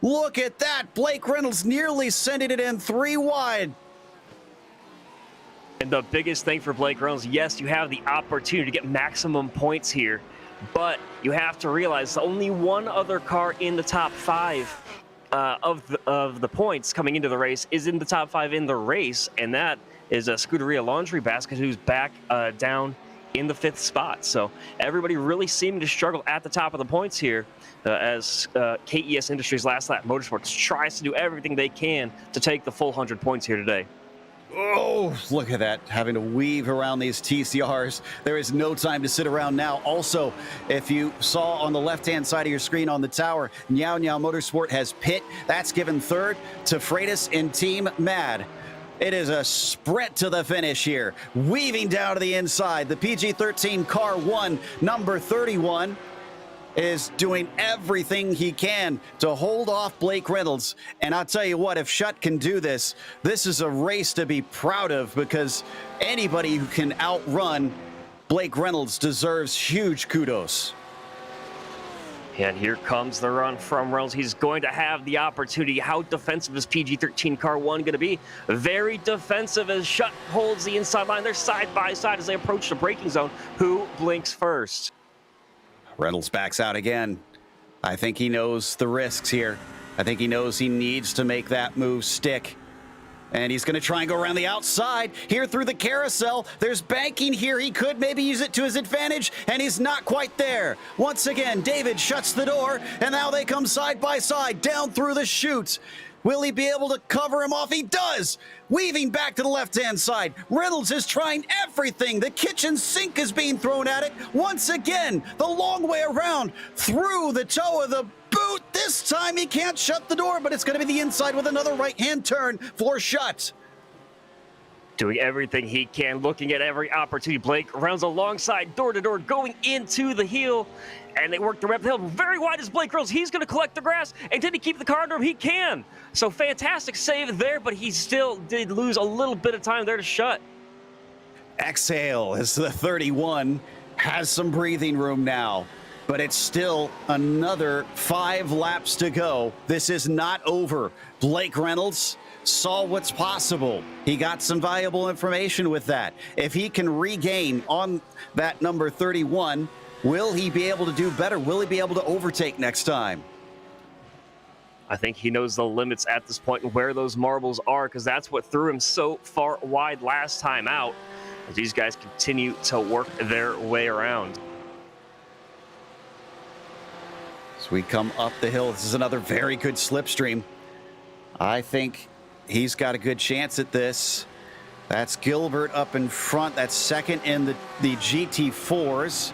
Look at that. Blake Reynolds nearly sending it in 3 wide. And the biggest thing for Blake Reynolds, yes, you have the opportunity to get maximum points here, but you have to realize only one other car in the top 5 of the points coming into the race is in the top 5 in the race, and that is a Scuderia Laundry Basket, who's back down in the 5th spot. So everybody really seeming to struggle at the top of the points here as KES Industries Last Lap Motorsports tries to do everything they can to take the full 100 points here today. Oh, look at that, having to weave around these TCRs. There is no time to sit around now. Also, if you saw on the left-hand side of your screen on the tower, Nyao Nyao Motorsport has pit. That's given third to Freitas and Team Mad. It is a sprint to the finish here. Weaving down to the inside. The PG-13 car 1, number 31, is doing everything he can to hold off Blake Reynolds. And I'll tell you what, if Schutt can do this, this is a race to be proud of, because anybody who can outrun Blake Reynolds deserves huge kudos. And here comes the run from Reynolds. He's going to have the opportunity. How defensive is PG-13 car 1 going to be? Very defensive as Schutt holds the inside line. They're side by side as they approach the braking zone. Who blinks first? Reynolds backs out again. I think he knows the risks here. I think he knows he needs to make that move stick. And he's going to try and go around the outside here through the carousel. There's banking here. He could maybe use it to his advantage, and he's not quite there. Once again, David shuts the door, and now they come side by side down through the chutes. Will he be able to cover him off? He does! Weaving back to the left-hand side. Reynolds is trying everything. The kitchen sink is being thrown at it. Once again, the long way around through the toe of the boot. This time he can't shut the door, but it's going to be the inside with another right-hand turn for Schutt. Doing everything he can, looking at every opportunity. Blake rounds alongside, door to door, going into the heel. And they work the rep hill very wide as Blake Reynolds. He's going to collect the grass. And did he keep the car under him? He can. So fantastic save there, but he still did lose a little bit of time there to Schutt. Exhale as the 31 has some breathing room now, but it's still another 5 laps to go. This is not over. Blake Reynolds saw what's possible. He got some valuable information with that. If he can regain on that number 31, will he be able to do better? Will he be able to overtake next time? I think he knows the limits at this point and where those marbles are, because that's what threw him so far wide last time out, as these guys continue to work their way around. As we come up the hill, this is another very good slipstream. I think he's got a good chance at this. That's Gilbert up in front. That's second in the GT4s.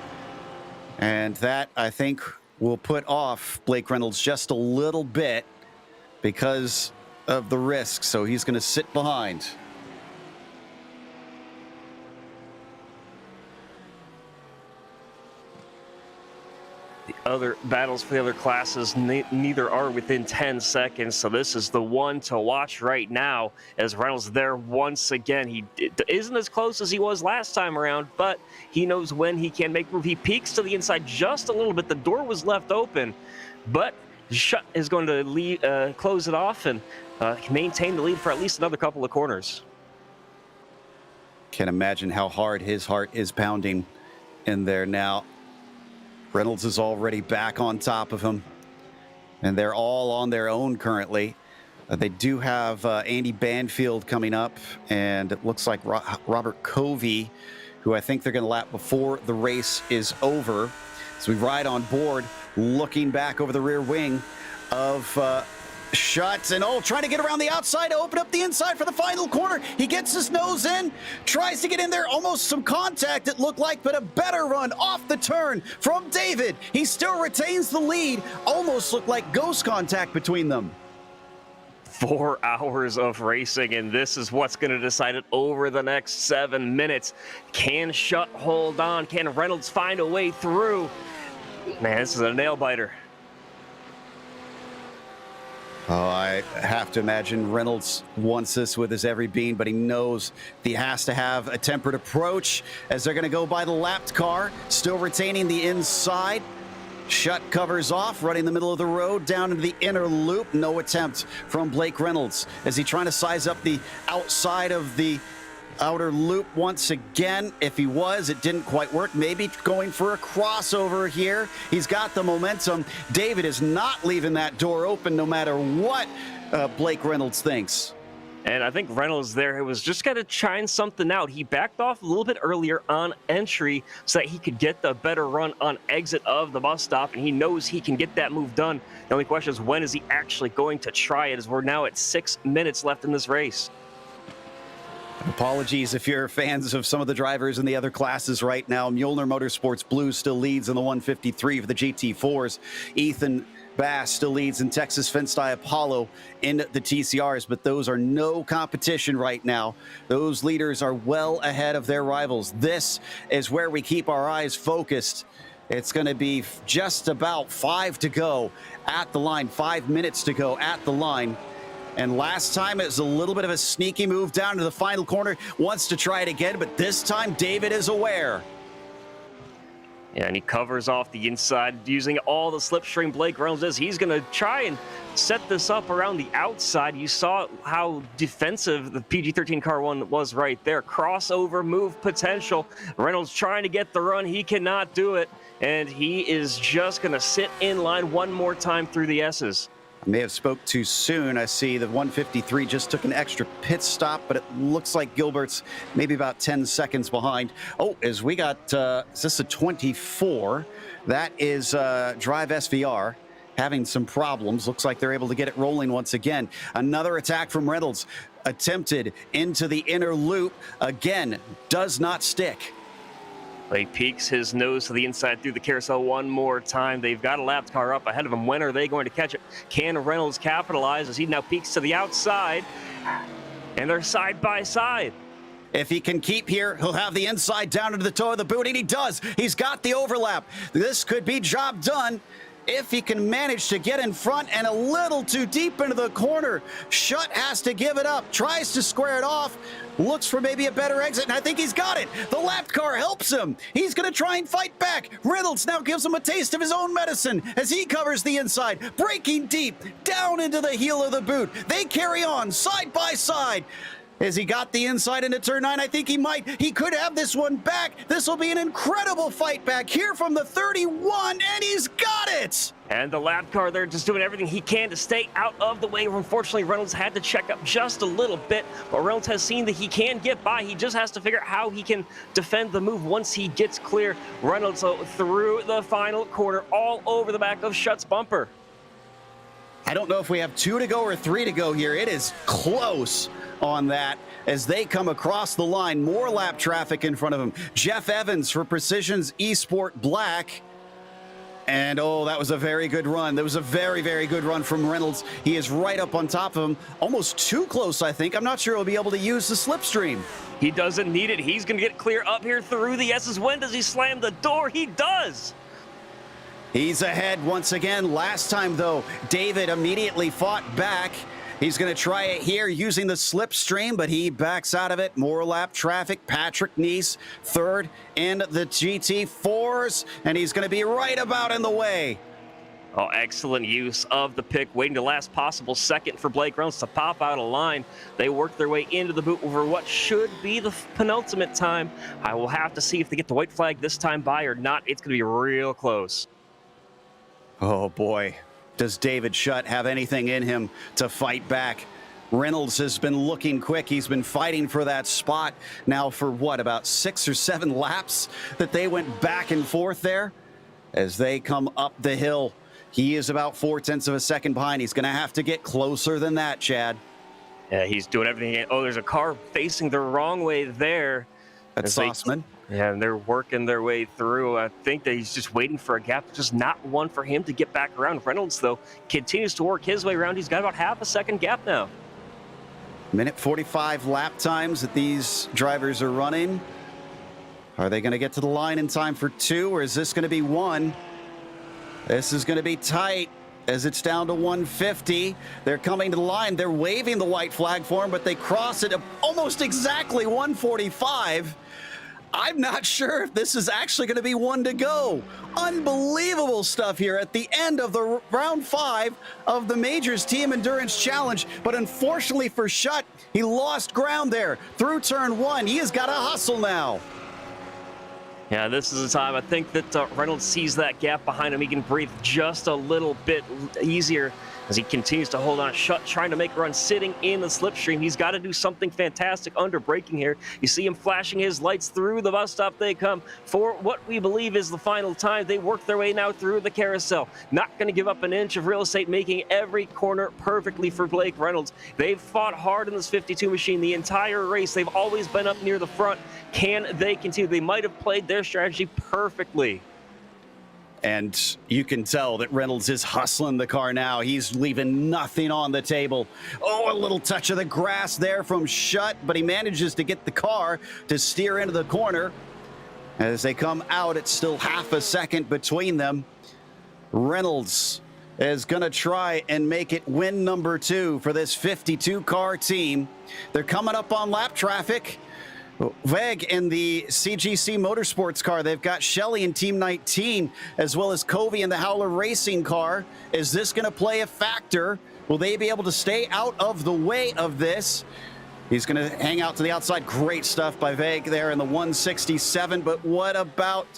And that, I think, will put off Blake Reynolds just a little bit because of the risk. So he's going to sit behind. The other battles for the other classes, neither are within 10 seconds. So this is the one to watch right now as Reynolds there once again. He isn't as close as he was last time around, but he knows when he can make move. He peeks to the inside just a little bit. The door was left open, but Schutt is going to close it off and maintain the lead for at least another couple of corners. Can't imagine how hard his heart is pounding in there now. Reynolds is already back on top of him, and they're all on their own currently. They do have Andy Banfield coming up, and it looks like Robert Covey, who I think they're going to lap before the race is over. So we ride on board, looking back over the rear wing of Shuts and trying to get around the outside to open up the inside for the final corner. He gets his nose in, tries to get in there, almost some contact it looked like, but a better run off the turn from David. He still retains the lead. Almost looked like ghost contact between them. 4 hours of racing, and this is what's going to decide it over the next 7 minutes. Can Shutt hold on? Can Reynolds find a way through? Man, this is a nail-biter. Oh, I have to imagine Reynolds wants this with his every being, but he knows he has to have a tempered approach as they're going to go by the lapped car, still retaining the inside. Shutt covers off, running the middle of the road down into the inner loop. No attempt from Blake Reynolds. Is he trying to size up the outside of the outer loop once again? If he was, it didn't quite work. Maybe going for a crossover here. He's got the momentum. David is not leaving that door open no matter what Blake Reynolds thinks. And I think Reynolds there was just got to trying something out. He backed off a little bit earlier on entry so that he could get the better run on exit of the bus stop, and he knows he can get that move done. The only question is, when is he actually going to try it, as we're now at 6 minutes left in this race. Apologies if you're fans of some of the drivers in the other classes right now. Mueller Motorsports Blue still leads in the 153 for the GT4s. Ethan Bass still leads in Texas Fenstye Apollo in the TCRs, but those are no competition right now. Those leaders are well ahead of their rivals. This is where we keep our eyes focused. It's going to be just about 5 to go at the line, 5 minutes to go at the line. And last time it was a little bit of a sneaky move down to the final corner. Wants to try it again, but this time David is aware. Yeah, and he covers off the inside using all the slipstream Blake Reynolds is. He's going to try and set this up around the outside. You saw how defensive the PG-13 car one was right there. Crossover move potential. Reynolds trying to get the run. He cannot do it, and he is just going to sit in line one more time through the S's. I may have spoke too soon. I see the 153 just took an extra pit stop, but it looks like Gilbert's maybe about 10 seconds behind. Oh, as we got, is this a 24? That is Drive SVR having some problems. Looks like they're able to get it rolling once again. Another attack from Reynolds, attempted into the inner loop. Again, does not stick. He peeks his nose to the inside through the carousel one more time. They've got a lapped car up ahead of him. When are they going to catch it? Can Reynolds capitalize as he now peeks to the outside? And they're side by side. If he can keep here, he'll have the inside down into the toe of the boot, and he does. He's got the overlap. This could be job done if he can manage to get in front and a little too deep into the corner. Shutt has to give it up, tries to square it off, looks for maybe a better exit, and I think he's got it. The lapped car helps him. He's going to try and fight back. Reynolds now gives him a taste of his own medicine as he covers the inside, breaking deep down into the heel of the boot. They carry on side by side. Has he got the inside into turn 9? I think he might. He could have this one back. This will be an incredible fight back here from the 31, and he's got it! And the lap car there just doing everything he can to stay out of the way. Unfortunately, Reynolds had to check up just a little bit, but Reynolds has seen that he can get by. He just has to figure out how he can defend the move once he gets clear. Reynolds through the final corner, all over the back of Shutt's bumper. I don't know if we have 2 to go or 3 to go here. It is close on that as they come across the line. More lap traffic in front of him. Jeff Evans for Precision's eSport Black. And oh, that was a very good run. That was a very, very good run from Reynolds. He is right up on top of him. Almost too close, I think. I'm not sure he'll be able to use the slipstream. He doesn't need it. He's going to get clear up here through the S's. When does he slam the door? He does. He's ahead once again. Last time, though, David immediately fought back. He's going to try it here using the slipstream, but he backs out of it. More lap traffic. Patrick Neese, third in the GT4s, and he's going to be right about in the way. Oh, excellent use of the pick, waiting the last possible second for Blake Reynolds to pop out of line. They work their way into the boot over what should be the penultimate time. I will have to see if they get the white flag this time by or not. It's going to be real close. Oh, boy. Does David Shutt have anything in him to fight back? Reynolds has been looking quick. He's been fighting for that spot now for, what, about 6 or 7 laps that they went back and forth there as they come up the hill. He is about 0.4 of a second behind. He's going to have to get closer than that, Chad. Yeah, he's doing everything. Oh, there's a car facing the wrong way there. That's Sauceman. Yeah, and they're working their way through. I think that he's just waiting for a gap. Just not one for him to get back around. Reynolds, though, continues to work his way around. He's got about half a second gap now. Minute 45 lap times that these drivers are running. Are they going to get to the line in time for 2, or is this going to be 1? This is going to be tight as it's down to 150. They're coming to the line. They're waving the white flag for him, but they cross it at almost exactly 145. I'm not sure if this is actually going to be 1 to go. Unbelievable stuff here at the end of the round 5 of the Majors Team Endurance Challenge. But unfortunately for Schutt, he lost ground there through turn 1. He has got to hustle now. Yeah, this is the time. I think that Reynolds sees that gap behind him. He can breathe just a little bit easier as he continues to hold on. Schutt trying to make a run, sitting in the slipstream. He's got to do something fantastic under braking here. You see him flashing his lights through the bus stop. They come for what we believe is the final time. They work their way now through the carousel. Not going to give up an inch of real estate, making every corner perfectly for Blake Reynolds. They've fought hard in this 52 machine the entire race. They've always been up near the front. Can they continue? They might have played their strategy perfectly. And you can tell that Reynolds is hustling the car now. He's leaving nothing on the table. Oh, a little touch of the grass there from Schutt, but he manages to get the car to steer into the corner. As they come out, it's still half a second between them. Reynolds is going to try and make it win number 2 for this 52-car team. They're coming up on lap traffic. Weg in the CGC Motorsports car. They've got Shelley in Team 19, as well as Covey in the Howler Racing car. Is this going to play a factor? Will they be able to stay out of the way of this? He's going to hang out to the outside. Great stuff by Weg there in the 167. But what about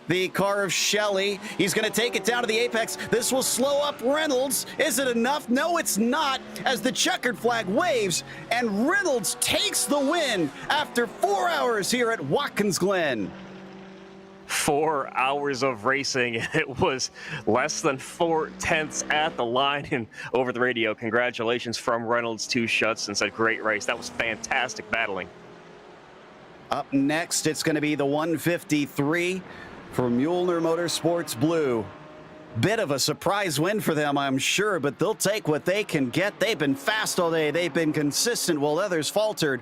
the car of Shelley? He's going to take it down to the apex. This will slow up Reynolds. Is it enough? No, it's not, as the checkered flag waves and Reynolds takes the win after 4 hours here at Watkins Glen. 4 hours of racing. It was less than 4/10 at the line. And over the radio, congratulations from Reynolds to Schutt, and said great race. That was fantastic battling. Up next, it's going to be the 153 for Mueller Motorsports Blue. Bit of a surprise win for them, I'm sure, but they'll take what they can get. They've been fast all day. They've been consistent while others faltered.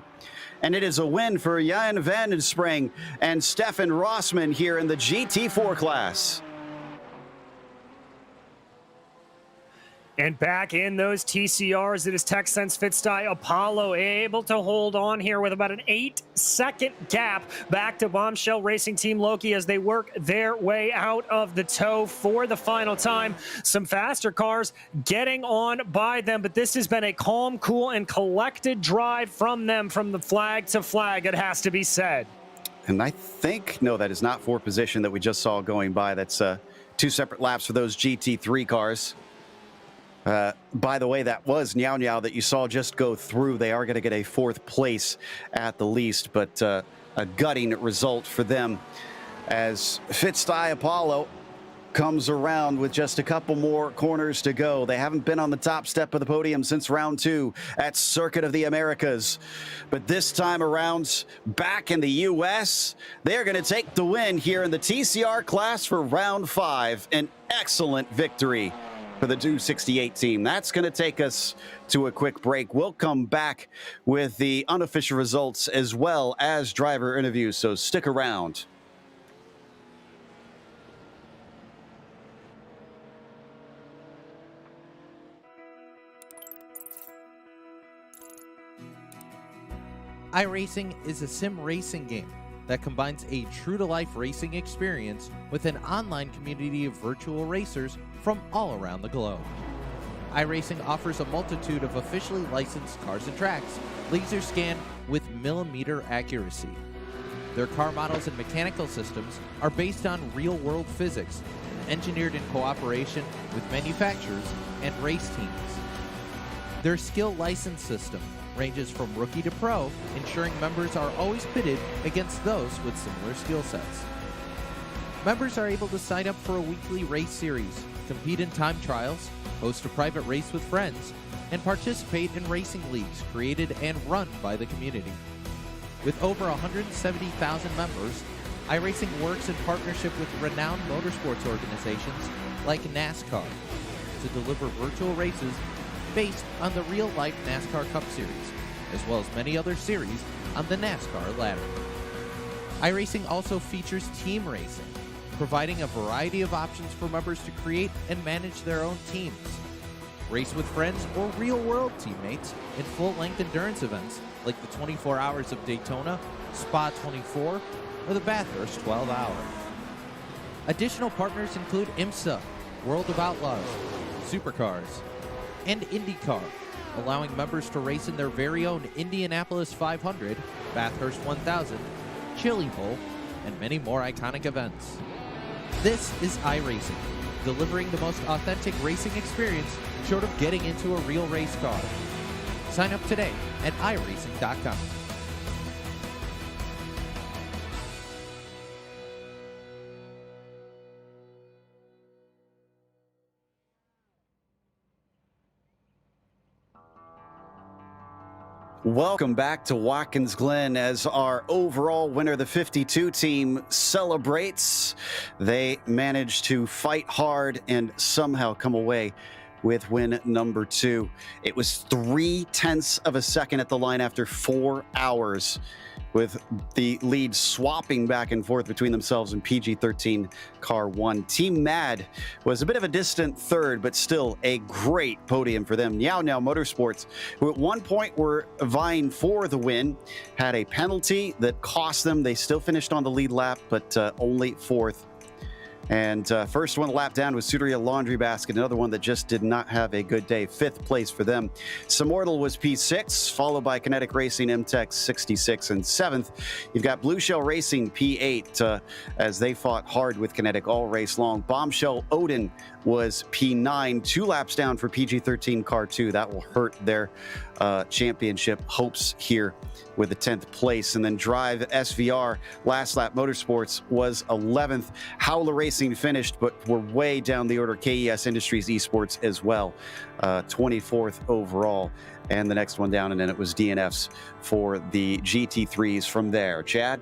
And it is a win for Jan Vandenspring and Stefan Rossman here in the GT4 class. And back in those TCRs, it is TechSense Fitstye Apollo able to hold on here with about an 8-second gap back to Bombshell Racing Team Loki as they work their way out of the tow for the final time. Some faster cars getting on by them, but this has been a calm, cool, and collected drive from them from the flag to flag, it has to be said. And I think, no, that is not for position that we just saw going by. That's 2 separate laps for those GT3 cars. By the way, that was Niao Niao that you saw just go through. They are going to get a 4th place at the least, but a gutting result for them as Fitstye Apollo comes around with just a couple more corners to go. They haven't been on the top step of the podium since round 2 at Circuit of the Americas. But this time around, back in the U.S., they're going to take the win here in the TCR class for round 5. An excellent victory for the 268 team. That's going to take us to a quick break. We'll come back with the unofficial results as well as driver interviews, so stick around. iRacing is a sim racing game that combines a true-to-life racing experience with an online community of virtual racers from all around the globe. iRacing offers a multitude of officially licensed cars and tracks, laser scanned with millimeter accuracy. Their car models and mechanical systems are based on real-world physics, engineered in cooperation with manufacturers and race teams. Their skill license system ranges from rookie to pro, ensuring members are always pitted against those with similar skill sets. Members are able to sign up for a weekly race series, compete in time trials, host a private race with friends, and participate in racing leagues created and run by the community. With over 170,000 members, iRacing works in partnership with renowned motorsports organizations like NASCAR to deliver virtual races based on the real-life NASCAR Cup Series, as well as many other series on the NASCAR ladder. iRacing also features team racing, providing a variety of options for members to create and manage their own teams. Race with friends or real-world teammates in full-length endurance events like the 24 Hours of Daytona, Spa 24, or the Bathurst 12 Hour. Additional partners include IMSA, World of Outlaws, Supercars, and IndyCar, allowing members to race in their very own Indianapolis 500, Bathurst 1000, Chili Bowl, and many more iconic events. This is iRacing, delivering the most authentic racing experience short of getting into a real race car. Sign up today at iRacing.com. Welcome back to Watkins Glen as our overall winner, the 52 team, celebrates. They managed to fight hard and somehow come away with win number 2. It was 0.3 of a second at the line after 4 hours, with the lead swapping back and forth between themselves and PG-13 Car 1. Team Mad was a bit of a distant third, but still a great podium for them. Now Motorsports, who at one point were vying for the win, had a penalty that cost them. They still finished on the lead lap, but only 4th. And first one lap down was Suteria Laundry Basket, another one that just did not have a good day. 5th place for them. Immortal was P6, followed by Kinetic Racing, MTEC 66, and 7th. You've got Blue Shell Racing P8 as they fought hard with Kinetic all race long. Bombshell Odin was P9, 2 laps down for PG-13 Car 2. That will hurt their championship hopes here with the 10th place. And then Drive SVR Last Lap Motorsports was 11th. Howler Racing finished, but were way down the order. KES Industries Esports as well, 24th overall. And the next one down, and then it was DNFs for the GT3s from there. Chad?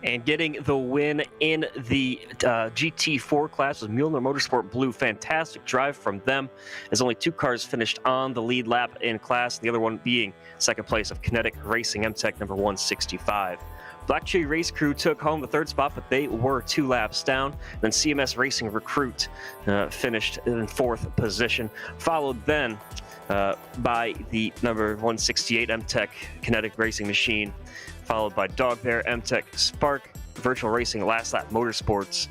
And getting the win in the GT4 class was Mueller Motorsport Blue. Fantastic drive from them, as only 2 cars finished on the lead lap in class, the other one being second place of Kinetic Racing MTEC number 165. Black Cherry Race Crew took home the 3rd spot, but they were 2 laps down. Then CMS Racing Recruit finished in 4th position, followed then by the number 168 MTEC Kinetic Racing Machine, followed by Dog Bear, MTEC, Spark, Virtual Racing, Last Lap Motorsports.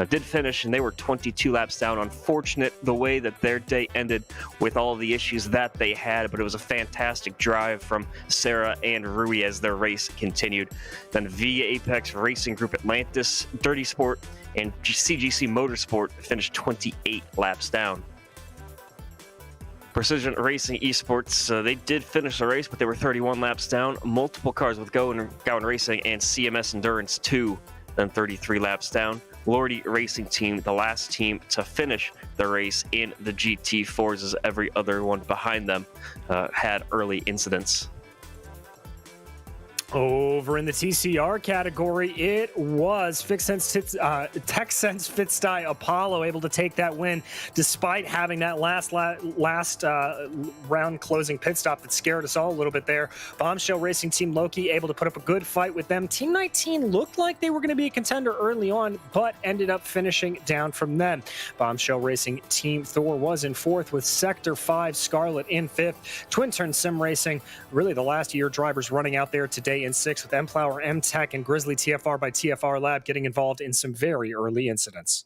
Did finish, and they were 22 laps down. Unfortunate the way that their day ended with all the issues that they had, but it was a fantastic drive from Sarah and Rui as their race continued. Then Via Apex Racing Group Atlantis, Dirty Sport, and CGC Motorsport finished 28 laps down. Precision Racing Esports, they did finish the race, but they were 31 laps down. Multiple cars with Gowan Racing and CMS Endurance 2, then 33 laps down. Lordy Racing Team, the last team to finish the race in the GT4s, as every other one behind them had early incidents. Over in the TCR category, it was TechSense Fitstye Apollo able to take that win despite having that last round closing pit stop that scared us all a little bit there. Bombshell Racing Team Loki able to put up a good fight with them. Team 19 looked like they were going to be a contender early on, but ended up finishing down from them. Bombshell Racing Team Thor was in 4th with Sector 5 Scarlet in 5th. Twin Turn Sim Racing, really the last year drivers running out there today in 6th, with M-Plower, MTEC, and Grizzly TFR by TFR Lab getting involved in some very early incidents.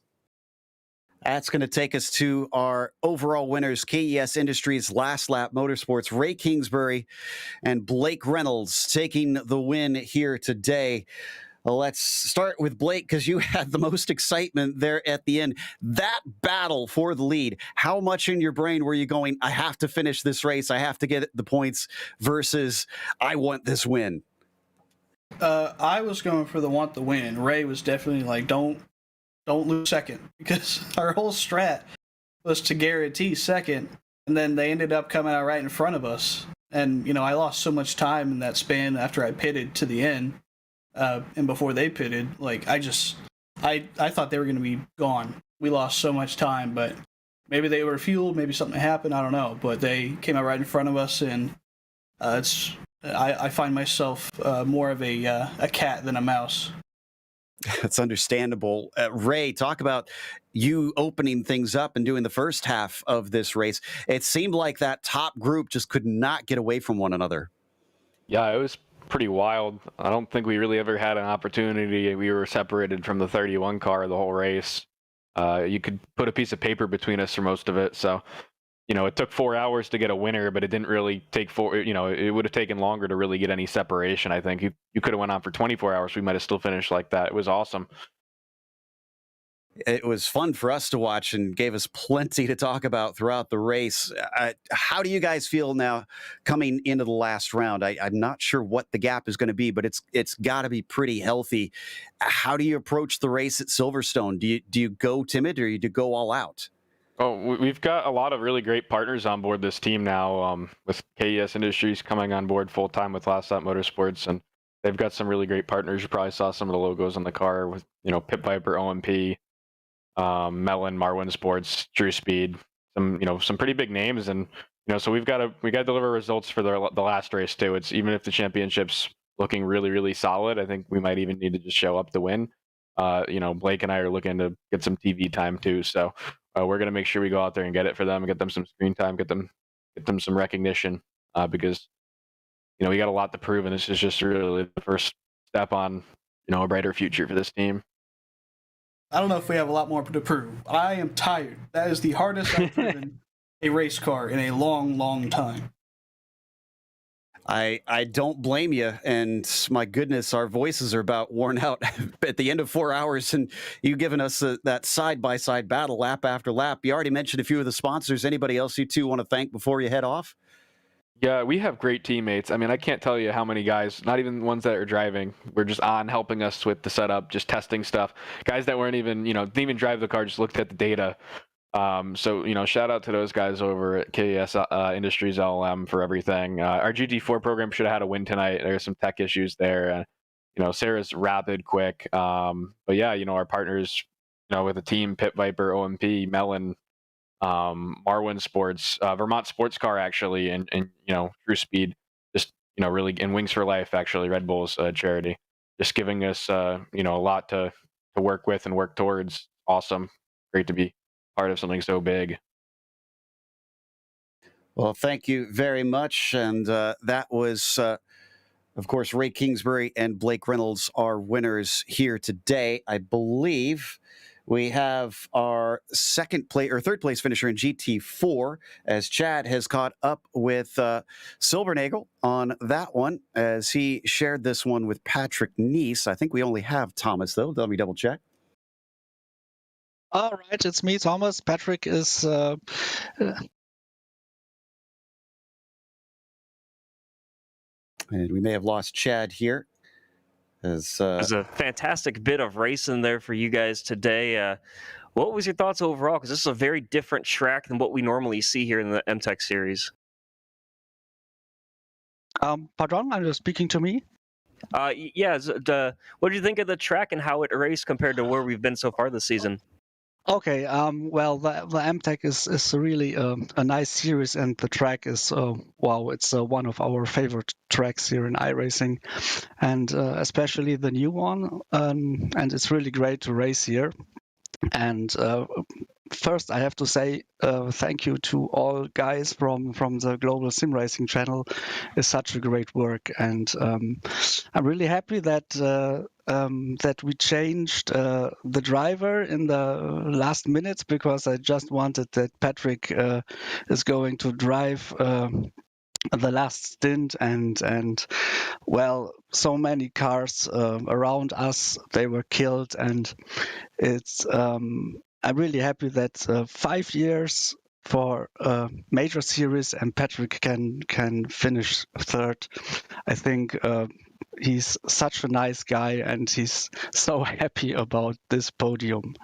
That's going to take us to our overall winners, KES Industries Last Lap Motorsports. Ray Kingsbury and Blake Reynolds taking the win here today. Well, let's start with Blake, because you had the most excitement there at the end. That battle for the lead, how much in your brain were you going, I have to finish this race, I have to get the points, versus I want this win? I was going for the want the win. Ray was definitely like, don't don't lose second, because our whole strat was to guarantee second, and then they ended up coming out right in front of us. And, you know, I lost so much time in that span after I pitted to the end, and before they pitted. Like, I thought they were going to be gone. We lost so much time, but maybe they were fueled, maybe something happened, I don't know. But they came out right in front of us, and I find myself more of a cat than a mouse. That's understandable. Ray, talk about you opening things up and doing the first half of this race. It seemed like that top group just could not get away from one another. Yeah, it was pretty wild. I don't think we really ever had an opportunity. We were separated from the 31 car the whole race. You could put a piece of paper between us for most of it. So, you know, it took 4 hours to get a winner, but it didn't really take it would have taken longer to really get any separation. I think you could have went on for 24 hours. We might have still finished like that. It was awesome. It was fun for us to watch and gave us plenty to talk about throughout the race. How do you guys feel now coming into the last round? I'm not sure what the gap is going to be, but it's got to be pretty healthy. How do you approach the race at Silverstone? Do you go timid, or do you go all out? Oh, we've got a lot of really great partners on board this team now, with KES Industries coming on board full time with Last Lap Motorsports, and they've got some really great partners. You probably saw some of the logos on the car with, you know, Pit Viper, OMP, Melon, Marwin Sports, True Speed, some pretty big names, and so we got to deliver results for the last race too. It's even if the championship's looking really, really solid, I think we might even need to just show up to win. Blake and I are looking to get some TV time too, so we're gonna make sure we go out there and get it for them and get them some screen time, get them some recognition, because we got a lot to prove, and this is just really the first step on a brighter future for this team. I don't know if we have a lot more to prove. I am tired. That is the hardest I've driven a race car in a long, long time. I don't blame you, and my goodness, our voices are about worn out at the end of 4 hours, and you giving us that side-by-side battle lap after lap. You already mentioned a few of the sponsors. Anybody else you two want to thank before you head off? Yeah, we have great teammates. I mean, I can't tell you how many guys, not even ones that are driving, were just on helping us with the setup, just testing stuff. Guys that weren't even, didn't even drive the car, just looked at the data. So, shout out to those guys over at KES Industries LLM for everything. Our GT4 program should have had a win tonight. There's some tech issues there. Sarah's rapid, quick. But yeah, our partners, with the team, Pit Viper, OMP, Melon, Marwin Sports, Vermont Sports Car, actually, and True Speed, just, really, and Wings for Life, actually, Red Bull's charity, just giving us, a lot to work with and work towards. Awesome. Great to be part of something so big. Well, thank you very much. And that was, of course, Ray Kingsbury and Blake Reynolds are winners here today. I believe we have our third place finisher in GT4, as Chad has caught up with Silvernagel on that one, as he shared this one with Patrick Neese. I think we only have Thomas, though. Let me double check. All right, it's me, Thomas. Patrick is And we may have lost Chad here. There's a fantastic bit of racing there for you guys today. What was your thoughts overall? Because this is a very different track than what we normally see here in the MTEC series. Pardon, are you speaking to me? Yeah. What did you think of the track and how it raced compared to where we've been so far this season? Okay, well, the MTEC is really a nice series, and the track is, it's one of our favorite tracks here in iRacing, and especially the new one, and it's really great to race here. And first, I have to say thank you to all guys from the Global SimRacing Channel. It's such a great work, and I'm really happy that that we changed the driver in the last minutes, because I just wanted that Patrick is going to drive the last stint, and well, so many cars around us, they were killed, and it's I'm really happy that 5 years for a major series and Patrick can finish third. I think he's such a nice guy, and he's so happy about this podium.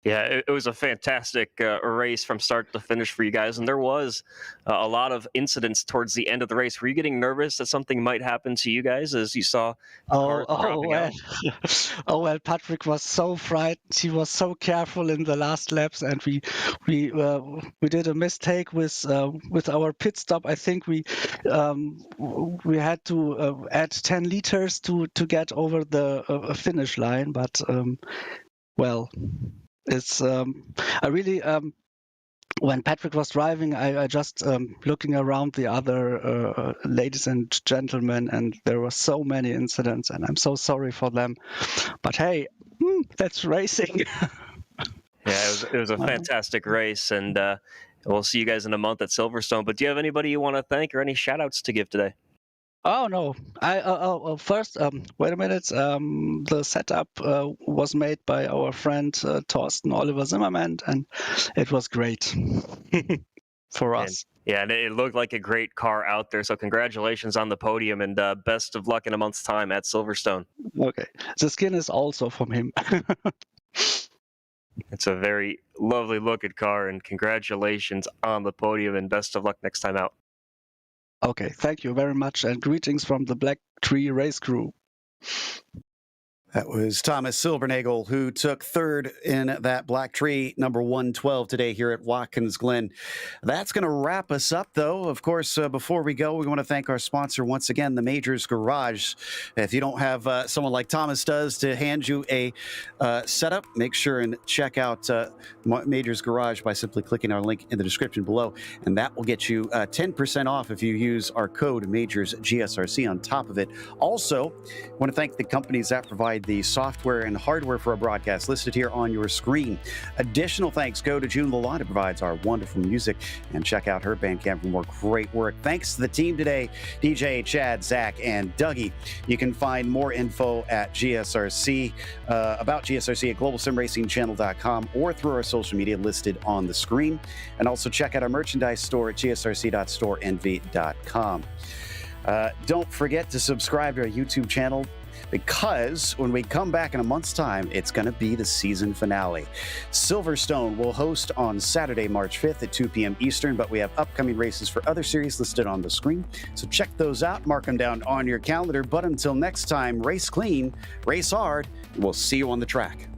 Yeah, it was a fantastic race from start to finish for you guys, and there was a lot of incidents towards the end of the race. Were you getting nervous that something might happen to you guys as you saw cars dropping out? Oh well, Patrick was so frightened. He was so careful in the last laps, and we did a mistake with our pit stop. I think we had to add 10 liters to get over the finish line, but well. It's I really when Patrick was driving, I just looking around the other ladies and gentlemen, and there were so many incidents, and I'm so sorry for them. But hey, that's racing. Yeah, it was a fantastic race, and we'll see you guys in a month at Silverstone. But do you have anybody you want to thank or any shout outs to give today? Oh no! First, wait a minute. The setup was made by our friend Torsten Oliver Zimmerman, and it was great for us. Yeah, and it looked like a great car out there. So congratulations on the podium, and best of luck in a month's time at Silverstone. Okay, the skin is also from him. It's a very lovely looking car, and congratulations on the podium, and best of luck next time out. Okay, thank you very much, and greetings from the Black Tree Race Crew. That was Thomas Silbernagel, who took third in that Black Tree, number 112 today here at Watkins Glen. That's going to wrap us up, though. Of course, before we go, we want to thank our sponsor once again, the Majors Garage. If you don't have someone like Thomas does to hand you a setup, make sure and check out Majors Garage by simply clicking our link in the description below, and that will get you 10% off if you use our code Majors GSRC on top of it. Also, I want to thank the companies that provide the software and hardware for our broadcast listed here on your screen. Additional thanks go to June Lalonde, who provides our wonderful music, and check out her Bandcamp for more great work. Thanks to the team today, DJ, Chad, Zach, and Dougie. You can find more info at GSRC, about GSRC at globalsimracingchannel.com or through our social media listed on the screen. And also check out our merchandise store at gsrc.storenv.com. Don't forget to subscribe to our YouTube channel, because when we come back in a month's time, it's going to be the season finale. Silverstone will host on Saturday, March 5th at 2 p.m. Eastern, but we have upcoming races for other series listed on the screen. So check those out, mark them down on your calendar. But until next time, race clean, race hard, and we'll see you on the track.